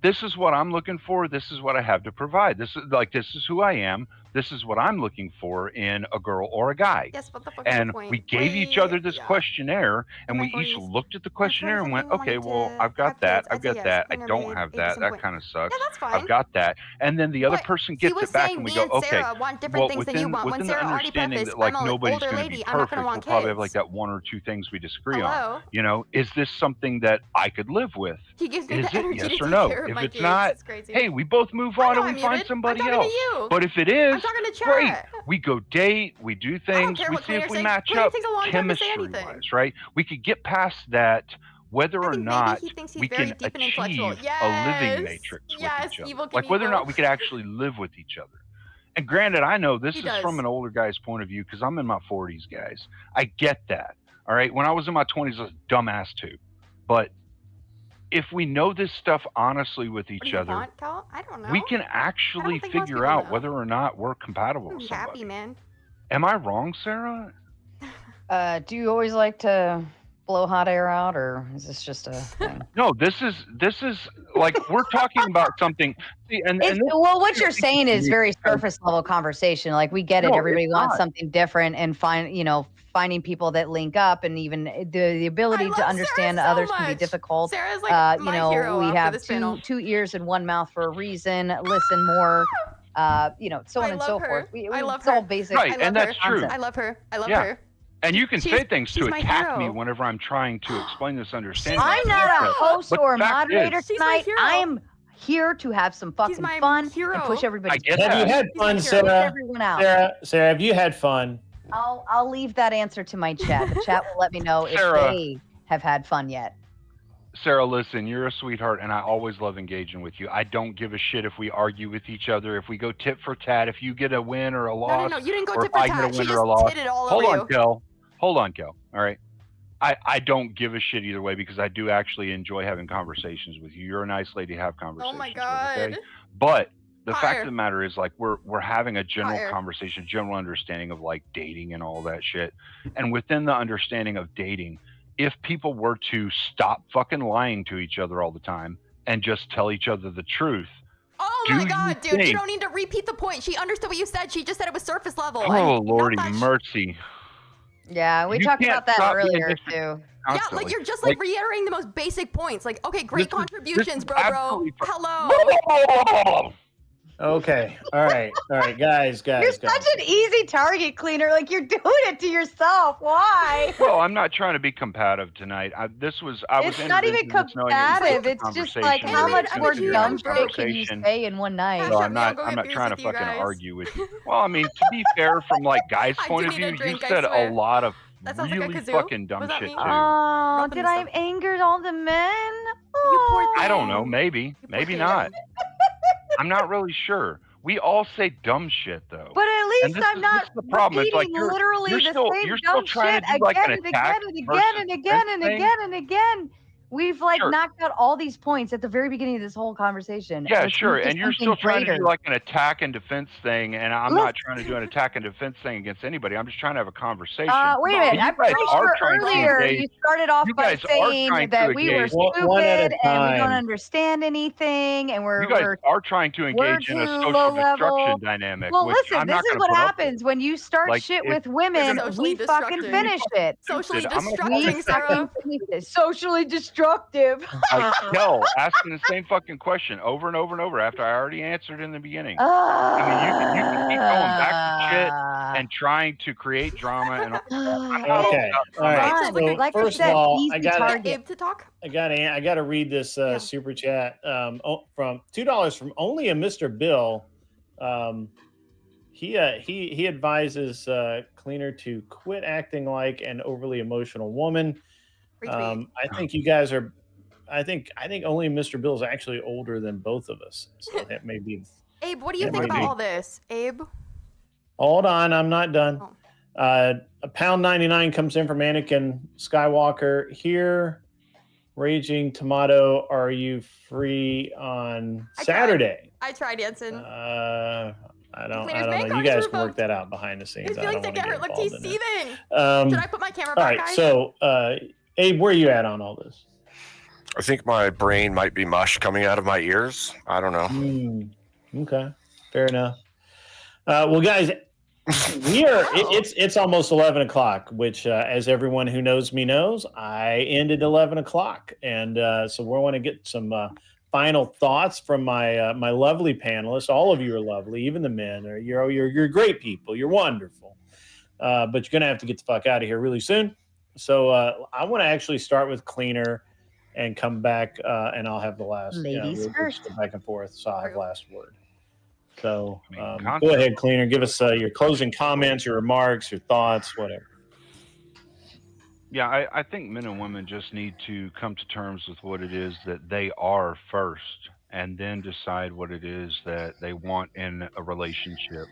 this is what I'm looking for, this is what I have to provide, this is who I am, this is what I'm looking for in a girl or a guy. Yes, what the fuck is And the point? we gave each other this yeah. questionnaire, and my we each 40s. looked at the questionnaire and went, okay, wanted well, to I've got have that, kids. I've I'd say got yes. that, I Cleaner don't made have 80 that, some that point. kind of sucks. Yeah, that's fine. I've got that. And then the other But person he gets was it back saying and we me go, and okay, Sarah want different well, things than you want. When within the Sarah already understanding prefaced, that like I'm an nobody's older going to lady, be I'm not perfect, gonna we'll want probably have like kids. that one or two things we disagree on. Hello? You know, is this something that I could live with? He gives me Is the it energy yes to or take no? care of If my it's kids. not, It's crazy. hey, we both move I on know and I'm we find muted. somebody I'm talking else. to you. But if it is, I'm talking to chat. great. We go date, we do I don't things, care we what see if Cleaner we says. match Cleaner up takes a long time to say chemistry anything. wise, right? We could get past that whether I or think maybe not he thinks he's we very can deep and intellectual. achieve a living Yes. matrix Yes, with each evil other. can Like whether or evil. not we could actually live with each other. And granted, I know this He is does. from an older guy's point of view because I'm in my 40s, guys. I get that. All right. When I was in my 20s, I was a dumbass too. But if we know this stuff honestly with What do each you other, want, Cal? I don't know. we can actually think most figure people out know. whether or not we're compatible I'm with happy, somebody. man. Am I wrong, Sarah? Do you always like to blow hot air out, or is this just a thing? No, this is like we're talking about something. See, and this, Well, what you're saying is very because- surface level conversation. Like we get it. No, Everybody it's wants not. something different, and finding people that link up, and even the ability love to understand Sarah so others can be much. difficult. Sarah's like You my know, hero we after have this panel. two ears and one mouth for a reason. Listen more. So on I and love so her. forth. I love it's all her. basic. Right, I love and that's her. true. I love her. I love Yeah. her. And you can say things she's to my attack me hero. whenever I'm trying to explain this understanding. I'm not a But host the or a fact moderator is- She's my tonight. hero. I am here to have some fucking my fun hero. and push everybody. I get Have you that. had He's my fun, hero. push Sarah? everyone out. Sarah, have you had fun? I'll leave that answer to my chat. The chat will let me know if Sarah. they have had fun yet. Sarah, listen, you're a sweetheart, and I always love engaging with you. I don't give a shit if we argue with each other, if we go tit for tat, if you get a win or a loss. No, you didn't go or tit if for I get a tat. She win just or a loss. titted all Hold over on, you. Kel. Hold on, Kel. All right. I don't give a shit either way because I do actually enjoy having conversations with you. You're a nice lady to have conversations Oh my with, god. okay? But the fact Fire. of the matter is, like, we're having a general Fire. conversation, general understanding of like dating and all that shit. And within the understanding of dating, if people were to stop fucking lying to each other all the time and just tell each other the truth. Oh Do my you god, dude, you think- don't need to repeat the point. She understood what you said. She just said it was surface level. Oh and lordy not that mercy! Yeah, we You talked can't about that stop being earlier dis- too. Yeah, Constantly. like you're just like reiterating the most basic points. Like, okay, great This is contributions, bro. absolutely Hello. Okay. All right, guys. You're such an easy target, Cleaner. Like you're doing it to yourself. Why? Well, I'm not trying to be combative tonight. I was It's not entered even into this knowing it was combative. a It's just like conversation. how Hey, much I more bet you dumb I'm shit broke. can you Conversation. say in one night? So Shut I'm me, I'll not go I'm get not beers trying to with you fucking guys. argue with you. Well, I mean, to be fair, from like guys' I point do of need a view, drink, you I said a swear. lot of That sounds like a really kazoo. fucking dumb Was that shit me? too. Oh, Rubbing did the I stuff. anger all the men? You poor Oh. I don't know. thing. Maybe, You poor maybe thing. not. I'm not really sure. We all say dumb shit though. But at And least this I'm is not the problem. It's like repeating literally the same you're dumb still trying shit to do like again an and attack again and again versus and again defense and thing. again and again. We've like Sure. knocked out all these points at the very beginning of this whole conversation. Yeah, Let's sure. move to And you're something still trying to greater. do like an attack and defense thing, and I'm Let's- not trying to do an attack and defense thing against anybody. I'm just trying to have a conversation. Wait a But minute. you I'm guys pretty are sure trying to earlier engage- you started off you by guys are saying trying to that we were engage- One at a stupid and we don't time. understand anything and You guys we're are trying to engage in a too social low destruction level. dynamic. Well, which listen, I'm this not is gonna what put up with. happens when you start Like, shit if- with women. Socially We fucking destructive. finish it. Socially I'm gonna call destructing, you Sarah. Fucking finish it. Socially destructive. Like, hell, asking the same fucking question over and over and over after I already answered in the beginning. I mean, you can keep going back to shit and trying to create drama and all. Okay. All right. Fine. So Like I first said, of all, easy I got target. Abe to talk. I got to read this Yeah. super chat from $2 from only a Mr. Bill. He advises Cleaner to quit acting like an overly emotional woman. Retweet. I think you guys are. I think only Mr. Bill is actually older than both of us, so that may be. Abe, what do you That think might about be- all this? Abe? Hold on, I'm not done. Oh. A £1.99 comes in from Anakin Skywalker. Here, Raging Tomato, are you free on I tried. Saturday? I tried, Jensen. I don't Cleaner's know. make You on guys his can work roof. that out behind the scenes. His I don't feelings want didn't to get get hurt. Look, he's involved in it. seething. Should I put my camera All back, right, guys? so Abe, where are you at on all this? I think my brain might be mush coming out of my ears. I don't know. Okay, fair enough. Well, guys, we are. It's almost 11 o'clock, which, as everyone who knows me knows, I ended 11 o'clock, and so we want to get some final thoughts from my lovely panelists. All of you are lovely, even the men. You're great people. You're wonderful, but you're gonna have to get the fuck out of here really soon. So I want to actually start with Cleaner and come back, and I'll have the last. Ladies we'll first. go back and forth, so I'll have last word. So I mean, go ahead, Cleaner. Give us your closing comments, your remarks, your thoughts, whatever. Yeah, I think men and women just need to come to terms with what it is that they are first, and then decide what it is that they want in a relationship.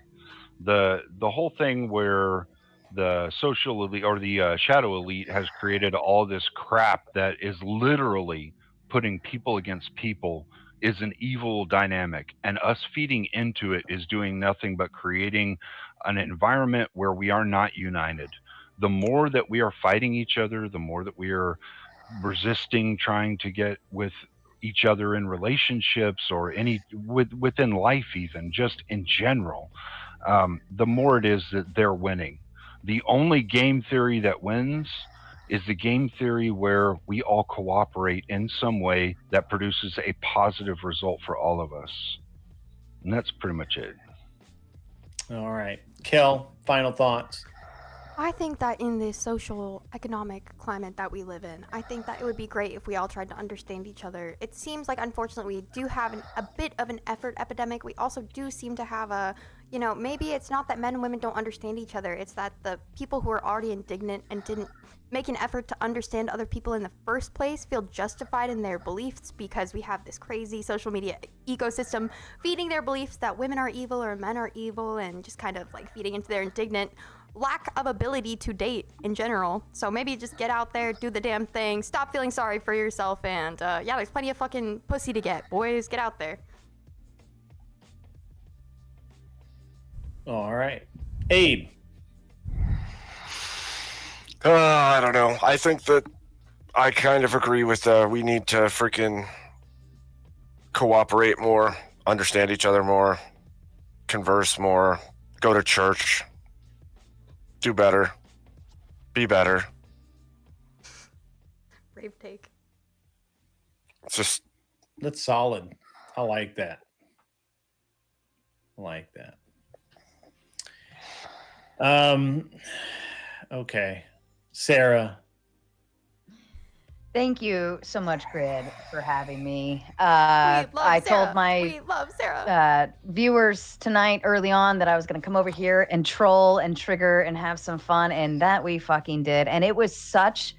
The whole thing where the social elite or the shadow elite has created all this crap that is literally putting people against people is an evil dynamic, and us feeding into it is doing nothing but creating an environment where we are not united. The more that we are fighting each other, the more that we are resisting trying to get with each other in relationships or within life, even just in general, the more it is that they're winning. The only game theory that wins is the game theory where we all cooperate in some way that produces a positive result for all of us. And that's pretty much it. All right, Kel, final thoughts. I think that in this social economic climate that we live in, I think that it would be great if we all tried to understand each other. It seems like, unfortunately, we do have a bit of an effort epidemic. We also do seem to have a, maybe it's not that men and women don't understand each other. It's that the people who are already indignant and didn't make an effort to understand other people in the first place feel justified in their beliefs because we have this crazy social media ecosystem feeding their beliefs that women are evil or men are evil and just kind of like feeding into their indignant lack of ability to date in general. So maybe just get out there, do the damn thing, stop feeling sorry for yourself, and yeah, there's plenty of fucking pussy to get. Boys, get out there. All right. Abe. I don't know. I think that I kind of agree with we need to freaking cooperate more, understand each other more, converse more, go to church, do better, be better. Brave take. It's just That's solid. I like that. I like that. Okay. Sarah. Thank you so much, Grid, for having me. We love I Sarah. told my We love Sarah. viewers tonight early on that I was going to come over here and troll and trigger and have some fun, and that we fucking did. And it was such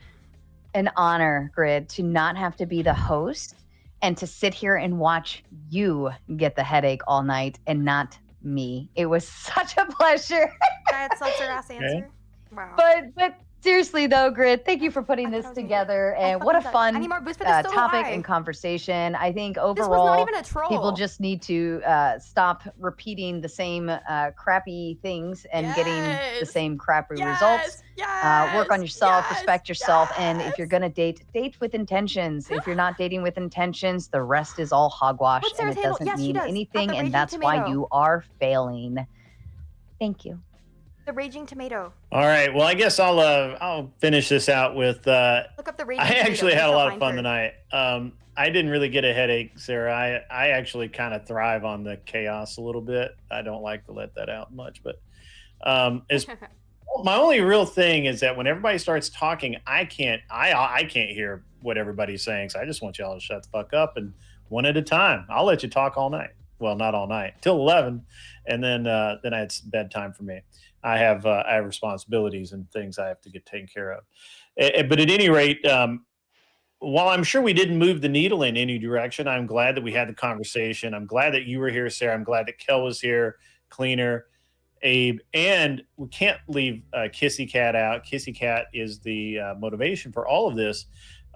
an honor, Grid, to not have to be the host and to sit here and watch you get the headache all night and not me. It was such a pleasure. That's her ass answer. Wow. But seriously though, Grid, thank you for putting I this thought it was together, I and what a fucking fun I need more boost for this. So do topic I. and conversation. I think This was overall not even a troll. people just need to stop repeating the same crappy things and getting the Yes. same crappy Yes. results. Work on Yes. yourself, Yes. respect yourself, and if you're Yes. gonna date with intentions. If you're not dating with intentions, the rest is all hogwash, What's and Sarah's it handle? doesn't Yes, she mean does. At the anything, and Raging that's why Tomato. you are failing. Thank you. The Raging Tomato. All right. Well, I guess I'll finish this out with Look up the Raging I Tomato. actually had a You'll lot of find fun her. tonight. I didn't really get a headache, Sarah. I actually kind of thrive on the chaos a little bit. I don't like to let that out much, but as my only real thing is that when everybody starts talking, I can't hear what everybody's saying. So I just want y'all to shut the fuck up and one at a time. I'll let you talk all night. Well, not all night, till 11, and then it's bedtime for me. I have responsibilities and things I have to get taken care of. But at any rate, while I'm sure we didn't move the needle in any direction, I'm glad that we had the conversation. I'm glad that you were here, Sarah. I'm glad that Kel was here, Cleaner, Abe, and we can't leave Kissy Cat out. Kissy Cat is the motivation for all of this.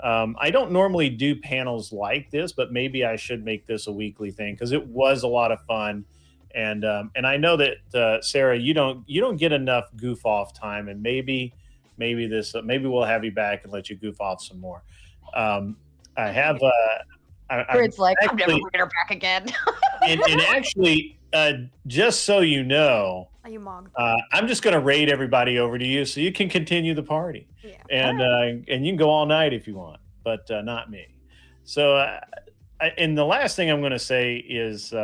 I don't normally do panels like this, but maybe I should make this a weekly thing because it was a lot of fun. And I know that Sarah, you don't get enough goof off time, and maybe we'll have you back and let you goof off some more. I have Grid's like, I'm actually- never bringing her back again. and actually, just so you know, Are you mog? I'm just going to raid everybody over to you so you can continue the party, Yeah. and you can go all night if you want, but not me. So, and the last thing I'm going to say is.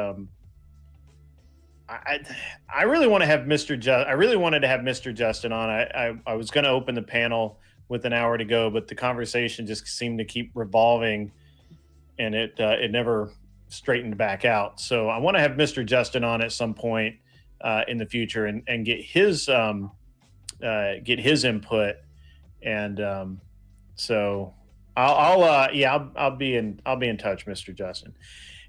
I really want to have I really wanted to have Mr. Justin on. I was going to open the panel with an hour to go, but the conversation just seemed to keep revolving, and it never straightened back out. So I want to have Mr. Justin on at some point in the future and get his input. And so I'll be in touch, Mr. Justin.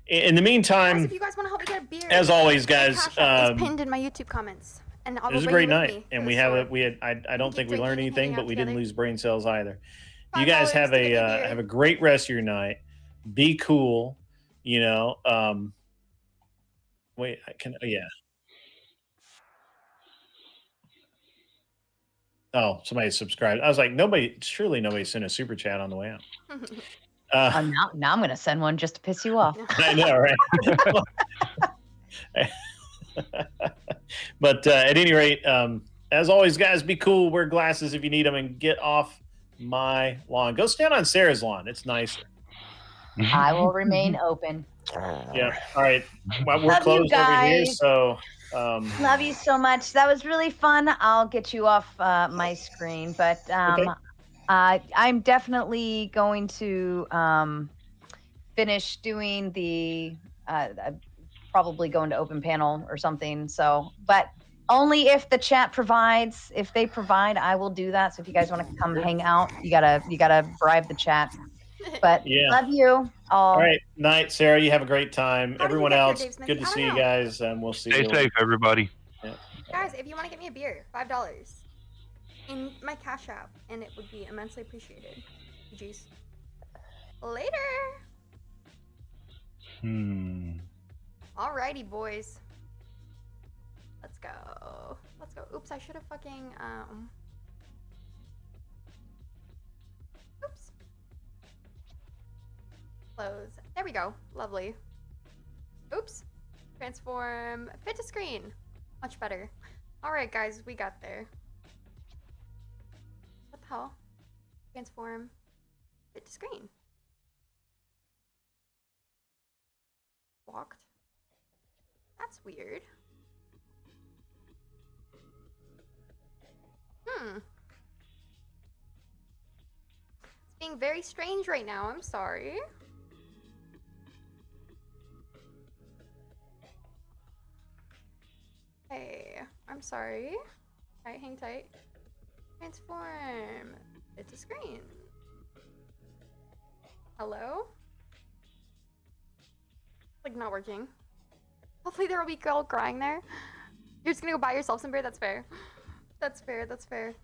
In the Guys, meantime, if you guys want to help me get a beer, as always, my guys, Cash App is pinned in my YouTube comments, and I'll it was a bring great you with night, me and to we the have store. I don't think we drinking learned and anything, hanging but out we didn't together. lose brain cells either. You $5 guys have to get me a beer. have a great rest of your night. Be cool, you know. Wait, yeah. Oh, somebody subscribed. I was like, surely nobody sent a super chat on the way out. Now I'm going to send one just to piss you off. I know, right? But at any rate, as always, guys, be cool. Wear glasses if you need them, and get off my lawn. Go stand on Sarah's lawn. It's nicer. I will remain open. Yeah. All right. Well, we're Love you closed over here, guys. so Love you so much. That was really fun. I'll get you off my screen, but Okay. I'm definitely going to finish doing the probably going to open panel or something. So, but only if the chat provides. If they provide, I will do that. So if you guys want to come hang out, you gotta bribe the chat. But Yeah. love you all. all right. Night, Sarah. You have a great time. How did you Everyone get here, else, Dave Smith? good to I don't see you know. guys, and we'll see Stay you. safe, everybody. All Guys, if you want to get me a beer, $5 in my Cash App, and it would be immensely appreciated. Jeez. Later. Alrighty, boys. Let's go. Let's go. Oops, I should have fucking oops. Close. There we go. Lovely. Oops. Transform. Fit to screen. Much better. Alright, guys, we got there. What the hell? Transform. Fit to screen. Walked. That's weird. It's being very strange right now. I'm sorry. Hey, I'm sorry. Alright, hang tight. Transform. Fit to screen. Hello? Like, not working. Hopefully there will be a girl crying there. You're just gonna go buy yourself some beer? That's fair. That's fair, that's fair.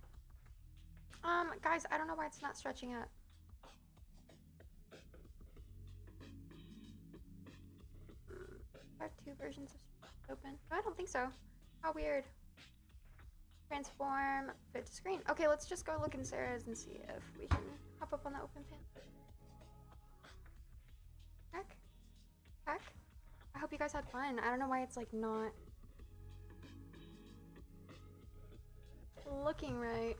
Guys, I don't know why it's not stretching up. I have two versions of open. Oh, I don't think so. How weird. Transform, fit to screen. Okay, let's just go look in Sarah's and see if we can hop up on the open pan. Heck. I hope you guys had fun. I don't know why it's like not looking right.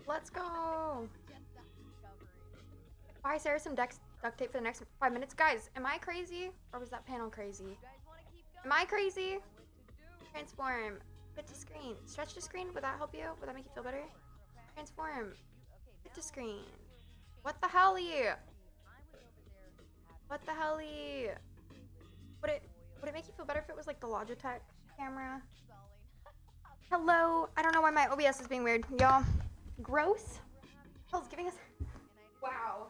Let's go. Buy Sarah some duct tape for the next 5 minutes. Guys, am I crazy? Or was that panel crazy? Am I crazy? Transform. Fit to screen. Stretch to screen? Would that help you? Would that make you feel better? Transform. Fit to screen. What the hell are you? What the hell are you? Would it make you feel better if it was like the Logitech camera? Hello? I don't know why my OBS is being weird. Y'all. Gross. Hell's giving us... Wow.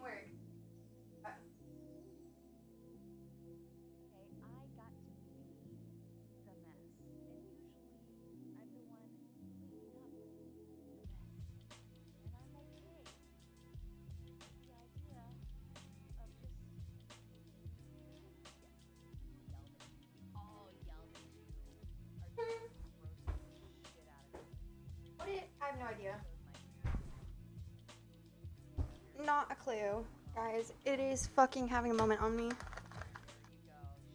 Word. I have no idea. Not a clue. Guys, it is fucking having a moment on me.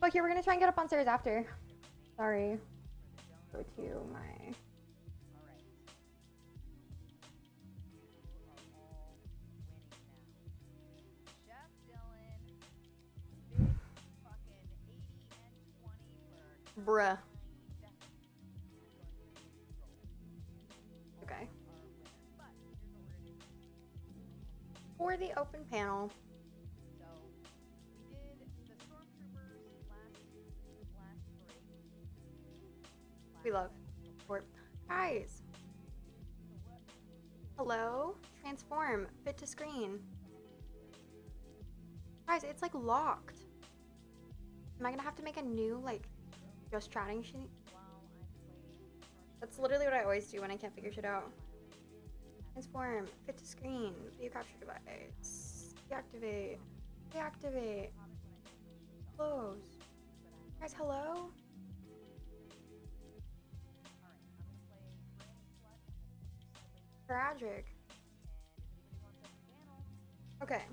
But here, we're gonna try and get up on stairs after. Sorry. Go to my... Bruh. Okay. For the open panel. We love. Guys. Hello? Transform. Fit to screen. Guys, it's like locked. Am I gonna have to make a new, like, just chatting sheet? That's literally what I always do when I can't figure shit out. Transform. Fit to screen. Video capture device. Deactivate. Deactivate. Close. Guys, hello? Tragic. Okay.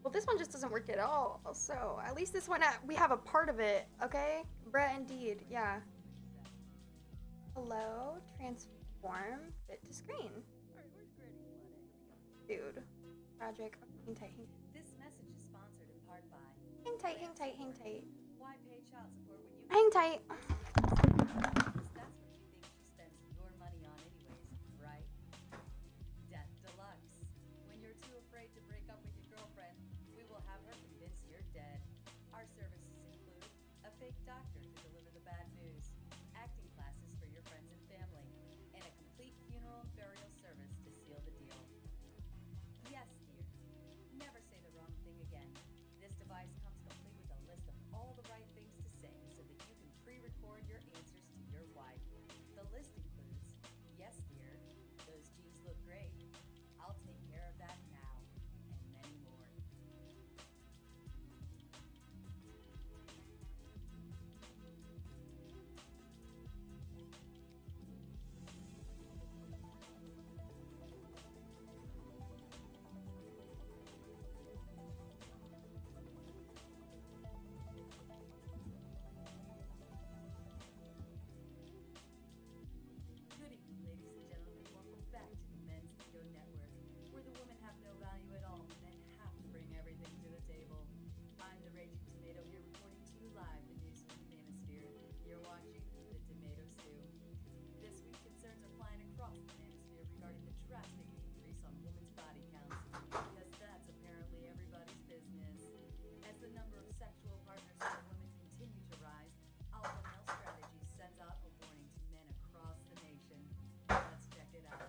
Well, this one just doesn't work at all. So at least this one, we have a part of it. Okay, Brett, indeed, yeah. Hello, transform, fit to screen. Dude, tragic. Okay, tight, hang tight, hang tight. Why pay child support when you Hang tight. That's what you think she spends your money on anyways, right? Death Deluxe. When you're too afraid to break up with your girlfriend, we will have her convinced you're dead. Our services include a fake doctor to deliver the bad news, acting classes for your friends and family, and a complete funeral and burial service to seal the deal. Yes, dear. Never say the wrong thing again. This device comes complete with a list of all the right things to say so that you can pre-record your answers to your wife. The list includes, yes, dear, those jeans look great. I'll take care of that now, and many more. Good evening, ladies and gentlemen. Welcome back to the Men's Ego Network, where the women have no value at all, but men have to bring everything to the table. I'm the Raging Tomato here reporting to you live, the news from the Manosphere. You're watching the Tomato Stew. This week, concerns are flying across the Manosphere regarding the drastic increase on women's body counts, because that's apparently everybody's business. As the number of sexual partners for women continue to rise, Alpha Male Strategies sends out a warning to men across the nation. Let's check it out.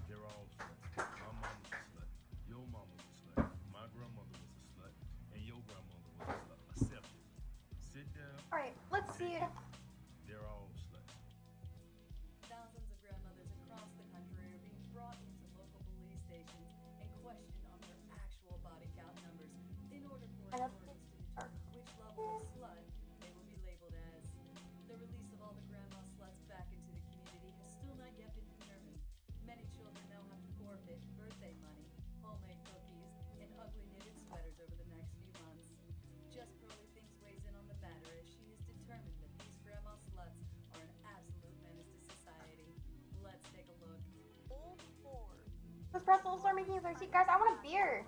They're all sluts. My mom was a slut. Your mama was a slut. My grandmother was a slut. And your grandmother was a slut. Accept it. Sit down. All right, let's see. They're all sluts. Thousands of grandmothers across the country are being brought into local police stations and questioned on their actual body count numbers in order for authorities to determine which level of slut they will be labeled as. The release of all the grandma sluts back into the community has still not yet been determined. Many children now have to forfeit birthday money, homemade cookies, and ugly knitted sweaters over the next few months. Just Pearly Things weighs in on the matter as she is determined that these grandma sluts are an absolute menace to society. Let's take a look. Old whore. Those pretzels are making you thirsty. Guys, I want a beer.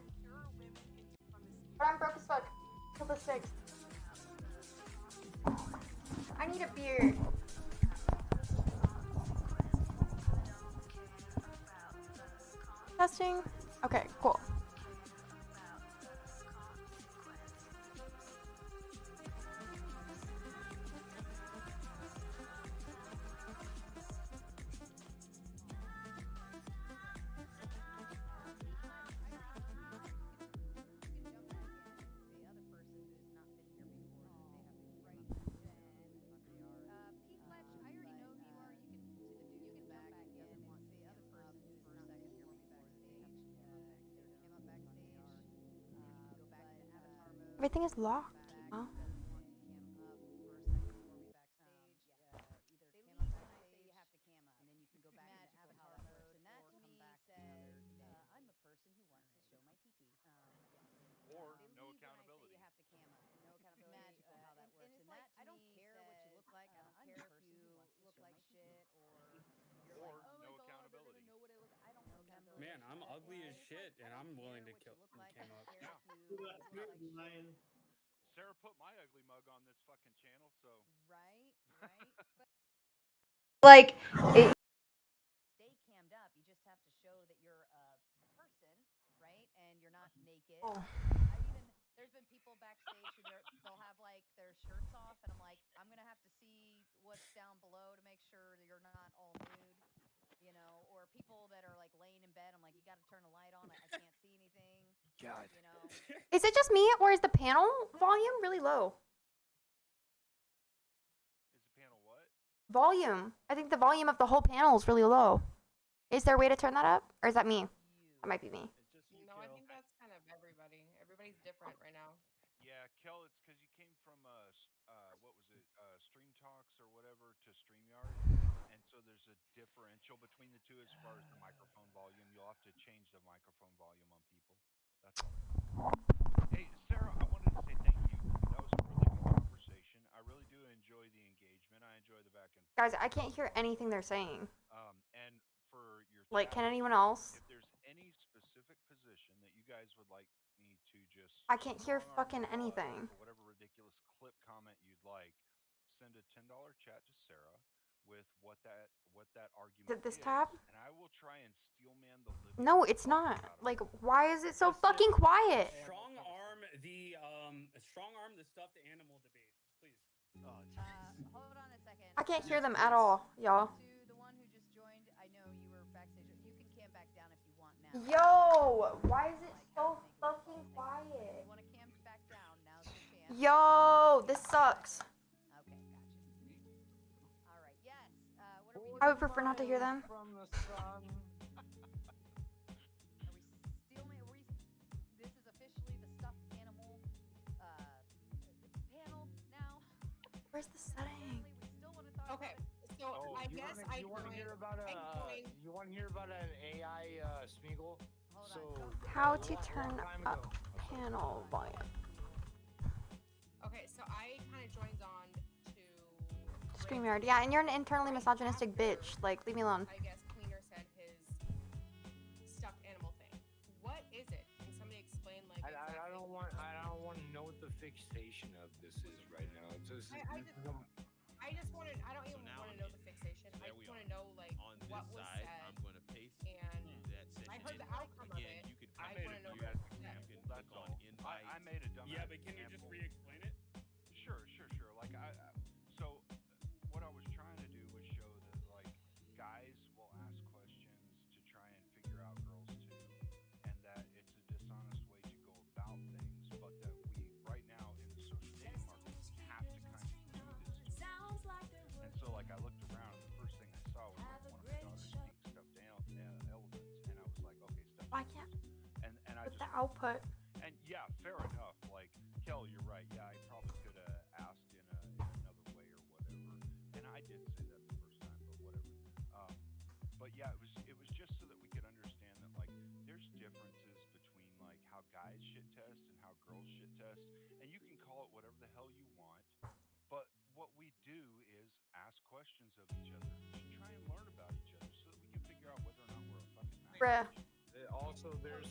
But I'm broke as fuck. Till the 6th. I need a beer. Testing. Okay, cool. Everything is locked. Huh? Or no accountability. Or no accountability. Man, I'm ugly as shit, and I'm willing to came up. Sarah put my ugly mug on this fucking channel, so Like, stay cammed up. You just have to show that you're a person, right? And you're not naked. Oh. There's been people backstage who they'll have like their shirts off, and I'm like, I'm gonna have to see what's down below to make sure that you're not all nude, you know. Or people that are like laying in bed, I'm like, you got to turn the light on. I can't see anything. God. You know. Is it just me, or is the panel volume really low? is the panel what? Volume. I think the volume of the whole panel is really low. Is there a way to turn that up? Or is that me? That might be me. It's just you, No, I Kel. think that's kind of everybody. Everybody's different right now. Yeah, Kel, it's because you came from what was it, Stream Talks or whatever to StreamYard, and so there's a differential between the two as far as the microphone volume. You'll have to change the microphone volume on people. That's all. Hey, Sarah, I wanted to say thank you. That was a really good conversation. I really do enjoy the engagement. I enjoy the back and forth. Guys, I can't hear anything they're saying. And for your Like, can chat, anyone else? if there's any specific position that you guys would like me to just I can't hear strong arm fucking the hell out of anything. for whatever like send a $10 chat to Sarah with what that Is argument it this is, tab? and I will try and steelman the living No, it's fuck not. out of Like, her. why is it so Just to fucking quiet? strong arm the stuffed animal debate, please. Oh, Hold on a second. I can't hear Yes, them please. at all, y'all. To the one who just joined, I know you were backstage. You can cam back down if you want now. Yo, why is it so fucking If quiet? you want to cam back down, now's your chance. Yo, this sucks. Okay, gotcha. All right, yes. What are we I doing? would prefer not to hear them. From the sun. Are we steelman? This is officially the stuffed animal panel now. Where's the setting? Apparently, we still want to talk Okay, about it. so Oh, I guess you want to hear about you want to hear about an AI Smeagol? Hold So on. How a to long turn time up ago. panel volume. Okay, so I kind of joined on to StreamYard. Yeah, and you're an internally misogynistic bitch. Like, leave me alone. I guess Cleaner said his stuffed animal thing. What is it? Can somebody explain like exactly? I don't want to know what the fixation of this is right now. It's just, I just wanted. I don't even now want to I'm know in the it. fixation. There I we just want are. to know like On this what was side, said. I'm going to paste And that session I heard the in. outcome Again, of it. you could I copy want to it know you what as was an said. example. click That's on all. invite. I made a dumbass Yeah, but can you just example. re-explain it? Sure. Like so what I was trying to do was show that like guys will ask questions to try and figure out girls too, and that it's a dishonest way to go about things, but that we right now in the social dating market have to kind of do this to each other. And so like I looked around and the first thing I saw was like one of my daughters being stuffed elephants, and I was like, okay, stuffed Why animals. can't And I with just the output? and yeah, fair enough. Like, Kel, you're right. Yeah, I probably could have asked in another way or whatever. And I did say that the first time, but whatever. But yeah, it was just so that we could understand that like there's differences between like how guys shit test and how girls shit test, and you can call it whatever the hell you want. But what we do is ask questions of each other to try and learn about each other so that we can figure out whether or not we're a fucking match. Bruh. Also, there's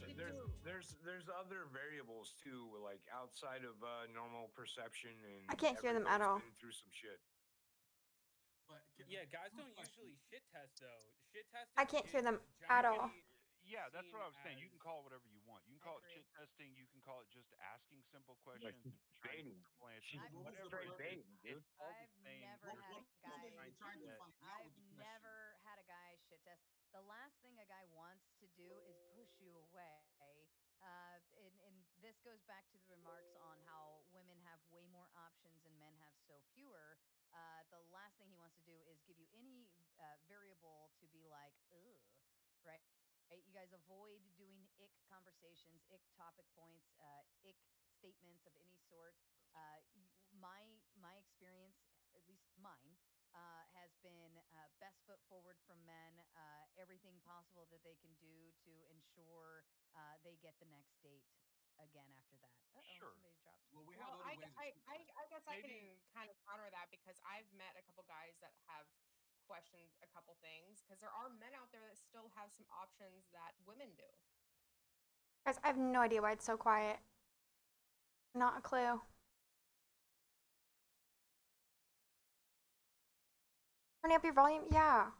other variables too, like outside of normal perception, and I can't hear them at everybody's all. been through some shit. But Yeah, guys don't usually shit test though. Shit testing. I can't hear is them at all. generally Yeah, that's what I was saying. seen You can as- call it whatever you want. You can call it agree. shit testing. You can call it just asking simple Like questions and trying to baiting. simple answers. She's Whatever straight it is, baiting, dude. it's all the I've same. never You're had a just guy. trying to get- I've never had a guy shit test. The last thing a guy wants to do is push you away. And this goes back to the remarks on how women have way more options and men have so fewer. The last thing he wants to do is give you any variable to be like, ugh, right? You guys avoid doing ick conversations, ick topic points, ick statements of any sort. My experience, at least mine, has been best foot forward from men, everything possible that they can do to ensure they get the next date again after that. Sure. Somebody dropped. Well, I guess I Maybe- can kind of counter that because I've met a couple guys that have questioned a couple things because there are men out there that still have some options that women do. Guys, I have no idea why it's so quiet. Not a clue. Turning up your volume? Yeah.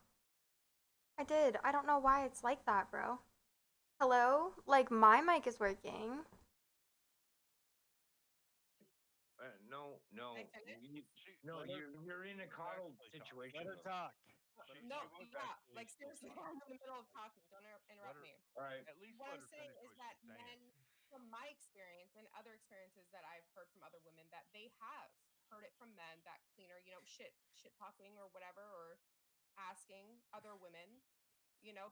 I did. I don't know why it's like that, bro. Hello? Like, my mic is working. No, I finished? you're in a coddled situation. Let her though. talk. No, was yeah, actually like seriously, I'm in the middle of talking. Don't interrupt her- me. All right. At least What let I'm her saying finish is what that she's saying. men, from my experience and other experiences that I've heard from other women, that they have heard it from men that cleaner, shit talking or whatever, or asking other women,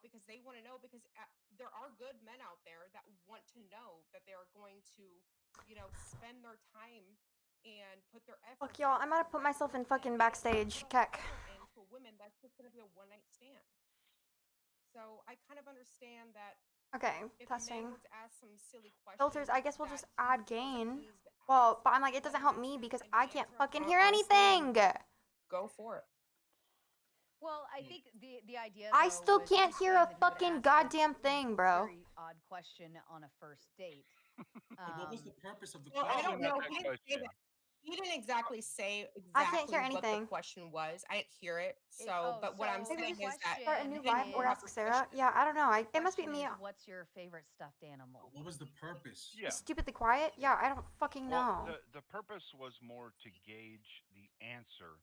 because they want to know because there are good men out there that want to know that they are going to, spend their time and put their effort. Fuck y'all, I'm gonna put myself in fucking backstage. Keck. Into a woman that's just going to be a one-night stand. So I kind of understand that. Okay, If a man testing. were to ask some silly questions, Filters, I guess we'll just that add he feels like he gain. needs to Well, ask, but I'm like, it let doesn't him help ask me him because and I he can't answer fucking hon- hear honestly, anything. Go for it. Well, I think the idea. I though, still was can't he's hear saying a that he would fucking ask goddamn thing, bro. Very odd question on a first date. What was the purpose of the Well, I question? don't know. That He didn't say question. that. He didn't exactly say I can't exactly hear what the anything. question was. I didn't hear it. It- So, oh, but what I'm so Maybe saying we is that start a new in live or ask Sarah. Yeah, I don't know. It must be question me. is, what's your favorite stuffed animal? What was the purpose? Yeah. Stupidly quiet? Yeah, I don't fucking know. Well, the purpose was more to gauge the answer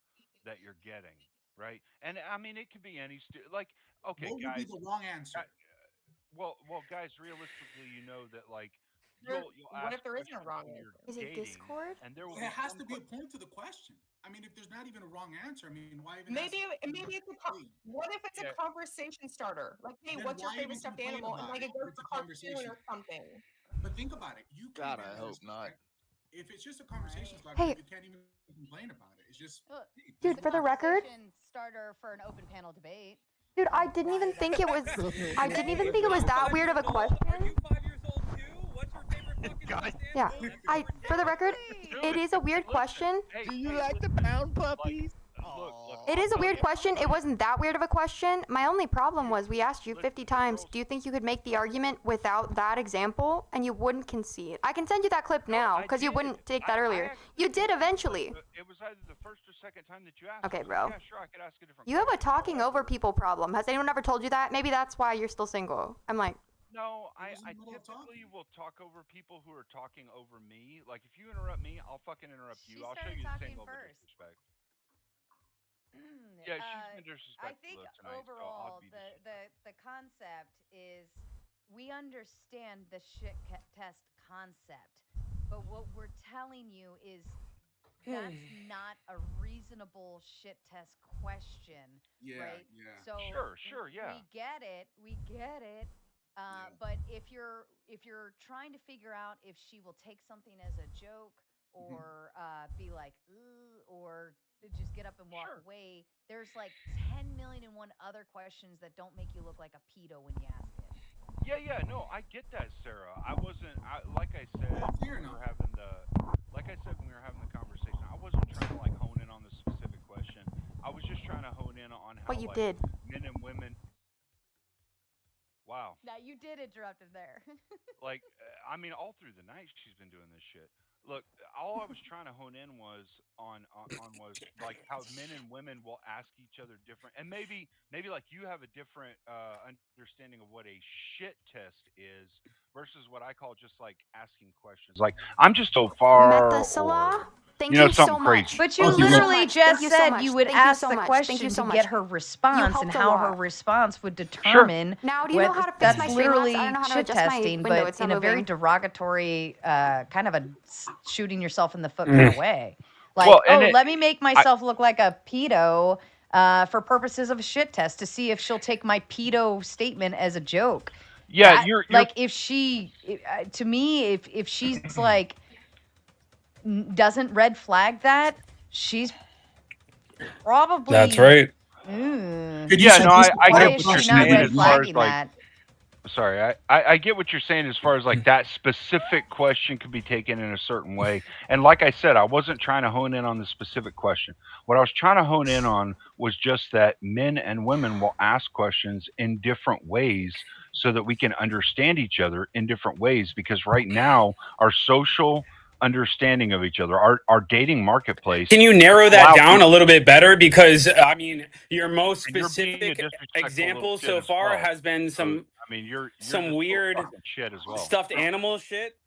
that you're getting, right? And I mean, it could be any like, okay, What would be guys. the wrong answer? Well, guys. Realistically, you know that like There- you'll what ask if there isn't a questions wrong when you're answer? Is it dating, Discord? and there will There be has some to be a point to the question. I mean, if there's not even a wrong answer, I mean, why even? Maybe ask maybe it's what if it's Yeah. a conversation starter? Like, hey, Then what's your why favorite even stuffed complain animal? And about like it it goes if it's to a cartoon conversation? or something. But think about it. You God, can't I even hope ask not. that. If it's just a conversation starter, Hey. you can't even complain about it. It's just, Look, hey, Dude, for the record, Conversation starter for an open panel debate. dude, I didn't even think it was. I didn't even think it was that weird of a question. Are you 5 years old too? What's your favorite fucking stuffed Yeah, animal? for the record, it is a weird question. Hey, Do you like to pound puppies? look. It is a weird question. It wasn't that weird of a question. My only problem was we asked you 50 times, do you think you could make the argument without that example? And you wouldn't concede. I can send you that clip now because you wouldn't take that earlier. You did eventually. It was either the first or second time that you asked. Okay, I was bro. Like, yeah, sure, I could ask a different. You have a question. talking over people problem. Has anyone ever told you that? Maybe that's why you're still single. I'm like, No, I typically will talk over people who are talking over me. Like if you interrupt me, I'll fucking interrupt you. She I'll show started you the talking same level of first. disrespect. Yeah, she's been disrespectful I think tonight. overall, so I'll be the concept is we understand the shit test concept, but what we're telling you is that's not a reasonable shit test question, Yeah, right? yeah. So Sure, yeah. we get it. But if you're trying to figure out if she will take something as a joke or be like, "Ugh," or just get up and walk away, there's like 10 million and one other questions that don't make you look like a pedo when you ask it. Yeah, no, I get that, Sarah. Like I said when we were having the conversation, I wasn't trying to like hone in on the specific question. I was just trying to hone in on how But you like, did. men and women. Wow. Now you did interrupt him there. Like, I mean, all through the night she's been doing this shit. Look, all I was trying to hone in was on was like how men and women will ask each other different, and maybe like you have a different understanding of what a shit test is versus what I call just like asking questions. Like I'm just so far, Methuselah? Thank you know, you so something much. crazy. But you Thank you so literally much. just Thank you so said much. you would Thank you ask so the much. question Thank you so to much. get her response and helped a how her lot. response would determine. Now, do you know whether- how to fix that's my stream literally last? I don't know how to shit adjust my testing, window. but It's not in a very moving. derogatory, kind of a shooting yourself in the foot kind of way. Like, Well, and let me make myself look like a pedo for purposes of a shit test to see if she'll take my pedo statement as a joke. Yeah, That- you're like if she, to me, if she's like doesn't red flag that, she's probably That's right. Yeah, no, I Why get is what she you're not saying red as far as flagging like. that? Sorry, I get what you're saying as far as like that specific question could be taken in a certain way. And like I said, I wasn't trying to hone in on the specific question. What I was trying to hone in on was just that men and women will ask questions in different ways so that we can understand each other in different ways. Because right now, our social understanding of each other, our dating marketplace. Can you narrow that allow down a people- little bit better? Because I mean, your most And you're being a specific disrespectful little example shit so as far well. has been So, some I mean, you're some just weird fucking shit as well. stuffed animal shit,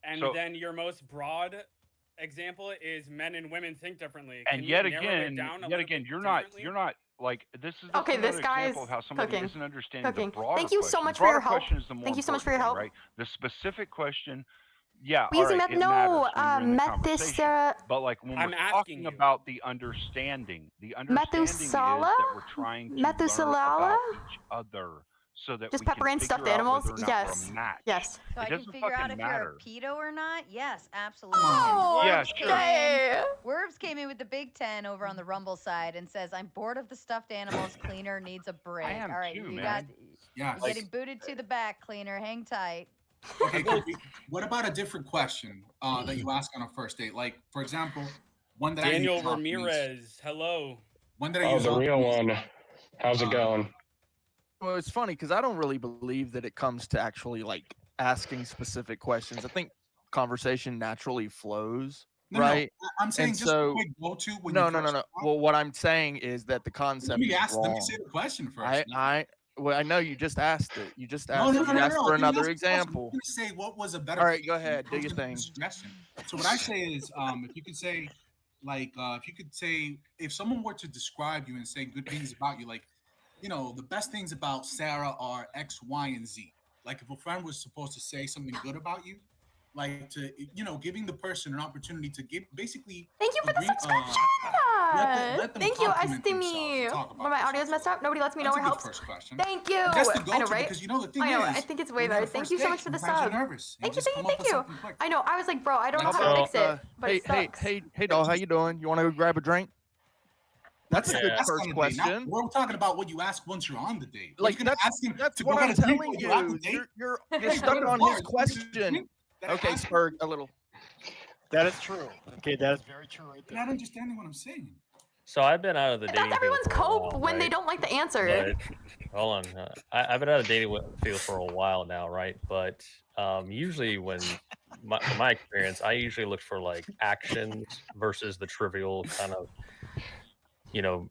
and So- then your most broad example is men and women think differently. And Can yet you narrow it again, down a little bit you're differently? not like this is Okay, another this guy example is of how somebody cooking. isn't understanding Cooking. the broader Thank you so question. much The for your broader help. question is the more Thank you so much for important your thing, help. right? The specific question, yeah, all Weezy right, Meth, it matters no, when you're in the conversation. Methusera, But like when I'm we're asking talking you. about the understanding is Methusala? that we're trying to learn Methuselah? about each other so that Just we pepper can in figure stuffed out animals? whether or not Yes. we're a match. Yes. So It I can doesn't figure out fucking if matter. you're a pedo or not? Yes, absolutely. Oh, Yeah, Worves sure. Worves came in with the Big 10 over on the Rumble side and says, I'm bored of the stuffed animals. Cleaner needs a break. I am All right, too, you man. Yes. you're getting booted to the back, Cleaner. Hang tight. Okay, what about a different question that you ask on a first date? Like, for example, one that Daniel I use often is- Ramirez, hello. one that I Oh, use the often real is, one. How's it going? Well, it's funny because I don't really believe that it comes to actually like asking specific questions. I think conversation naturally flows. right? I'm saying And just so, quick go to when no, you no, no, first no. Well, what I'm saying is that the concept is let me wrong. say the question first. Well, I know you just asked it. You just No, asked. no, You no, no, asked no. for I didn't another ask the question. example. I'm gonna say what was a better. All right, go question. ahead. Do I was your gonna give a thing. suggestion. So what I say is, if you could say, like, if you could say, if someone were to describe you and say good things about you, like, you know, the best things about Sarah are X, Y, and Z. Like, if a friend was supposed to say something good about you, like to, you know, giving the person an opportunity to give, basically. Thank you for the subscription. Let them Thank you, compliment themselves Estimi. and talk about When my audio's messed up, nobody lets me know That's it a good helps. first question. Thank you. Just to go I know, to, right? because you know the thing I know. is, I think it's way when you're better. the Thank first you so date, much for the sometimes sub. you're nervous. Thank you, Just thank you, come up thank with you. something quick. I know. I was like, bro, I don't know That's how to all. fix it, but Hey, it sucks. hey, doll, how you doing? You want to go grab a drink? That's a good Ask first on a date. Now, question. we're talking about what you ask once you're on the date. Like, You're gonna ask him that's to what go I'm get a drink telling while you're on the you. date. You're Hey, stuck go to on the his bar, question. Okay, Spurg, a little. That is true. Okay, that is very true right You're not understanding what I'm saying. So I've been out of the dating That's field everyone's for a cope while, when they right? don't like the answer. But hold on, I've been out of the dating field for a while now, right? But usually, from my experience, I usually look for like actions versus the trivial kind of, you know,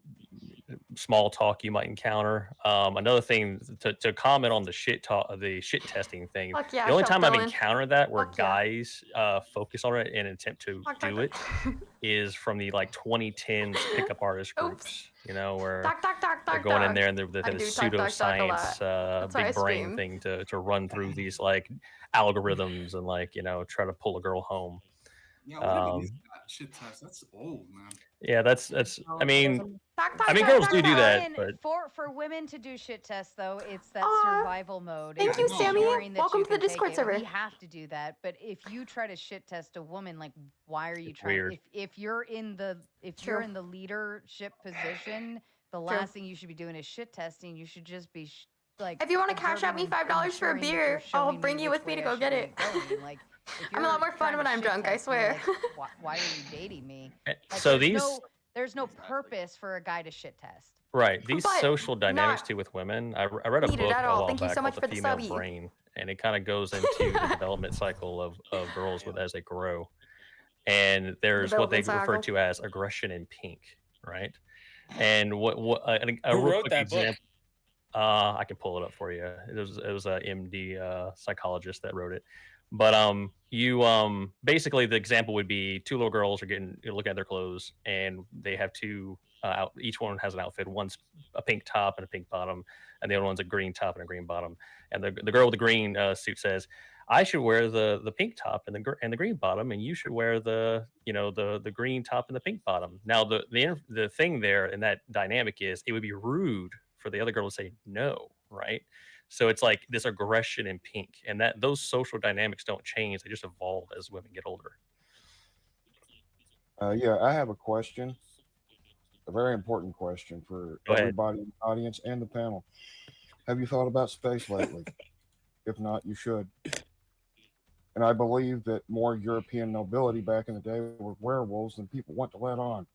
small talk you might encounter. Another thing to comment on the shit talk, the shit testing thing. Fuck yeah, The only shut time I've Dylan. encountered that where Fuck yeah. guys focus on it and attempt to do it is from the like 2010s pickup artist groups. You know, where they're going in there and they're I the do talk, talk, talk a lot. pseudoscience, That's why I big brain stream. thing to run through these like algorithms and like, you know, try to pull a girl home. Yeah, whatever is that shit test. That's old, man. Yeah, that's. I mean, Talk, girls do that, women, but for women to do shit tests though, it's that survival mode. Thank It's you, Sammy. ensuring that Welcome you to the can take Discord it. server. We have to do that. But if you try to shit test a woman, like, why are you trying? weird. If you're in the you're in the leadership position, the last thing you should be doing is shit testing. You should just be like. If you want to cash out me $5 for a ensuring that you're beer, I'll showing bring me you which with me to way go I get should it. be going. Like, if I'm a lot you're more fun trying when to I'm shit drunk, I test me, swear. like, why are you dating me? Like, So there's no purpose for a guy to shit test. Right. These But social dynamics not too with women. I read a needed book at a all. while Thank you back so called much The for the Female subby. Brain, and it kind of goes into the development cycle of girls as they grow. And there's what they Development refer cycle. to as aggression in pink, right? And what I think a Who real wrote quick that book? example. I can pull it up for you. It was a MD psychologist that wrote it. But you basically the example would be two little girls are looking at their clothes and they have two each one has an outfit. One's a pink top and a pink bottom, and the other one's a green top and a green bottom. And the girl with the green suit says, "I should wear the pink top and the green bottom, and you should wear the green top and the pink bottom." Now the thing there in that dynamic is it would be rude for the other girl to say no, right? So it's like this aggression in pink, and that those social dynamics don't change; they just evolve as women get older. Yeah, I have a question, a very important question for Go ahead. everybody in the audience and the panel. Have you thought about space lately? If not, you should. And I believe that more European nobility back in the day were werewolves than people want to let on.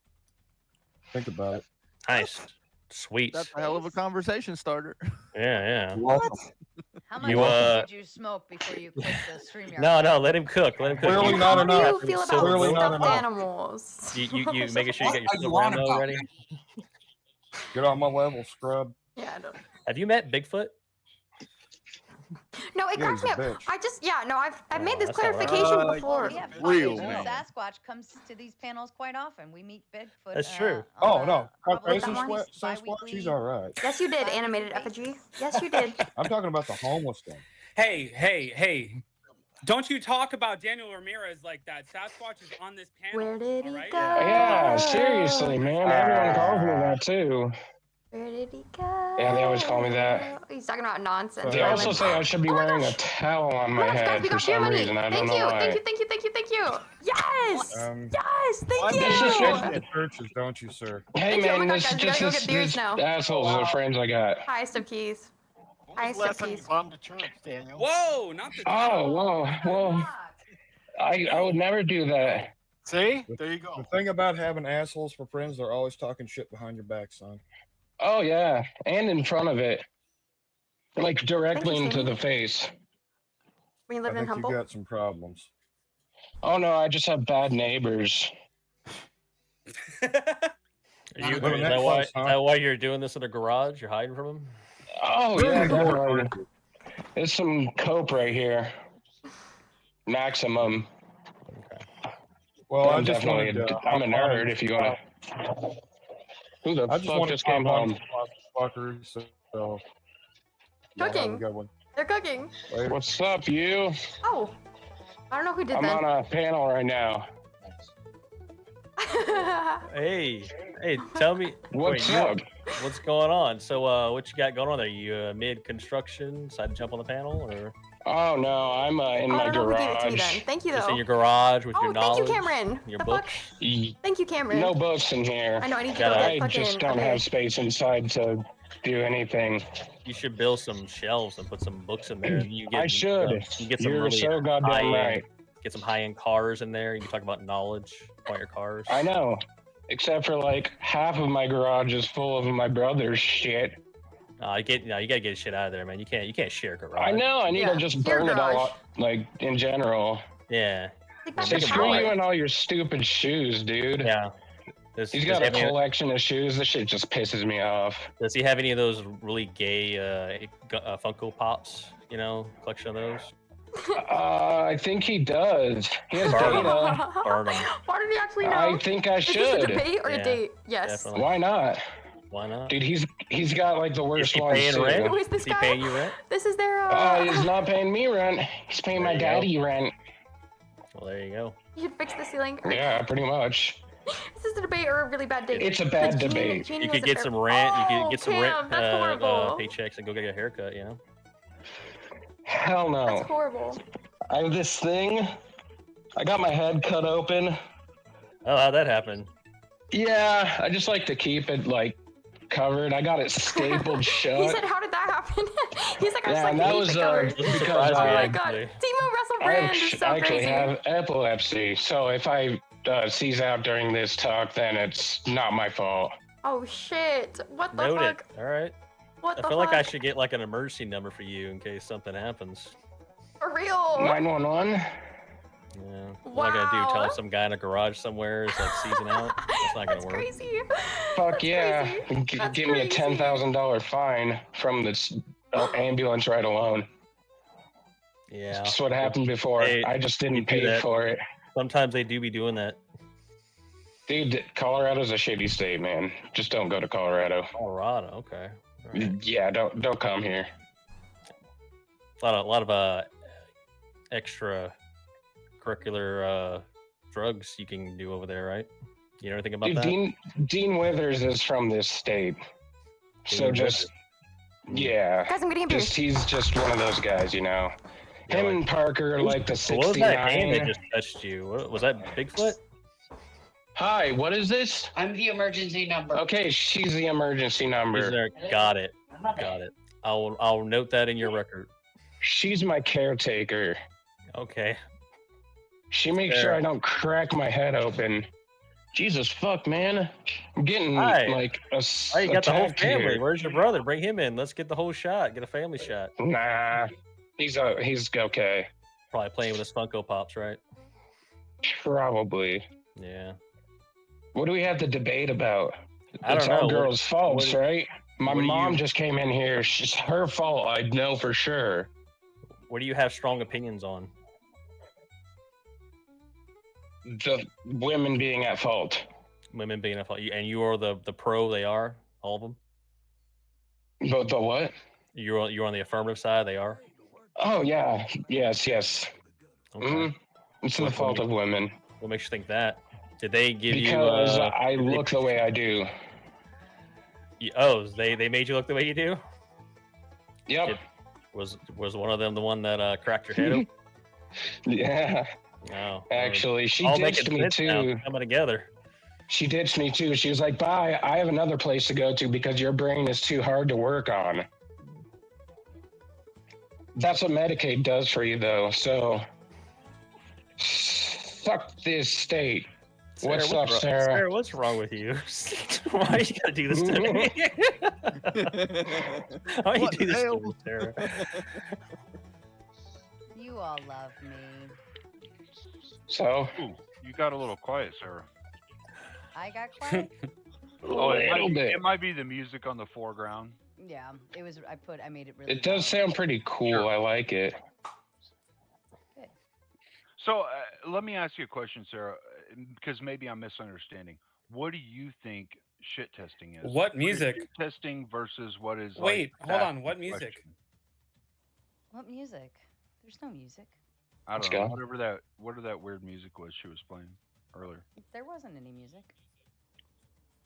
Think about it. Nice, sweet. That's a hell of a conversation starter. Yeah. How much You, did you smoke before you quit the StreamYard? No, let him cook. Let him cook. Clearly You- not How do enough. you feel about Clearly not stuffed enough. animals? You making sure you get your What are silver you on ammo about, ready? Get on my level, scrub. Yeah, I don't. Have you met Bigfoot? No, it Yeah, cracks he's me a up. bitch. I just I've made this that's all right. clarification before. Yeah, Real Caucasian man. Sasquatch comes to these panels quite often. We meet Bigfoot. That's true. Oh no, probably Caucasian about Sasquatch, bi-weekly. she's all right. Yes, you did. Animated effigy. Yes, you did. I'm talking about the homeless thing. Hey. Don't you talk about Daniel Ramirez like that. Sasquatch is on this panel. Where did he alright? go? Yeah, seriously, man. Everyone calls me that too. Where did he go? Yeah, they always call me that. He's talking about nonsense. They also say I should be wearing a towel on my Guys, head we for got beer some money. reason. I don't Thank know you, why. thank you. Yes, yes, thank you. This is You go to churches, don't you, sir? Hey Thank you. Oh man, my God, this guys, we just gotta go get beers this now. assholes are the friends I got. Highest of keys. Highest last of time you keys. bombed a church, Daniel? Whoa, not the Oh, whoa, well, I would never do that. See? There you go. The thing about having assholes for friends, they're always talking shit behind your back, son. Oh yeah, and in front of it, like directly Thank you, into Sammy. the face. We I live in think you Humble. got some problems. Oh no, I just have bad neighbors. Is that why you're doing this in a garage? You're hiding from them? Oh yeah, definitely. There's some cope right here. Maximum. Well, I I'm just definitely wanted to I'm a hop on nerd and if you want to. Who the I just fuck wanted just to came hop on home? and watch the fuckers. So y'all have a Cooking. good one. They're cooking. Later. What's up, you? Oh, I don't know who did I'm that. on a panel right now. Hey, tell me What's up? What's going on? So, what you got going on there? You mid construction, decide to jump on the panel, or Oh no, I'm in I my don't know who gave it to me then. garage. Thank you though. just in your garage with your Oh, thank you, knowledge, Cameron. your The books? Thank you, Cameron. No books in here. I know, I need to go get I just fucking- don't okay. have space inside to do anything. You should build some shelves and put some books in there. You get, I should. you get some You're really so goddamn high-end- right. Get some high-end cars in there. You can talk about knowledge about your cars. I know. Except for like half of my garage is full of my brother's shit. You gotta get shit out of there, man. You can't share a garage. I know. I need to just burn it all up, like in general. Yeah. Say screw you and all your stupid shoes, dude. Yeah. He's got a collection of shoes. This shit just pisses me off. Does he have any of those really gay Funko Pops? You know, collection of those. I think he does. He has Burn 'em. data. Burn 'em. Why did he actually know? I think I Is should. this a debate or Yeah, a date? Yes. definitely. Why not? Why not? Dude, he's got like the worst he ones paying too. rent? Who is this Is he guy? paying you rent? This is their. He's not paying me rent. He's paying my There you go. daddy rent. Well, there you go. You should fix the ceiling. Yeah, pretty much. Is this a debate or a really bad date? It's a bad Like, Jeannie- debate. Jeannie You was could a get fair- some rent. You Oh, could get some Cam, rent that's horrible. paychecks and go get a haircut. You know. Hell no. That's horrible. I have this thing. I got my head cut open. Oh, how'd that happen? Yeah, I just like to keep it like covered. I got it stapled He shut. said, "How did that happen?" He's like, "I just Yeah, like and to that keep was it covered." because surprised Oh me, my actually. god, Timo Russell I Brand is so actually crazy. have epilepsy, so if I seize out during this talk, then it's not my fault. Oh shit! What the Noted. fuck? All right. What I the feel fuck? like I should get like an emergency number for you in case something happens. For real? 911. Yeah. What am I gonna do? Tell Wow. some guy in a garage somewhere is like seizing out? That's not gonna That's work. crazy. Fuck That's yeah! crazy. That's Give me a crazy. $10,000 fine from this ambulance ride alone. Yeah. That's what happened before. Hey, I just we didn't do pay that. for it. Sometimes they do be doing that. Dude, Colorado's a shitty state, man. Just don't go to Colorado. Colorado, okay. All right. Yeah, don't come here. A lot of extra curricular drugs you can do over there, right? You know anything about Dude, that? Dean Withers is from this state. So Dean just yeah. Guys, I'm getting a beer. He's just one of those guys, you know. Yeah, Him like- and Parker are like the What was that hand that 69. just touched you? Was that Bigfoot? Hi, what is this? I'm the emergency number. Okay, she's the emergency He's number. there. Got it. Got it. I'll note that in your record. She's my caretaker. Okay. She makes sure I don't crack my head open. Jesus fuck, man. I'm getting Hi. like a Oh, you got the whole attacked family. here. Where's your brother? Bring him in. Let's get the whole shot. Get a family shot. Nah. He's okay. Probably playing with his Funko Pops, right? Probably. Yeah. What do we have to debate about? I don't It's know. all girls' faults, what- right? My what do mom you- just came in here. It's her fault. I know for sure. What do you have strong opinions on? The women being at fault. Women being a and you are the pro. They are all of them. But the what? You're on the affirmative side. They are. Oh yeah, yes. Okay. It's the What- fault of women What makes you think that? Did they give because you? I did they- look the way I do. Oh, they made you look the way you do. Yep. Was one of them the one that cracked your head open? Yeah. No. Actually, she all ditched making me sense now, too. coming together. She ditched me too. She was like, "Bye. I have another place to go to because your brain is too hard to work on." That's what Medicaid does for you, though. So, fuck this state. What's up, wrong- Sarah? Sarah, what's wrong with you? Why you gotta do this to me? Why you What do this the to hell? me, Sarah? You all love me. So Ooh, you got a little quiet, Sarah. I got quiet. Oh, it little bit. It might be the music on the foreground. Yeah, it was. I made it really. It does loud. sound pretty cool. I like it. So let me ask you a question, Sarah, because maybe I'm misunderstanding. What do you think shit testing is? What is music? shit testing versus what is Wait, like hold on. asking What a music? question? What music? There's no music. I Let's don't know. go. Whatever that weird music was she was playing earlier. There wasn't any music.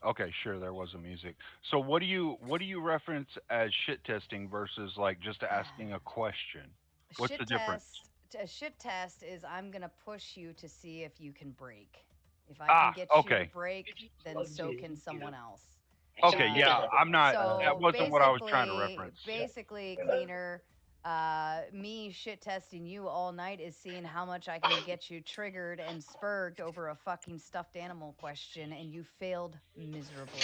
Okay, sure, there wasn't music. So what do you reference as shit testing versus like just asking a question? What's Shit the difference? A shit test is I'm gonna push you to see if you can break. If I Ah, can get you okay. to break, then so can someone else. Okay, yeah, I'm not. So That wasn't what I was trying to reference. Basically, Cleaner, me shit testing you all night is seeing how much I can get you triggered and spurred over a fucking stuffed animal question, and you failed miserably.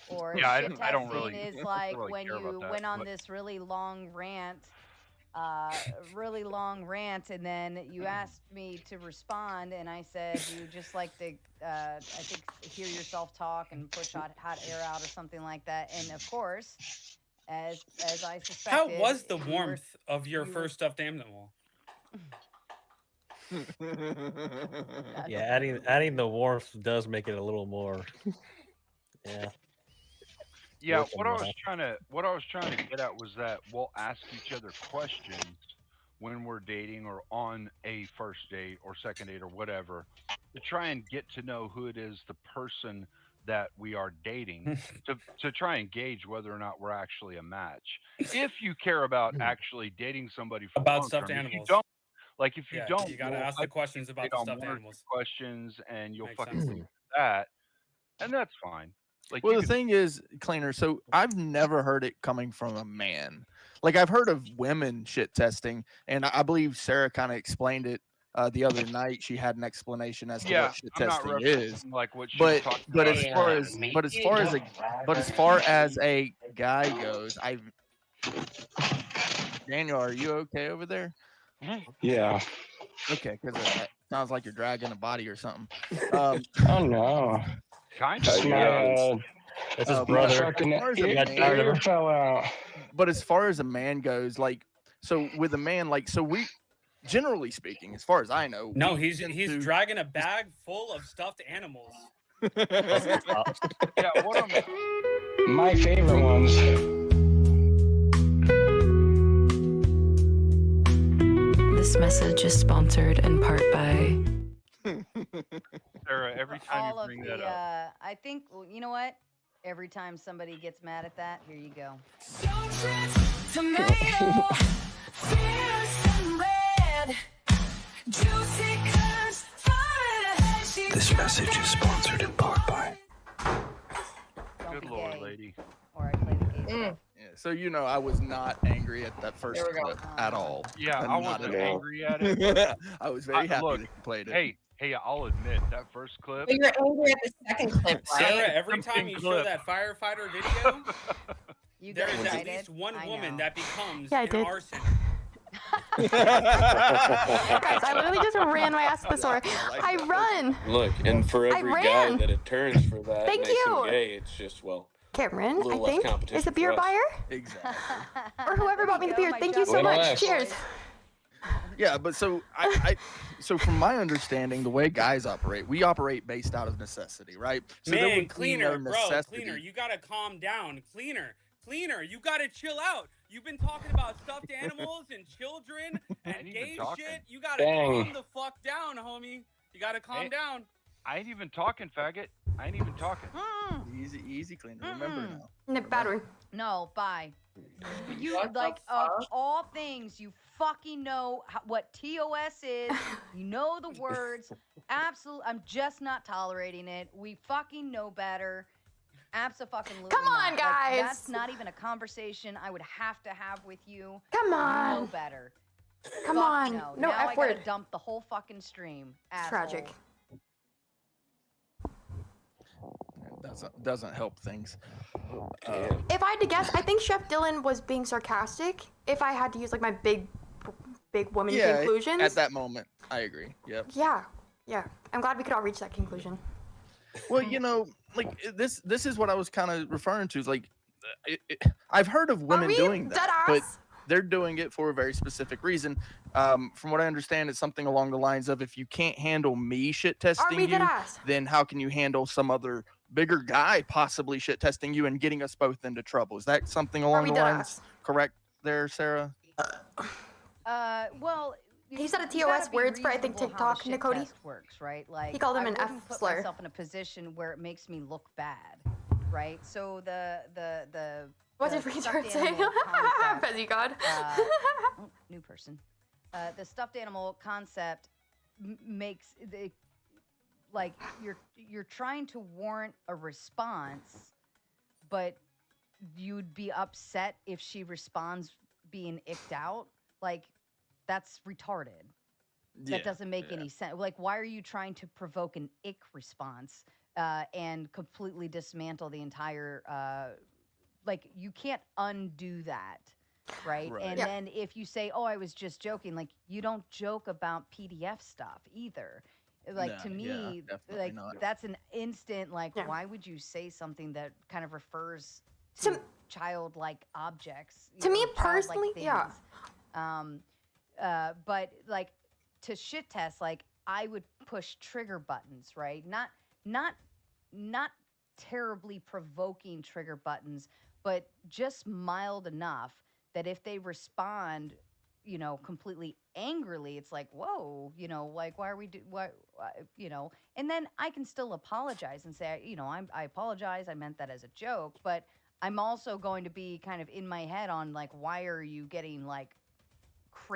Or Yeah, shit I don't testing really- is I don't like really when care about you that, went on but- this really long rant, and then you asked me to respond, and I said you just like to, I think, hear yourself talk and push hot air out or something like that. And of course, as I How suspected, was the you were- warmth of your you were- first stuffed animal? Yeah, adding the warmth does make it a little more. Yeah. Yeah, Working what I on was that. trying to get at was that we'll ask each other questions when we're dating or on a first date or second date or whatever to try and get to know who it is, the person that we are dating, to try and gauge whether or not we're actually a match. If you care about actually dating somebody for About long stuffed term, animals. if you Yeah, don't, you gotta you'll ask the questions about date the on stuffed one or two animals. questions and you'll Makes fucking sense. leave it at that, and that's fine. Like Well, you the can- thing is, Cleaner, so I've never heard it coming from a man. Like, I've heard of women shit testing, and I believe Sarah kind of explained it the other night. She had an explanation as to Yeah, what shit I'm not testing is. referencing like what she was But talking but about. as far as a guy goes, Daniel, are you okay over there? Yeah. Okay, because it sounds like you're dragging a body or something. Oh no. Kind Just of. my, That's his but brother. fucking as far as a ear man, fell out. but as far as a man goes, like, so with a man, like, so we, generally speaking, as far as I know, No, we he's tend he's to- dragging a bag full of stuffed animals. Yeah, what I'm My favorite ones. This message is sponsored in part by Sarah, every time all you of bring the. that up. I think, well, you know what? Every time somebody gets mad at that, here you go. This message is sponsored in part by Good lord, lady. Or I play the game. Yeah, so I was not angry at that first There we go. clip at all. Yeah, I Not wasn't at all. angry at it. I was very happy Look, that you played it. Hey, I'll admit that first clip. But you're angry at the second clip, right? Sarah, every time you show clip. that firefighter video, You there get is at excited. least one I woman know. that becomes Yeah, I an did. arson. Guys, I literally just ran my ass to the store. I run. Look, and for I every guy ran. that it turns for that Thank makes him you. gay, it's just, well, Cameron, a little I less think, competition is the for beer us. buyer Exactly. or whoever bought me the There you beer. go, Thank my you so Little much. less. Cheers. Yeah, but so so from my understanding, the way guys operate, we operate based out of necessity, right? So there Man, would be Cleaner, no bro, necessity. Cleaner, you gotta calm down. Cleaner, you gotta chill out. You've been talking about stuffed animals and children and ain't even gay talking. shit. You gotta Dang. calm the fuck down, homie. You gotta calm Hey. down. I ain't even talking, faggot. I ain't even talking. Easy, Cleaner. Remember now. No, bad one. No, bye. You What the like of fuck? all things, you fucking know what TOS is. You know the words. Absolutely, I'm just not tolerating it. We fucking know better. Abso-fucking-lutely Come on, not. Like, guys. that's not even a conversation I would have to have with you. Come You know on. better. Come Fuck on. No, No now I F gotta word. dump the whole fucking stream. Tragic. Asshole. Doesn't help things. If I had to guess, I think Chef Dylan was being sarcastic. If I had to use like my big big woman Yeah, conclusions. at that moment, I agree. Yep. Yeah, yeah. I'm glad we could all reach that conclusion. Well, you know, like this is what I was kind of referring to. Is like, I've heard of women doing that, but they're doing it for a very specific reason. From what I understand, it's something along the lines of, if you can't handle me shit testing you, then how can you handle some other bigger guy possibly shit testing you and getting us both into trouble? Is that something along the lines correct there, Sarah? Well, he said a you gotta TOS be words for, I think, reasonable how the TikTok, shit Nicody. test works, right? Like, He called him I an F wouldn't put slur. myself in a position where it makes me look bad, right? So the What the did we stuffed say? animal concept, Fezzy God. oh, new person. The stuffed animal concept makes the, like, you're trying to warrant a response, but you'd be upset if she responds being icked out. Like, that's retarded. That doesn't make any sense. Like, why are you trying to provoke an ick response and completely dismantle the entire like, you can't undo that, right? And then if you say, oh, I was just joking, like, you don't joke about PDF stuff either. Like, No, to me, definitely like, not. that's an instant, like, why would you say something that kind of refers to childlike objects? To me childlike personally, yeah. things? But, like, to shit test, like, I would push trigger buttons, right? Not terribly provoking trigger buttons, but just mild enough that if they respond, you know, completely angrily, it's like, whoa, you know, like, why are we you know, and then I can still apologize and say, you know, I apologize, I meant that as a joke, but I'm also going to be kind of in my head on, like, why are you getting, like,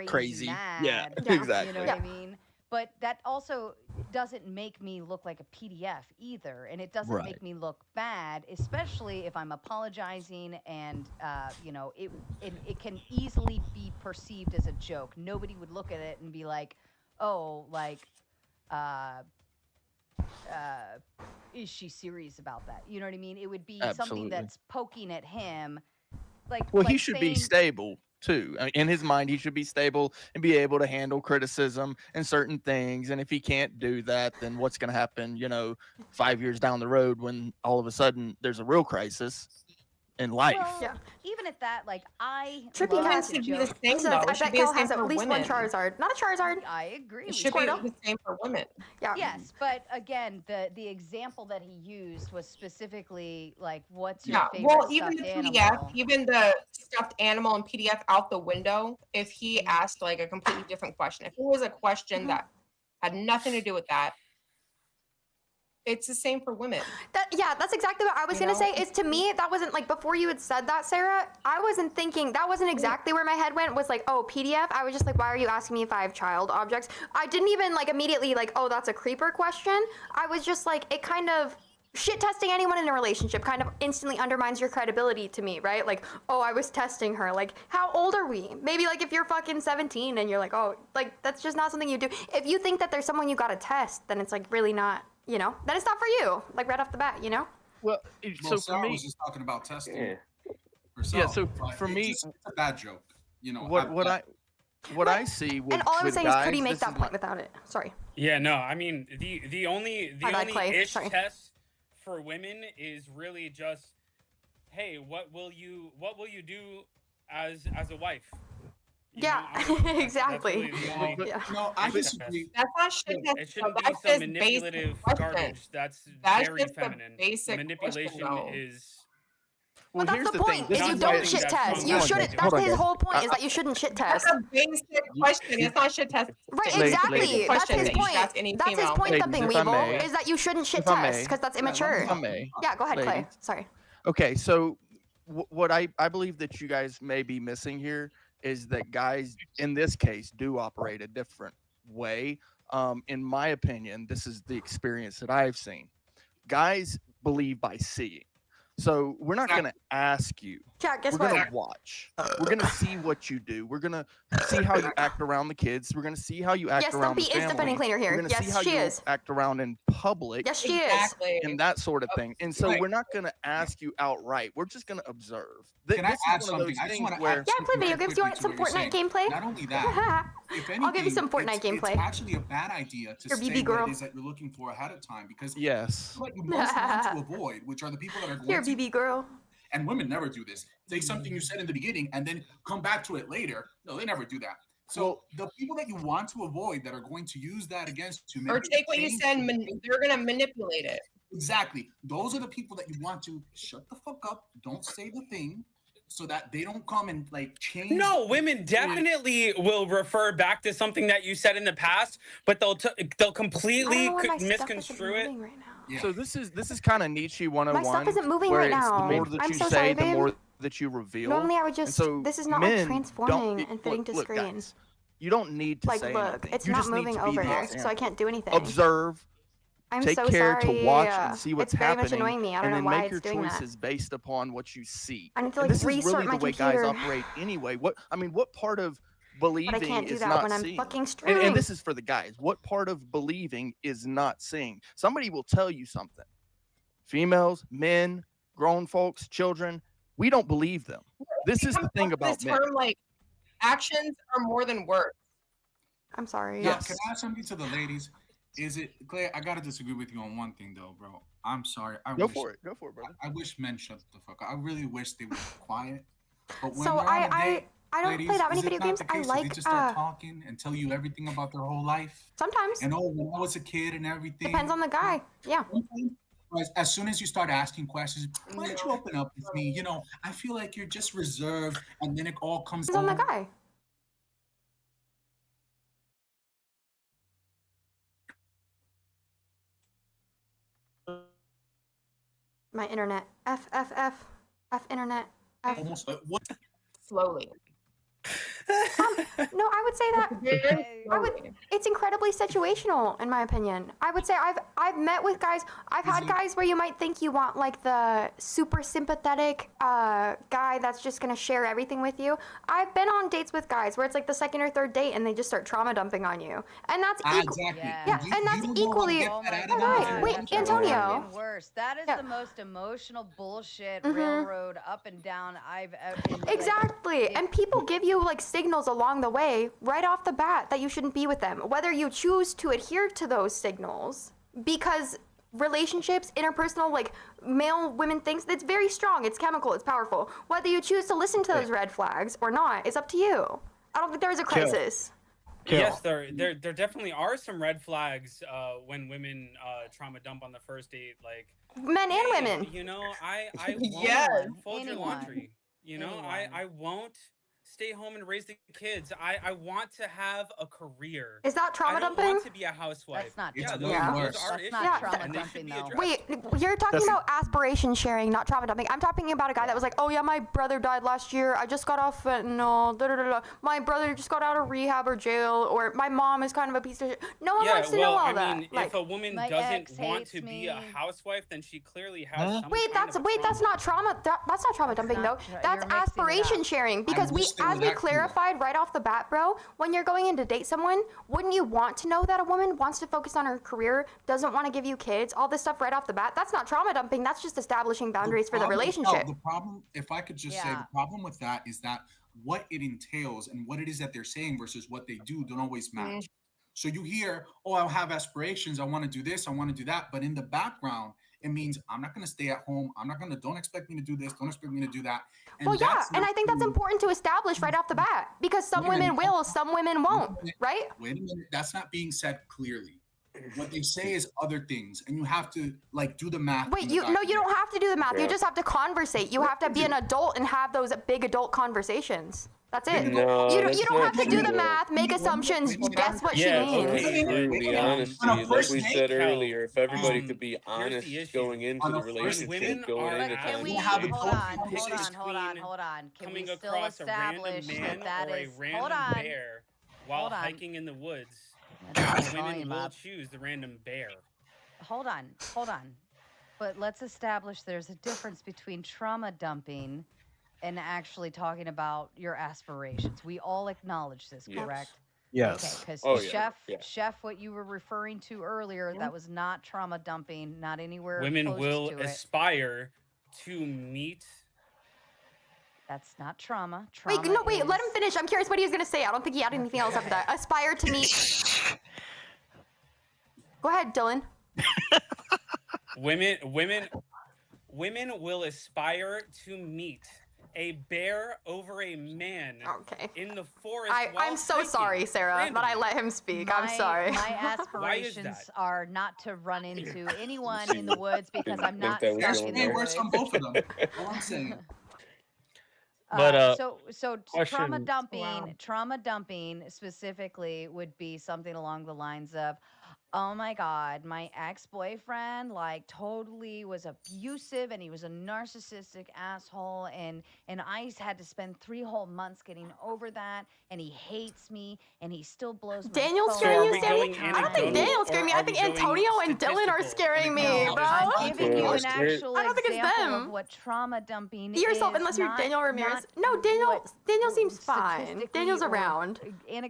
crazy mad? Yeah, exactly. You know what I mean? But that also doesn't make me look like a PDF either, and it doesn't make me look bad, especially if I'm apologizing and you know, it can easily be perceived as a joke. Nobody would look at it and be like, oh, like, is she serious about that? You know what I mean? It would be something Absolutely. that's poking at him, like, Well, like he should be saying- stable too. In his mind, he should be stable and be able to handle criticism and certain things. And if he can't do that, then what's going to happen, you know, 5 years down the road when all of a sudden there's a real crisis in life? Well, even at that, like, I Trippy love has to to be joke. the same, though. I It should bet be the Kel same has at for least one women. Charizard. Not a Charizard. I agree. It should be the same for women. Yeah. Yes, but again, the example that he used was specifically like, what's your Yeah, favorite well, even stuffed the animal? PDF, even the stuffed animal and PDF out the window, if he asked like a completely different question, if it was a question that had nothing to do with that, it's the same for women. That's exactly what I was You gonna know? say. Is, to me, that wasn't like, before you had said that, Sarah, I wasn't thinking, that wasn't exactly where my head went, was like, oh, PDF. I was just like, why are you asking me if I have child objects? I didn't even like immediately like, oh, that's a creeper question. I was just like, it kind of, shit testing anyone in a relationship kind of instantly undermines your credibility to me, right? Like, oh, I was testing her. Like, how old are we? Maybe like if you're fucking 17 and you're like, oh, like, that's just not something you do. If you think that there's someone you gotta test, then it's like really not, you know, then it's not for you, like right off the bat, you know? Well, So Sarah was just talking about testing herself. Yeah, so but for it's me- just- it's a bad joke. You know, What I see with, And all I was with saying guys, is, could he make this that is point my- without it? Sorry. Yeah, no, I mean the only Clay. ish Sorry. test for women is really just, hey, what will you do as a wife? You know, Yeah, I mean, that's exactly. really the only Yeah. No, I ish disagree. test. That's not shit test. It shouldn't though. be That's some just basic manipulative question. garbage. That's That's very just the feminine. basic Manipulation question, though. is. Well, that's here's the the thing. point, This is you is why I don't think shit that's test. wrong. You Hold on, shouldn't, guys. that's Hold on, his guys. whole point, is that you shouldn't shit test. That's a basic question. It's not shit test. Right, It's a exactly. basic That's question his that you should point. ask any That's his female. point, Ladies, Thumping if I Weevil, may. is that you shouldn't shit If I test, may. because that's Yeah, let immature. me If I may. Yeah, go ahead, Clay. Ladies. Sorry. Okay, so what I believe that you guys may be missing here is that guys in this case do operate a different way. In my opinion, this is the experience that I've seen. Guys believe by seeing. So we're not going to ask you Chat, guess We're what? gonna watch. We're gonna see what you do. We're gonna see how you act around the kids. We're gonna see how you act Yes, around the Stumpy is family. defending Cleaner here. We're gonna see Yes, how she you is. act around in public. Yes, she Exactly. And that sort of thing. And so Right. we're not gonna ask you outright. We're just gonna observe. Can I This add is one of something? those I just things want to where add Yeah, I play something video very games. Do you want quickly some to what you're Fortnite saying. gameplay? Not only that, if anything, I'll give you some Fortnite gameplay. It's actually a bad idea to Your say BB what girl. it is that you're looking for ahead of time because yes, what you most want to avoid, which are the people that are going Your to BB girl. and women never do this. Take something you said in the beginning and then come back to it later. No, they never do that. So the people that you want to avoid that are going to use that against you, Or take what you said, they're gonna manipulate it. Exactly. Those are the people that you want to shut the fuck up. Don't say the thing, so that they don't come and like change. No, women definitely will refer back to something that you said in the past, but they'll completely misconstrue it. Right now. So this is kind of Nietzsche 101. My stuff isn't moving where right it's now. The more that I'm you so say, sorry, the babe. more that you reveal. Normally I would And just. so This is not like men transforming don't- and fitting to look, screen. guys, you don't need to Like, say look, anything. it's You not just need moving to be over the here, so example. I can't do anything. Observe. I'm take so care sorry. to watch and see what's It's very happening, much annoying me. I don't and know then why make your it's doing that. choices based upon what you see. I need to, And like, this is restart really my the way guys computer. operate anyway. What part of believing But I can't do is that not when I'm seeing? fucking And streaming. this is for the guys. What part of believing is not seeing? Somebody will tell you something. Females, men, grown folks, children, we don't believe them. This is the thing about This men. term, like, actions are more than words. I'm sorry. Now, can I ask something to the ladies? Is it Claire? I gotta disagree with you on one thing, though, bro. I'm sorry. Go for it, brother. I wish men shut the fuck up. I really wish they would be quiet. But when So they're on a I date, don't ladies, play that many is it video not games. the I case that they like just start talking and tell you everything about their whole life. Sometimes. And when I was a kid and everything. Depends on the guy. Yeah. As soon as you start asking questions, why don't you open up with me? You know, I feel like you're just reserved, and then it all comes Depends on the guy. My internet. F internet. F. Almost what? Slowly. No, I would say that it's incredibly situational, in my opinion. I would say I've met with guys. I've had guys where you might think you want like the super sympathetic guy that's just gonna share everything with you. I've been on dates with guys where it's like the second or third date and they just start trauma dumping on you, and that's Exactly. yeah, and that's equally right. Wait, Antonio. Even worse. That is the most emotional bullshit Mhm. railroad up and down I've ever. Exactly. And people give you like signals along the way right off the bat that you shouldn't be with them. Whether you choose to adhere to those signals, because relationships, interpersonal, like male women things, it's very strong, it's chemical, it's powerful. Whether you choose to listen to those red flags or not is up to you. I don't think there is a crisis. Yes, there definitely are some red flags when women trauma dump on the first date, like Men and hey, women. You know, I won't Yes. fold your laundry. You know, I won't stay home and raise the kids. I want to have a career. Is that trauma I don't dumping? want to be a housewife. That's not yeah, trauma those, dumping. those are That's issues. not trauma and they should dumping, be though. addressed. Wait, you're talking about aspiration sharing, not trauma dumping. I'm talking about a guy that was like, oh yeah, my brother died last year. I just got off fentanyl. Da, da, da, da. My brother just got out of rehab or jail. Or my mom is kind of a piece of shit. No one wants to know all that. If a woman my doesn't ex want hates to be me. a housewife, then she clearly has some Wait, kind of a that's not trauma. That's not trauma dumping though. That's aspiration sharing because wish they as would we actually- clarified right off the bat, bro, when you're going in to date someone, wouldn't you want to know that a woman wants to focus on her career, doesn't want to give you kids, all this stuff right off the bat? That's not trauma dumping. That's just establishing boundaries for the relationship. The problem, if I could just say, the problem with that is that what it entails and what it is that they're saying versus what they do don't always match. So you hear, oh, I have aspirations. I want to do this. I want to do that. But in the background, it means I'm not going to stay at home. Don't expect me to do this. Don't expect me to do that. And Well, yeah, that's and not I think that's true. important to establish right off the bat because some Wait a women minute. will, some women won't, right? Wait a minute. That's not being said clearly. What they say is other things, and you have to like do the math. Wait, you don't have to do the math. You just have to conversate. You have to be an adult and have those big adult conversations. That's it. No, you that's don't not have to do true, the though. mask, make assumptions, guess what she Okay, means. scrutiny, honesty. Like we said earlier, if everybody could be honest going into the relationship, going into Can we conversation. hold on. Can we coming still across a random establish man that or a is random bear while Hold on. hiking in the woods, Turn the women volume will up. choose the random bear. Hold on. But let's establish there's a difference between trauma dumping and actually talking about your aspirations. We all acknowledge this, Yes. correct? Yes. Okay, because Oh, yeah. Chef, what you were referring to earlier, that was not trauma dumping, not anywhere Women close will to it. aspire to meet. That's not trauma. Wait, Trauma no, wait. Let him is- finish. I'm curious what he was gonna say. I don't think he had anything else after that. Aspire to meet. Go ahead, Dylan. Women will aspire to meet a bear over a man in the forest. I'm so sorry, Sarah, but I let him speak. I'm sorry. My Why is aspirations that? are not to run into anyone in the woods because I'm not that was stuck going in there. the Works woods. on both of them. All I'm saying. But So trauma question- dumping, trauma dumping specifically would be something along the lines of, oh my God, my ex-boyfriend like totally was abusive and he was a narcissistic asshole and I had to spend 3 whole months getting over that and he hates me and he still blows my Daniel's phone scaring all you, the Sammy? time. I don't think Daniel's scaring me. I think Antonio and Dylan are scaring me, bro. I'm giving you an Here- actual I don't think it's example them. of what trauma dumping Be yourself, is, unless you're not- Daniel Ramirez. not No, Daniel seems fine. statistically Daniel's or around. Daniel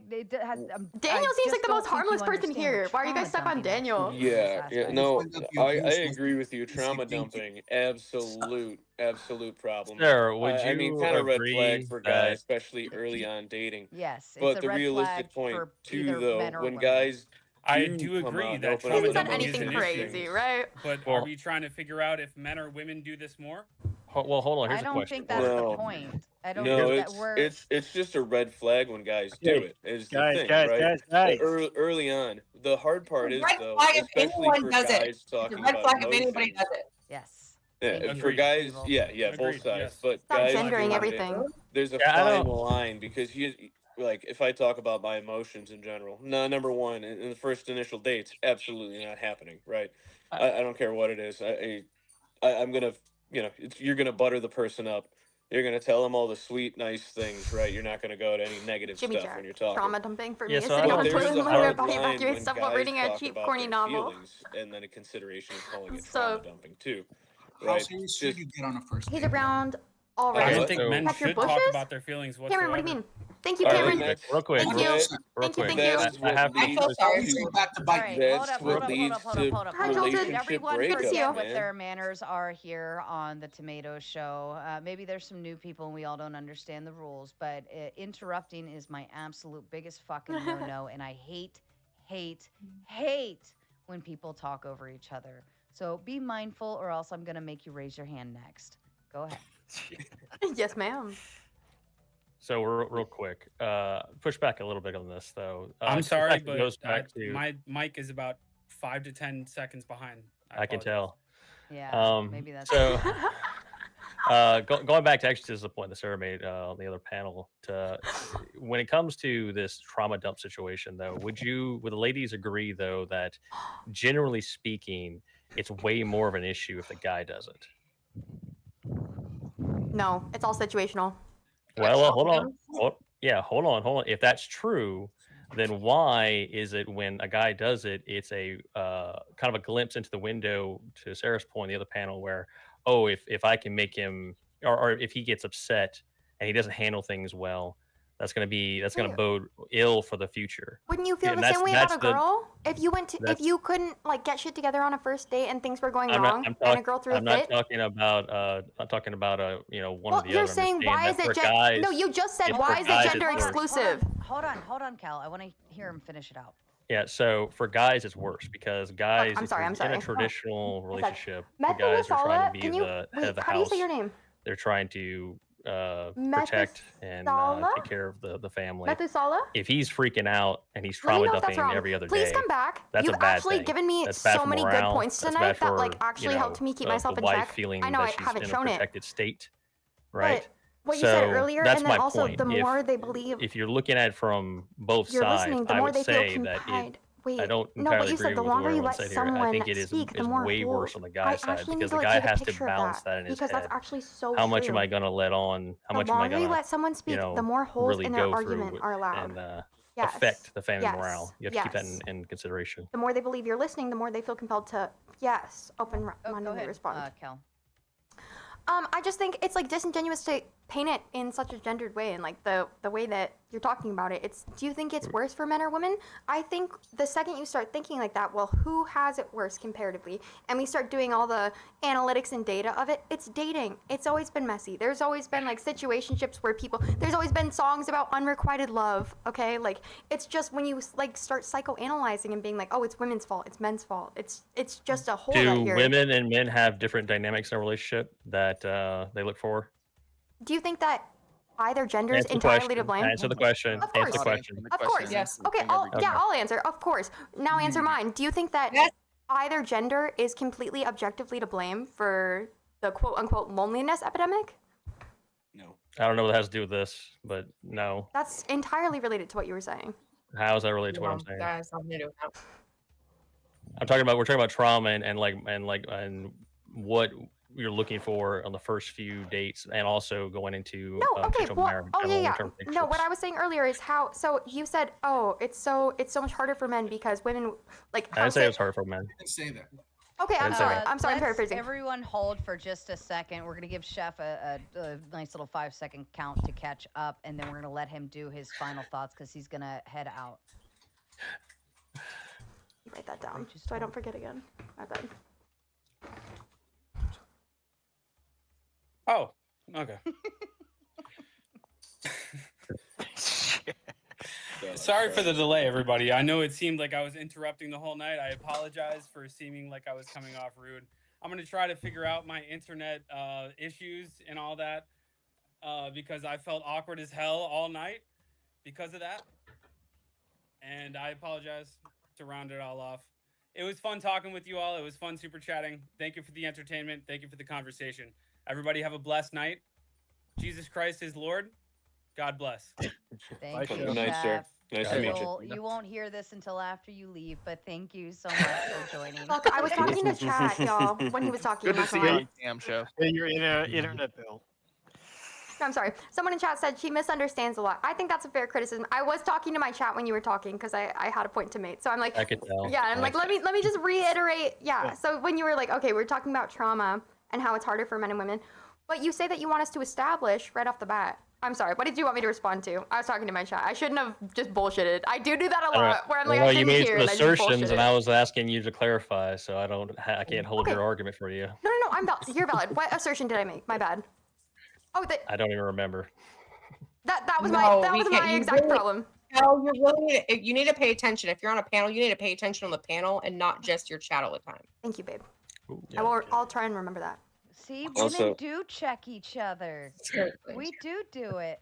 Daniel seems like the most harmless person here. Why are you guys stuck on Daniel? Yeah, no, the I abuse agree with you. the Trauma same thing. dumping, absolute problem. Sarah, would I mean, you kind of red agree flag for that- guys, especially early on dating. Yes, it's But a the red realistic flag point for too, either though, men or when women. guys I do do come out agree and that open trauma up Hasn't done dumping is anything an crazy, issue. right? But Well- are we trying to figure out if men or women do this more? Well, hold on. Here's I a don't question. think that's No. the point. I don't No, think that we're. it's just a red flag when guys do Hey, it. Is guys, the thing, guys, right? guys, guys. Early on, the hard part It's is a red though, flag if especially anyone for does it. guys It's a talking red about flag if anybody emotions. does it. Yes. Yeah, Thank for you, guys, Weevil. yeah, both Agreed, sides. yes. But Stop guys gendering doing it, everything. there's a Yeah, I fine don't- line because like if I talk about my emotions in general, no, number one, in the first initial dates, absolutely not happening, right? I don't care what it is. I'm gonna, you're gonna butter the person up. You're gonna tell them all the sweet, nice things, right? You're not gonna go to any negative Jimmy stuff Jack. when you're talking. Trauma dumping for Yeah, me is so I sitting don't- on a But there's toilet a and letting hard my body line evacuate when stuff guys while reading a talk cheap, about corny their novel. feelings, and then a consideration of calling it So- trauma dumping too, How right? serious should you get on a first He's date? around I already. don't what? think So- men Peck your should talk bushes? about their feelings whatsoever. Cameron, what do you mean? Thank you, All right, Cameron. and that's- real quick, Thank that- you. real Thank you, quick. thank you. That's I what have to I feel leads sorry. to. Back to All bite. right, That's hold up, what hold up, hold leads up, hold to up, hold up. Hi, Jolton. relationship Everyone breakups, forget what man. their manners are here on the Tomato Show. Maybe there's some new people and we all don't understand the rules, but interrupting is my absolute biggest fucking no-no, and I hate when people talk over each other. So be mindful, or else I'm gonna make you raise your hand next. Go ahead. Yes, ma'am. So real quick, push back a little bit on this though. I'm Goes sorry, back- but goes back to my mic is about 5 to 10 seconds behind. I can tell. Yeah, maybe that's so. Going back to actually, this is the point that Sarah made on the other panel. When it comes to this trauma dump situation, though, would the ladies agree though that generally speaking, it's way more of an issue if the guy does it? No, it's all situational. Well, hold on. Hold on. If that's true, then why is it when a guy does it, it's a kind of a glimpse into the window, to Sarah's point, the other panel, where, oh, if I can make him, or if he gets upset and he doesn't handle things well, that's gonna bode ill for the future. Wouldn't you feel And the same way about a the- girl? If you couldn't like get shit together on a first date and things were going wrong, and a girl threw a I'm fit? not talking about one or the Well, other. you're I'm just saying why is that it for guys, no, you just said if why for is guys it gender it's worse. exclusive? Hold on, Cal. I want to hear him finish it out. Yeah, so for guys it's worse because guys, I'm if sorry, you're I'm in sorry. a traditional Oh, relationship, the Methu guys are trying to Masala, be the head of the how do you house. say your name? They're trying to protect and Methuselah? take care of the family. Methuselah? If he's freaking out and he's Let me trauma know if that's dumping wrong. every other Please day, come back. that's You've a bad actually thing. given me That's bad so for many morale. good points That's tonight bad that for, like actually helped me keep myself the in wife check. feeling I know that I she's haven't in shown a it. protected state, right? What you said So earlier, that's and then my also point. the more they believe If you're looking at it from both you're sides, listening, the I more would they feel say that compelled. I Wait, don't no, but entirely you agree said the with what longer you everyone let said here. I someone think it is speak, the is more way hold. worse on the guy's I side actually because need the to guy like take a has to picture of balance that that in his because head. that's actually so How much true. am I going to let on? How The much am I longer going you to let someone speak, the more holes really in their go argument through are allowed. and Yes. affect the family Yes. morale? You have to keep that Yes. in consideration. The more they believe you're listening, the more they feel compelled to, yes, open-mindedly respond. Cal. I just think it's like disingenuous to paint it in such a gendered way, and like the way that you're talking about it. Do you think it's worse for men or women? I think the second you start thinking like that, well, who has it worse comparatively? And we start doing all the analytics and data of it. It's dating. It's always been messy. There's always been like situationships where there's always been songs about unrequited love. Okay, like it's just when you like start psychoanalyzing and being like, oh, it's women's fault, it's men's fault. It's just a hole that Do you're. women and men have different dynamics in a relationship that they look for? Do you think that either gender is Answer the entirely question. to blame? Answer the question. Of course. Answer the question. Of course. Yes. Okay. I'll answer. Of course. Now answer mine. Do you think that either gender is completely objectively to blame for the quote unquote loneliness epidemic? No. I don't know what that has to do with this, but no. That's entirely related to what you were saying. How is that related to what I'm saying? That has something to do with that. We're talking about trauma and what you're looking for on the first few dates, and also going into No, okay, potential well, marriage. oh yeah. long-term No, what I was saying earlier is how. So you said, oh, it's so much harder for men because women like. I didn't say it was hard for men. I didn't say that. Okay, I'm sorry. I'm Let's paraphrasing. Everyone hold for just a second. We're going to give Chef a nice little 5-second count to catch up, and then we're going to let him do his final thoughts because he's going to head out. Write that down so I don't forget again. My bad. Oh, okay. Sorry for the delay, everybody. I know it seemed like I was interrupting the whole night. I apologize for seeming like I was coming off rude. I'm going to try to figure out my internet issues and all that because I felt awkward as hell all night because of that. And I apologize to round it all off. It was fun talking with you all. It was fun super chatting. Thank you for the entertainment. Thank you for the conversation. Everybody have a blessed night. Jesus Christ is Lord. God bless. Thank you, Good night, sir. Nice to meet you. You won't hear this until after you leave, but thank you so much for joining. Look, I was talking to chat, y'all, when he was talking. Good to not see gonna you lie. on Cam Show. Your internet bill. I'm sorry. Someone in chat said she misunderstands a lot. I think that's a fair criticism. I was talking to my chat when you were talking because I had a point to make. So I'm like, I could tell. yeah, I'm like, let me just reiterate. Yeah. So when you were like, okay, we're talking about trauma and how it's harder for men and women, but you say that you want us to establish right off the bat. I'm sorry. What did you want me to respond to? I was talking to my chat. I shouldn't have just bullshitted. I do that a lot. Where I'm like, well, I you didn't made hear some and I just assertions, and bullshitted. I was asking you to clarify, so I can't hold your argument for you. No, I'm valid. You're valid. What assertion did I make? My bad. Oh, I don't even remember. that was No, my you exact really- problem. No, you need to pay attention. If you're on a panel, you need to pay attention on the panel and not just your chat all the time. Thank you, babe. Ooh, I'll try and remember that. See, women Also- do check each other. We do it.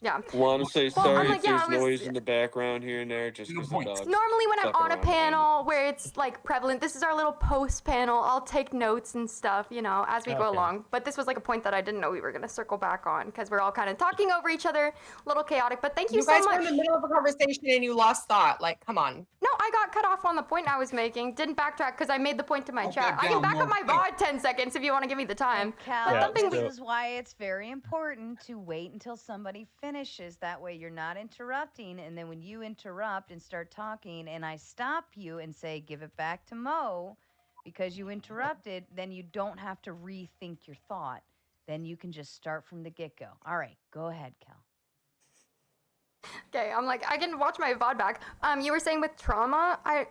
Yeah. Want to say Well, sorry I'm like, if yeah, there's I was- noise in the background here and there, just because the dogs. Normally when I'm fucking on a around behind panel where it's like prevalent, this is our little post panel. I'll take notes and stuff, as we go Okay. along. But this was like a point that I didn't know we were going to circle back on because we're all kind of talking over each other, a little chaotic. But thank you, so guys much. were in the middle of a conversation and you lost thought. Like, come on. No, I got cut off on the point I was making. Didn't backtrack because I made the point to my chat. back I can down back up more. my VOD 10 seconds if you want to give me the time. Cal, But something this is why it's very important to wait until somebody finishes. That way you're not interrupting. And then when you interrupt and start talking and I stop you and say, give it back to Mo because you interrupted, then you don't have to rethink your thought. Then you can just start from the get-go. All right, go ahead, Cal. Okay, I'm like, I can watch my VOD back. You were saying with trauma, I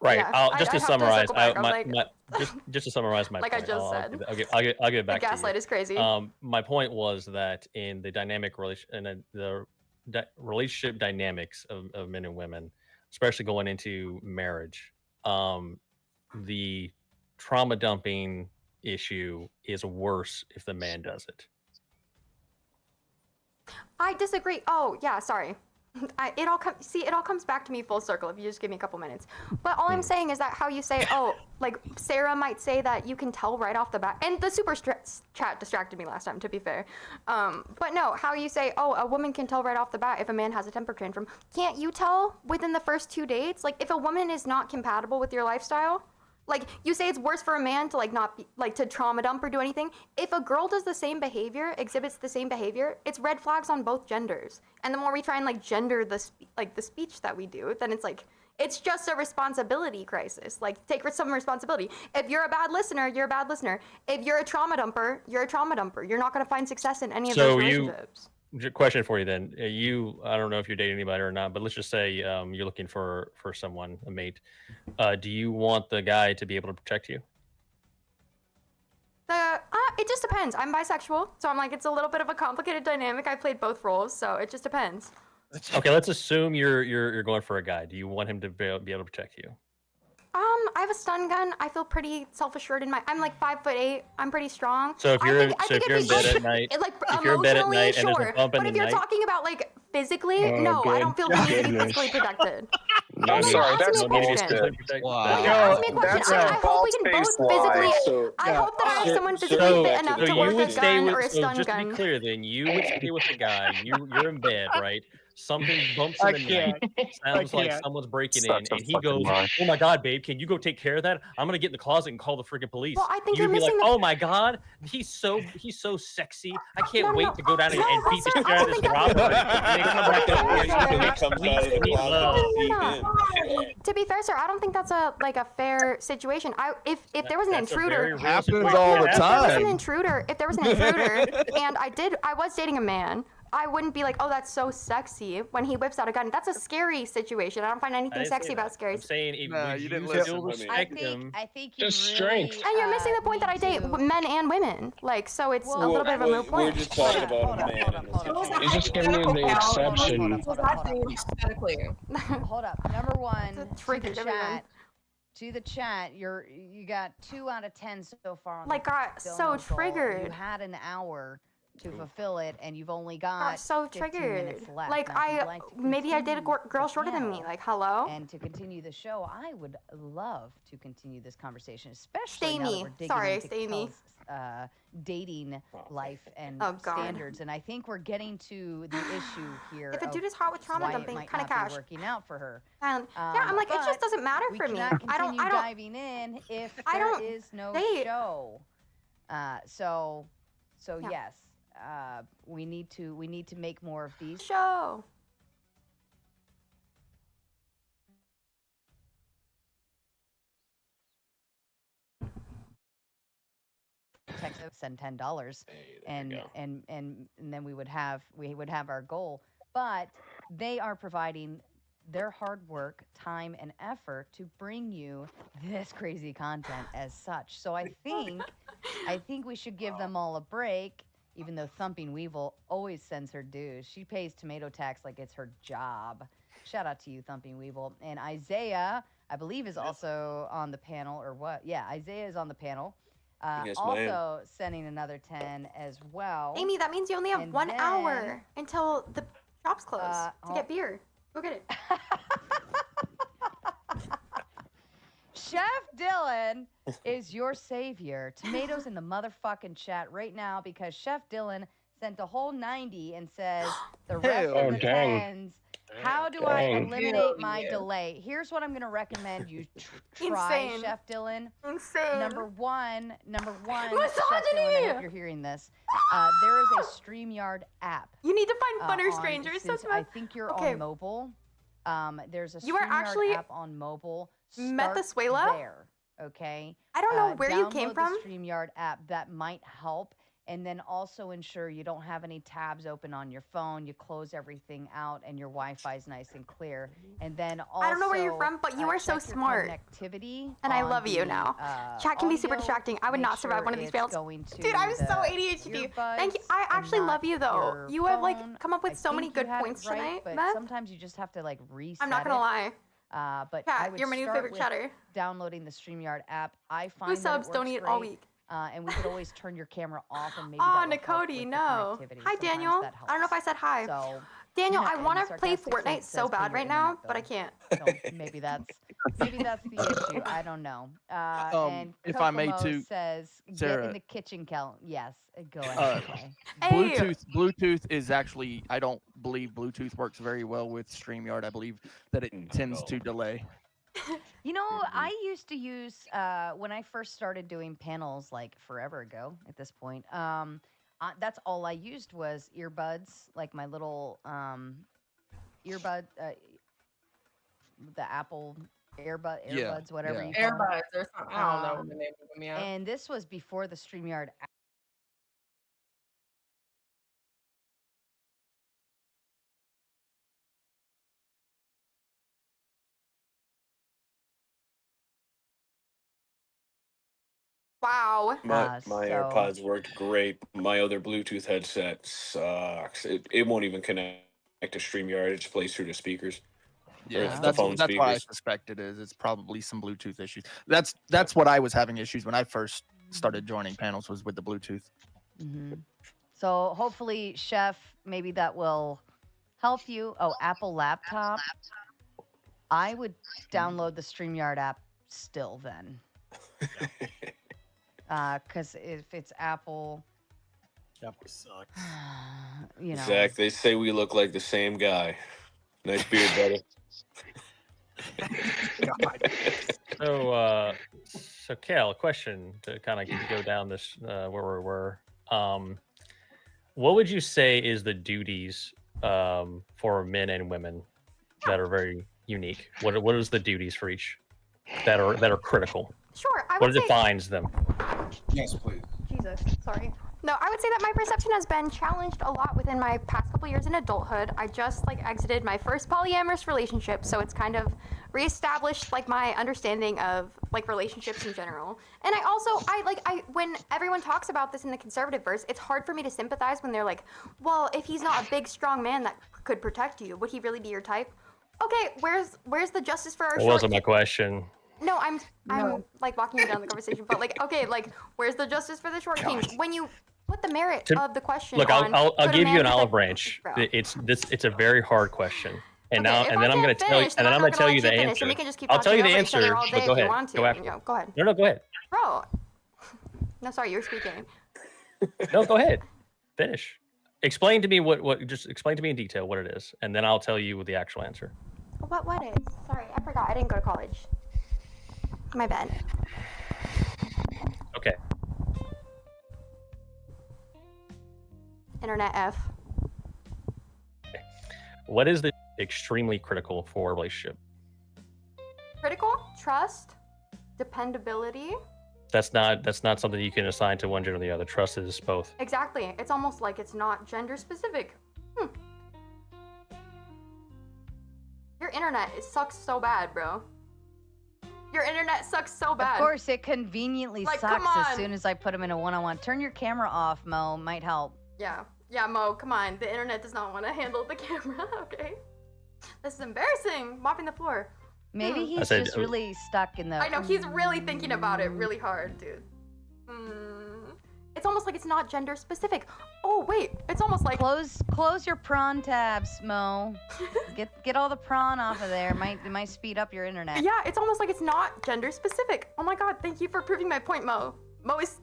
Right. yeah, Just to have summarize, circle back. I was like, just to summarize my Like I point. just I'll said. give it back The to gaslight you. is crazy. My point was that in the dynamic relation, in the relationship dynamics of men and women, especially going into marriage, the trauma dumping issue is worse if the man does it. I disagree. Oh, yeah, sorry. It all comes back to me full circle if you just give me a couple minutes. But all I'm saying is that how you say, oh, like Sarah might say that you can tell right off the bat, and the super chat distracted me last time, to be fair. But no, how you say, oh, a woman can tell right off the bat if a man has a temper tantrum. Can't you tell within the first 2 dates? Like if a woman is not compatible with your lifestyle, like you say it's worse for a man to not be to trauma dump or do anything. If a girl does the same behavior, exhibits the same behavior, it's red flags on both genders. And the more we try and gender the speech that we do, then it's It's just a responsibility crisis. Like, take some responsibility. If you're a bad listener, you're a bad listener. If you're a trauma dumper, you're a trauma dumper. You're not going to find success in any of those relationships. Question for you then. I don't know if you're dating anybody or not, but let's just say you're looking for someone, a mate. Do you want the guy to be able to protect you? It just depends. I'm bisexual, so I'm like, it's a little bit of a complicated dynamic. I played both roles, so it just depends. Okay, let's assume you're going for a guy. Do you want him to be able to protect you? I have a stun gun. I feel pretty self-assured in I'm like 5'8". I'm pretty strong. So if you're in bed at night, if you're in bed at night and there's a bump in but the if you're night, talking about like physically, no, I don't feel the need to be physically protected. I'm sorry, that's bullshit. Wow. Ask me a question. I hope we can both physically. I hope that I have someone physically fit enough to work a gun or a stun just gun. to be clear, then you would stay with the guy. You're in bed, right? Something bumps in the night. Sounds like someone's breaking in, and he goes, "Oh my god, babe, can you go take care of that? I'm gonna get in the closet and call the freaking police." Well, I think you'd you're be like, missing "Oh my god, he's so sexy. I can't wait to go down and beat the shit out of this robber." And then come back To be fair, sir, I don't think that's a fair situation. If there was an intruder, happens all the If there was an time. intruder, and I was dating a man, I wouldn't be like, oh, that's so sexy when he whips out a gun. That's a scary situation. I don't find anything sexy about scary. I'm saying, you would didn't you listen. still respect him? I think you Just really, strength. And you're missing the point that I date men and women. Like, so it's a little bit of a moot We're point. just talking about a man in this situation. He's just giving you the exception. Hold up. Number one, triggered everyone. To the chat, you got 2 out of 10 so far. On Like, the got Still so No Goal. triggered. You had an hour to fulfill it, and you've only got So 15 triggered. minutes left. Like, And if you'd like to maybe I date a continue girl the shorter than me. panel Like, hello? And to continue the show, I would love to continue this conversation, especially Stay now that me. we're digging Sorry, into stay me. Kel's, dating life and Oh, God. standards. And I think we're getting to the issue here. If a of dude is hot with trauma why it dumping, might kind of not cash. be working out for her. Yeah, I'm like, it just but doesn't matter we for me. cannot I don't. continue diving in if I there don't is no date. show. So Yeah. yes, we need to make more of these. Show. Text us, send $10, and then we would have our goal. But they are providing their hard work, time, and effort to bring you this crazy content as such. So I think we should give them all a break. Even though Thumping Weevil always sends her dues, she pays tomato tax like it's her job. Shout out to you, Thumping Weevil. And Isaiah, I believe, is also on the panel, or what? Yeah, Isaiah is on the panel. Yes, also sending another 10 as well. Amy, that means you only have And 1 then, hour until the shops close to get beer. Go get it. Chef Dylan is your savior. Tomatoes in the motherfucking chat right now because Chef Dylan sent a whole 90 and says the rest Oh, of the dang. 10s. How do I Dang. eliminate my delay? Here's what I'm going to recommend you try, Insane. Chef Dylan. Insane. Number one, Chef Misogyny! Dylan, I hope you're hearing this. There is a StreamYard app. You need to find funner on- strangers. since I think you're Okay. on mobile. There's a You are StreamYard actually app on mobile. met the Start Suela? there, okay? I don't know where you came download from. the StreamYard app. That might help. And then also ensure you don't have any tabs open on your phone. You close everything out and your Wi-Fi is nice and clear. And then also, I don't know where you're from, but you are so check your smart. Connectivity And I on love you the, now. Chat can be super audio. distracting. I would Make not survive sure one of these it's fails. going to Dude, I'm the so ADHD. Thank you. earbuds I and actually not love you though. your You have like phone. come up with I so many think you good had it points right, tonight, but Beth. sometimes you just have to like reset I'm not gonna it. lie. But Chat, I would you're my new start favorite with chatter. downloading the StreamYard app. I Who find that it subs don't works eat all great. week? And we could always turn your camera off and maybe Oh, that will help Nicody, with the no. connectivity. Hi, Sometimes Daniel. that I don't know if I said hi. So, Daniel, I and want the to play sarcastic Fortnite says so pay bad your right now, internet but I bill. can't. So maybe that's the issue. I don't know. And if I may Kokomo too, says get Sarah, in the kitchen, Kel. Yes, go ahead. Clay. Bluetooth is actually, I don't believe Bluetooth works very well with StreamYard. I believe that it tends to delay. You know, I used to use when I first started doing panels like forever ago. At this point, that's all I used was earbuds, like my little earbud. the Apple Yeah, earbuds, whatever yeah. you call them. Airbuds or something. I don't know the name of them yet. And this was before the StreamYard app. Wow. My So AirPods worked great. My other Bluetooth headset sucks. It won't even connect to StreamYard. It just plays through the speakers. Or Yeah, the phone that's what I speakers. suspect it is. It's probably some Bluetooth issues. That's what I was having issues when I first started joining panels was with the Bluetooth. hmm So hopefully, Chef, maybe that will help you. Oh, Apple laptop. I would download the StreamYard app still then. Because if it's Apple, That would suck. you know. Zach, they say we look like the same guy. Nice beard, brother. So Cal, a question to kind of go down this where we were. What would you say is the duties for men and women that are very unique? What is the duties for each that are critical? Sure, I What would say. defines them? Yes, please. Jesus, sorry. No, I would say that my perception has been challenged a lot within my past couple years in adulthood. I just exited my first polyamorous relationship, so it's kind of reestablished my understanding of relationships in general. And I when everyone talks about this in the conservative verse, it's hard for me to sympathize when they're like, well, if he's not a big strong man that could protect you, would he really be your type? Okay, where's the justice for our That wasn't my question. No, I'm walking you down the conversation, but where's the justice for the short kings? When you put the merit of the question Look, on, I'll could a give man you an protect- olive branch. Bro. It's a very hard question. And Okay, then I'm going to tell you, then I'm not tell gonna you let the you finish, answer. and we can just keep I'll tell talking you the over each other answer. all day But if go you ahead. want to. Go after. Go ahead. No, go ahead. Bro. No, sorry, you're speaking. No, go ahead. Finish. Explain to me just explain to me in detail what it is, and then I'll tell you the actual answer. What is? Sorry, I forgot. I didn't go to college. My bad. Okay. Internet F. What is the extremely critical for a relationship? Critical, trust, dependability. That's not something you can assign to one gender or the other. Trust is both. Exactly. It's almost like it's not gender specific. Your internet, it sucks so bad, bro. Your internet sucks so bad. Of course, it conveniently come sucks as on. soon as I put them in a one-on-one. Turn your camera off, Mo. Might help. Yeah, Mo, come on. The internet does not want to handle the camera, okay? This is embarrassing. Mopping the floor. Maybe he's said- just really stuck in the. I know, he's really thinking about it really hard, dude. It's almost like it's not gender specific. Oh, wait. It's almost like... Close your prawn tabs, Mo. get all the prawn off of there. It might speed up your internet. Yeah, it's almost like it's not gender specific. Oh my god, thank you for proving my point, Mo. Mo is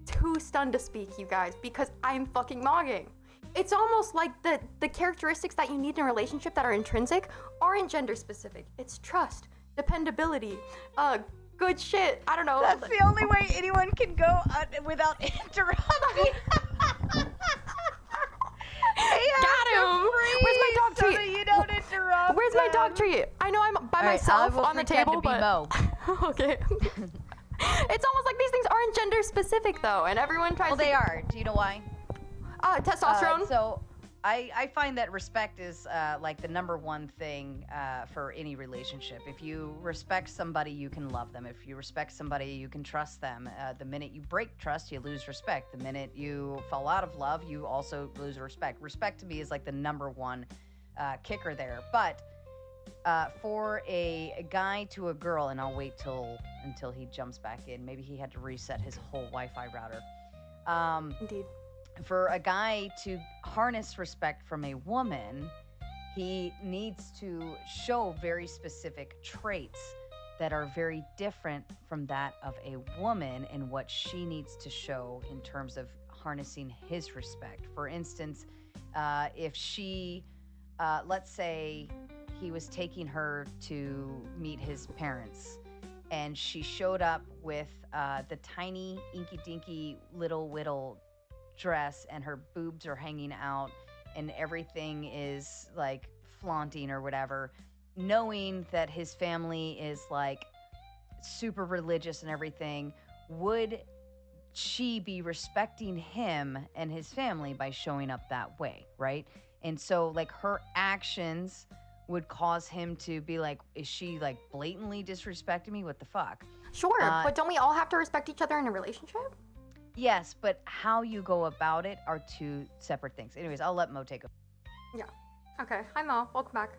too stunned to speak, you guys, because I'm fucking mogging. It's almost like the characteristics that you need in a relationship that are intrinsic aren't gender specific. It's trust, dependability, good shit. I don't know. That's the only way anyone can go without interrupting. Got him! Where's my dog so treat? that you don't interrupt. Where's my dog treat? I know I'm by All right, myself I will on the pretend table, to be but Mo. okay. It's almost like these things aren't gender specific though, and everyone tries Well, to. they are. Do you know why? Testosterone. So I find that respect is like the number one thing for any relationship. If you respect somebody, you can love them. If you respect somebody, you can trust them. The minute you break trust, you lose respect. The minute you fall out of love, you also lose respect. Respect to me is like the number one kicker there. But for a guy to a girl, and I'll wait until he jumps back in. Maybe he had to reset his whole Wi-Fi router. Indeed. For a guy to harness respect from a woman, he needs to show very specific traits that are very different from that of a woman and what she needs to show in terms of harnessing his respect. For instance, if she, let's say he was taking her to meet his parents, and she showed up with the tiny, inky-dinky, little whittle dress, and her boobs are hanging out, and everything is like flaunting or whatever. knowing that his family is like super religious and everything, would she be respecting him and his family by showing up that way, right? And so like her actions would cause him to be like, is she like blatantly disrespecting me? What the fuck? Sure, but don't we all have to respect each other in a relationship? Yes, but how you go about it are two separate things. Anyways, I'll let Mo take over. Yeah. Okay. Hi, Mo. Welcome back.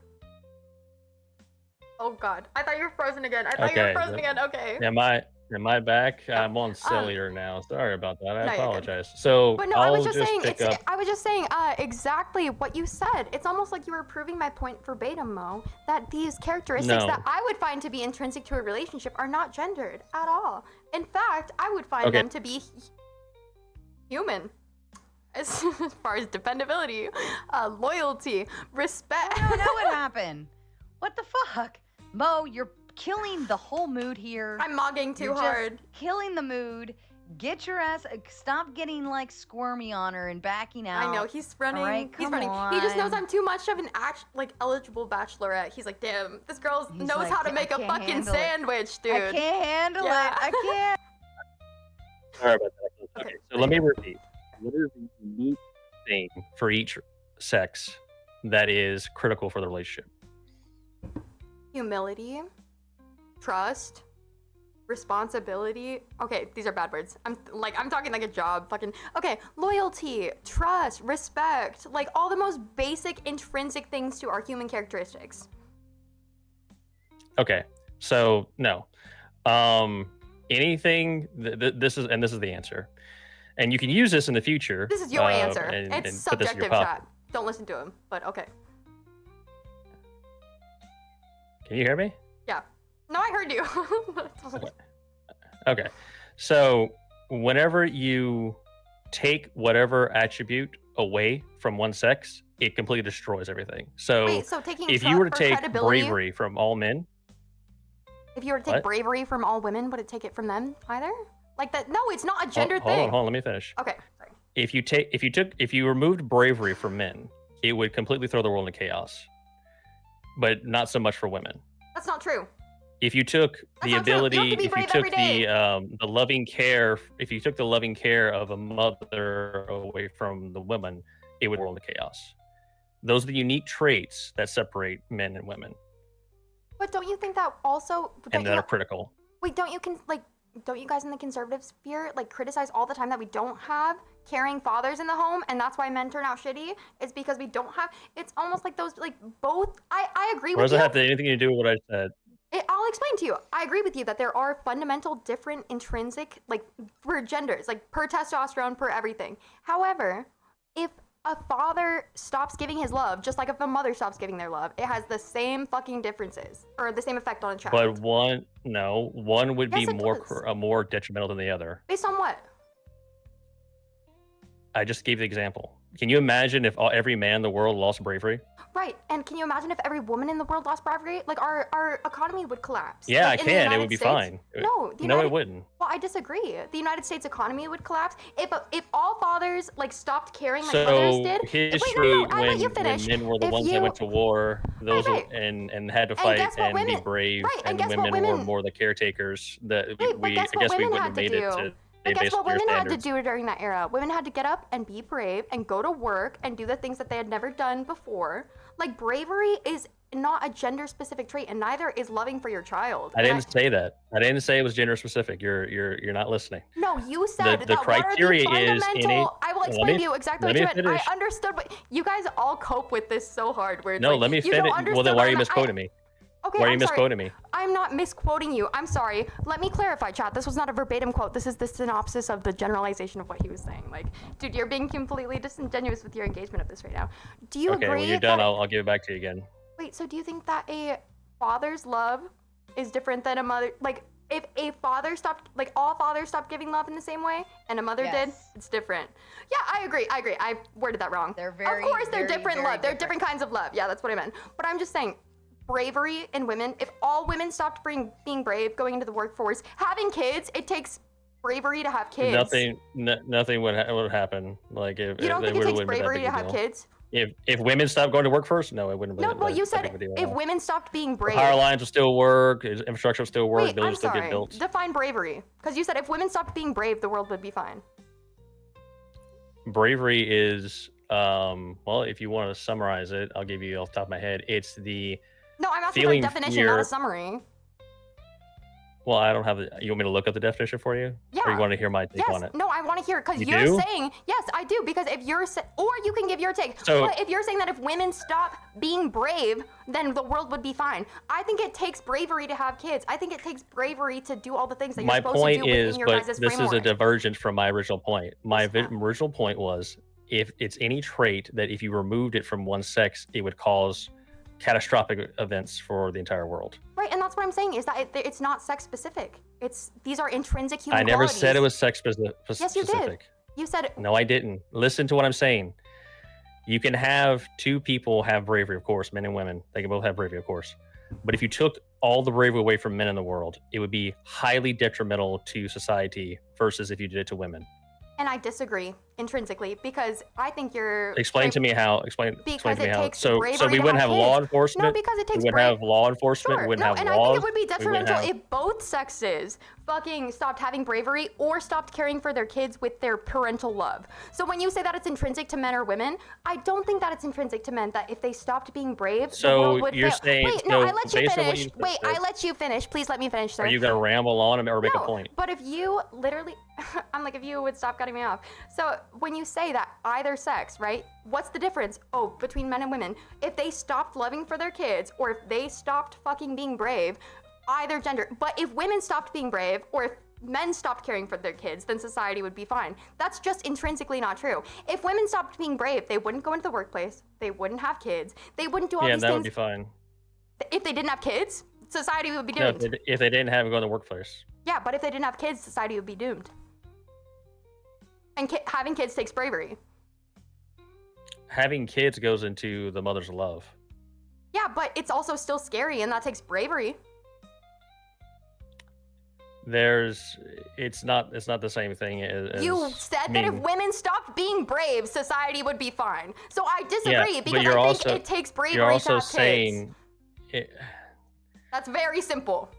Oh God, I thought you were frozen again. I thought you were frozen again. Okay. Am I back? I'm on cellular now. Sorry about that. I no, you're good. apologize. So But no, I'll I was just saying. pick up. I was just saying exactly what you said. It's almost like you were proving my point verbatim, Mo. That these characteristics No. that I would find to be intrinsic to a relationship are not gendered at all. In fact, I would find them to be human. As far as dependability, loyalty, respect. No, that would happen. What the fuck? Mo, you're killing the whole mood here. I'm mogging too You're just hard. killing the mood. Get your ass. Stop getting like squirmy on her and backing out. I know he's running. All right, he's come running. He just knows on. I'm too much of an eligible bachelorette. He's like, damn, this girl knows like, how to "I make a can't fucking handle it. sandwich, dude. I can't handle Yeah. it. I can't. Sorry about that. Okay, so let me repeat. What is the unique thing for each sex that is critical for the relationship? Humility, trust, responsibility. Okay, these are bad words. I'm talking like a job. Fucking okay. Loyalty, trust, respect. Like all the most basic intrinsic things to our human characteristics. Okay, so no. Anything. This is the answer, and you can use this in the future. This is your answer. And It's put this in your subjective, pocket. chat. Don't listen to him. But okay. Can you hear me? Yeah. No, I heard you. Okay. So whenever you take whatever attribute away from one sex, it completely destroys everything. So, Wait, so taking if you were to trust or take credibility- bravery from all men, If you were to take What? bravery from all women, would it take it from them either? Like that? No, it's not a gender hold thing. on, let me finish. Okay, sorry. If you removed bravery from men, it would completely throw the world into chaos. But not so much for women. That's not true. If you took the not true. You have ability, to be if you brave took every day. the loving care, if you took the loving care of a mother away from the woman, it would roll into chaos. Those are the unique traits that separate men and women, But don't you think that also? and that are critical. Wait, don't you guys in the conservative sphere like criticize all the time that we don't have caring fathers in the home, and that's why men turn out shitty? It's because we don't have. It's almost like those like both. I agree Or with does it you. have anything to do with what I said? I'll explain to you. I agree with you that there are fundamental different intrinsic, like for genders, like per testosterone, per everything. However, if a father stops giving his love, just like if a mother stops giving their love, it has the same fucking differences or the same effect on a child. But one would Yes, be it more does. more detrimental than the other. Based on what? I just gave the example. Can you imagine if every man in the world lost bravery? Right. And can you imagine if every woman in the world lost bravery? Like our economy would collapse. Yeah, Like, I in the can. It United would be States- fine. No, No, it wouldn't. Well, I disagree. The United States economy would collapse if all fathers like stopped caring like So mothers did. history, I'll let you when finish. men were the If ones you- that went to war, those right. and had to And fight guess what and be women- brave, right, and and guess what women were women- more the caretakers. That Right, but we, I guess what guess we women wouldn't had have to made it do? to But guess what basically your women had to standards. do during that era? Women had to get up and be brave and go to work and do the things that they had never done before. Like bravery is not a gender specific trait, and neither is loving for your child. I And didn't say that. I didn't say it was gender specific. You're not listening. No, you said The that criteria what are the is fundamental. innate. I will Let explain me- to you exactly let what you me meant. finish. I understood, but you guys all cope with this so hard. Where it's No, like, let me you don't finish. Well, understand then why are you what I'm- misquoting me? Okay, Why are you I'm sorry. misquoting me? I'm not misquoting you. I'm sorry. Let me clarify, chat. This was not a verbatim quote. This is the synopsis of the generalization of what he was saying. Like, dude, you're being completely disingenuous with your engagement of this right now. Do you Okay, agree? when you're done, that- I'll give it back to you again. Wait, so do you think that a father's love is different than a mother? Like, if a father stopped, like all fathers stopped giving love in the same way, and a mother did, it's different. Yeah, I agree. I worded that wrong. They're very, Of course, they're very, different very love. They're different kinds of love. Yeah, that's what I meant. But I'm just saying, bravery in women. If all women stopped being brave, going into the workforce, having kids, it takes bravery to have kids. Nothing would happen. Like if You don't they think it would've takes been that bravery big to a have deal. kids? If women stopped going to work first, no, it wouldn't. No, well, you that said big of a deal at if all. women stopped being brave. Power lines will still work. Infrastructure will still work. Wait, Buildings I'm will still sorry. get built. Define bravery, because you said if women stopped being brave, the world would be fine. Bravery is, well, if you want to summarize it, I'll give you off the top of my head. It's the No, I'm asking for a feeling definition, not fear. a summary. Well, I don't have the. You want me to look up the definition for you? Yeah. Or you want to hear my take Yes. on it? No, I want to hear it because You you're do? saying yes, I do. Because if you're or you can give your take. So- But if you're saying that if women stop being brave, then the world would be fine. I think it takes bravery to have kids. I think it takes bravery to do all the things that you're My supposed point to do is, within your but guys' this is a framework. divergence from my original point. My original point was, if it's any trait that if you removed it from one sex, it would cause catastrophic events for the entire world. Right, and that's what I'm saying is that it's not sex specific. These are intrinsic human I never qualities. said it was sex specific. Yes, you did. You said No, I didn't. Listen to what I'm saying. You can have two people have bravery, of course, men and women. They can both have bravery, of course. But if you took all the bravery away from men in the world, it would be highly detrimental to society versus if you did it to women. and I disagree intrinsically because I think you're Explain to me how. Explain Because to me it how. takes So bravery we to wouldn't have have law kids. enforcement. No, because it takes We wouldn't brave- have law enforcement. Sure. We wouldn't No, have and laws. I think it would be we wouldn't detrimental have- if both sexes fucking stopped having bravery or stopped caring for their kids with their parental love. So when you say that it's intrinsic to men or women, I don't think that it's intrinsic to men that if they stopped being brave, the So world would you're fail. saying- Wait, no, so I let you based on what finish. you Wait, said- I let you finish. Please let me finish, sir. Are you gonna ramble on or make a point? But if you literally, I'm like, if you would stop cutting me off. So when you say that either sex, right? What's the difference? Oh, between men and women. If they stopped loving for their kids or if they stopped fucking being brave, either gender. But if women stopped being brave or if men stopped caring for their kids, then society would be fine. That's just intrinsically not true. If women stopped being brave, they wouldn't go into the workplace. They wouldn't have kids. They wouldn't do all Yeah, these that would things. be fine. If they didn't have kids, society would be No, doomed. if they didn't have to go in the workplace. Yeah, but if they didn't have kids, society would be doomed. And having kids takes bravery. Having kids goes into the mother's love. Yeah, but it's also still scary, and that takes bravery. It's not the same thing as You said that if women stopped being brave, society would be fine. So I disagree yeah, because but you're I think also, it takes bravery you're also to have saying kids. That's very simple.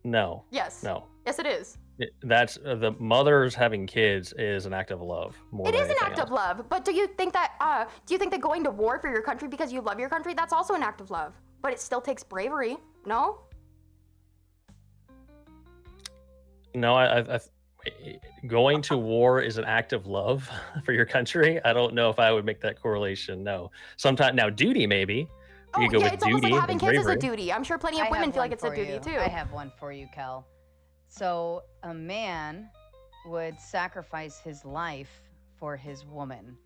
No. Yes. No. Yes, it is. That's the mothers having kids is an act of love. More It than is an anything act else. of love. But do you think that going to war for your country because you love your country, that's also an act of love? But it still takes bravery, no? No, going to war is an act of love for your country. I don't know if I would make that correlation. No, sometimes now duty maybe. Oh, You could go yeah, with it's almost like duty having and kids is a bravery. duty. I'm sure plenty of I women have feel like one it's a for duty you. too. I have one for you, Kel. So a man would sacrifice his life for his woman,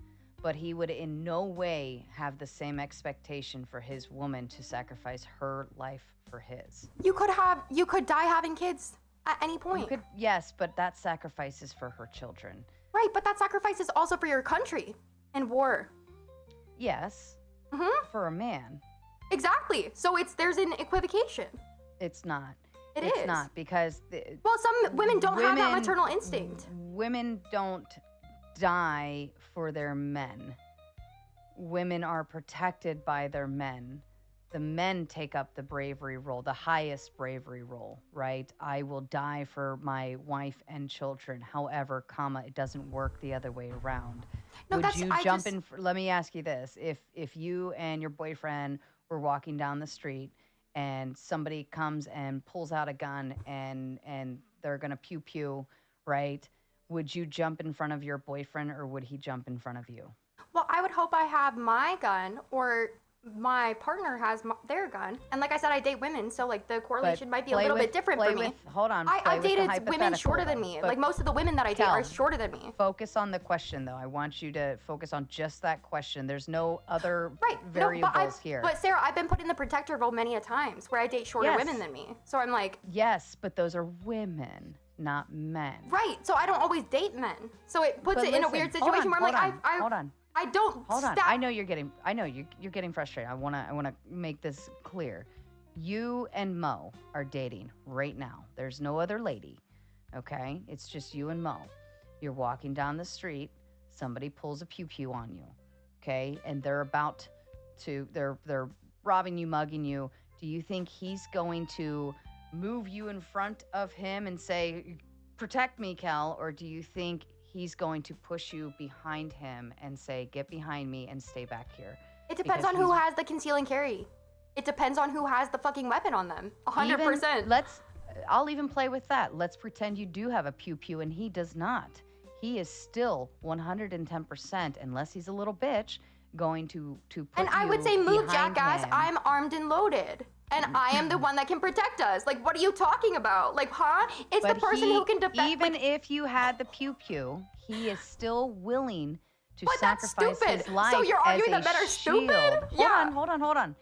but he would in no way have the same expectation for his woman to sacrifice her life for his. You could die having kids at any point. Yes, but that sacrifice is for her children. Right, but that sacrifice is also for your country in war. Yes. For a man. Exactly. So there's an equivocation. It's not. It It's is. not because Well, some women don't have that maternal instinct. Women don't die for their men. Women are protected by their men. The men take up the bravery role, the highest bravery role, right? I will die for my wife and children. However, it doesn't work the other way around. No, Would that's- you I jump just- in? Let me ask you this: if you and your boyfriend were walking down the street and somebody comes and pulls out a gun and they're gonna pew pew, right? Would you jump in front of your boyfriend or would he jump in front of you? Well, I would hope I have my gun or my partner has their gun. And like I said, I date women, so like the correlation might be a little bit different for me. Hold on. I've play with the dated women hypothetical, shorter than though. me. But Like most of the women that I date Kel, are shorter than me. Focus on the question, though. I want you to focus on just that question. There's no other No, variables here. But Sarah, I've been put in the protector role many a times where I date shorter Yes. women than me. So I'm like, Yes, but those are women, not men. right. So I don't always date men. So it puts But it in a listen, weird hold situation on, where I'm hold like, on, hold on. I don't Hold on. stop. I know you're getting frustrated. I wanna make this clear. You and Mo are dating right now. There's no other lady. Okay? It's just you and Mo. You're walking down the street, somebody pulls a pew pew on you. okay, and they're about to, they're robbing you, mugging you, do you think he's going to move you in front of him and say, protect me, Cal? Or do you think he's going to push you behind him and say, get behind me and stay back here? It depends on who has the conceal and carry. It depends on who has the fucking weapon on them. 100%. I'll even play with that. Let's pretend you do have a pew-pew and he does not. He is still 110%, unless he's a little bitch, going to put And I would say, move, behind jackass. him. I'm armed and loaded. And I am the one that can protect us. Like, what are you talking about? Like, huh? It's But the person who can defend. Even if you had the pew-pew, he is still willing to But that's sacrifice stupid. his life So you're arguing as that a men are stupid? shield. Hold on.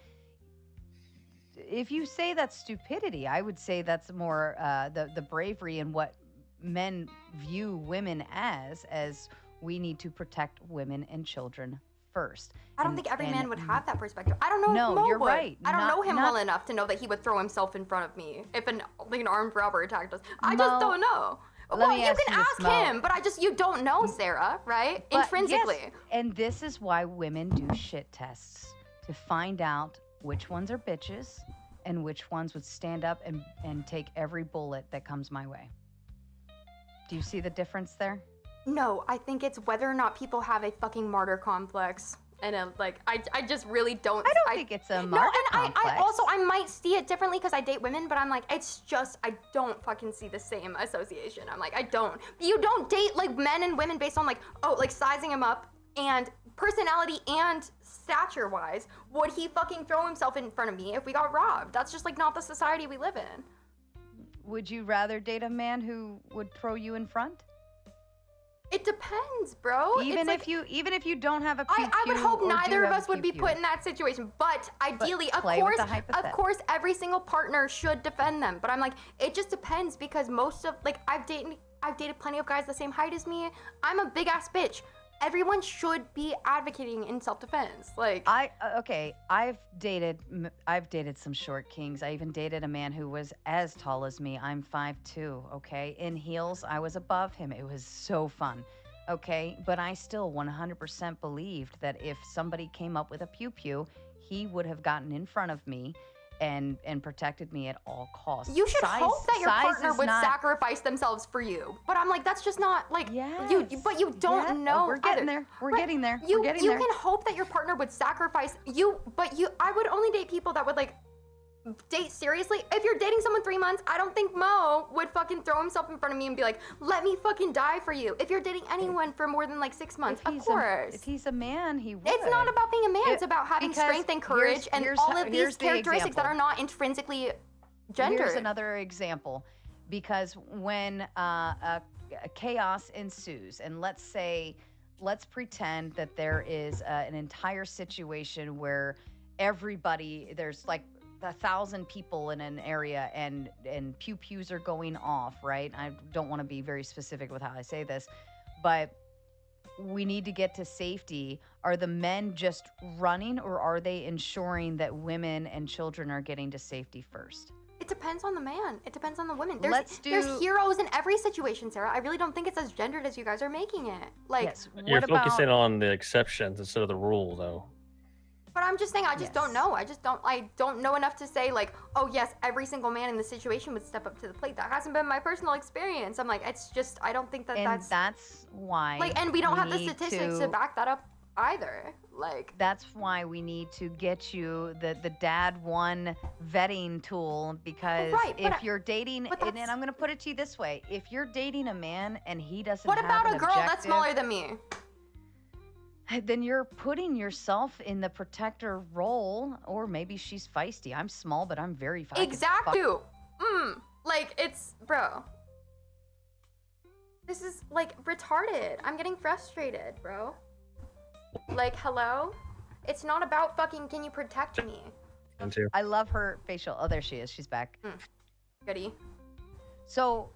If you say that's stupidity, I would say that's more the bravery and what men view women as we need to protect women and children first. I don't think every man would have that perspective. I don't know No, if Mo you're would. right. I don't Not- know him not- well enough to know that he would throw himself in front of me if an armed robber attacked us. I Mo, just don't know. let Well, me you ask can you this, ask Mo. him, but you don't know, Sarah, right? But Intrinsically. yes, and this is why women do shit tests, to find out which ones are bitches and which ones would stand up and take every bullet that comes my way. Do you see the difference there? No, I think it's whether or not people have a fucking martyr complex. And I just really don't. I don't think it's a martyr complex. I also, I might see it differently because I date women, but I'm like, it's just, I don't fucking see the same association. I'm like, I don't. You don't date like men and women based on like, oh, like sizing him up and personality and stature wise. Would he fucking throw himself in front of me if we got robbed? That's just like not the society we live in. Would you rather date a man who would throw you in front? It depends, bro. Even It's if you don't have a I would pew-pew hope or do neither of have a us would be pew-pew. put in that situation. But ideally, of play with course, the hypothetical. of course, every single partner should defend them. But I'm like, it just depends because most of like I've dated plenty of guys the same height as me. I'm a big ass bitch. Everyone should be advocating in self-defense. Like I've dated some short kings. I even dated a man who was as tall as me. I'm 5'2", okay? In heels, I was above him. It was so fun. Okay, but I still 100% believed that if somebody came up with a pew-pew, he would have gotten in front of me and protected me at all costs. you should hope that your size partner is would not- sacrifice themselves for you. But I'm like, that's just not like but you don't Yeah, know. we're getting either. there. We're Right. getting there. You We're getting you there. can hope that your partner would sacrifice you, but I would only date people that would like date seriously. If you're dating someone 3 months, I don't think Mo would fucking throw himself in front of me and be like, let me fucking die for you. If you're dating anyone for more than like 6 months, of course. If he's a man, he would. It's not about being a man, it's about having because strength and courage and all of these here's the characteristics that example. are not intrinsically gendered. Here's another example, because when a chaos ensues, and let's pretend that there is an entire situation where there's like 1,000 people in an area and pew-pews are going off, right? I don't want to be very specific with how I say this, but we need to get to safety. Are the men just running, or are they ensuring that women and children are getting to safety first? It depends on the man. It depends on the women. Let's There's do- heroes in every situation, Sarah. I really don't think it's as gendered as you guys are making it. Like, You're focusing on the exceptions instead of the rule, though. but I'm just saying, I just don't know. I don't know enough to say like, oh yes, every single man in the situation would step up to the plate. That hasn't been my personal experience. I'm like, it's just, I don't think that And that's why like, and we don't have the need statistics to back that up either. Like, that's why we need to get you the dad one vetting tool, because Right, but if you're dating, and I'm going to put it to you this way, if you're dating a man and he doesn't what have about an a girl that's objective, smaller than me? then you're putting yourself in the protector role. Or maybe she's feisty. I'm small, but I'm very feisty. Exactly. Like, it's, bro. This is like retarded. I'm getting frustrated, bro. Like, hello? It's not about fucking, can you protect me? I love her facial. Oh, there she is. She's back. Goody. So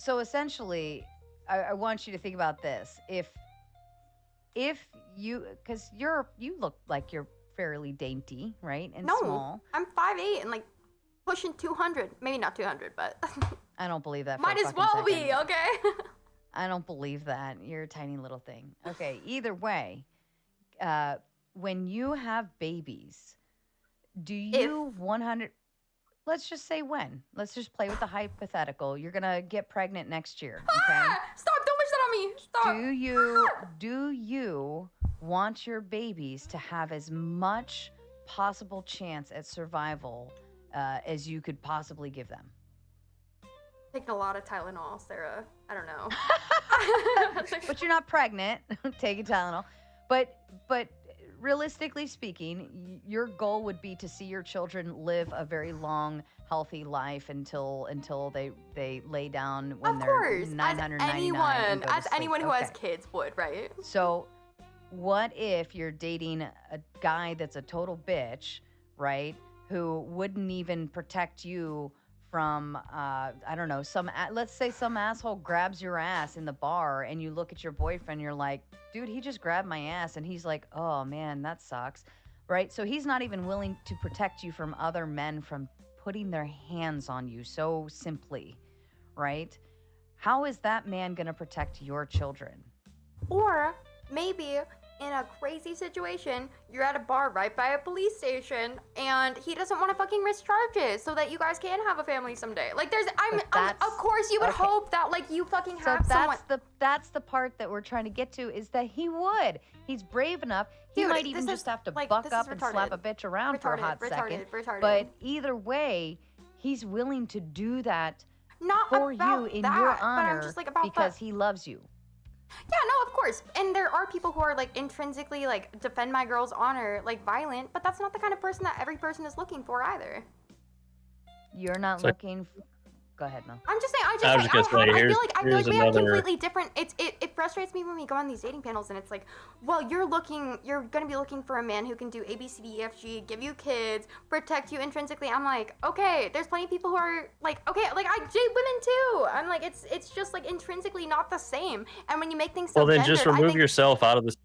essentially, I want you to think about this. If you, because you look like you're fairly dainty, right? And No, small. I'm 5'8" and like pushing 200. Maybe not 200, but I don't believe that. For might a as fucking well second. be, okay? I don't believe that. You're a tiny little thing. Okay, either way, when you have babies, do you 100? Let's just say when. Let's just play with the hypothetical. You're gonna get pregnant next year. Okay. Stop! Don't wish that on me. Stop. Do you want your babies to have as much possible chance at survival as you could possibly give them? Taking a lot of Tylenol, Sarah. I don't know. But you're not pregnant. Taking Tylenol. But realistically speaking, your goal would be to see your children live a very long, healthy life until they lay down when they're 999. As anyone who has kids would, right? So, what if you're dating a guy that's a total bitch, right? Who wouldn't even protect you from, I don't know, let's say some asshole grabs your ass in the bar and you look at your boyfriend, you're like, dude, he just grabbed my ass. And he's like, oh man, that sucks, right? So he's not even willing to protect you from other men from putting their hands on you so simply, right? How is that man going to protect your children? Or maybe in a crazy situation, you're at a bar right by a police station, and he doesn't want to fucking risk charges so that you guys can have a family someday. Like, of course you would hope that, like, you fucking have someone. That's the part that we're trying to get to, is that he would. He's brave enough. He might even just have to buck up and slap a bitch around for a hot second. But either way, he's willing to do that for you in your honor because he loves you. Yeah, no, of course. And there are people who are, like, intrinsically, like, defend my girl's honor, like, violent, but that's not the kind of person that every person is looking for either. You're not looking for... Go ahead, Mel. I'm just saying, I feel like we have completely different... It frustrates me when we go on these dating panels and it's like, well, you're going to be looking for a man who can do A, B, C, D, E, F, G, give you kids, protect you intrinsically. I'm like, okay, there's plenty of people who are like, okay, like, I date women too. I'm like, it's just, like, intrinsically not the same. And when you make things so well, then just remove yourself out of the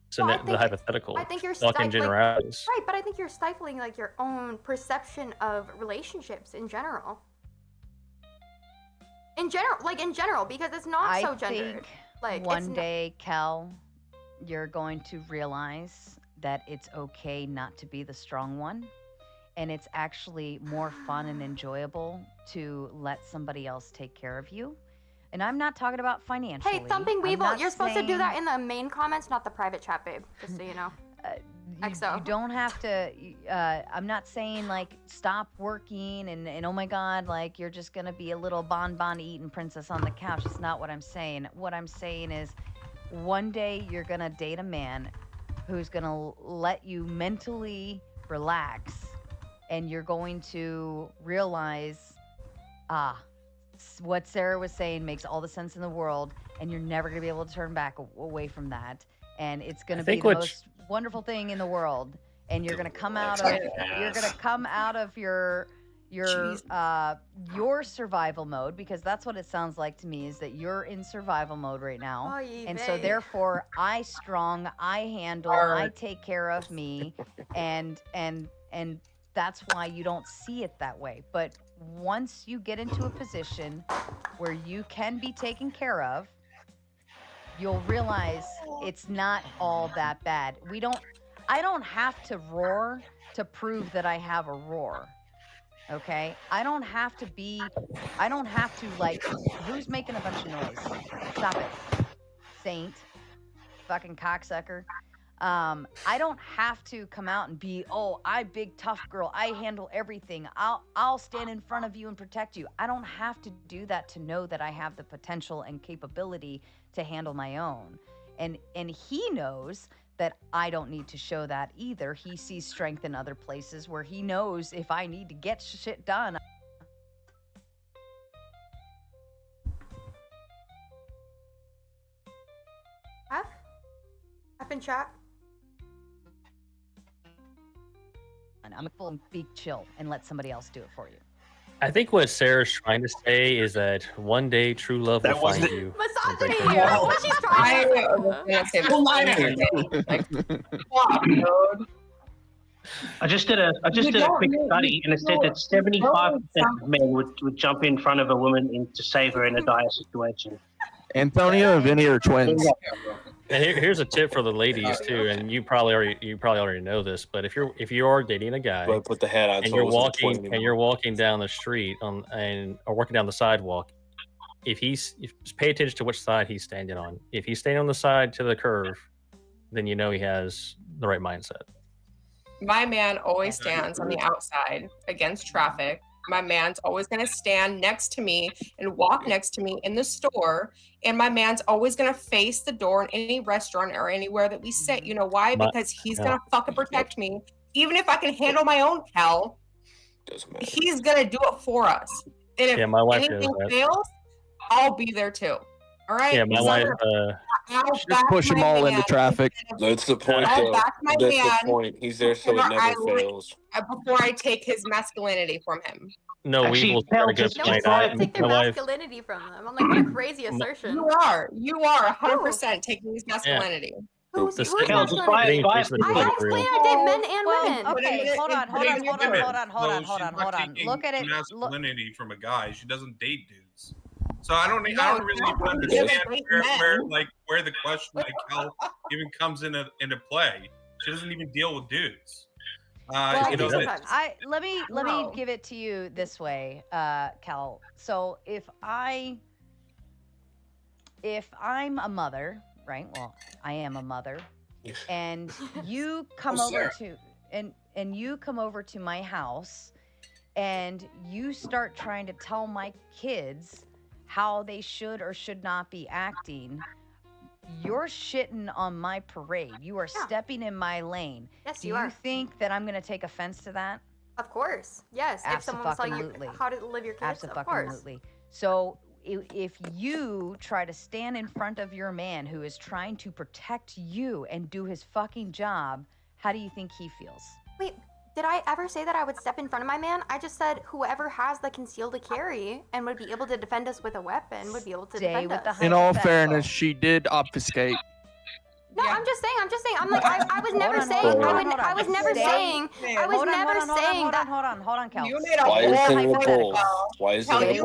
hypothetical. I think you're talking generalities. Right, but I think you're stifling, like, your own perception of relationships in general. In general, because it's not so gendered. Like, one day, Kel, you're going to realize that it's okay not to be the strong one, and it's actually more fun and enjoyable to let somebody else take care of you. And I'm not talking about financially. Hey, Thumping Weevil, you're supposed to do that in the main comments, not the private chat, babe. Just so you know. You don't have to, I'm not saying, like, stop working and oh my God, like, you're just going to be a little bonbon eating princess on the couch. It's not what I'm saying. What I'm saying is one day you're going to date a man who's going to let you mentally relax, and you're going to realize, what Sarah was saying makes all the sense in the world, and you're never going to be able to turn back away from that. And it's going to be the most wonderful thing in the world. And you're going to come out of your survival mode, because that's what it sounds like to me, is that you're in survival mode right now. And so therefore I handle, I take care of me, and that's why you don't see it that way. But once you get into a position where you can be taken care of, you'll realize it's not all that bad. I don't have to roar to prove that I have a roar. Okay? I don't have to, like, who's making a bunch of noise? Stop it. Saint. Fucking cocksucker. I don't have to come out and be, I big tough girl, I handle everything, I'll stand in front of you and protect you. I don't have to do that to know that I have the potential and capability to handle my own. And he knows that I don't need to show that either. He sees strength in other places where he knows if I need to get shit done. Up in chat. I'm gonna be chill and let somebody else do it for you. I think what Sarah's trying to say is that one day true love will find you. Misogyny here. What she's trying I just did a quick study, and it said that 75% of men would jump in front of a woman to save her in a dire situation. Antonio and Vinny are twins. And here's a tip for the ladies too, and you probably already know this, but if you are dating a guy, But put the hat on. and so you're it wasn't walking 20 and you're walking down the street or walking down the sidewalk, just pay attention to which side he's standing on. If he's standing on the side to the curve, then you know he has the right mindset. My man always stands on the outside against traffic. My man's always going to stand next to me and walk next to me in the store. And my man's always going to face the door in any restaurant or anywhere that we sit. You know why? Because he's going to fucking protect me. Even if I can handle my own hell, he's going to do it for us. And if my wife anything knows that. fails, I'll be there too. All right? Yeah, my wife. Just push them all into traffic. That's the point, I'll though. back my That's man the point. He's there so it never fails. before I take his masculinity from him. No, we will start a good point. Take their masculinity from them. I'm like, what a crazy assertion. You are 100% taking his masculinity. Who's masculinity? I explained I date men and women. Okay, hold on. Taking Look at it. Masculinity from a guy. She doesn't date dudes. So I don't really understand where the question like how even comes into play. She doesn't even deal with dudes. Let me give it to you this way, Cal. So if I'm a mother, right? Well, I am a mother, and you come you come over to my house, and you start trying to tell my kids how they should or should not be acting. You're shitting on my parade. You are stepping in my lane. Yes, Do you you are. think that I'm going to take offense to that? Of course. Yes. If someone's telling you how to live your kids, of course. Absolutely. So if you try to stand in front of your man who is trying to protect you and do his fucking job, how do you think he feels? Wait, did I ever say that I would step in front of my man? I just said whoever has the concealed carry and would be able to defend us with a weapon would be able to defend us. In all fairness, she did obfuscate. No, I'm just saying. I'm like, I was never saying. I was never saying that. Hold on, Cal. Why is it a bull? Why is it a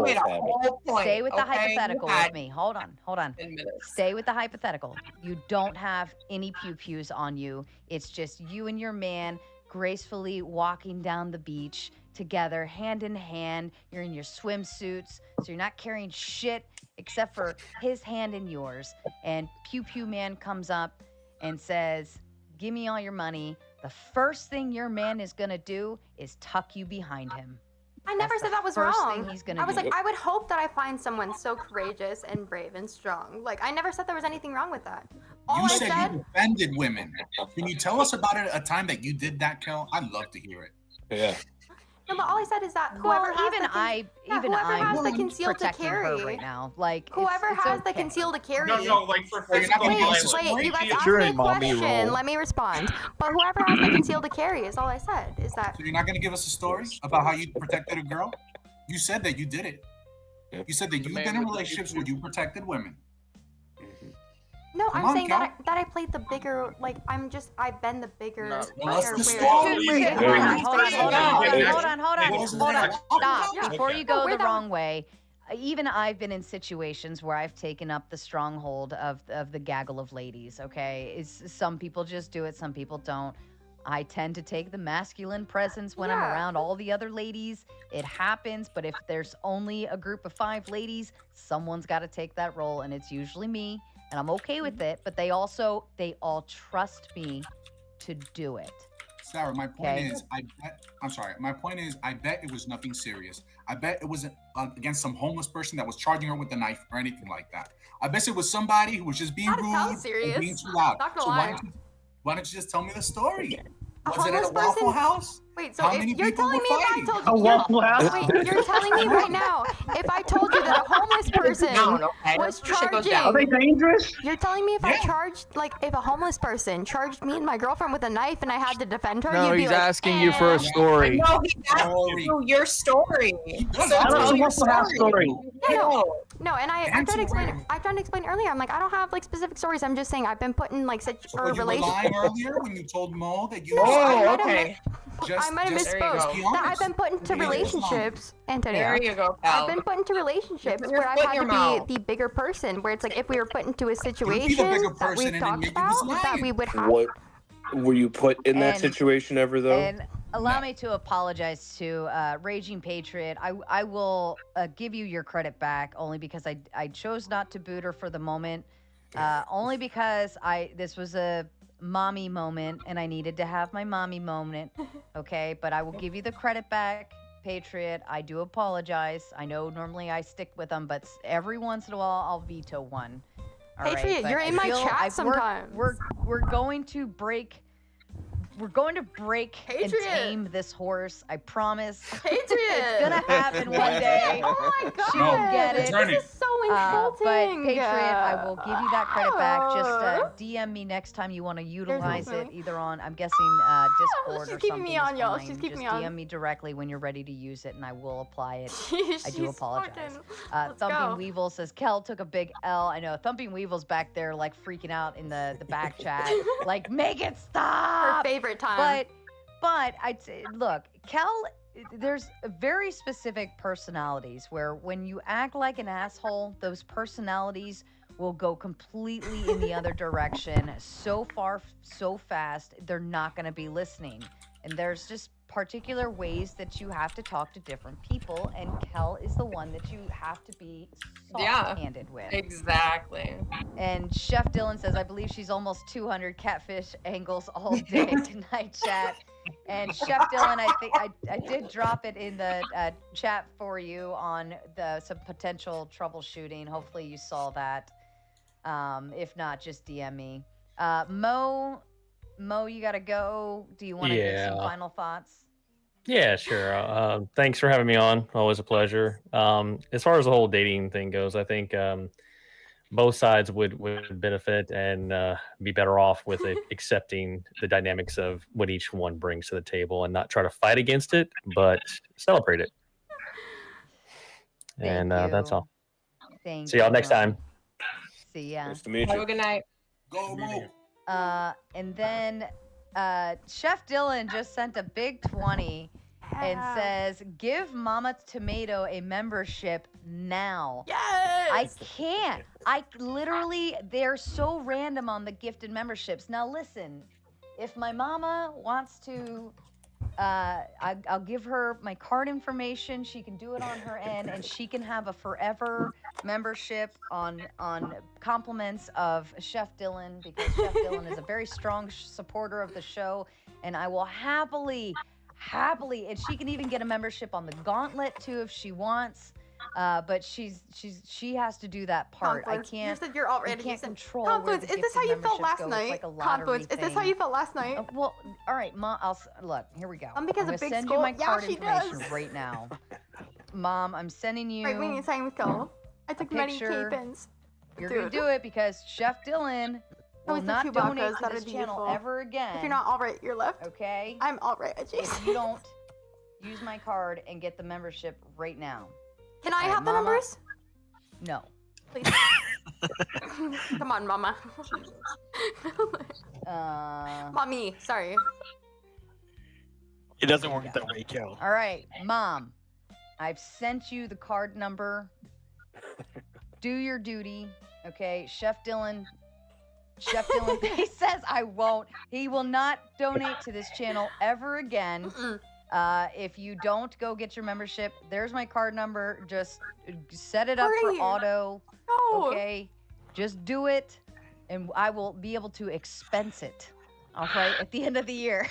bull? Stay with the hypothetical with me. Hold on. Stay with the hypothetical. You don't have any pew-pews on you. It's just you and your man gracefully walking down the beach together, hand in hand. You're in your swimsuits, so you're not carrying shit except for his hand in yours. And Pew Pew Man comes up and says, "Give me all your money." The first thing your man is gonna do is tuck you behind him. I never said that was first wrong. thing he's gonna I was do. like, I would hope that I find someone so courageous and brave and strong. Like, I never said there was anything wrong with that. You said you defended women. Can you tell us about a time that you did that, Kel? I'd love to hear it. Yeah. No, but all I said is that whoever has the concealed to protecting her carry right now. Like whoever it's has the okay. concealed to carry. No, like for physical violence. Wait, you guys asked me a question. Let me respond. But whoever has the concealed to carry is all I said. Is that? So you're not going to give us a story about how you protected a girl? You said that you did it. You said that you've been in relationships where you protected women. No, Come I'm on, saying Cal. that I played the bigger. Like I've been the bigger. Well, that's bigger the weird. story. Hold on. Stop. Yeah. Before you go No, we're the not- wrong way, even I've been in situations where I've taken up the stronghold of the gaggle of ladies, okay? Some people just do it, some people don't. I tend to take the masculine presence when I'm around all the other ladies. It happens, but if there's only a group of 5 ladies, someone's got to take that role, and it's usually me, and I'm okay with it, but they all trust me to do it. Sarah, my point is, I bet it was nothing serious. I bet it wasn't against some homeless person that was charging her with a knife or anything like that. I bet it was somebody who was just being rude and being too loud. Not gonna So lie. why don't you just tell me the story? A Was it at a homeless Waffle person? House? Wait, so How if many you're people telling were me if I fighting? told A you, Waffle House? wait, you're telling me right now, if I told you that a homeless person was charging, Are they dangerous? You're telling me if I charged, like, if a homeless person charged me and my girlfriend with a knife and I had to defend her, No, you'd be he's like, asking you for a story. No, he's asking you your story. So Tell us tell the your Waffle House story. No, and I tried to explain. I tried to explain earlier. I'm like, I don't have like specific stories. I'm just saying I've been put in like such Were you lying relationships. earlier when you told Mo that you? Oh, okay. Just, I might have just, There you misspoke. go. be That I've honest. been put into Be honest. relationships, Antonio. There you go, I've pal. been put into relationships Put your where I've foot in had your to mouth. be the bigger person, where it's like if we were put into a You be the situation bigger that person we've and talked then you was about, that lying. we would have. What were you put in that And- situation ever though? And allow me to apologize to Raging Patriot. I will give you your credit back only because I chose not to boot her for the moment. Only because this was a mommy moment and I needed to have my mommy moment. Okay, but I will give you the credit back, Patriot. I do apologize. I know normally I stick with them, but every once in a while I'll veto one. All right, Patriot, but you're I in my feel chat we're sometimes. going to break. We're going to break and Patriot. tame this horse. I promise. Patriot! It's gonna happen one day. Oh my god! She will get it. This is so insulting. But Patriot, I will give you that credit back. Just DM me next time you want to utilize it, either on, I'm guessing, Discord She's or keeping something. me on, is y'all. fine. She's keeping Just me on. DM me directly when you're ready to use it, and I will apply it. She's I do apologize. fucking- let's Thumping go. Weevil says Kel took a big L. I know Thumping Weevil's back there like freaking out in the back chat, like make it stop. Her favorite time. But I'd say, look, Kel, there's very specific personalities where when you act like an asshole, those personalities will go completely in the other direction so far, so fast, they're not going to be listening. And there's just particular ways that you have to talk to different people, and Kel is the one that you have to be soft-handed with. Exactly. And Chef Dylan says, I believe she's almost 200 catfish angles all day tonight, chat. And Chef Dylan, I think I did drop it in the chat for you on some potential troubleshooting. Hopefully you saw that. If not, just DM me. Mo, you gotta go. Do you want to give some final thoughts? Yeah, sure. Thanks for having me on. Always a pleasure. As far as the whole dating thing goes, I think both sides would benefit and be better off with accepting the dynamics of what each one brings to the table and not try to fight against it, but celebrate it. And that's all. Thank See y'all you. next time. See ya. Nice to meet Have you. a good night. Go, Mo. And then Chef Dylan just sent a big 20 and says, give Mama Tomato a membership now. Yes! I can't. I literally, they're so random on the gifted memberships. Now listen, if my mama wants to, I'll give her my card information. She can do it on her end, and she can have a forever membership on compliments of Chef Dylan, because Chef Dylan is a very strong supporter of the show, and I will happily, and she can even get a membership on the Gauntlet too if she wants. But she has to do that part. Confluence. I can't. You said you're already. can't said, control. Confluence. Where the Is this how gifted you felt memberships last go. night? It's like a lottery Confluence. Is this how thing. you felt last night? Well, all right, Mom. Look. Here we go. Because I'm of gonna big send school? you my Yeah, card she information does. right now. Mom, I'm sending you. Wait, we need time with go. I took many picture. K-pins. You're Dude. gonna do it because Chef Dylan will Always the not Chewbacca's, donate to that'd this be channel useful. ever again. If you're not all right, you're left. Okay. I'm all right, If adjacent. you don't use my card and get the membership right now. Can I All right, have the Mama? numbers? No. Please. Come on, Mama. Mommy, sorry. It doesn't work that way, Kel. All right, Mom. I've sent you the card number. Do your duty, okay? Chef Dylan, he says I won't. He will not donate to this channel ever again. If you don't go get your membership, there's my card number. Just set it up Hurry. for auto, No. okay? Just do it, and I will be able to expense it, all right, at the end of the year.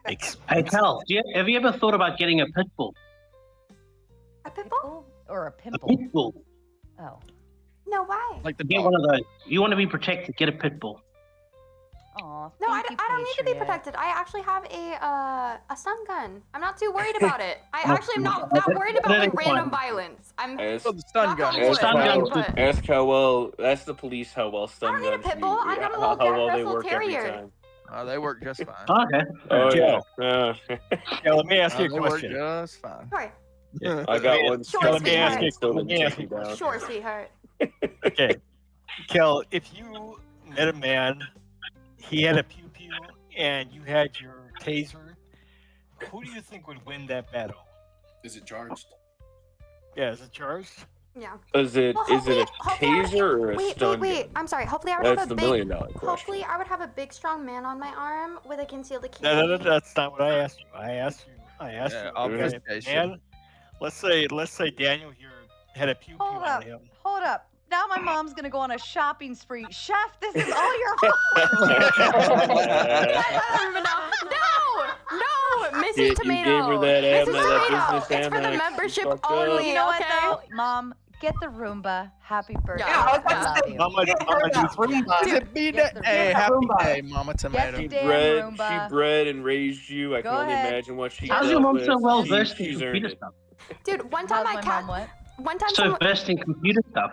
Hey, Cal, have you ever thought about getting a pit bull? A pit bull? Or a A pimple? pit bull. Oh. No, why? Like the Get one of those. You want to be protected, get a pit bull. Aw, No, I thank you, don't need to be Patriot. protected. I actually have a stun gun. I'm not too worried about it. I actually am not that worried about like random violence. I'm Ask, the stun gun. ask, Stun how, guns but- ask how well. Ask the police how well stun I don't need a guns. pit bull. I got a how little Jack well they Russell work every Terrier. time. They work just fine. Okay. Oh yeah. Yeah, let me ask you a They work question. just fine. Sure. Yeah. I got one. Sure, let me ask you. Still Let didn't me ask take you. me down. Sure, sweetheart. Okay, Kel, if you met a man, he had a pew pew, and you had your taser, Who do you think would win that battle? Is it charged? Yeah, is it charged? Yeah. Is it Well, is it a taser or a stun Wait. gun? I'm sorry. Hopefully, I would That's have a the big. million-dollar question. Hopefully, I would have a big, strong man on my arm with a concealed carry. No, that's not what I asked you. I asked Yeah, you. obfuscation. And let's say Daniel here had a pew pew Hold on up. him. Hold up. Now my mom's gonna go on a shopping spree. Chef, this is all your fault. No, Mrs. You Tomato. gave her that Mrs. business Tomato. It's for the Amex. membership You fucked only. up. You know what Okay. though? Mom, get the Roomba. Happy birthday. Yeah, I was I about love to say, you. Mama, Roomba. Is it be Get that? the Hey, Roomba. happy Roomba. day, Mama Tomato. the She damn bred, Roomba. she bred and raised you. I Go can only ahead. imagine what she How's dealt your mom with. so well She- versed in she's earned computer it. stuff? Dude, one time How's my mom what? One time So someone. versed in computer stuff.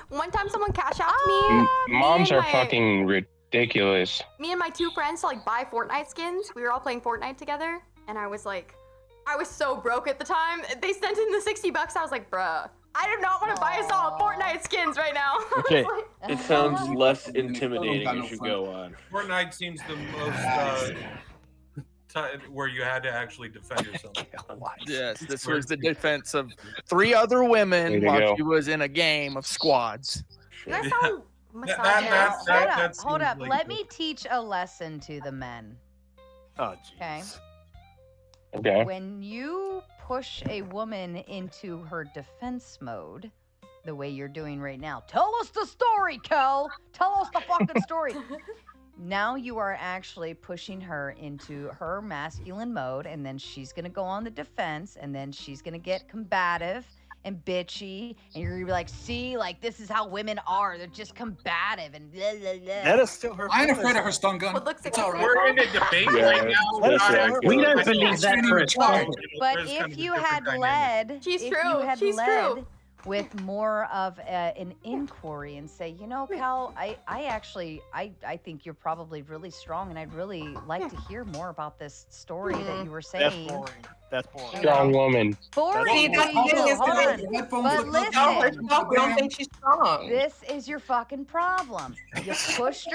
One time someone cash out me. Moms and are my- fucking ridiculous. Me and my two friends to like buy Fortnite skins. We were all playing Fortnite together, and I was so broke at the time. They sent in the $60. I was like, bruh, I do not want to buy us all Fortnite skins right now. Okay. It sounds less intimidating as you go on. Fortnite seems the most where you had to actually defend yourself. Yes, this was the defense of 3 other women Way to while go. she was in a game of squads. You guys sound Hold seems up. like Let me teach a lesson to the men. Oh, Okay. Okay. When you push a woman into her defense mode, the way you're doing right now, tell us the story, Kel. Tell us the fucking story. Now you are actually pushing her into her masculine mode, and then she's gonna go on the defense, and then she's gonna get combative and bitchy, and you're gonna be like, see, like this is how women are. They're just combative and blah, blah, blah. That is still her. I ain't afraid of her stun gun. What looks like It's all right. We're in a debate Yeah, right now. that's not accurate. actually- We don't I believe it's that not for even a charged, second. you know, But there's kind if of a you different had dynamic. led, She's if true. you had She's led true. with more of an inquiry and say, you know, Cal, I think you're probably really strong, and I'd really like to hear more about this story that you were That's saying. boring. That's boring. Strong woman. Boring. See, that's to you. the thing is Hold that on. Headphones But with No, listen, herself, we don't think she's strong. this is your fucking problem. You pushed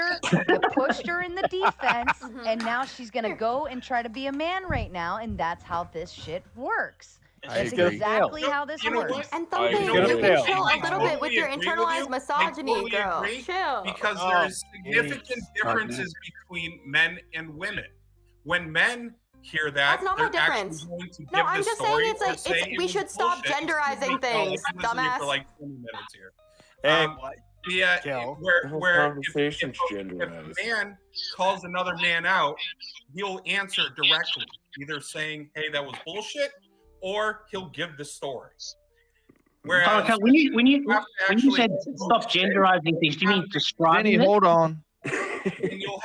her in the defense, and now she's gonna go and try to be a man right now, and that's how this shit works. That's agree. exactly how this You know works. what? And I Thumbing, agree. you Gonna can fail. chill I a little bit with totally your agree with internalized you. misogyny, I totally girl. agree Chill. Because Oh, there's significant jeez. differences between men and women. When men hear that, That's not my they're actually difference. going to No, give I'm the just story saying it's or like say it we was should stop bullshit. genderizing Excuse me, things, I've been listening dumbass. for like 20 minutes here. Hey, Yeah, Kel. where The whole where conversation's if genderized. a man calls another man out, he'll answer directly, either saying, "Hey, that was bullshit," or he'll give the story. Whereas Okay, when you have to when you actually- said stop genderizing things, do you mean describing Vinny, it? hold on. and you'll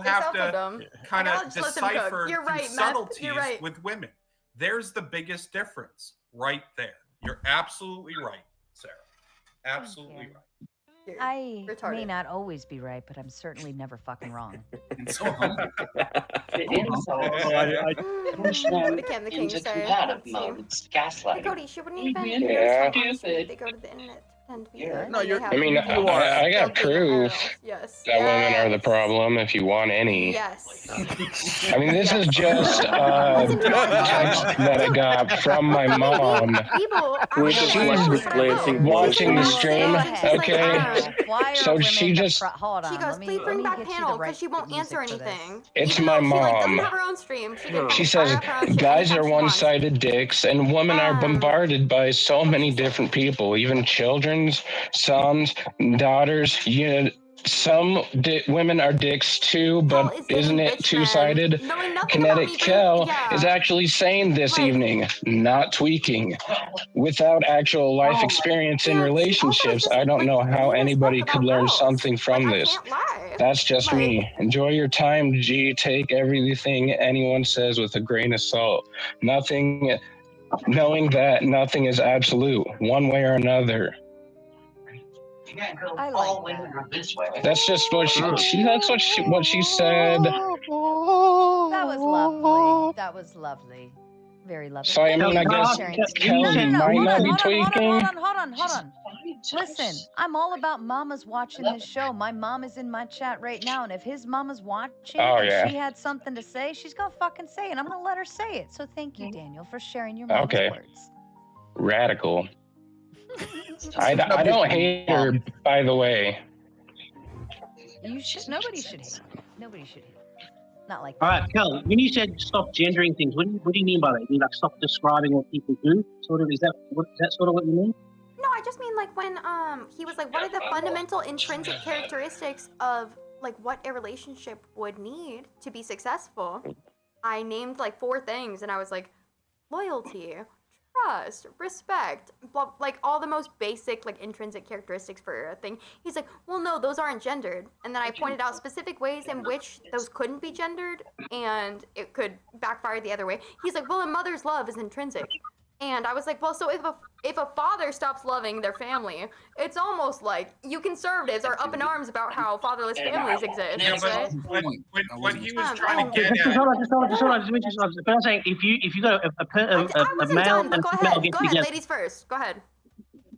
have to kind I'll of just let them cook. decipher You're the right, Meth. subtleties You're right. with women. There's the biggest difference right there. You're absolutely right, Sarah. Absolutely you. right. I may retarded. not always be right, but I'm certainly never fucking wrong. The king, sorry. Hey, Cody, she wouldn't even Yeah. they go to the internet to pretend to be good. No, and they you're- have I mean, people I got filter their proof IRLs. Yes. that women are the problem if you want any. Yes. I mean, this is just a text that I got from my mom. With a selective glancing Watching the bullshit. stream, okay? Why are So women she the just, hold on, She goes, let me, please let bring me back get you panel the right because she won't answer music for this. anything. it's Even my though she like doesn't mom. have her own stream. She can She fire says up her own shit guys are anytime she wants. one-sided dicks and women are bombarded by so many different people, even children's sons, daughters. Some women are dicks too, but isn't it two-sided? Kinetic Kel is actually saying this evening, not tweaking. Without actual life experience in relationships, I don't know how anybody could learn something from this. That's just me. Enjoy your time, G. Take everything anyone says with a grain of salt. Knowing that nothing is absolute, one way or another. I like that. That's just what what she said. That was lovely. That was lovely. Very lovely. So, I mean, I guess Sharing. Kel might not be tweaking. Hold on. Listen, I'm all about mamas watching this show. My mom is in my chat right now, and if his mama's watching and she had something to say, she's gonna fucking say it. I'm gonna let her say it. So thank you, Daniel, for sharing your mama's words. Radical. I don't hate her, by the way. You should. Nobody should hate. Nobody should hate. Not like that. All right, Kel, when you said stop gendering things, what do you mean by that? You mean like stop describing what people do? Sort of, is that sort of what you mean? No, I just mean like when he was like, what are the fundamental intrinsic characteristics of like what a relationship would need to be successful? I named like 4 things, and I was like, loyalty, trust, respect, blah, like all the most basic like intrinsic characteristics for a thing. He's like, well, no, those aren't gendered. And then I pointed out specific ways in which those couldn't be gendered, and it could backfire the other way. He's like, well, a mother's love is intrinsic. And I was like, well, so if a father stops loving their family, it's almost like you conservatives are up in arms about how fatherless families exist. Yeah, right? but when he was trying to get Just at, hold on. But I'm saying if you got a male Done, but and go female ahead. get Go ahead, together, ladies first. Go ahead.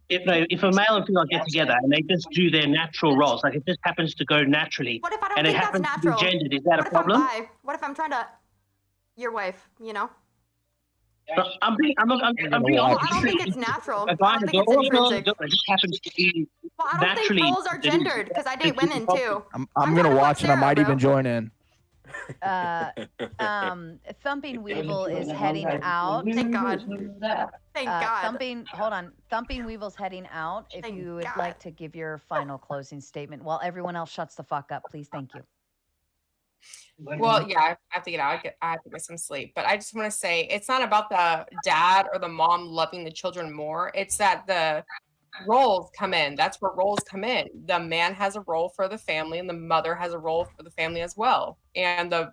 if a male and female get together and they just do their natural roles, like it just happens to go naturally, What if I don't and it think that's happens natural? to be gendered, is that What a if I'm problem? bi? What if I'm trying to, your wife, you know? I'm being Well, honest. I don't think it's natural. A I guy don't and think a it's girl, it intrinsic. just happens to be Well, I don't naturally. think roles are gendered because I date women too. I'm gonna watch and I might even join in. Thumping Weevil is heading out. Thank God. Thank God. Thumping Weevil's heading out. If you would like to give your final closing statement while everyone else shuts the fuck up, please. Thank you. Well, yeah, I have to get out. I have to get some sleep. But I just want to say it's not about the dad or the mom loving the children more. It's that the roles come in. That's where roles come in. The man has a role for the family, and the mother has a role for the family as well. And the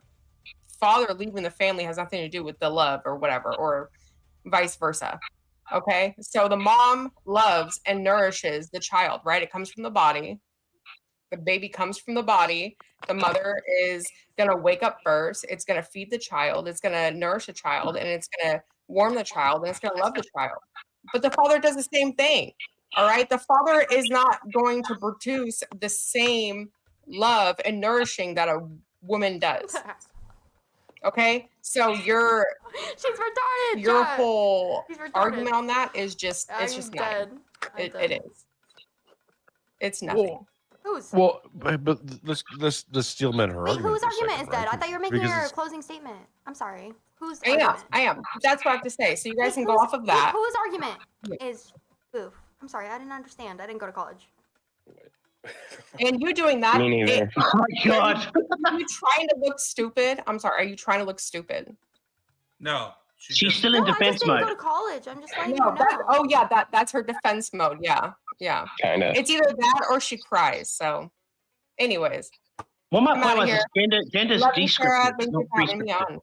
father leaving the family has nothing to do with the love or whatever, or vice versa. Okay? So the mom loves and nourishes the child, right? It comes from the body. The baby comes from the body. The mother is going to wake up first. It's going to feed the child. It's going to nourish the child, and it's going to warm the child, and it's going to love the child. But the father does the same thing. All right. The father is not going to produce the same love and nourishing that a woman does. Okay. So she's retarded. Your Chat. whole She's retarded. argument on that is just, it's I'm just dead. nothing. It is. It's nothing. Whose? Well, but let's steal men her Wait, argument. whose for a argument second, is dead? right? I thought you were making Because your it's- closing statement. I'm sorry. Whose I am. argument? I am. That's what I have to say. So you guys Wait, can go off of that. Whose argument is oof? I'm sorry. I didn't understand. I didn't go to college. And you doing that? Me neither. Oh my God. Are you trying to look stupid? I'm sorry. Are you trying to look stupid? no, She's still in No, I defense just didn't mode. go to college. I'm just letting No, you know. that's her defense mode. Yeah. Yeah. Kinda. It's either that or she cries. So, anyways. Well, my I'm point outta was here. gender's Love you, Sarah. descriptive, Thank not you for having me prescriptive. on.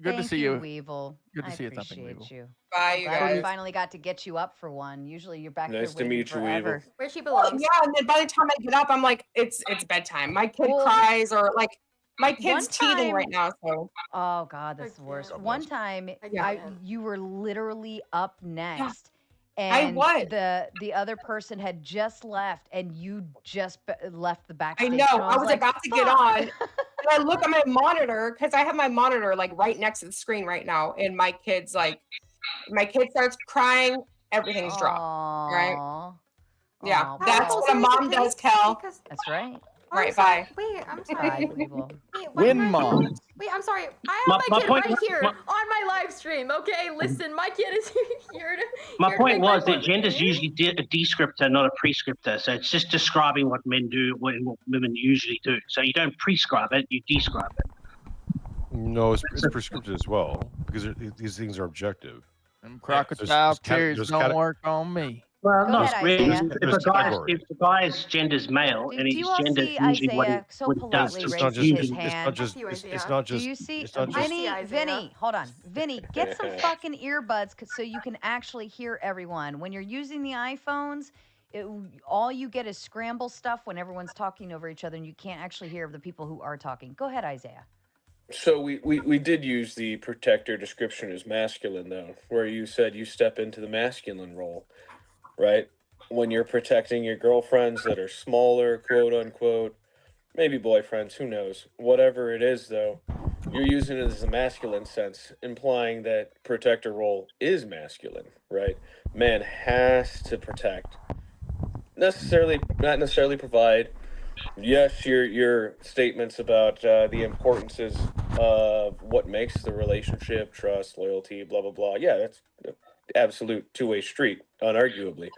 Good to Thank see you. Weevil. Good to I see you, Thumping appreciate Weevil. you. Bye, I'm you glad we guys. finally got to get you up for one. Usually you're back Nice to there waiting meet you, forever. Weevil. Where she Well, belongs. yeah, and then by the time I get up, I'm like, it's bedtime. My kid cries, or like my kid's teething time- right now. So Oh God, that's the worst. One time, you were literally up next, I and was. the other person had just left, and you just left the I backstage. know. show. I was like, about to get "Fuck." on. And I look at my monitor because I have my monitor like right next to the screen right now. And my kid starts crying, everything's dropped. Right? Aw. Yeah. Aw, That's well, what a mom does, Kel. That's right. All right, bye. Wait, I'm sorry. Bye, Weevil. Win mom. Wait, I'm sorry. I have My my kid point right was- here my- on my live stream. Okay, listen, my kid is here to. My here to point make my was that point. gender's usually a descriptor, not a prescriptor. So it's just describing what men do and what women usually do. So you don't prescribe it, you describe it. No, it's prescriptive as well because these things are objective. Them There's- crocodile tears there's don't cate- work on me. Well, Go no, ahead, really. Isaiah. If the guy's gender's male and Do his you all gender see is usually what Isaiah he, so what he does. politely It's raise not just. his It's hand? not just. It's not just. Do you see, It's not just. Vinny, hold on. Vinny, get some fucking earbuds so you can actually hear everyone. When you're using the iPhones, all you get is scramble stuff when everyone's talking over each other, and you can't actually hear the people who are talking. Go ahead, Isaiah. So we did use the protector description as masculine though, where you said you step into the masculine role, right? when you're protecting your girlfriends that are smaller, quote unquote, maybe boyfriends, who knows? Whatever it is, though, you're using it as a masculine sense, implying that protector role is masculine, right? Man has to protect, not necessarily provide. Yes, your statements about the importances of what makes the relationship, trust, loyalty, blah blah blah. Yeah, that's absolute two-way street, unarguably.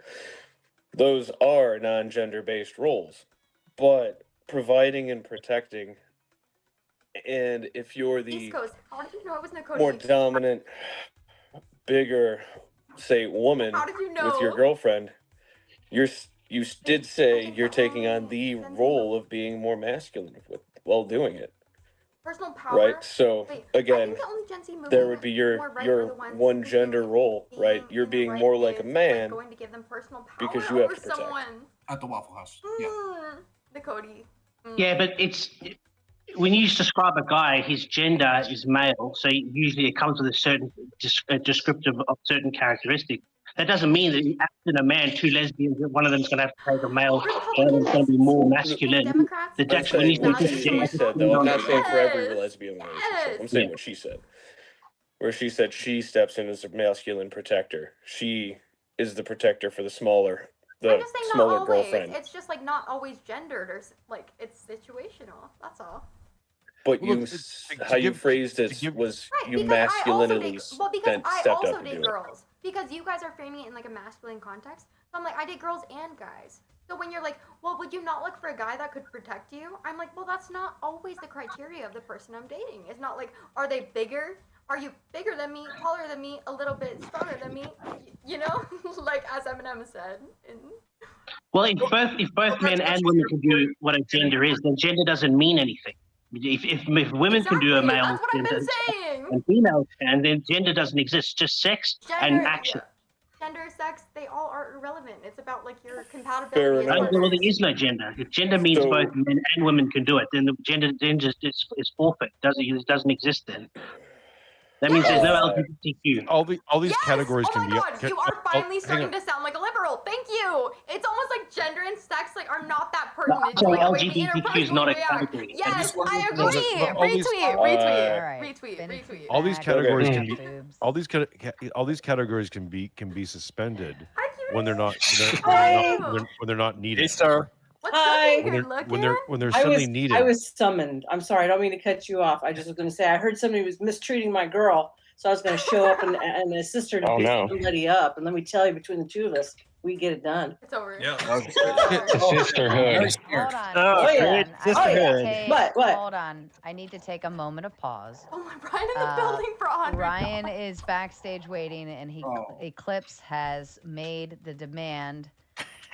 Those are non-gender based roles, but providing and protecting, and if you're East the Coast. How did you know it was Nakota? more dominant, bigger, say, woman How did you know? with your girlfriend, you did say you're taking on the role of being more masculine while doing it. Personal power. Right. So Wait, again, I think the only Gen Z movie there would be your more right your are the ones one who gender feel like role, right? You're being right more like a is, man going to give them personal power because you have over to protect. someone. At the Waffle House. Yeah. The Cody. Yeah, but it's when you describe a guy, his gender is male, so usually it comes with a certain descriptive of certain characteristics. That doesn't mean that after a man, two lesbians, one of them's going to have to take a male, one of them's going to be more masculine. I'm saying what she said, though. I'm not saying for every lesbian relationship. I'm saying what she said. Where she said she steps in as a masculine protector. She is the protector for the smaller Always. girlfriend. It's just like not always gendered or like it's situational. That's all. But Well, you, look, how you phrased it was you masculinely because I stepped also up to date do it. girls. Because you guys are framing it in like a masculine context. So I'm like, I date girls and guys. So when you're like, well, would you not look for a guy that could protect you? I'm like, well, that's not always the criteria of the person I'm dating. It's not like, are they bigger? Are you bigger than me, taller than me, a little bit stronger than me? You know, like as Eminem said. Well, if both men and women can do what a gender is, then gender doesn't mean anything. If women can do a male gender and females can, then gender doesn't exist. Just sex and action. Gender, sex, they all are irrelevant. It's about like your compatibility. Well, there is no gender. If gender means both men and women can do it, then the gender is forfeit. It doesn't exist then. That means there's no LGBTQ. All these categories Oh can my be. God, you are finally hang starting on. to sound like a liberal. Thank you. It's almost like gender and sex like are not that pertinent. So to the way we LGBTQ is not a category. Yes, I agree. All these- Retweet. All these categories Okay. can be. All these categories can be suspended when they're not when they're not needed. Hey, sir. Hi. When they're suddenly needed. I was summoned. I'm sorry. I don't mean to cut you off. I just was going to say I heard somebody was mistreating my girl, so I was going to show up and assist her to beat somebody up. And let me tell you, between the two of us, we get it done. It's over. Yeah. Sisterhood. Hold on. Oh, yeah. What? Hold on. I need to take a moment of pause. Oh my, Ryan in the building for 100. Ryan is backstage waiting, and Eclipse has made the demand.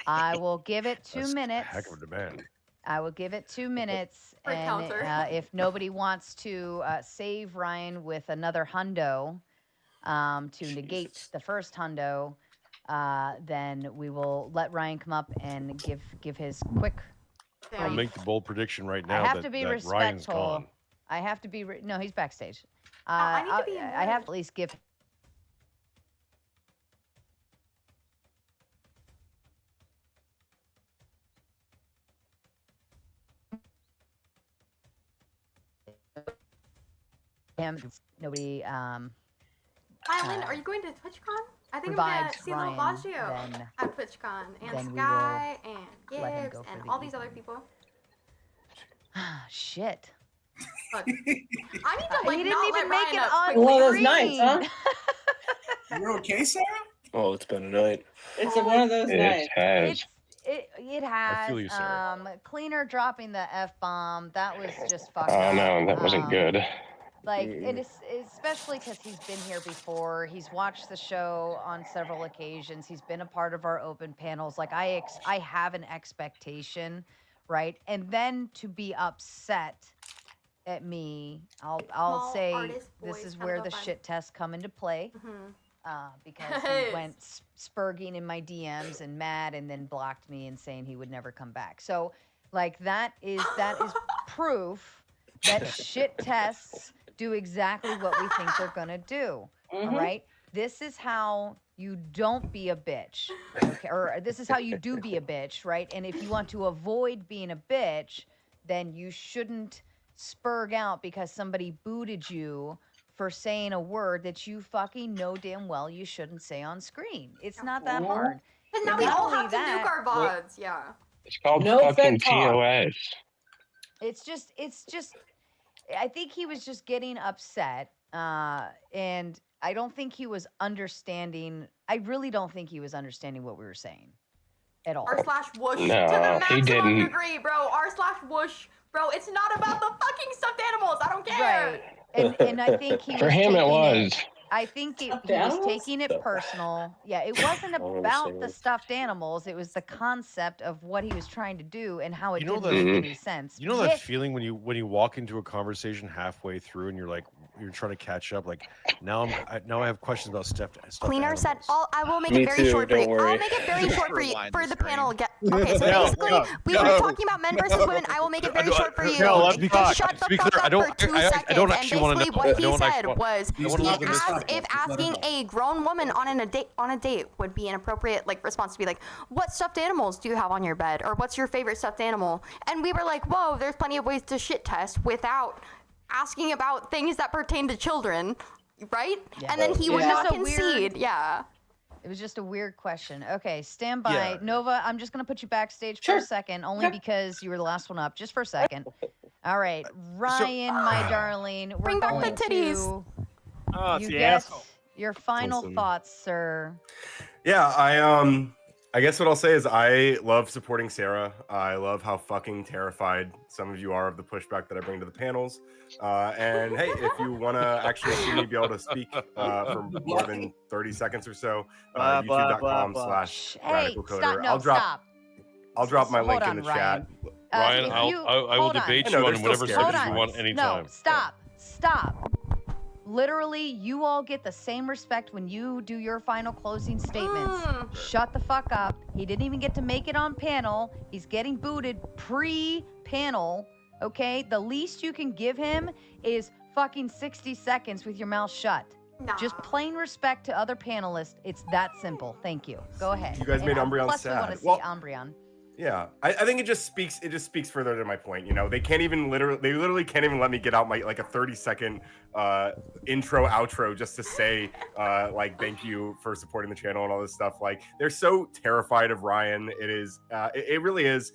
I will give it 2 minutes. Heck of a demand. I will give it 2 minutes, For a and counter. if nobody wants to save Ryan with another hundo to negate the first hundo, then we will let Ryan come up and give his quick. I'll make the bold prediction right now I have that, to be that Ryan's respectful. gone. I have to be. No, he's backstage. I need to be I have to at least give. Him. Nobody. Lynn, are you going to TwitchCon? I think I'm Revives gonna see Lil Ryan, Baggio then- at TwitchCon, and then we Sky, and let him Gibbs, go for and the all these other people. Shit. Look, I need to like He didn't not even let make Ryan it up on quickly. One of those nights, huh? You're okay, Sarah? Oh, it's been a night. It's one of those nights. It has. feel you, Sarah. Cleaner dropping the F-bomb. That was just fucked Oh up. no, that wasn't good. Like it is, especially because he's been here before. He's watched the show on several occasions. He's been a part of our open panels. Like I have an expectation, right? And then to be upset at me, I'll Small say artist this voice is kind where of the vibe. shit tests come into play. Because Yes. he went spurging in my DMs and mad, and then blocked me and saying he would never come back. So, like that is proof that shit tests do exactly what we think they're gonna do. All right. This is how you don't be a bitch, okay? Or this is how you do be a bitch, right? And if you want to avoid being a bitch, then you shouldn't spurg out because somebody booted you for saying a word that you fucking know damn well you shouldn't say on screen. It's not that hard. And now And we not all only have to nuke our VODs. Yeah. It's called No fucking Fed talk. TOS. It's just, I think he was just getting upset. And I don't think he was understanding. I really don't think he was understanding what we were saying at all. R/whoosh to the No, he maximum didn't. degree, bro. R/whoosh, bro. It's not about the fucking stuffed animals. I don't care. Right. And I think he For was him, it taking was. I think he was animals? taking it personal. Yeah, it wasn't about the stuffed animals. It was the concept of what he was trying to do and how it You know didn't that- make any sense. You know that feeling when you walk into a conversation halfway through and you're trying to catch up. Like now I have questions about stuffed Cleaner animals. said, I will make Me it very too, short for don't you. worry. I'll make it very short for you Rewind for the the screen. panel. Okay, so No, basically no, we no. were talking about men versus women. I will make it very short for you. No, let me Just talk. shut To the be fuck clear, up for 2 seconds. I don't And actually want to basically know. what I he don't said actually want- was I he wanna know this. asked if asking a grown woman on a date would be an appropriate response to be like, what stuffed animals do you have on your bed, or what's your favorite stuffed animal? And we were like, whoa, there's plenty of ways to shit test without asking about things that pertain to children, right? Yeah. And then he would Yeah. not Just a weird- concede. Yeah. It was just a weird question. Okay, stand by. Yeah. Nova, I'm just going to put you backstage for a second, only because you were the last one up. Just for a second. All right, Ryan, my darling, we're Bring back the going titties. to Oh, it's you the get asshole. your final Listen. thoughts, sir. Yeah, I guess what I'll say is I love supporting Sarah. I love how fucking terrified some of you are of the pushback that I bring to the panels. And hey, if you want to actually see me be able to speak for more than 30 seconds or so, Blah, blah, blah, blah. Hey, youtube.com/radicalcoder. stop! No, I'll drop stop. I'll drop my Hold link on, in the Ryan. chat. Ryan, if I will hold on. debate I you know, on they're whatever still scared. subject you want No, anytime. stop. Literally, you all get the same respect when you do your final closing statements. Shut the fuck up. He didn't even get to make it on panel. He's getting booted pre-panel, okay? The least you can give him is fucking 60 seconds with your mouth shut. Just plain respect to other panelists. It's that simple. Thank you. Go ahead. You guys made Umbreon plus we want to sad. see Well- Umbreon. Yeah, I think it just speaks further to my point. You know, they literally can't even let me get out my a 30-second intro outro just to say thank you for supporting the channel and all this stuff. Like, they're so terrified of Ryan. It is it really is.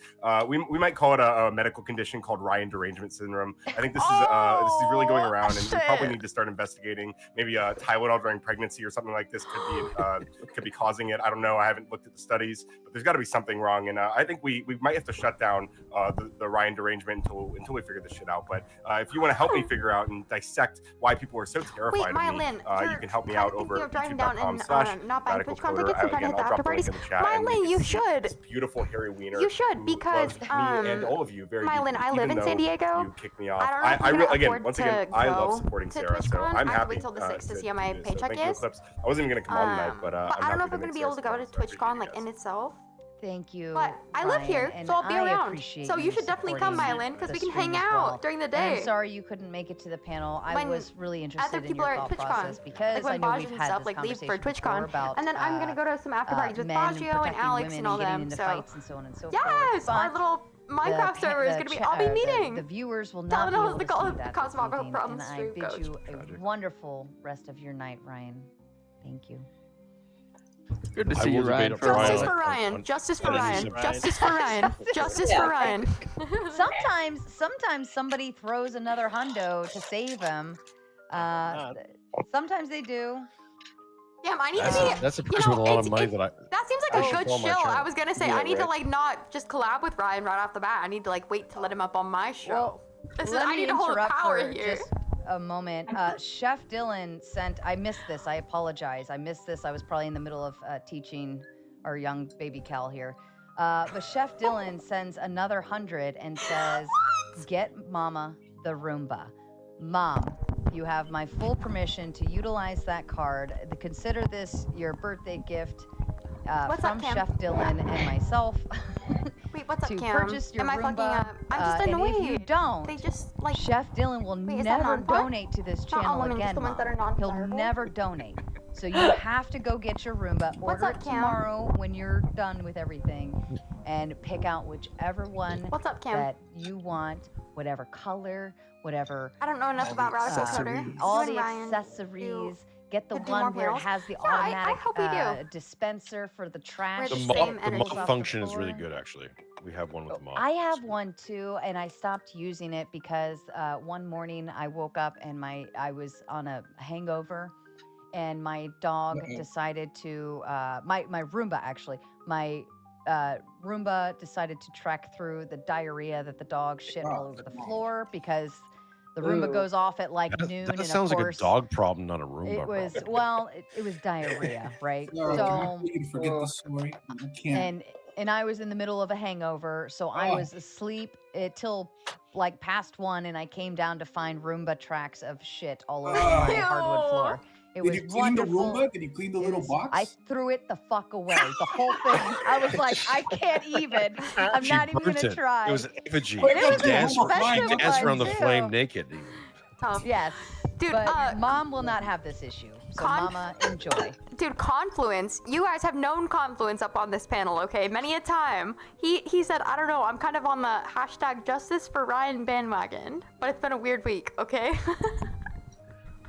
We might call it a medical condition called Ryan derangement syndrome. I think this is really going around, and we probably need to start investigating. Maybe Tylenol during pregnancy or something like this could be causing it. I don't know. I haven't looked at the studies, but there's got to be something wrong. And I think we might have to shut down the Ryan derangement until we figure this shit out. But if you want to help me figure out and dissect why people are so terrified of me, Mylin, you can help me out over you're driving down and not buying TwitchCon youtube.com/radicalcoder. tickets and trying to hit the after parties. Mylin, you should. This beautiful hairy wiener. You should, because loves me and all of you very Mylin, deeply, I live even in San though Diego. You kicked me off. I don't know if I'm gonna again, afford once to again, I love go supporting to Sarah, so TwitchCon. I'm I have to happy wait till the 6th to see how my do this. So paycheck thank you, is. Eclipse. I wasn't even gonna come on tonight, but I don't know if I'm happy gonna be make able to go to Sarah TwitchCon in itself. Thank you. But I live Ryan, here, and so I'll be I around. appreciate So you should definitely come, supporting Mylin, because the we can stream hang as out well. during the And day. I'm sorry you couldn't make it to the panel. I When was really other interested in people your are at thought process TwitchCon, because like when I know Baj we've and had stuff this like leave for conversation before TwitchCon, about and then I'm gonna go to some after parties with men Baggio and protecting Alex women and all getting them. into So fights and so on and so yes, forth. our But little Minecraft server is gonna be. I'll be meeting. The viewers will Tell not them be how able the to see that this Cosmog evening, from and I stream bid goes. you a wonderful rest of your night, Ryan. Thank you. Good to I see you, will Ryan. debate for Justice Ryan. for Ryan. Justice for on Ryan. December. Justice for Ryan. Justice for Ryan. Sometimes somebody throws another hundo to save him. Sometimes they do. Damn, I need to be. That's a you person know, with a lot of it's- money it- that I. That seems I like a should good call my chill. channel. I was gonna say Yeah, I need to right. like not just collab with Ryan right off the bat. I need to like wait to let him up on my show. Let I me need to hold interrupt power for here. just a moment. Chef Dylan sent. I missed this. I apologize. I missed this. I was probably in the middle of teaching our young baby Cal here. But Chef Dylan sends another 100 and says, "Get Mama the Roomba, Mom." You have my full permission to utilize that card. Consider this your birthday gift What's from up, Cam? Chef Dylan and myself. Wait, what's up, to Cam? purchase your Am I fucking Roomba. up? I'm just annoyed. And if you don't, They just like. Chef Dylan will Wait, is that never non-par? donate to this Not all channel women, just again, the ones that are Mom. He'll non-fireable? never donate. So you have to go get your Roomba, What's order up, it Cam? tomorrow when you're done with everything, and pick out whichever one What's up, Cam? that you want, whatever color, whatever. I don't know enough about Radical Coder. All You the and Ryan accessories. Get the could do more one where it panels. has the Yeah, I automatic hope we do. dispenser for the trash. The the mop, same the energy. mop function is really good, actually. We have one with the mop. I have one too, and I stopped using it because one morning I woke up and I was on a hangover, and my dog decided to my Roomba actually my Roomba decided to track through the diarrhea that the dog shit all over the floor because the Roomba Ooh. goes off at like noon. That and sounds of like a course, dog problem, not a Roomba it was problem. it was diarrhea, right? Sorry, can I So please forget this story? I can't. and I was in the middle of a hangover, so I Oh. was asleep till like past 1, and I came down to find Roomba tracks of shit all over my hardwood floor. It Did was you clean wonderful. the Roomba? Did you clean the little box? I threw it the fuck away. The whole thing. I was like, I can't even. I'm She not even burnt gonna it. try. It was an effigy. It was Dance, an expensive dance around the one, flame too. naked. Yes, Dude, but Mom will not have this issue. So Mama, enjoy. Dude, Confluence. You guys have known Confluence up on this panel, okay? Many a time. He said, I don't know, I'm kind of on the hashtag justice for Ryan bandwagon. But it's been a weird week, okay?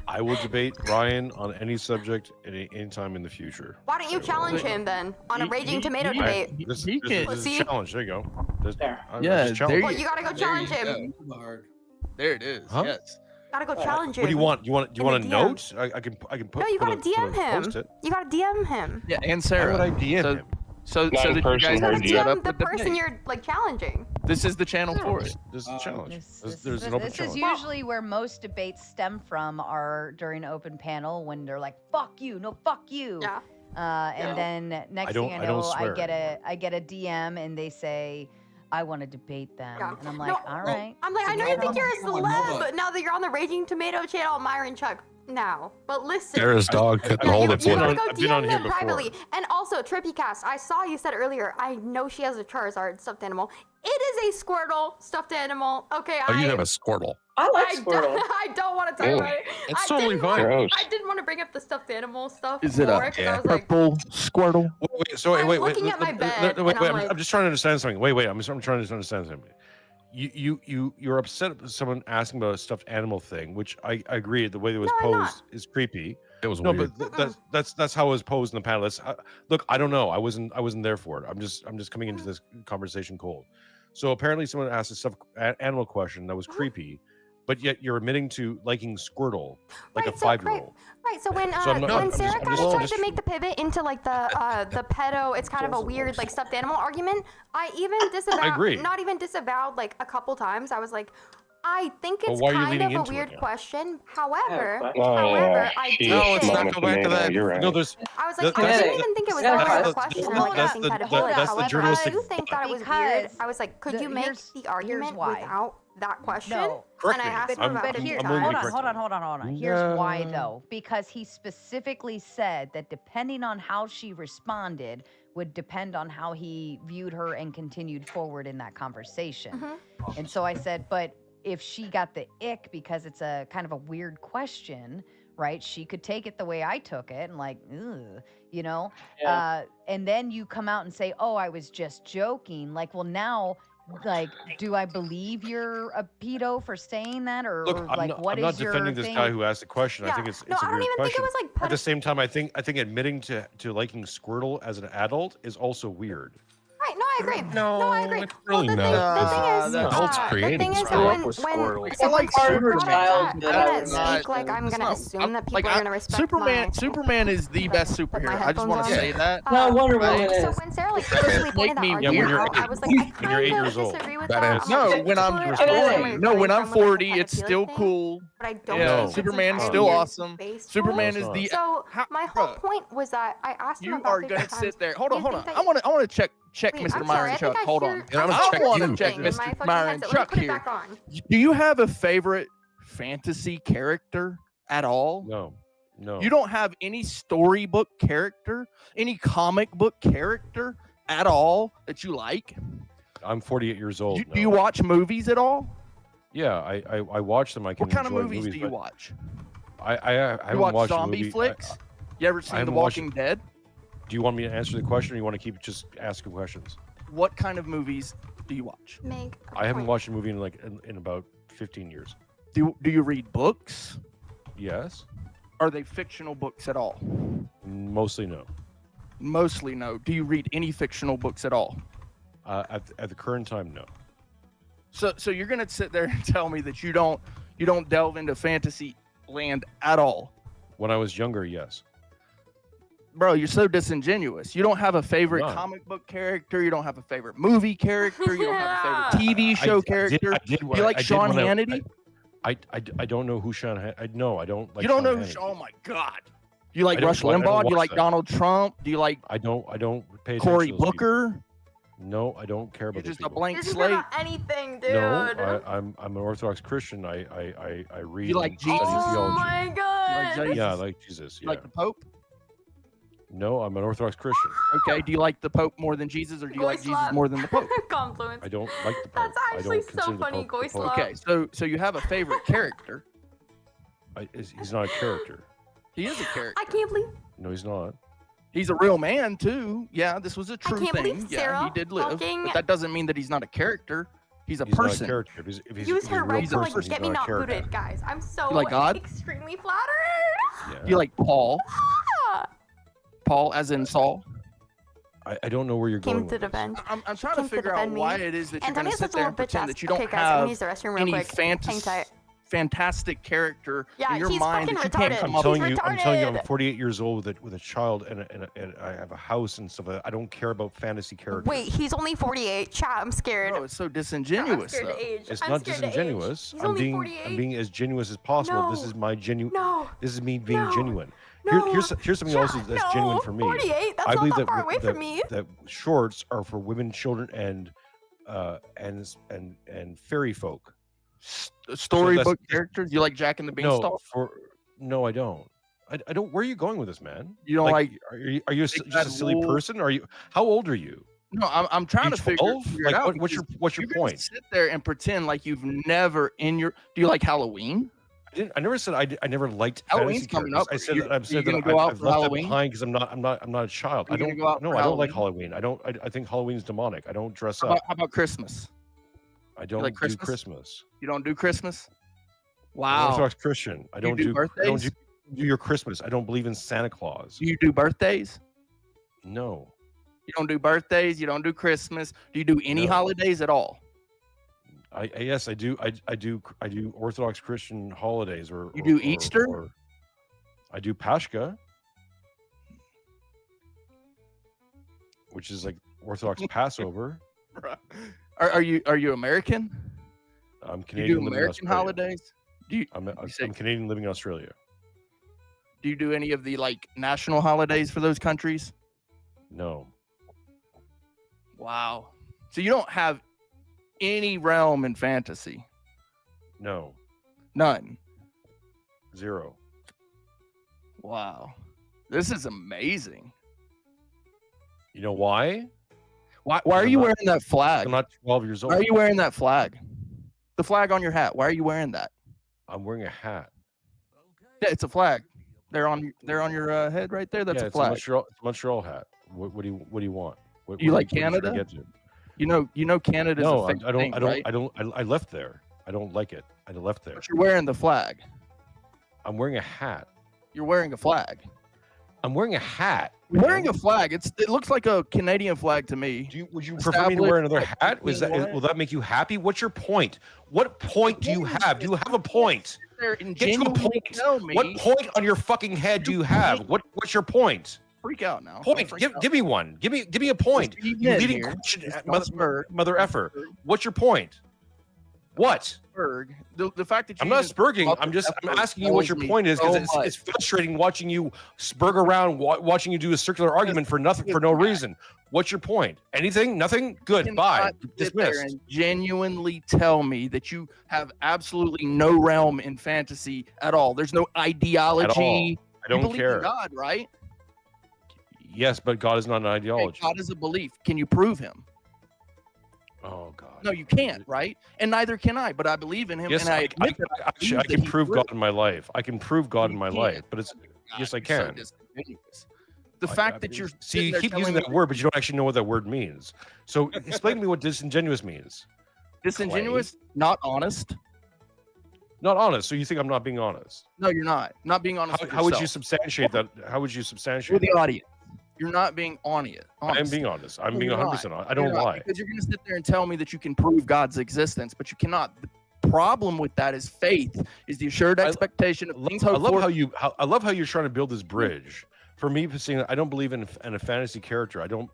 I will debate Ryan on any subject at any time in the future. Why don't you challenge him then on a Raging Tomato debate? This can- is See? a challenge. There you go. Yeah, just there challenge Well, you gotta go challenge him. There it is. Huh? Yes. Gotta go challenge him. What do you want? Do you want In a the note? I can put. No, you put gotta a- put DM a him. post-it. You gotta DM him. Yeah, and Sarah. Why would I DM so, him? So Not that in you person, guys or can DM set up The a person debate. you're like challenging. This is the channel for it. This is a challenge. There's This an open is challenge. usually where most debates stem from are during open panel when they're like, fuck you, no, fuck you. Yeah. And then next don't- thing I I don't know, I swear. get a DM and they say, I want to debate them. Yeah. And I'm like, No, all right. I'm like, I know you think you're a Come on, celeb, Nova. but now that you're on the Raging Tomato channel, Myron Chuck. Now, but listen. Sarah's dog couldn't Yeah, hold you, it you for gotta her. go I've been on DM here them before. privately. And also, Trippycast, I saw you said earlier, I know she has a Charizard stuffed animal. It is a Squirtle stuffed animal. Okay, Oh, you have a Squirtle. I like I Squirtle. Don't, I don't want to talk Ew. about it. It's I totally didn't fine. want- Gross. I didn't want to bring up the stuffed animal stuff Is it more a 'cause I was like, purple Squirtle? I'm looking at my bed, and I'm like- I'm just trying to understand something. Wait. I'm trying to understand something. You're upset with someone asking about a stuffed animal thing, which I agree. The way it was No, I'm not. posed is creepy. It was no, weird. but that's how it was posed in the panel. Look, I don't know. I wasn't there for it. I'm just coming into this conversation cold. So apparently, someone asked a stuffed animal question that was creepy, but yet you're admitting to liking Squirtle like a 5-year-old. Right, so when So I'm not- when I'm just- Sarah I'm kind just- of I'm tried just- to make the pivot into like the pedo, it's kind of a weird like stuffed animal argument. I even disavowed, agree. not even disavowed like a couple times. I was like, I think Well, it's why are you kind leading of a into it weird now? question. However, Oh, yeah. I Sheesh, do No, let's think. not go back to that. You're right. No, there's. I was like, that- I that's- didn't even think it was that's- a weird that's- question or that's- like that's anything the- kind of that- bullet. that's the However, journalistic- I do think that it was weird. Because I was like, could you make the argument why. without that question? No. And I asked him But, about but it here, each hold time. on. Here's why though. Because he specifically said that depending on how she responded would depend on how he viewed her and continued forward in that conversation. And so I said, but if she got the ick because it's a kind of a weird question, right? She could take it the way I took it and like, ugh, you know? Yeah. And then you come out and say, oh, I was just joking. Like, well, now, like, do I believe you're a pedo for saying that? Or, Look, or I'm like, not, what I'm is not your defending this thing? guy who asked the question. I Yeah. think it's No, a I don't weird even think it question. was, like, At the same time, I think admitting to liking Squirtle as an adult is also weird. Right, no, I agree. No, I agree. it's really well, the not. thing is, Adults the created thing is Squirtle. that when I like part of her Superman. childhood, I'm gonna That's not- speak like I'm that's gonna not- assume that people like, are gonna respect Superman. my. Superman is the best superhero. I just headphones want to on. say that. No, Wonder Right? Woman So is. when Sarah like actually pointed that me argument weird. out, I was like, I When you're 8 kind years of old. disagree with Badass. that. No, when I'm Good. 40. No, when I'm 40, Kind of it's feeling still thing, cool. But I don't Yeah, think it's Superman's entirely still awesome. based Superman on- is the. So how- my whole bruh, point was that I asked him You about are 50 gonna times. sit there. Hold Do on, you hold on. think I that- want to check Wait, Mr. I'm Myron sorry, I Chuck. think I Hold hear- on. And I'm gonna I check want you. to check Thing in Mr. my fucking Myron headset. Let me Chuck put it here. back on. Do you have a favorite fantasy character at all? No. You don't have any storybook character, any comic book character at all that you like? I'm 48 years old. Do you watch movies at all? Yeah, I watch them. I can. What kind of enjoy movies do you but watch? I haven't You watch watched a zombie movie. flicks? You ever I seen The haven't watched Walking Dead? Do you want me to answer the question, or you want to keep just asking questions? What kind of movies do you watch? Make I haven't watched a movie in about 15 years. Do you read books? Yes. Are they fictional books at all? Mostly no. Mostly no. Do you read any fictional books at all? At the current time, no. So you're gonna sit there and tell me that you don't delve into fantasy land at all? When I was younger, yes. Bro, you're so disingenuous. You don't have a favorite None. comic book character. You don't have a favorite movie character. You don't have a favorite TV show character. Do you like Sean Hannity? I don't know who Sean Hannity. No, I don't like. You don't Sean know? Hannity. Oh my God. Do you like I don't- Rush I don't Limbaugh? Do you watch like that. Donald Trump? Do you like I don't pay attention Cory to those people. Booker? No, I don't care about You're those just a people. blank Isn't slate. about anything, dude. No, I'm an Orthodox Christian. I read. You like and study Jesus? Oh theology. my god. Jesus? Yeah, I like Jesus. You Yeah. like the Pope? No, I'm an Orthodox Christian. Okay. Do you like the Pope more than Jesus, or do you like Jesus Goyslap. more than the Pope? Confluence. I don't like the Pope. That's I actually don't so consider the funny, Pope the Pope. Goyslap. Okay. So you have a favorite character. He's not a character. He is a character. I can't believe. No, he's not. He's a real man too. Yeah, this was a true can't thing. believe Yeah, Sarah he did live, fucking- but that doesn't mean that he's not a character. He's a He's not a person. character. If he's Use a her real right to like person, get me he's not a character. booted, guys. I'm so You like God? extremely flattered. Yeah. Do you like Paul? Ah. Paul, as in Saul. I don't know where you're going. Came to with this. defend. I'm trying to Came to figure out defend me. why it is that you're And going to Tommy's sit such a there and little bitch pretend ass. that you don't Okay, guys, I'm gonna have use the restroom real any quick. Hang tight. fantastic character Yeah, in your he's mind fucking that you can't retarded. come I'm up telling with. you, I'm telling you, I'm retarded. 48 years old with a child and I have a house and stuff. I don't care about fantasy characters. Wait, he's only 48. Chat, I'm scared. Bro, it's so I'm disingenuous. scared though. to age. It's I'm not scared to age. disingenuous. He's I'm only being 48. as genuine as possible. This No. is my genuine. No. This is me being No. genuine. No. Here's something else Chat, that's no. genuine for me. 48? That's I not believe that far away from me. that shorts are for women, children, and fairy folk. Storybook characters. You like Jack and the Beanstalk? No, I don't. I don't. Where are you going with this, man? You don't like? Are you just a silly person? Are you? How old are you? No, I'm trying to figure 12? it Like, out. what's your you're gonna point? Sit there and pretend like you've never in your. Do you like Halloween? I never said I never liked Halloween's fantasy coming characters. up. I said You- that I've you said gonna that go out I've for left that Halloween? behind because I'm not a child. You I gonna don't. go out No, for I don't like Halloween? Halloween. I think Halloween's demonic. I don't dress How up. about Christmas? I don't like do Christmas? Christmas. You don't do Christmas? I'm Wow. Orthodox Christian. I don't do do birthdays? do your Christmas. I don't believe in Santa Claus. Do you do birthdays? No. You don't do birthdays. You don't do Christmas. Do you do any No. holidays at all? Yes, I do. I do Orthodox Christian holidays or You do Easter? or I do Pashka, which is like Orthodox Passover. Are you American? I'm You Canadian. do living in American Australia. holidays? Do you? I'm Canadian living in Australia. Do you do any of the like national holidays for those countries? No. Wow. So you don't have any realm in fantasy? No. None. Zero. Wow. This is amazing. You know why? Why are you wearing that flag? I'm not 12 years old. Why are you wearing that flag? The flag on your hat. Why are you wearing that? I'm wearing a hat. Yeah, it's a flag. They're on your head right there. That's yeah, a it's flag. It's a Montreal hat. What do you want? What, You what like what are you trying to Canada? get to? You know Canada's No, a fake I don't. thing, I don't. right? I left there. I don't like it. I left there. But you're wearing the flag. I'm wearing a hat. You're wearing a flag. I'm wearing a hat. You're wearing a flag. It looks like a Canadian flag to me. Would you prefer me to wear another hat? Will that make you happy? What's your point? What point do you have? Do you have a point? Get to a point. What point on your fucking head do you have? What's your point? Freak out now. Point. Give me one. Give me a point. Just You in leading here. question, Just don't spur. mother effer. What's your point? What? Spurg. The fact that you I'm not even spurging. brought I'm the just F I'm word asking you what your tells me point is because so it's much. frustrating watching you spurg around, watching you do a circular argument for nothing, for no reason. What's your point? Anything? Nothing? Good. Bye. Sit there Dismissed. and genuinely tell me that you have absolutely no realm in fantasy at all. There's no ideology. I don't you believe care. in God, right? Yes, but God is not an ideology. God is a belief. Can you prove him? Oh God. No, you can't, right? And neither can I. But I believe in him, Yes, and I I admit that actually, believe I that can he's prove real. God in my life. I can prove God in my can't. life, but it's yes, I You're so can. disingenuous. The fact that you're see, you keep using that word, but you don't actually know what that word means. So explain to me what disingenuous means. Disingenuous, not honest. Not honest. So you think I'm not being honest? No, you're not. Not being honest. How would you substantiate that? How would you substantiate with the that? audience? You're not being honest. I am being honest. I'm No, being you're 100% not. honest. I don't You're not, lie. because you're going to sit there and tell me that you can prove God's existence, but you cannot. The problem with that is faith is the assured expectation of things I hoped love for. I love how you're trying to build this bridge. For me, saying I don't believe in a fantasy character. I don't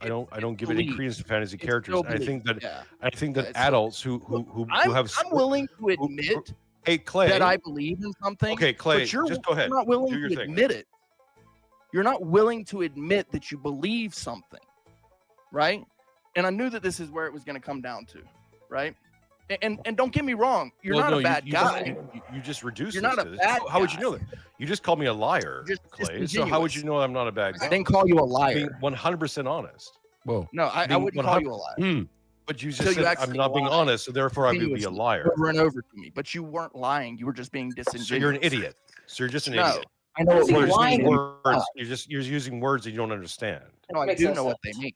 give any belief. credence to fantasy It's characters. still I think that belief, yeah. I think that Yeah, it's still- adults who have I'm willing to admit hey Clay that I believe in something. Okay, Clay, but you're just go ahead. You're not willing Do your to thing. admit it. You're not willing to admit that you believe something, right? And I knew that this is where it was going to come down to, right? And don't get me wrong, you're Well, not no, a bad guy. You just reduced. You're this not to a this. bad How would you guy. know that? You just called me a liar, Just Clay. So how would you know I'm not a bad guy? I didn't call you a liar. Being 100% honest. Whoa. No, I wouldn't call you a liar. But you just Until you said I'm actually not being lied honest, so therefore I would be a continuously liar. over and over to me. But you weren't lying. You were just being disingenuous. So you're an idiot. So you're just an No, idiot. I know what You're words just mean. using words. You're using words that you don't understand. No, I do know what they mean.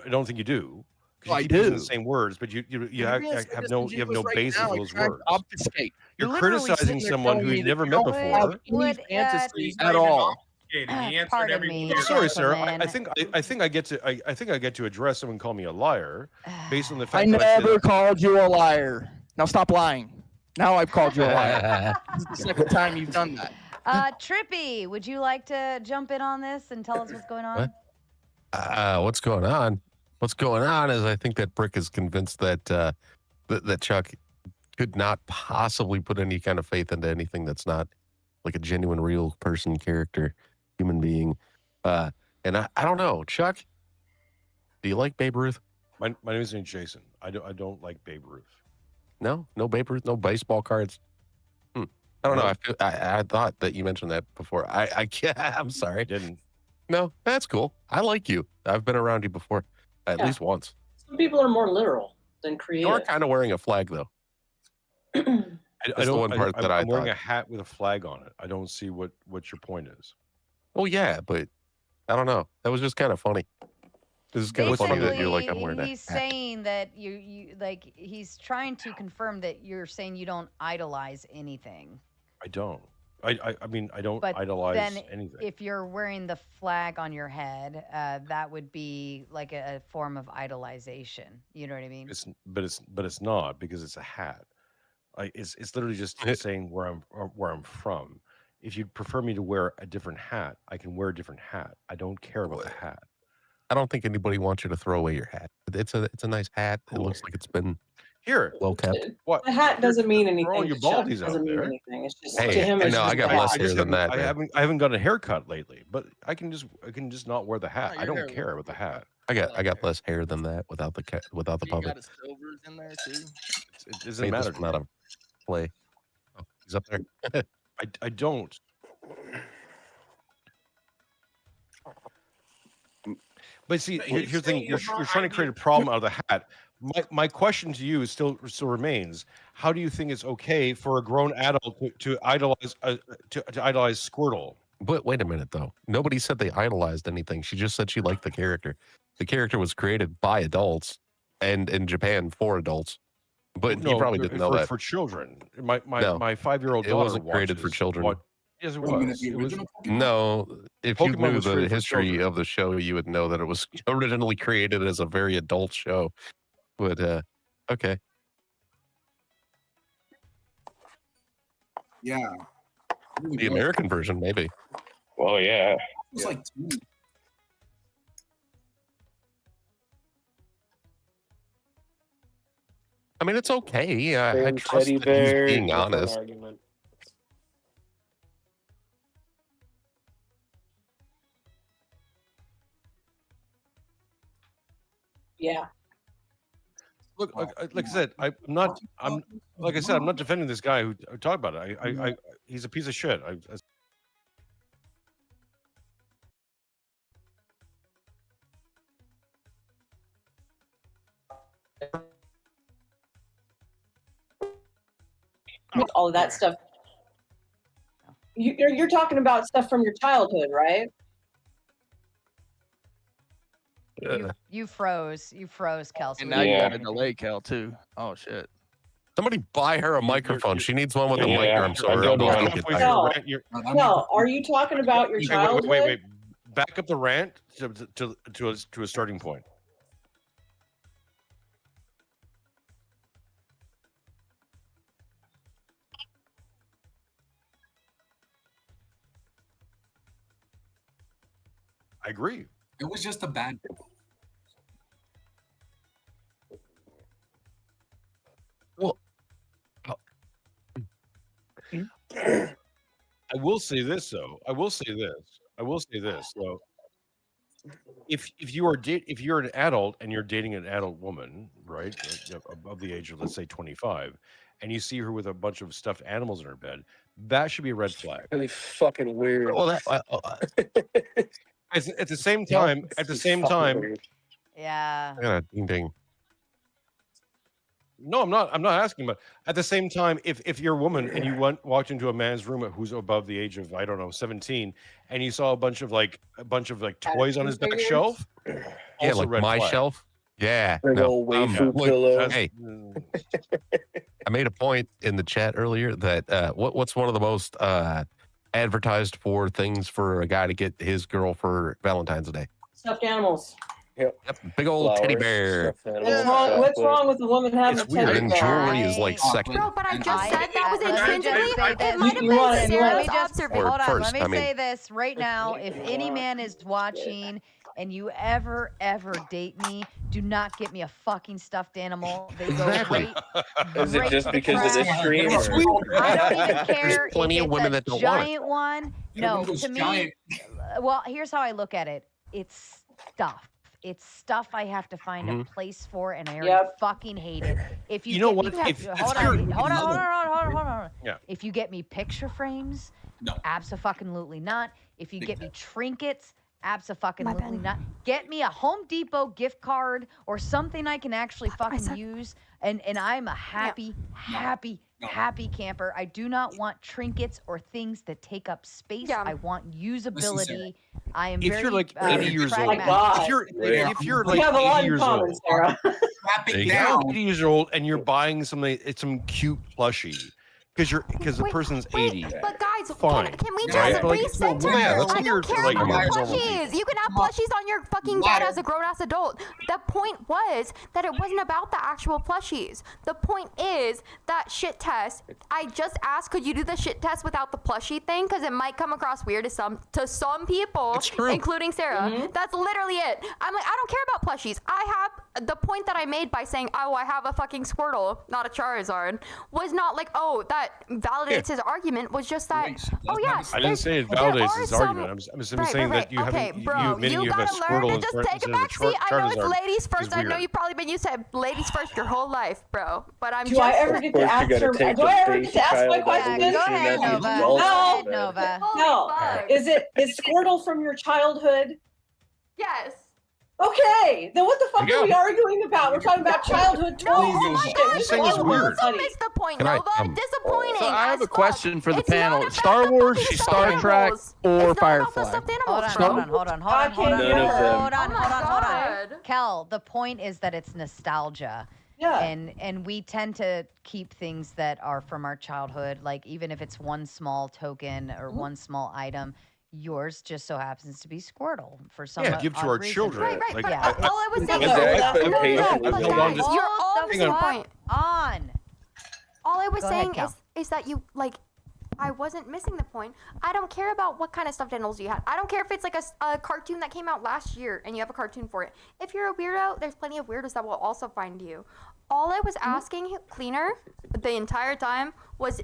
I don't think you do. 'Cause No, you I keep using do. the same words, but you You're have, being so have no disingenuous right basis now. for You're those trying to words. obfuscate. You're literally criticizing sitting there someone telling who me you've that never you met don't before. have any fantasies at all. He answered Pardon every me, question. Sorry, sir. I gentlemen. think I get to address someone call me a liar based on the I fact that I say never called you a liar. Now stop lying. Now I've called you a liar. This is the second time you've done that. Trippy, would you like to jump in on this and tell us what's going on? What's going on? What's going on is I think that Brick is convinced that that Chuck could not possibly put any kind of faith into anything that's not like a genuine, real person, character, human being. And I don't know, Chuck. Do you like Babe Ruth? My name is Jason. I don't like Babe Ruth. No Babe Ruth, no baseball cards. I don't know. I thought that you mentioned that before. I can't. I'm sorry. I didn't. No, that's cool. I like you. I've been around you before, at least once. Some people are more literal than creative. You're kind of wearing a flag, though. That's the one part that I'm wearing thought. a hat with a flag on it. I don't see what your point is. Oh yeah, but I don't know. That was just kind of funny. This is kind of funny that you're like, I'm wearing a He's hat. saying that you like he's trying to confirm that you're saying you don't idolize anything. I don't. I mean I don't But idolize then anything. if you're wearing the flag on your head, that would be like a form of idolization. You know what I mean? But it's not because it's a hat. It's literally just saying where I'm from. If you prefer me to wear a different hat, I can wear a different hat. I don't care about the hat. I don't think anybody wants you to throw away your hat. It's a nice hat. It looks like it's been here well kept. What The hat doesn't mean anything. all your to Chuck. baldies It out doesn't mean there. anything. It's just Hey, to him. I It's know, just I got a hat. less hair than that. I man. haven't gotten a haircut lately, but I can just not wear the hat. I don't care about the hat. I got less hair than that without the You puppet. got a silvers in there too. It doesn't Made matter. this not a play. Oh, he's up there. I don't. But see, here's the thing: you're trying to create a problem out of the hat. My question to you still remains: how do you think it's okay for a grown adult to idolize to idolize Squirtle? But wait a minute, though. Nobody said they idolized anything. She just said she liked the character. The character was created by adults and in Japan for adults. But you probably didn't know that. For children. My No, 5-year-old it daughter wasn't created for children. Yes, it Wait a minute, was. the It was. original No, if you Pokemon knew was the created for history children. of the show, you would know that it was originally created as a very adult show. But okay. Yeah. The American version, maybe. Well, yeah. It's like I mean, it's okay. I Same trust teddy that bear, he's being different honest. argument. Yeah. Look, like I said, I'm not defending this guy who talked about it. He's a piece of shit. All of that stuff. You're talking about stuff from your childhood, right? You froze, Kelsey. And now you got a delay, Cal, too. Oh shit! Somebody buy her a microphone. She needs one with a Yeah, mic. I'm sorry. I I'm don't not know. gonna get No, tired. no. Are you talking about your childhood? Wait. Back up the rant to a starting point. I agree. It was just a bad. Well, I will say this though. I will say this though. If you're an adult and you're dating an adult woman, right, above the age of let's say 25, and you see her with a bunch of stuffed animals in her bed, that should be a red flag. Really fucking weird. Well, at the same time, Yeah. I got a ding ding. No, I'm not asking, but at the same time, if you're a woman and you walked into a man's room who's above the age of, I don't know, 17, and you saw a bunch of toys on his back shelf, Yeah, also like red my flag. shelf. Yeah. Big old waifu pillow. Hey, I made a point in the chat earlier that what's one of the most advertised for things for a guy to get his girl for Valentine's Day? Stuffed animals. Yep. Big old teddy bear. What's wrong with the woman having a teddy And bear? jewelry is like second. Bro, but I just said that was intrinsically. It might have You been wanna- Sarah's Hold observation. on, First, let me I mean- say this right now. If any man is watching and you ever date me, do not get me a fucking stuffed animal. They go Exactly. Is it just because of this stream? I don't even care There's plenty if of it's women a that don't want it. giant one. No, to me, well, here's how I look at it. It's stuff. It's stuff I have to find a place for, and I already fucking hate it. If you You know get what? me- If hold you're- on. Yeah. If you get me picture frames, abso-fucking-lutely not. If you get me trinkets, abso-fucking-lutely not. Get me a Home Depot gift card or something I can actually fucking use, and I'm a happy camper. I do not want trinkets or things that take up space. I want usability. I am If very you're like 80 years old, pragmatic. if you're We like have a lot 80 in years common, old, Sarah. if you're 80 years old and you're buying something, it's some cute plushie because the person's 80. But guys, Fine. can we Right? just Like, recenter? well, yeah, that's I what you're don't care like, about normal plushies. people. You can have plushies on your fucking bed as a grown-ass adult. The point was that it wasn't about the actual plushies. The point is that shit test. I just asked, could you do the shit test without the plushie thing? Because it might come across weird to some people, including Sarah. That's literally it. I'm like, I don't care about plushies. I have the point that I made by saying, oh, I have a fucking Squirtle, not a Charizard, was not like, oh, that validates his argument. Was just that, oh yeah. I didn't say it validates his argument. I'm simply saying that you haven't. You admitting you have a Squirtle learn to just take a back seat. I know it's ladies first. I know you've probably been used to ladies first your whole life, bro. But I'm Do I ever get to ask her? Do I ever get to ask my question? Go ahead, Nova. No. Go ahead, Nova. No. Is Squirtle from your childhood? Yes. Okay, then what the fuck are we arguing about? We're talking about childhood toys and shit. This thing is weird. Don't miss the point, Can I, Nova. Disappointing. So I have a as fuck. question for the It's not panel: about Star the Wars, fucking Star stuffed Trek, animals. or It's not about the Firefly? stuffed animals, Hold on. Oh Hold on. Kel, the point is that it's nostalgia. Yeah. And we tend to keep things that are from our childhood, like even if it's one small token or one small item. Yours just so happens to be Squirtle for some give to odd our reason. children. Right, Like, but I- all I was saying His expectation but was guys, on this- you're all the Hang on. point. on. All I was Go ahead, saying Cal. is that you like. I wasn't missing the point. I don't care about what kind of stuffed animals you had. I don't care if it's like a cartoon that came out last year and you have a cartoon for it. If you're a weirdo, there's plenty of weirdos that will also find you. All I was asking Cleaner the entire time was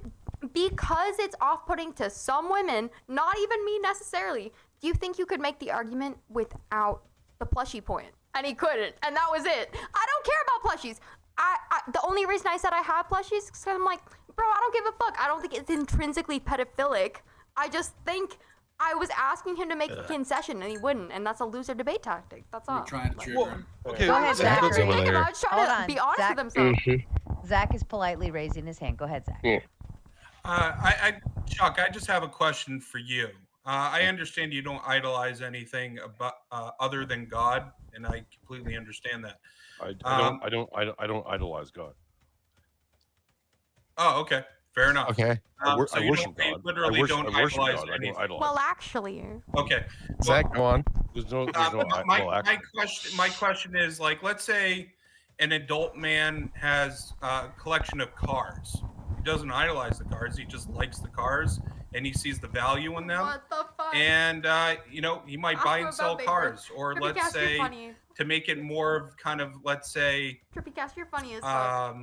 because it's off-putting to some women, not even me necessarily, do you think you could make the argument without the plushie point? And he couldn't. And that was it. I don't care about plushies. The only reason I said I have plushies is because I'm like, bro, I don't give a fuck. I don't think it's intrinsically pedophilic. I just think I was asking him to make a concession and he wouldn't. And that's a loser debate tactic. That's all. Trying to trigger him. Okay, Go ahead, Zach, Zachary. over I was trying to be honest with himself. Zach is politely raising his hand. Go ahead, Zach. Yeah. Chuck, I just have a question for you. I understand you don't idolize anything about other than God, and I completely understand that. I don't idolize God. Oh, okay, fair enough. Okay. So you worship don't, you God. literally don't I worship idolize God. I anything. don't idolize. Well, actually. Okay. Zach, go on. There's no My question is, like, let's say an adult man has a collection of cars. He doesn't idolize the cars. He just likes the cars, and he sees the value in them. What the fuck? And he might buy and sell cars, or Trippy let's Cast, you're say funny. to make it more of kind of, let's say, Trippy Cast, you're funny as fuck.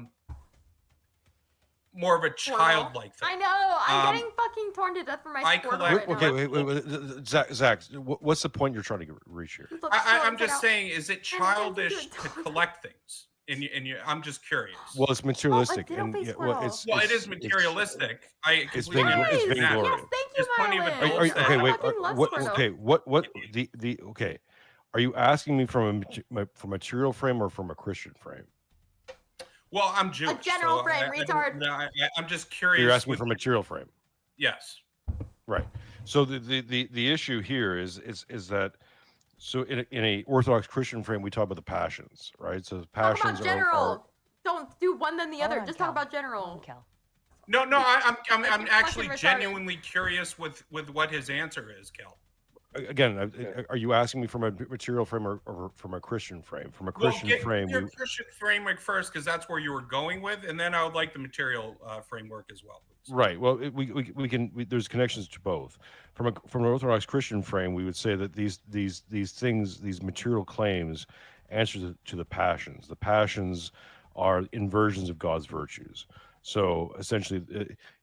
more of a childlike thing. I know. I'm getting fucking torn to death for my Squirtle right now. Okay, wait. Zach, what's the point you're trying to reach here? I'm just saying, is it childish to collect things? I'm just curious. Well, it's materialistic, diddle and face it is materialistic. It's vainglory. There's plenty of adults that Okay, wait. Squirtle. Okay, what the okay? Are you asking me from a material frame or from a Christian frame? Well, I'm Jewish. A general frame, retard. I'm just curious. So you're asking for material frame. Yes. Right. So the issue here is that so in a Orthodox Christian frame we talk about the passions, right? So the Talk passions about general. are Don't do one then the other. Just talk about general. No, I'm you're actually fucking retarded. genuinely curious with what his answer is, Kel. again. Are you asking me from a material frame or from a Christian frame? From a Christian frame, your Christian framework first, because that's where you were going with, and then I would like the material framework as well. Please. Right. Well, we can. There's connections to both. From an Orthodox Christian frame, we would say that these things, these material claims, answer to the passions. The passions are inversions of God's virtues. So essentially,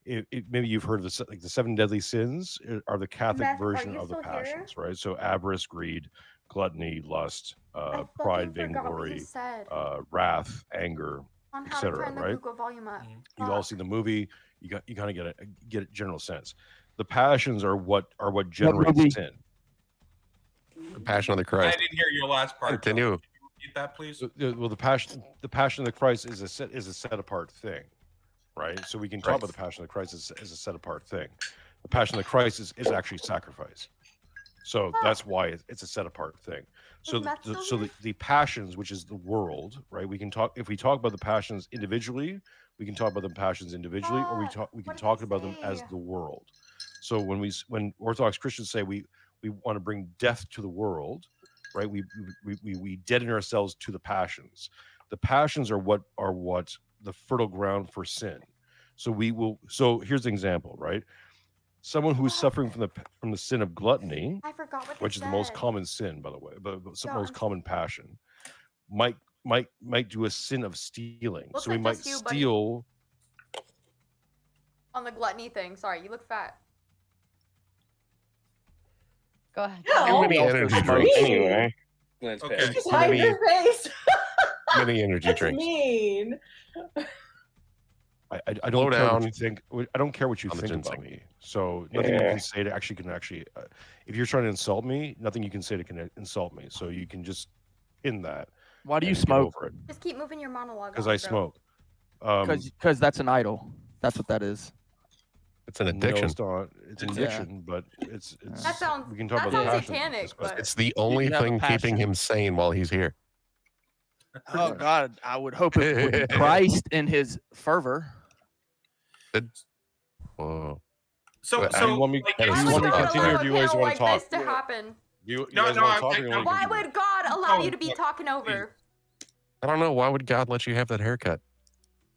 maybe you've heard of the seven deadly sins are the Catholic Meth, version are you of the still here? passions, right? So avarice, greed, gluttony, lust, I pride, fucking forgot what vainglory, you said. Wrath, anger, On how to etc. turn the Right? Google volume up. You all see the movie. You kind of get a general sense. The passions are what generates sin. The passion of the I Christ. didn't hear your last part. Continue. Could you repeat that, please? Well, the passion of the Christ is a set apart thing, right? So we can talk about the passion of the Christ as a set apart thing. The passion of the Christ is actually sacrifice. So that's why it's a set apart thing. So the passions, which is the world, right? We can talk if we talk about the passions individually, we can talk about the passions individually, or we can talk about them as the world. So when Orthodox Christians say we want to bring death to the world, right? We deaden ourselves to the passions. The passions are what the fertile ground for sin. So here's an example, right? Someone who's suffering from the sin of gluttony, I forgot what which is the most common sin, by the way, the most common passion, might do a sin of stealing. Looks So we like might just you, buddy. steal. On the gluttony thing. Sorry, you look fat. Go ahead. Too many energy drinks. Anyway. Okay. Just hide your face. Too many energy That's drinks. mean. I don't care what you think. I don't care what you think about me. So nothing you can say if you're trying to insult me, nothing you can say can insult me. So you can just pin that. Why do you and get smoke? over it. Just keep moving your monologue. Because on, I bro. smoke. Because that's an idol. That's what that is. It's an addiction. No, it's not. It's an addiction, but it's. That sounds. We can talk that about the sounds passion. satanic. But It's the only have a thing passion. keeping him sane while he's here. Oh God, I would hope it would be Christ in his fervor. Whoa. So Do you want me like, to continue, or do you guys want to talk? this to happen? You guys want to talk, or you want to Why continue? would God allow you to be talking over? I don't know. Why would God let you have that haircut?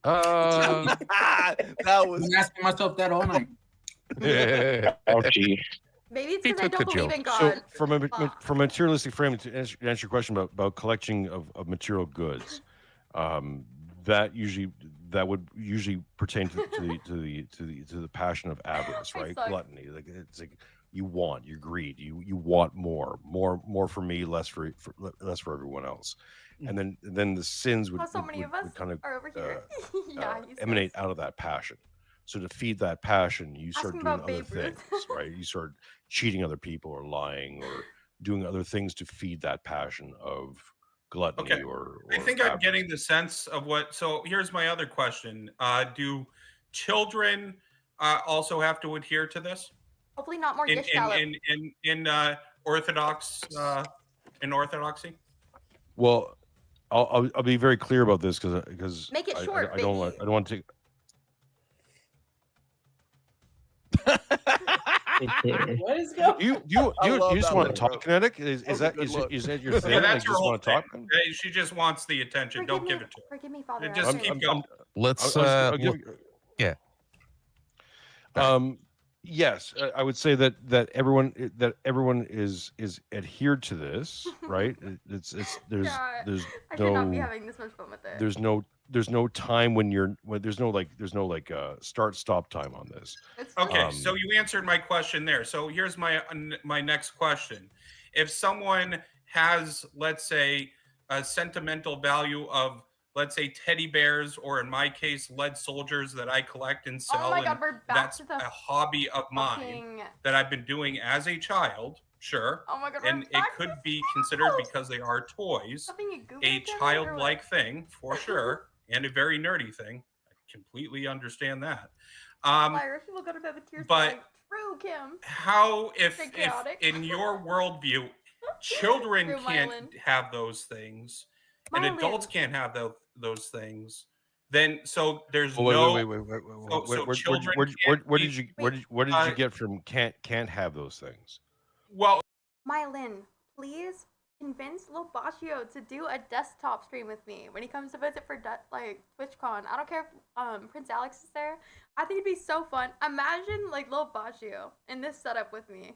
That was. I've been asking myself that all night. Ouchie. Maybe it's He because I took the don't believe in joke. God. So from a materialistic frame, to answer your question about collecting of material goods, that would usually pertain to the passion of avarice, right? Gluttony. Like it's like you want, you greed, you want more for me, less for everyone else, and then the sins would so many of us would kind of are over here. Yeah, he emanate out of that passion. So to feed that passion, you start him doing about other Babe Ruth. things, right? You start cheating other people or lying or doing other things to feed that passion of gluttony Okay. or I think I'm avarice. getting the sense of what. So here's my other question: do children also have to adhere to this? Hopefully not more In gish gallop. in orthodoxy? Well, I'll be very clear about this because Make it short, I don't want to. What is going? You just want to talk, Kinetic? Is that your thing? Yeah, Like, that's your just whole want to thing. talk? She just wants the attention. Don't give it to her. Forgive me, Father. Just keep going. Let's I'll give- yeah. Yes, I would say that everyone is adhered to this, right? There's I should not be no having this much fun with it. there's no time when there's no start stop time on this. Okay, so you answered my question there. So here's my next question. If someone has, let's say, a sentimental value of, let's say, teddy bears, or in my case, lead soldiers that I collect and sell, Oh my God, and we're back that's to the a hobby of mine fucking- that I've been doing as a child, sure. Oh my God, and we're it back could be considered, because they are toys, a childlike thing for sure, and a very nerdy thing. I completely understand that. Irish people go to bed with tears. but Like, true, Kim. How, if Bit chaotic. in your worldview, children True, can't Mylan. have those things, and Mylan. adults can't have those things, then so there's Oh, no. wait. Where did you get from can't have those things? Well, Mylan, please convince Lil Bashio to do a desktop stream with me when he comes to visit for like TwitchCon. I don't care if Prince Alex is there. I think it'd be so fun. Imagine like Lil Bashio in this setup with me.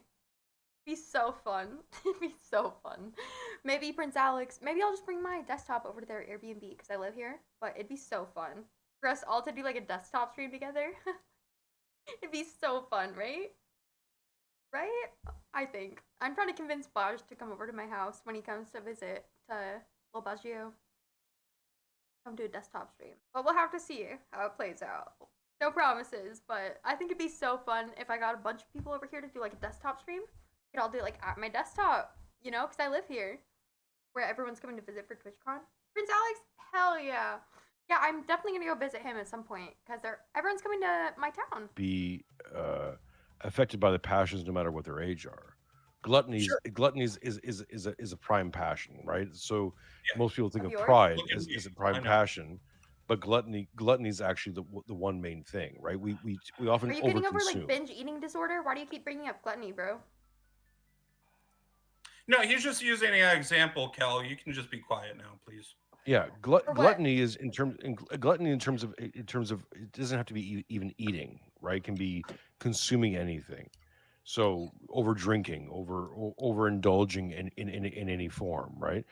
It'd be so fun. It'd be so fun. Maybe Prince Alex. Maybe I'll just bring my desktop over to their Airbnb because I live here. But it'd be so fun for us all to do like a desktop stream together. It'd be so fun, right? Right? I think. I'm trying to convince Baj to come over to my house when he comes to visit to Lil Bajio. Come do a desktop stream. But we'll have to see how it plays out. No promises, but I think it'd be so fun if I got a bunch of people over here to do like a desktop stream. We could all do it like at my desktop, you know, because I live here. Where everyone's coming to visit for TwitchCon. Prince Alex? Hell yeah. Yeah, I'm definitely going to go visit him at some point because everyone's coming to my town. Be affected by the passions no matter what their age are. Gluttony is a prime passion, right? So most people think of pride as a prime passion, but gluttony is actually the one main thing, right? We often Are you getting over overconsume. like binge eating disorder? Why do you keep bringing up gluttony, bro? no, he's just using an example, Kel. You can just be quiet now, please. Yeah, gluttony is gluttony in terms of it doesn't have to be even eating, right? It can be consuming anything. So over drinking, over indulging in any form, right?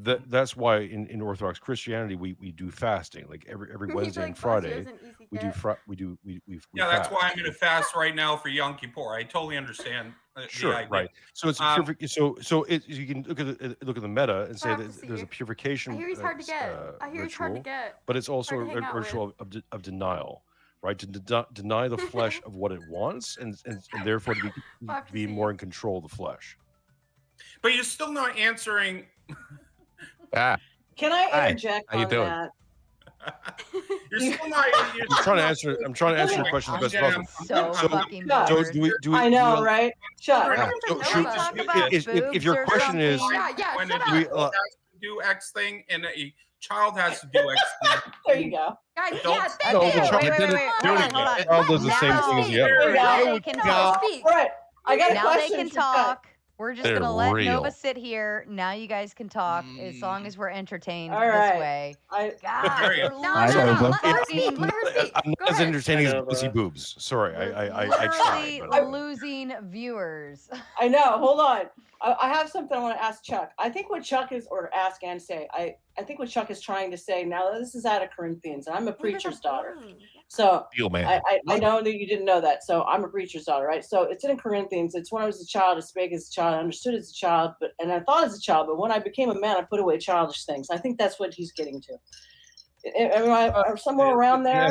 That's why in Orthodox Christianity we do fasting, like every Wednesday and Friday we Yeah, that's fast. why I'm going to fast right now for Yom Kippur. I totally understand. Sure, the idea. right. So it's perfect. So you can look at the meta and say that there's a purification. I hear he's hard to get. I hear he's hard to ritual, get. but it's also Hard to hang a out ritual of denial, right? To deny the flesh of what it wants, and therefore to be more in control of the flesh. But you're still not answering. Can I Hi, interject how you on doing? that? You're still not. I'm trying to answer. I'm trying to answer your question as best as possible. So fucking so bored. do we? I know, right? Shut Yeah, up. so if boobs your or question is, When shut a up. child has to do X thing and a child has to do X thing. There you go. Guys, Adults- yeah, no, thank the you. child Wait, does hold it. on. The child does the same thing as the other. There you Now go. they can All talk. right. I got a Now question. they can for Chuck. talk. We're just They're gonna let real. Nova sit here. Now you guys can talk as long as we're entertained All this right. way. I God, Very we're good. No, let her losing, speak. Let her speak. I'm Go not as ahead. entertaining as I know, pussy bro. boobs. Sorry, I literally tried. But, losing viewers. I know. Hold on. I have something I want to ask Chuck. I think what Chuck is, or ask and say, I think what Chuck is trying to say now, this is out of Corinthians, and I'm a preacher's daughter. So Deal, man. I know that you didn't know that. So I'm a preacher's daughter, right? So it's in Corinthians. It's when I was a child, I spake as a child, I understood as a child, and I thought as a child, but when I became a man, I put away childish things. I think that's what he's getting to. Am I somewhere around there?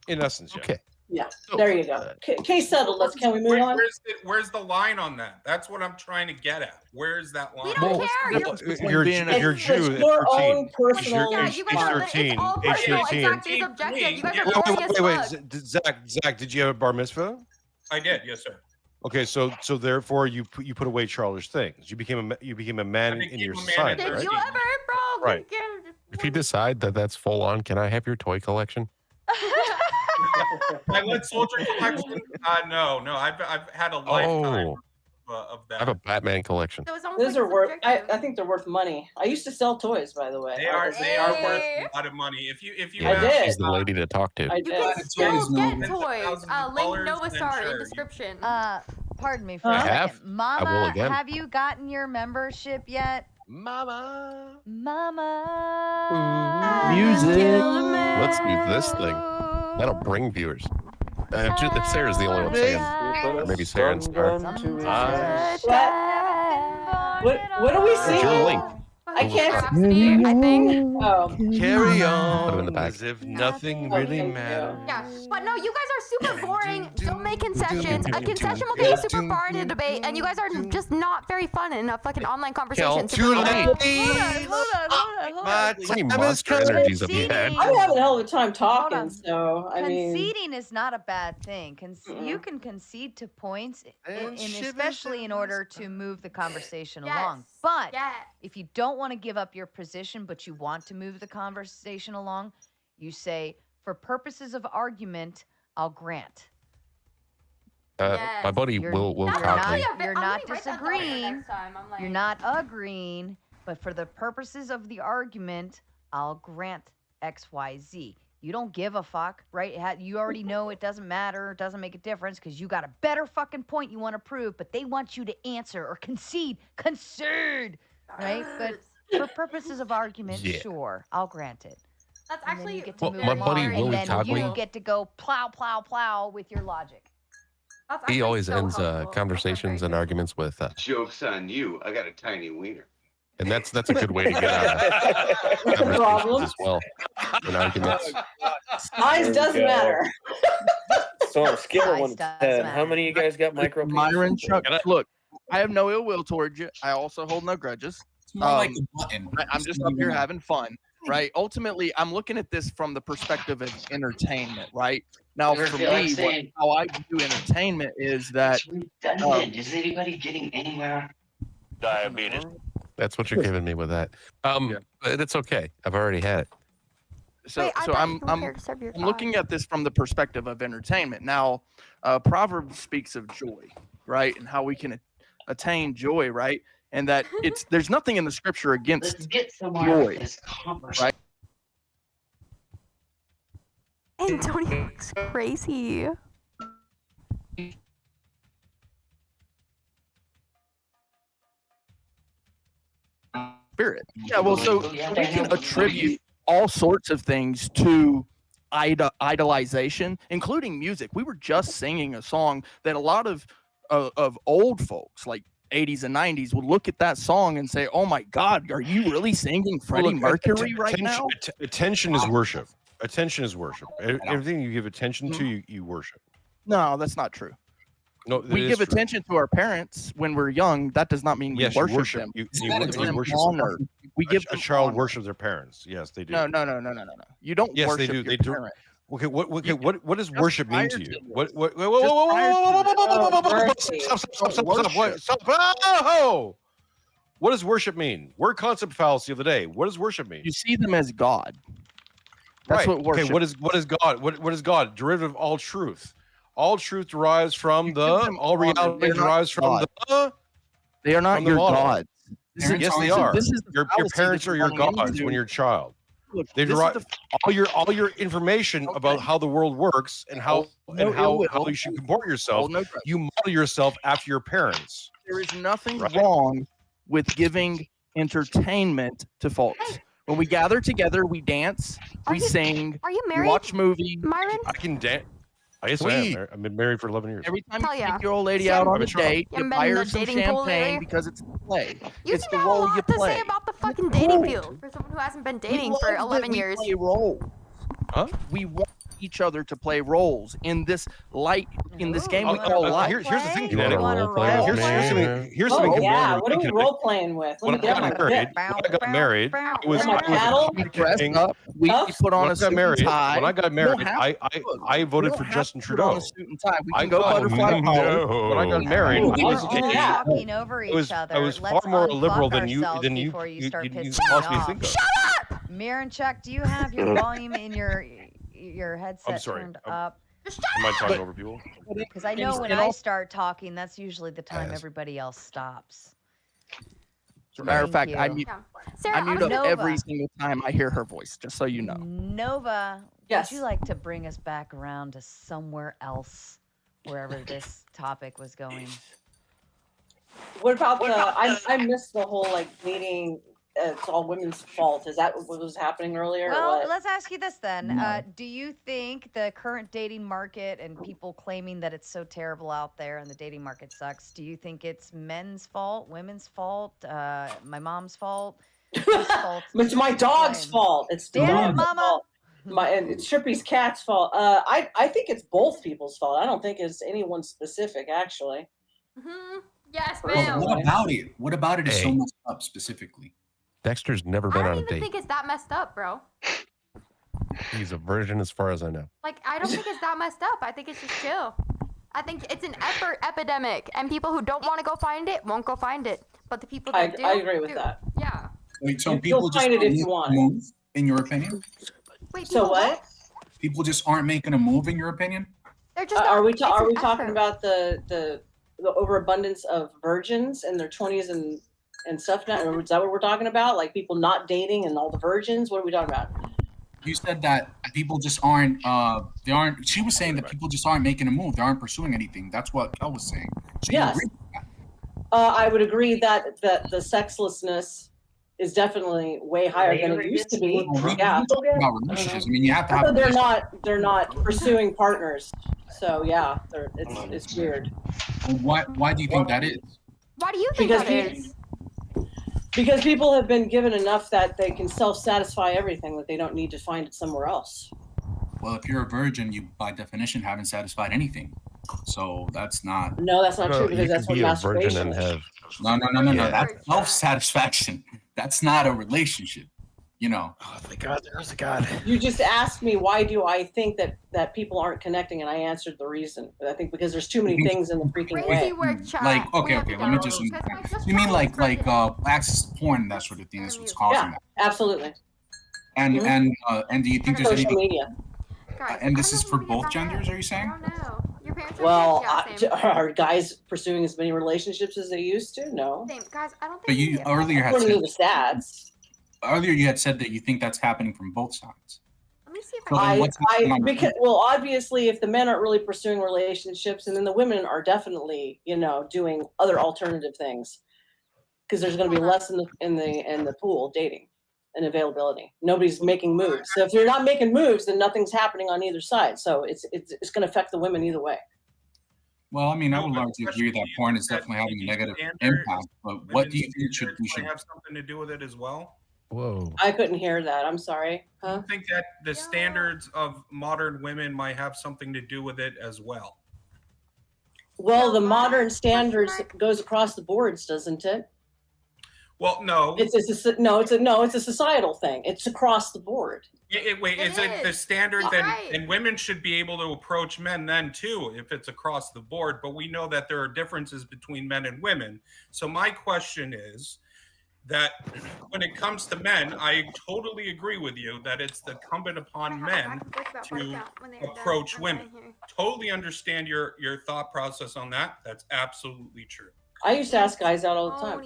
In essence, yeah. Okay. Yeah, there you go. Case settled. Can we move on? Where's the line on that? That's what I'm trying to get at. Where is that line? If you're a Jew, it's your 13. own personal. Yeah, you guys are. It's all age personal. 13. Exactly, it's objective. You guys are boring as fuck. Zach, did you have a bar mitzvah? I did, yes, sir. Okay, so therefore you put away childish things. You became a man in your society, Did right? you ever, bro? Right. If you decide that that's full on, can I have your toy collection? My lead soldier collection? No. I've had a lifetime of that. I have a Batman collection. Those are worth. I think they're worth money. I used to sell toys, by the way. They are worth a lot of money. If you did. She's the lady to talk to. I did. You can still get toys. Link Novastar in description. Pardon me for I a have. second. I will Mama, again. have you gotten your membership yet? Mama. Music. Let's do this thing. That'll bring viewers. Sarah's the only one saying. Or maybe Sarah and Star. What do we see? Your link. I can't see. I think. Oh. Carry Put on them in the back. as if nothing really mattered. Yeah, but no, you guys are super boring. Don't make concessions. A concession will get you super far in a debate, and you guys are just not very fun in a fucking online conversation. Too late. Hold How many monster energies have you had? I'm having a hell of a time talking, so I mean. Conceding is not a bad thing. You can concede to points, especially in order to move the conversation along. But if you don't want to give up your position, but you want to move the conversation along, you say, for purposes of argument, I'll grant. My buddy Will Cogley. You're not disagreeing. You're not agreeing. But for the purposes of the argument, I'll grant X, Y, Z. You don't give a fuck, right? You already know it doesn't matter. It doesn't make a difference because you got a better fucking point you want to prove, but they want you to answer or concede, right? But for purposes of argument, sure, I'll grant it. That's actually you get to move my along, buddy and Willie then Cogley. you get to go plow with your logic. He always ends conversations and arguments with Joke's on you. I got a tiny wiener. and that's a good way to get out of conversations as well. In arguments. Size doesn't matter. So on a scale of 1 to 10, how many of you guys got micro? Myron, Chuck, look, I have no ill will towards you. I also hold no grudges. It's more like a button. I'm just up here having fun, right? Ultimately, I'm looking at this from the perspective of entertainment, right? Now, for me, how I view entertainment is that. Is anybody getting anywhere? Diabetes. That's what you're giving me with that. But it's okay. I've already had it. So I'm looking at this from the perspective of entertainment. Now, Proverbs speaks of joy, right, and how we can attain joy, right, and that there's nothing in the scripture against joy, right? Antonio's crazy. Spirit. Yeah, well, so we can attribute all sorts of things to idolization, including music. We were just singing a song that a lot of old folks, like 80s and 90s, would look at that song and say, "Oh my God, are you really singing Freddie Mercury right now?" Attention is worship. Attention is worship. Everything you give attention to, you worship. No, that's not true. No, we give attention to our parents when we're young. That does not mean we worship them. You worship honor. We give a child worships their parents. Yes, they do. No. You don't. Yes, worship they do. Your They do. parent. Okay, what does worship mean to you? What? Stop! Oh! What does worship mean? Word concept fallacy of the day. What does worship mean? You see them as God. That's what worship. Okay, what is God? What is God? Derivative of all truth. All truth derives from all reality derives from the. They are not your gods. Yes, they are. Your parents are your gods when you're a child. They derive all your information about how the world works and how you should comport yourself. You model yourself after your parents. There is nothing wrong with giving entertainment to folks. When we gather together, we dance, we sing, Are you we married, watch movies. Myron? I can dance. I guess I am. I've been married for 11 years. Every time Hell you yeah. take your old lady out on a date, You you haven't buy been in her the some dating pool lately? champagne because it's a play. You It's seem the to have a role you lot to play. say about the fucking dating field for someone who hasn't been dating for 11 years. We play roles. Huh? We want each other to play roles in this game we call life. Here's the thing, You want to Kinetic. role play with me? Here's Oh something yeah, completely what are we ridiculous. role playing with? Let When me I get on got my married, hip. it was my paddle? a Dress thing. up. We put on When a I got suit married, and tie. when I got We don't married, have I voted we for don't have Justin to put on a Trudeau. suit and tie. We I can go got butterfly collar. when I got married. Ooh, I we was can do that. talking over each other. I was far Let's more unfuck liberal ourselves before you start pissing me possibly off. think of. Mirror and Chuck, do you have your volume in your headset sorry. turned up? Am I talking over people? Because I know when I start talking, that's usually the time everybody else stops. As a matter of fact, Thank you. I mute up Nova. every single time I hear her voice, just so you know. Nova, Yes. would you like to bring us back around to somewhere else, wherever this topic was going? What about I missed the whole like dating. It's all women's fault. Is that what was happening earlier? or Well, what? let's ask you this then. No. Do you think the current dating market and people claiming that it's so terrible out there and the dating market sucks, do you think it's men's fault, women's fault, my mom's fault? Whose fault? It's my dog's fault. It's the Damn it, dog's Mama. fault. And it's Trippy's cat's fault. I think it's both people's fault. I don't think it's anyone specific, actually. Yes, Well, ma'am. what about it? What about it is so Hey. messed up specifically? Dexter's never I been don't on a even date. think it's that messed up, bro. He's a virgin as far as I know. Like, I don't think it's that messed up. I think it's just chill. I think it's an effort epidemic, and people who don't want to go find it won't go find it. But the people that do, I agree with do. that. Yeah. Wait, so You'll people just find it aren't if you making want a it. move, in your opinion? Wait, So people what? People just aren't making a move, in your opinion? They're just Are we it's an talking effort. about the overabundance of virgins in their 20s and stuff now? Or is that what we're talking about? Like people not dating and all the virgins? What are we talking about? You said that people just aren't. They aren't. She was saying that people just aren't making a move. They aren't pursuing anything. That's what I was saying. So you Yes. agree? I would agree that the sexlessness is definitely way higher than it used to be. Well, we Yeah. talk about relationships. I mean, you have to have. But they're not pursuing partners. So yeah, it's weird. Why do you think that is? Why do you think Because that is? Because people have been given enough that they can self-satisfy everything, that they don't need to find it somewhere else. Well, if you're a virgin, you by definition haven't satisfied anything. So that's not. No, that's not No, true you because can that's what be a virgin masturbation and is. have. No. Yeah. That's self-satisfaction. That's not a relationship. You know. Oh, thank God, there's a God. You just asked me why do I think that people aren't connecting, and I answered the reason. I think because there's too many things in the freaking way. Crazy work, chat. Like We okay, have to let me download just. it, 'cause my just You mean tried like it. access to porn and that sort of thing? That's what's causing Yeah, that. absolutely. And Mhm. and do you think there's Social anything? media. Guys, And I this don't is know for if we both get that genders? yet. Are you saying? I don't know. Your parents are Well, kids, yeah, same. are guys pursuing as many relationships as they used to? No. Same. Guys, I don't think But we you get earlier had According to said the stats. earlier you had said that you think that's happening from both sides. Let me see if So then I what's happening on the because well, obviously, if the men aren't really pursuing relationships, and then the women are definitely, doing other alternative things, because there's going to be less in the pool dating and availability. Nobody's making moves. So if you're not making moves, then nothing's happening on either side. So it's going to affect the women either way. Well, I mean, I would largely agree that porn is definitely having a negative impact. But what do you think we should? Might have something to do with it as well. Whoa. I couldn't hear that. I'm sorry. Huh? I think that the standards of modern women might have something to do with it as well. Well, the modern standards goes across the boards, doesn't it? Well, no. It's a societal thing. It's across the board. Wait, is it the standard that and women should be able to approach men then too if it's across the board? But we know that there are differences between men and women. So my question is that when it comes to men, I totally agree with you that it's incumbent upon men to approach women. Totally understand your thought process on that. That's absolutely true. I used to ask guys out all the time.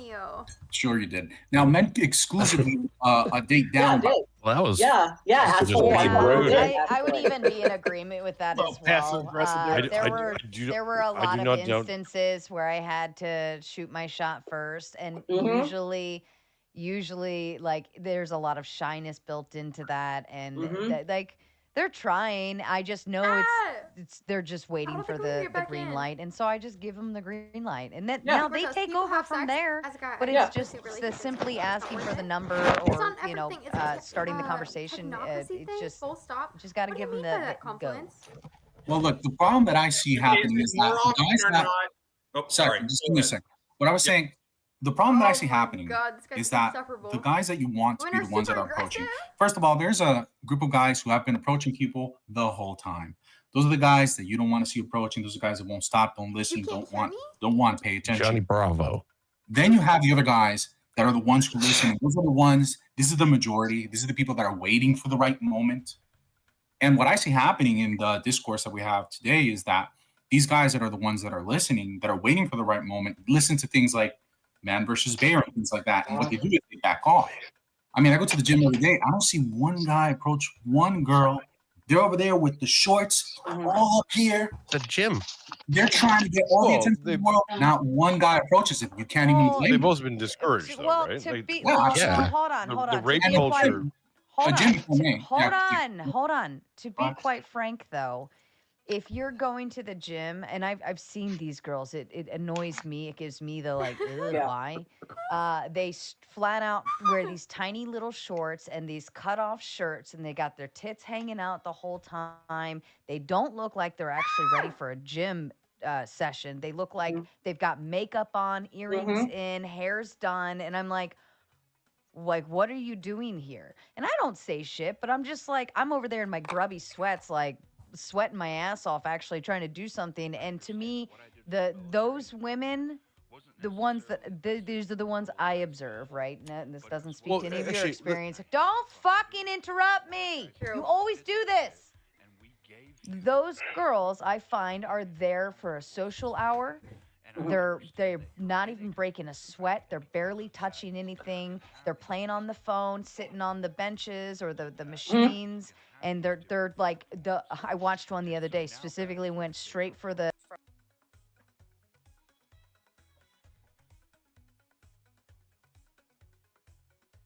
Sure, you did. Now, men exclusively a date down. Yeah, I did. Well, that was Yeah, just asshole. being rude. I would even be in agreement with that as well. There were a lot of instances where I had to shoot my shot first, and usually like there's a lot of shyness built into that, and like They're trying. I just know it's they're just waiting for the green light, and so I just give them the green light, and then now they take over from there. But it's just simply asking for the number or starting the conversation. It's just got to give them the go. Well, look, the problem that I see happening is that More the often guys than that. not. Oh, Sorry, sorry. just give me a second. What I was saying, the problem that I see happening is that the guys that you want to be the ones that are approaching. First of all, there's a group of guys who have been approaching people the whole time. Those are the guys that you don't want to see approaching. Those are guys that won't stop, don't listen, don't want to pay attention. Johnny Bravo. Then you have the other guys that are the ones who listen. Those are the ones. This is the majority. These are the people that are waiting for the right moment. And what I see happening in the discourse that we have today is that these guys that are the ones that are listening, that are waiting for the right moment, listen to things like man versus bear and things like that. And what they do is they back off. I mean, I go to the gym every day. I don't see one guy approach one girl. They're over there with the shorts all up here. The gym. They're trying to get all the attention in the world. Not one guy approaches it. You can't even blame They've them. also been discouraged, though, Well, right? to Like, be yeah. hold on. The rape To be quite- culture. Hold on. To be quite frank, though, if you're going to the gym, and I've seen these girls, it annoys me. It gives me the like, ugh, why? They flat out wear these tiny little shorts and these cut off shirts, and they got their tits hanging out the whole time. They don't look like they're actually ready for a gym session. They look like they've got makeup on, earrings in, hair's done, and I'm like, what are you doing here? And I don't say shit, but I'm just like, I'm over there in my grubby sweats, like sweating my ass off, actually trying to do something. And to me, those women, the ones these are the ones I observe, right? And this doesn't speak to any of your experience. Don't fucking interrupt me. You always do this. Those girls I find are there for a social hour. They're not even breaking a sweat. They're barely touching anything. They're playing on the phone, sitting on the benches or the machines, and they're like I watched one the other day. Specifically, went straight for the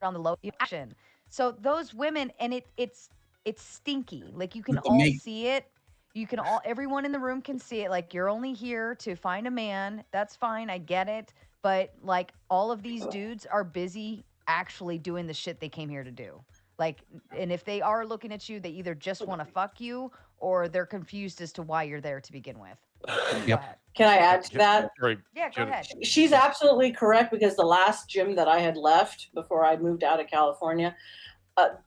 on the low action. So those women, and it's stinky. Like you can all see it. You can everyone in the room can see it. Like, you're only here to find a man. That's fine. I get it. But like, all of these dudes are busy actually doing the shit they came here to do. Like, and if they are looking at you, they either just want to fuck you or they're confused as to why you're there to begin with. Go ahead. Can I add to that? Yeah, go ahead. She's absolutely correct, because the last gym that I had left before I moved out of California,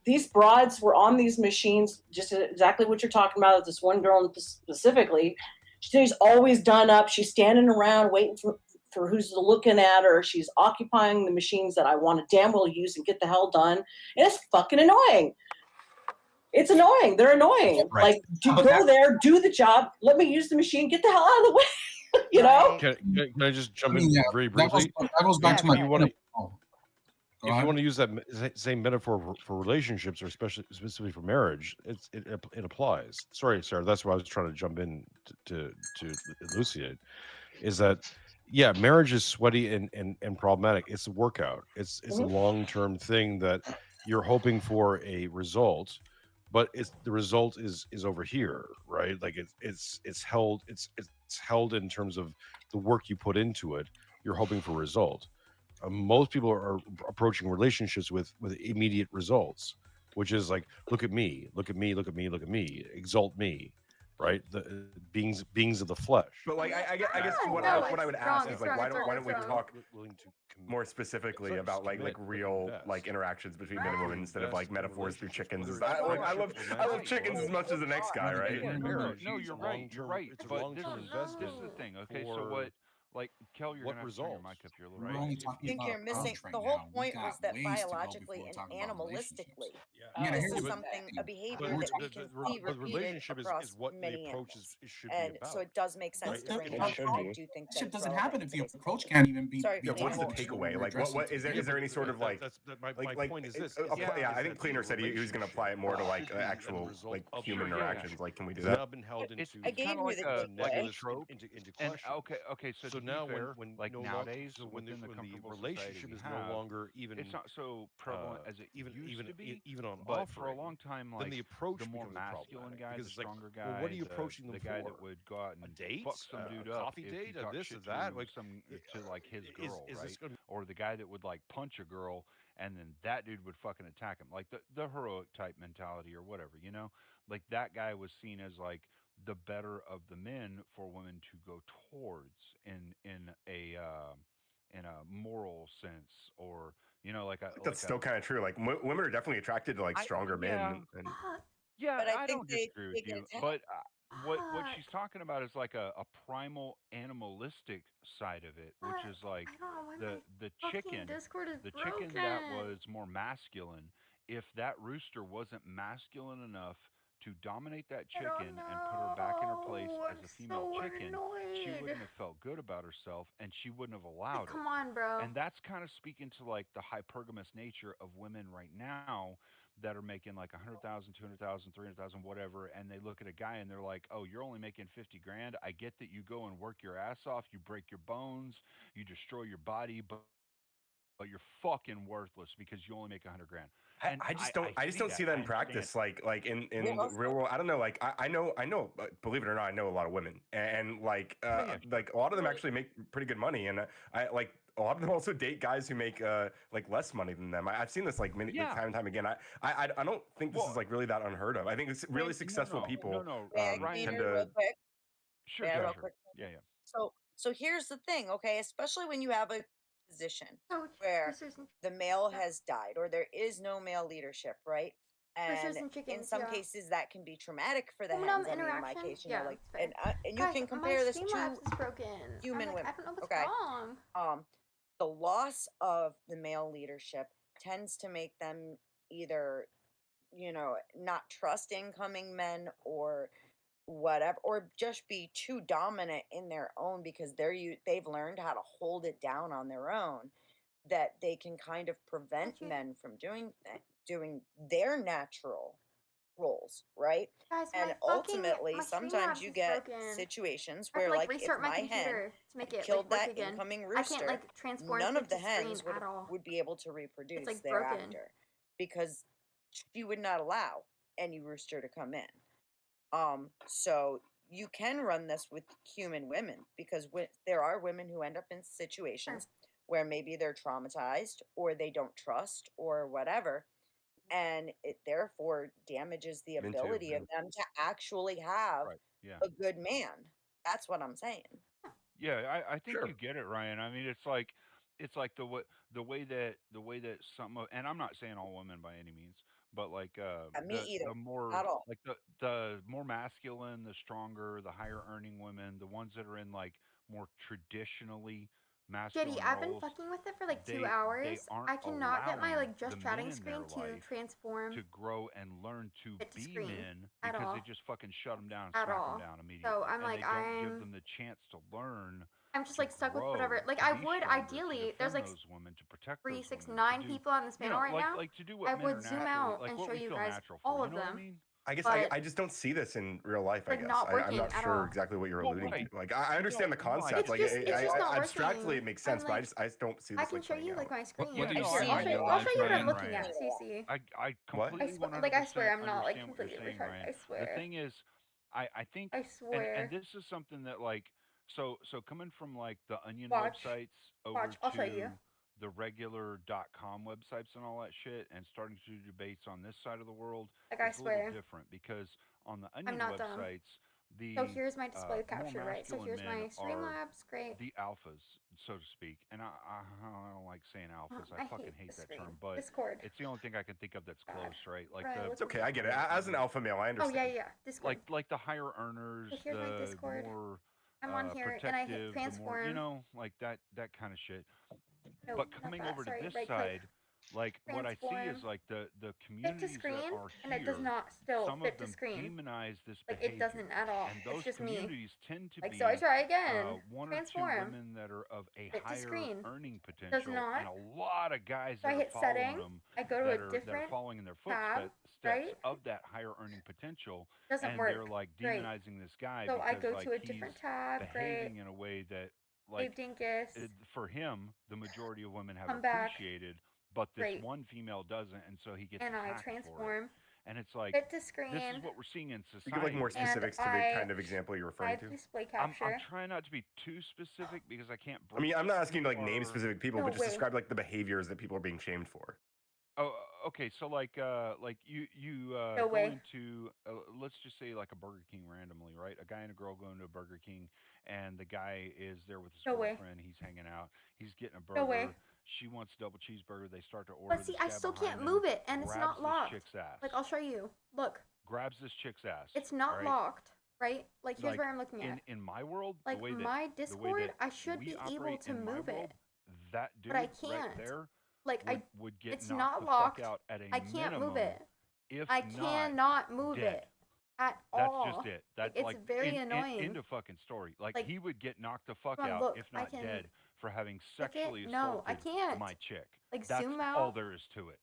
these broads were on these machines, just exactly what you're talking about. This one girl specifically, she's always done up. She's standing around waiting for who's looking at her. She's occupying the machines that I want to damn well use and get the hell done. And it's fucking annoying. It's annoying. They're annoying. Right. Like, go there, do the job. Let me use the machine. Get the hell out of the way. You know? Can I just jump in very briefly? That goes back to my. If you want to use that same metaphor for relationships, or specifically for marriage, it applies. Sorry, Sarah, that's why I was trying to jump in to elucidate. Is that, yeah, marriage is sweaty and problematic. It's a workout. It's a long-term thing that you're hoping for a result, but the result is over here, right? Like it's held in terms of the work you put into it. You're hoping for a result. Most people are approaching relationships with immediate results, which is like, look at me, look at me, look at me, look at me, exalt me, right? The beings of the flesh. But like, I guess what I would ask is like, why don't we talk more specifically about like real like interactions between men and women instead of like metaphors through chickens? I love chickens as much as the next guy, right? No, you're right. You're right. But this is the thing. Okay, so what? Like, Kel, you're gonna have to turn your mic up here a little bit. I think you're missing the whole point was that biologically and animalistically, this is something, a behavior that we can see repeated across many animals. And so it does make sense to bring it up. I do think that shit doesn't happen if the approach can't even be. Yeah, what's the takeaway? Like, what is there any sort of like? My point is this. Yeah, I think Cleaner said he was going to apply it more to like actual like human interactions. Like, can we do that? I gave you the takeaway. Into question. Okay, so to be now fair, when like no nowadays, so when the within the when the comfortable society relationship we is have, no longer even it's not so prevalent as it used to be. even on But for a offering, long time, then the like approach the more becomes masculine problematic guy, because the it's like, stronger well, guy, what are you approaching them the guy for? that would go out A and date, fuck some a dude up coffee if he date, a talked this, shit a that? Like, to like his girl, is this right? going to Or the guy that would like punch a girl and then that dude would fucking attack him, like the heroic type mentality or whatever, you know? Like that guy was seen as like the better of the men for women to go towards in a moral sense, or you know, like a That's still kind of true. Like women are definitely attracted to like stronger men. And yeah, But I I think don't disagree with they get you, attacked. but what she's talking about is like a primal animalistic side of it, which is like I don't know why the my fucking chicken, Discord is the broken. chicken that was more masculine. If that rooster wasn't masculine enough to dominate that chicken and put her back in her place as a female chicken, she wouldn't have felt good about herself, and she wouldn't have allowed it. Come on, bro. And that's kind of speaking to like the hypergamous nature of women right now that are making like 100,000, 200,000, 300,000, whatever. And they look at a guy and they're like, oh, you're only making 50 grand. I get that you go and work your ass off. You break your bones, you destroy your body, but you're fucking worthless because you only make 100 grand. And I just don't see that in practice. Like in Well, the real world, I don't know. Like I know, believe it or not, I know a lot of women, and like like a lot of them actually make pretty good money, and I like a lot of them also date guys who make like less money than them. I've seen this like many time and time again. I don't think this is like really that unheard of. I think it's really successful people tend Real to. quick. Sure, Yeah, sure, real sure. quick. Yeah. So here's the thing, okay? Especially when you have a position where the male has died or there is no male leadership, right? And in some cases that can be traumatic for the hens. I mean, in my case, you know, like, and you Guys, can compare this my to Streamlabs is broken. human women. I don't know what's okay. wrong. The loss of the male leadership tends to make them either, you know, not trust incoming men or whatever, or just be too dominant in their own because they've learned how to hold it down on their own, that they can kind of prevent men from doing their natural roles, right? Guys, and ultimately sometimes you get situations where like if my hen to make it killed like, that work again. incoming I rooster, can't like transform none of the to screen hens at all. would be able to reproduce like, thereafter broken. because she would not allow any rooster to come in. So you can run this with human women because there are women who end up in situations where maybe they're traumatized or they don't trust or whatever, and it therefore damages the Men too, ability of them to actually have Yeah. a good man. That's what I'm saying. Yeah, I think you get it, Ryan. I mean, it's like the way that some of, and I'm not saying all women by any means, but like Me either. the more Not all. like the more masculine, the stronger, the higher earning women, the ones that are in like more traditionally masculine JD, I've been roles, fucking with it for like 2 they hours. aren't I cannot get my allowing like just the chatting men in their screen to life transform to grow and learn to it to be screen men at because all. they just fucking shut them down and At smack all. them down immediately. So I'm and like, they don't give I'm them the chance to learn. I'm just to like stuck with grow, whatever. Like to I be would stronger, to ideally, there's defend like those women, to protect 3, those 6, women, 9 to do, people on this you panel know, right like now. like to do what I men are would zoom naturally, out like and what show we you feel guys natural all for. You of know what I them. mean? I guess But I just don't see this in real life. I like, guess not I'm working not at sure all. exactly what you're Well, alluding right. to. Like I understand the No, why? concept. Like it's just not abstractly working. it makes sense, I'm but like, I just don't see I this can like show playing you out. like my screen. What do you I see swear, in I'll real show life, you what I'm Ryan? looking at, CC. I completely 100% like I swear I'm not like understand what you're completely saying, retarded. Ryan. I The swear. thing is, I think, I and swear. this is something that like, so coming from like the Onion Watch. websites over Watch. I'll show you. to the regular .com websites and all that shit, and starting to do debates on this side of the world, Like I it's a little swear. different because on the I'm Onion not dumb. websites, the So here's my display more capture, right? So masculine here's men my are Streamlabs. Great. the alphas, so to speak. And I don't like saying alphas. I I fucking hate hate the that screen. term, but Discord. it's the only thing I can think of that's close, right? Like Right, the let's It's okay. I get it. As an alpha male, I Oh understand. yeah. Discord. like the higher earners, So here's my the Discord. more I'm on here and I hit protective, the more, transform. you know, like that kind of shit. No, But not coming that. over to Sorry, this right click. side, like what I see is Transform. like the Fit to communities that screen, are and it does here. not still Some fit of to them screen. demonize this Like behavior, it doesn't at all. and It's those just me. communities tend to Like be so, I try again. one or two Transform. women that are of a Fit to higher screen. earning Does potential, not. and a lot of guys So I that are hit following setting. them I go to that a are different following in their tab, footsteps right? of that higher earning potential, Doesn't and work. they're like Great. demonizing this guy So I because go like to a he's different tab. Great. behaving in a way that like Dinkus. for him, the majority of women have Come back. appreciated, but this Great. one female doesn't, and so he gets And I attacked for it. transform. And it's like Fit to screen. this is what we're seeing in Can society. you give like more specifics to the kind of example you're referring to? Display I'm capture. trying not to be too specific because I can't. I mean, I'm not asking you to like name specific people, No but just way. describe like the behaviors that people are being shamed for. Oh, okay. So like you No go way. into let's just say like a Burger King randomly, right? A guy and a girl go into a Burger King, and the guy is there with his No way. girlfriend. He's hanging out. He's getting a No burger. way. She wants a double cheeseburger. They start to order. But see, this I guy still behind can't them move it, and it's grabs not this locked. chick's ass. Like, I'll show you. Look, grabs this chick's ass. it's not right? locked, right? Like, here's Like, where I'm looking at. In my world, Like, the way that, my the way Discord, that I should we be able operate to in my move world, it. that dude But I right can't. there Like, would get it's knocked not the locked. fuck out at a I can't minimum, move it. if I not cannot move dead. it at That's all. just it. That's it's like very annoying. End of fucking story. Like, Like, he would get knocked the fuck come on, out, look, if I not can dead, for having click it. sexually No, I assaulted can't. my chick. Like, That's zoom all out. there is to it.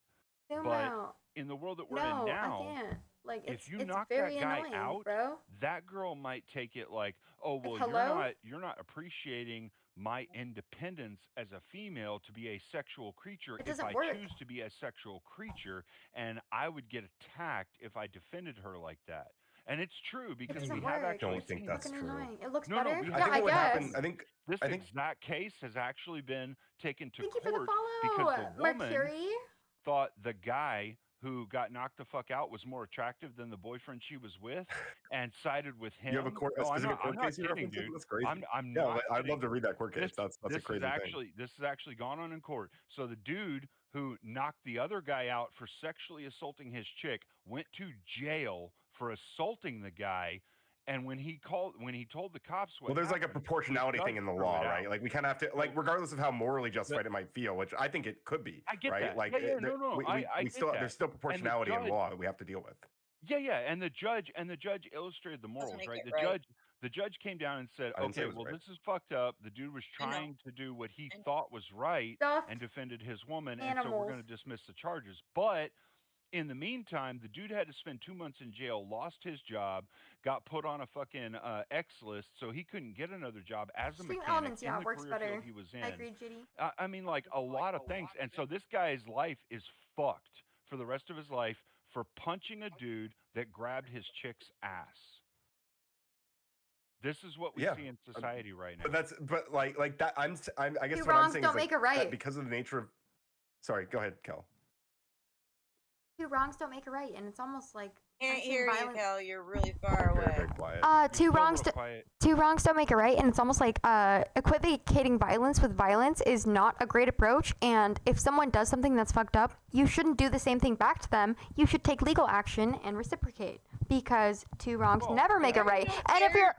Zoom but out. in the world that we're No, in now, I can't. Like, if you it's knock very that guy annoying, out, bro. that girl might take it like, oh well, hello? you're not appreciating my independence as a female to be a sexual creature. It If doesn't I work. choose to be a sexual creature, and I would get attacked if I defended her like that. And it's true because doesn't we have work. actually Don't think seen that's Fucking true. annoying. It looks no, better. we Yeah, have. I think what guess. happened. This I think exact case has actually been taken to Thank you for the court follow, because the woman Mercury. thought the guy who got knocked the fuck out was more attractive than the boyfriend she was with, and sided with him. you have a No, I'm specific not, I'm court not case you're kidding, referencing? dude. That's crazy. I'm Yeah, not I'd love kidding. to read that court case. That's a crazy thing. This has actually gone on in court. So the dude who knocked the other guy out for sexually assaulting his chick went to jail for assaulting the guy. And when he told the cops what Well, there's like a happened, proportionality the thing judge in the threw law, it right? out. Like we kind of have to, like, regardless of how morally justified it might feel, which I think it could be. I get right? that. Like, Yeah, no, I we get still that. there's still And the proportionality in judge- law that we have to deal with. Yeah, and the judge illustrated the morals, make right? it The right. judge came down and said, I didn't say it okay, was well, right. this is fucked up. The dude was I know. trying to do what he I know. thought was right Stuffed and defended his woman, and so we're animals. going to dismiss the charges. But in the meantime, the dude had to spend 2 months in jail, lost his job, got put on a fucking X list, so he couldn't get another job as a Stream mechanic elements, in yeah, the works career better. field he was in. I agree, Judy. I mean, like a lot of things. And so this guy's life is fucked for the rest of his life for punching a dude that grabbed his chick's ass. This is what we Yeah. see in society right now. But like that. I guess Two what I'm wrongs saying don't is make like, a right. that because of the nature of. Sorry, go ahead, Kel. Two wrongs don't make a right, and it's almost like Can't punching hear you, violence- Kel. You're really far away. Very quiet. Two wrongs don't make a right, and it's almost like equivocating violence with violence is not a great approach. And if someone does something that's fucked up, you shouldn't do the same thing back to them. You should take legal action and reciprocate, because two wrongs never make a right. And if you're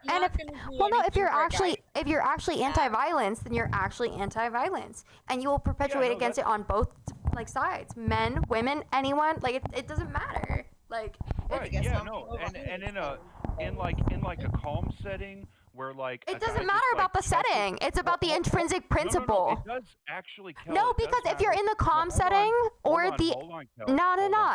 if you're actually anti-violence, then you're actually anti-violence, and you will perpetuate against it on both like sides, men, women, anyone. Like it doesn't matter. Like Right, yeah, no, and in like a calm setting where like it doesn't matter about the setting. It's about the intrinsic principle. No, it does actually. Kel, No, it does because if you're matter. in the calm setting or the Kel,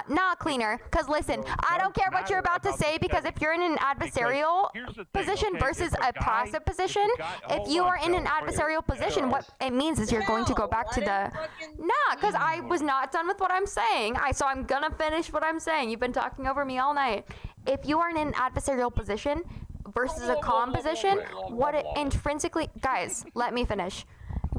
not cleaner. Because listen, I don't care what you're about to say, because if you're in an adversarial position versus a passive position, if you are in an adversarial position, what it means is you're going to go back to the because I was not done with what I'm saying. So I'm gonna finish what I'm saying. You've been talking over me all night. If you are in an adversarial position versus a calm position, what it intrinsically, guys, let me finish.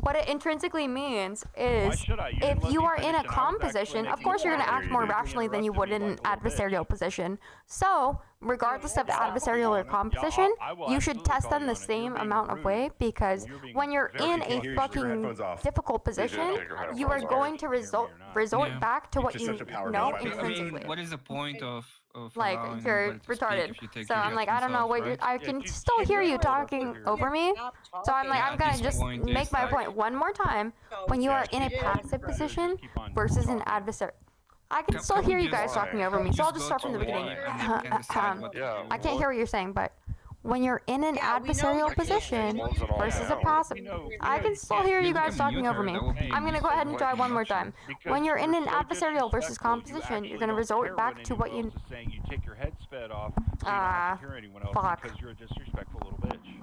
What it intrinsically means is if you are in a calm position, of course you're going to act more rationally than you would in an adversarial position. So, regardless of adversarial or calm position, you should test them the same amount of way, because when you're in a fucking difficult position, you are going to resort back to what you know intrinsically. What is the point of Like, allowing you're everybody to speak retarded. if you take So it I'm like, I don't know what you're, I can still hear you talking over me. So I'm like, I'm gonna just make my point one more time. When you are in a passive position versus an adversary, I can still hear you guys talking over me. So I'll just start from the beginning. I can't hear what you're saying, but when you're in an adversarial position versus a passive, I can still hear you guys talking over me. I'm gonna go ahead and try one more time. When you're in an adversarial versus calm position, you're gonna resort back to what you. Saying you take your head sped off, so you don't have to hear anyone else because you're a disrespectful little bitch.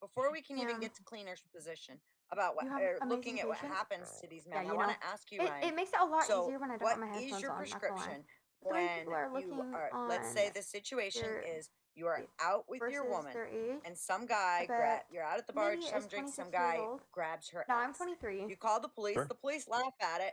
So before we can even get to cleaner's position about what, You have or amazing looking at what patience. happens to these Yeah, men, you I want know, to ask you, it Ryan. makes it a lot So easier when I don't what have my is headphones your on, not gonna lie. prescription But the way when people are you looking are, on let's say the situation their is you are out with your versus woman their age, and some I guy, bet you're out at the bar, Lydia just is having drinks, some 26 years guy old. grabs her No, I'm ass. 23. You call the police, Sure. the police laugh at it.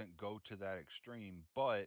doesn't go to that extreme, but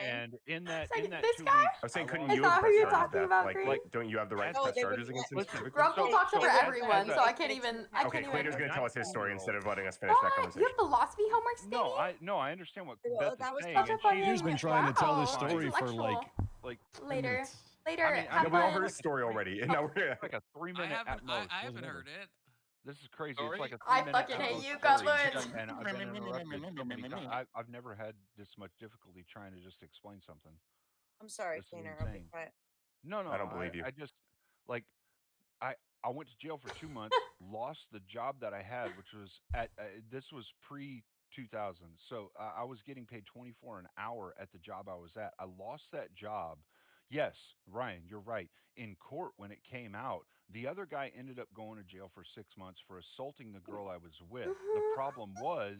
And in that, Second, in that this 2 guy? weeks, I was saying, couldn't Is you that have who pressed you're charges, talking Beth? about, Like, Green? don't you have the right to No, press they would charges against him let- specifically? Rumpel talks over they would everyone, let so I me can't take even. it I Okay, can't Queen even. is going to tell us his story instead of letting us finish that What? You conversation. have philosophy homework, Stevie? No, I understand what Well, Beth that is was saying. Such a and fucking. He's been trying to tell this wow, story for intellectual. like Later. Later. I mean, have Yeah, we all fun. heard his story already, and now we're like a 3-minute at most. I haven't wasn't heard it. This is crazy. It's like a I 3-minute fucking at hate most you, story, Cutlet. and I've been interrupted so many times. I've never had this much difficulty trying to just explain something. I'm sorry, This is Cleaner. I'll be insane. quiet. No, I don't believe you. I just like I went to jail for 2 months, lost the job that I had, which was this was pre 2000. So I was getting paid 24 an hour at the job I was at. I lost that job. Yes, Ryan, you're right. In court, when it came out, the other guy ended up going to jail for 6 months for assaulting the girl I was with. The problem was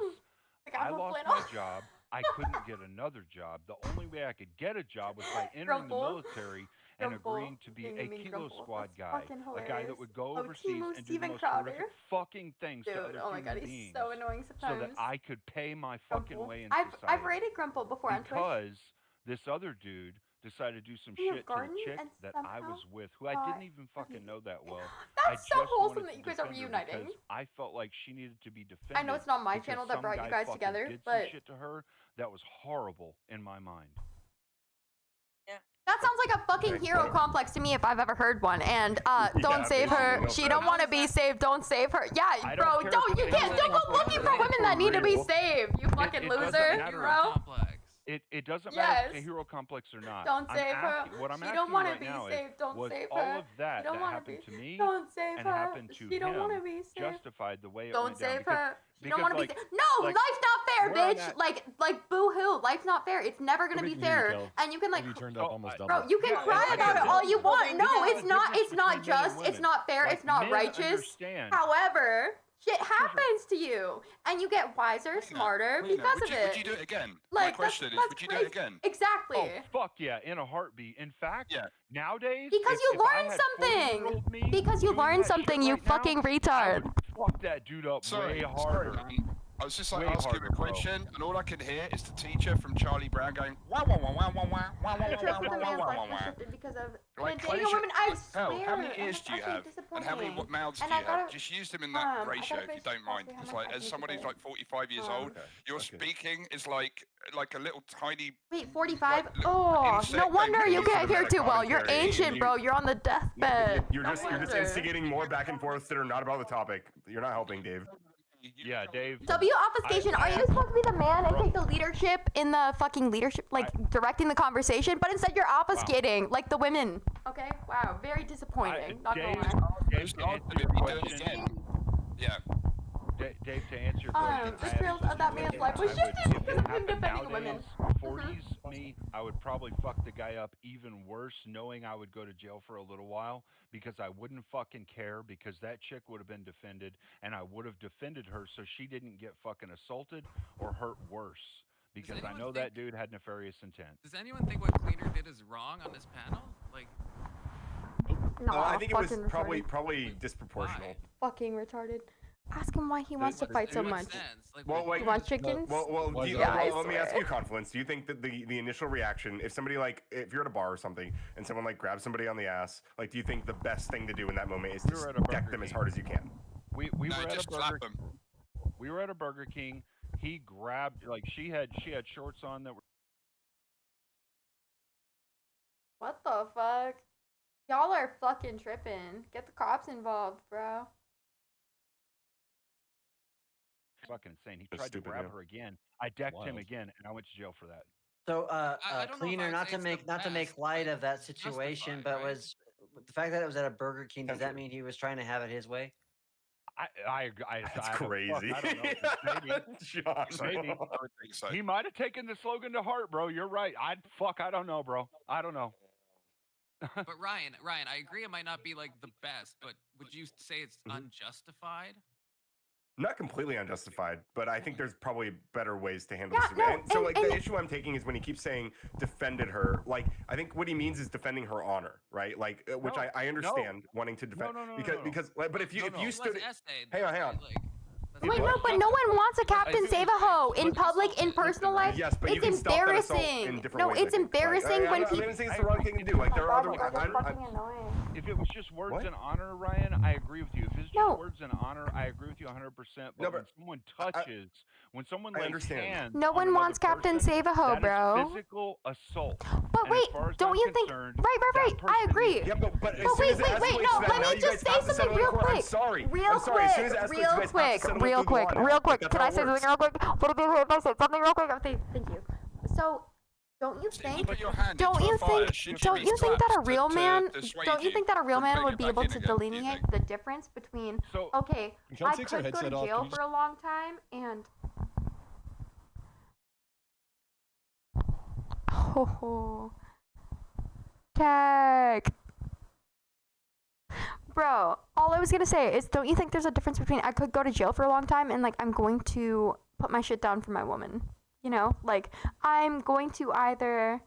I lost my job. I couldn't get another job. The only way I could get a job was by entering the military and agreeing to be a Kilo Squad guy, a guy that would go overseas and do the most horrific fucking things to other oh my god, human he's beings, so annoying so sometimes. that I could pay my fucking way in I've society. rated Grumple before on Twitch. Because this other dude decided to do some shit to the chick that I was with, who I didn't even fucking know that well. That's so wholesome that you guys are reuniting. I felt like she needed to be defended. I know it's not my channel that brought you guys together, did but some shit to her that was horrible in my mind. that sounds like a fucking hero complex to me if I've ever heard one. And don't save her. She don't want to be saved. Don't save her. Yeah, bro. Don't go looking for women that need to be saved. You fucking loser, bro. It doesn't matter if it's a hero complex or not. Don't save her. What I'm She asking don't want to right be now saved. Don't was save all her. of that She don't want to happened be. to me Don't save and her. happened to She don't want to him be saved. justified the way it Don't went down. save her. She don't because, want to be like- saved. No, like, life's not fair, where I'm bitch. at- Like boo hoo. Life's not fair. It's never gonna be fair. And you can like, bro, you can cry about it all you want. No, it's not. It's not just. It's not fair. It's not righteous. However, shit happens to you, and you get wiser, smarter because of it. Would you do it again? Like, My question is, that's would you do it crazy. again? Exactly. Oh fuck yeah, in a heartbeat. In fact, nowadays, Because if- you if I learned had something. 40-year-old me Because you doing learned that something, shit you right now, fucking I retard. would fuck that dude up way harder. I was just like Way asking harder, a bro. question, and all I could hear is the teacher from Charlie Brown going wah wah wah wah wah wah wah The trip wah for the wah man's wah life wah was wah. shifted because of Like, the close dating your- women. I hell, swear. how many and ears it's do you actually have? And how many disappointing. mouths do And you I gotta- have? Just use them in that I ratio, gotta if you finish don't mind. possibly how It's my like, as technique somebody who's is. like 45 years old, your speaking is like a little tiny. Wait, 45? Oh, insect no wonder like you you can't should hear have too well. You're commentary. ancient, bro. You're on the deathbed. You're just instigating more back and forth that are not about the topic. You're not helping, Dave. Yeah, Dave. W obfuscation. Are you supposed to be the man and take the leadership in the fucking leadership, like directing the conversation? But instead you're obfuscating, like the women. Okay. Wow. Very disappointing. Not gonna lie. Dave, to answer your question, Yeah. Dave, to answer your question, The trails of that man's life was shifted because of him defending women. 40s me, I would probably fuck the guy up even worse, knowing I would go to jail for a little while, because I wouldn't fucking care, because that chick would have been defended, and I would have defended her so she didn't get fucking assaulted or hurt worse. Because I anyone know think- that dude had nefarious intent. Does anyone think what Cleaner did is wrong on this panel? Like, No, I think it was fucking probably retarded. disproportional. Fucking retarded. Ask him why he wants to fight so much. Well, You want chickens? Well, do you, Yeah, I let me ask swear. you, Confluence. Do you think that the initial reaction, if somebody if you're at a bar or something, and someone grabs somebody on the ass, do you think the best thing to do in that moment is to deck them as hard as you can? We were at a Burger. We were at a Burger King. He grabbed she had shorts on that were. What the fuck? Y'all are fucking tripping. Get the cops involved, bro. Fucking insane. He That's tried stupid, to grab yeah. her again. I decked him Wild. again, and I went to jail for that. So, I don't know if Cleaner, I'd not say to it's the make best, light of that situation, but right? was the fact that it was at a Burger King, does that Temporary. mean he was trying to have it his way? That's I don't crazy. know. Maybe. John. Maybe. I would think so. He might have taken the slogan to heart, bro. You're right. I don't know, bro. I don't know. But Ryan, I agree it might not be like the best, but would you say it's unjustified? Not completely unjustified, but I think there's probably better ways to handle Yeah, this. no, And so, and- the issue I'm taking is when he keeps saying defended her. I think what he means is defending her honor, right? Which No, I understand wanting to defend no, because, but if you stood, essay, hang on. Wait, no, but no one wants a Captain Save a Hoe in public, in personal life. Yes, but you It's can stop that assault in embarrassing. different No, ways, it's I think. embarrassing when I'm people. not even saying it's the wrong thing to do. There are other. fucking annoying. If it was just words What? and honor, Ryan, I agree with you. If it's just No. words and honor, I agree with you 100%. But No, when but someone touches, when someone I lays understand. hands No on one another wants Captain person, Save a Hoe, that is bro. physical assault. But And wait, as far as don't I'm you think? concerned, Right, that I person agree. needs- Yeah, but as But soon wait, as it wait, escalates wait, to no, that, let now me you just guys have say to settle something in real court. I'm quick. sorry. Real I'm sorry. As soon as it quick, escalates, you real guys have to quick, settle real through the law quick, now. real quick. That's Can how I it say something works. real quick? What if I say something real quick? Don't you think? Put your hand Don't into you a fire, think? should Don't be you think that a slapped real man? to sway Don't you think that a real from man putting would it be back able in to again, do you delineate think? the difference between? So, okay, Kelly I takes her could go to headset off, jail can you for a long time, and oh, tech. Bro, all I was gonna say is, don't you think there's a difference between I could go to jail for a long time and like I'm going to put my shit down for my woman? You know, like I'm going to either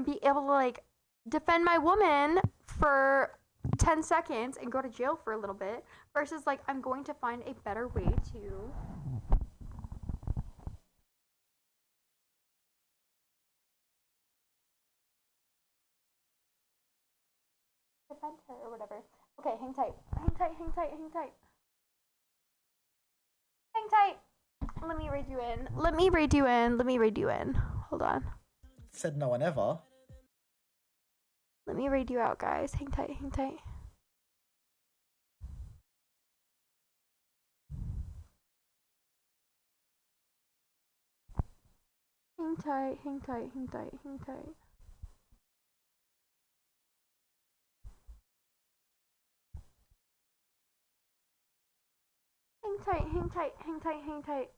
be able to like defend my woman for 10 seconds and go to jail for a little bit versus like I'm going to find a better way to defend her or whatever. Okay, hang tight. Hang tight, hang tight, hang tight. Hang tight. Let me read you in. Let me read you in. Let me read you in. Hold on. Said no one ever. Let me read you out, guys. Hang tight, hang tight. Hang tight, hang tight, hang tight, hang tight. Hang tight, hang tight, hang tight, hang tight.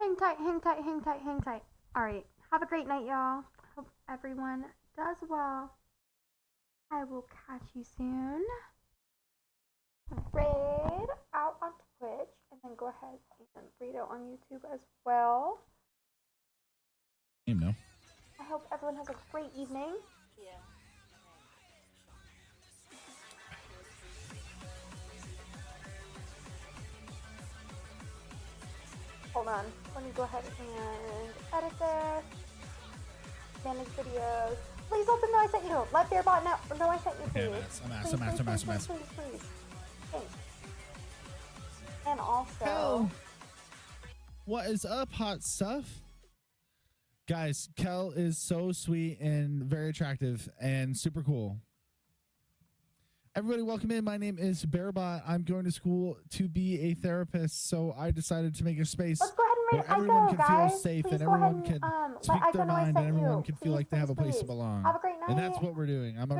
Hang tight, hang tight, hang tight, hang tight. Alright, have a great night, y'all. Hope everyone does well. I will catch you soon. Raid out on Twitch, and then go ahead and read it on YouTube as well. No. I hope everyone has a great evening. Yeah. Hold on, let me go ahead and edit this. Manage videos. Please let them know I sent you. Let Bearbot know I sent you, please. I'm Please. Thanks. And also... Kel, what is up, hot stuff? Guys, Kel is so sweet and very attractive and super cool. Everybody, welcome in. My name is Bearbot. I'm going to school to be a therapist, so I decided to make a space where everyone can feel safe and everyone can speak their mind and everyone can feel like they have a place to belong. Have a great night. And that's what we're doing. I'm a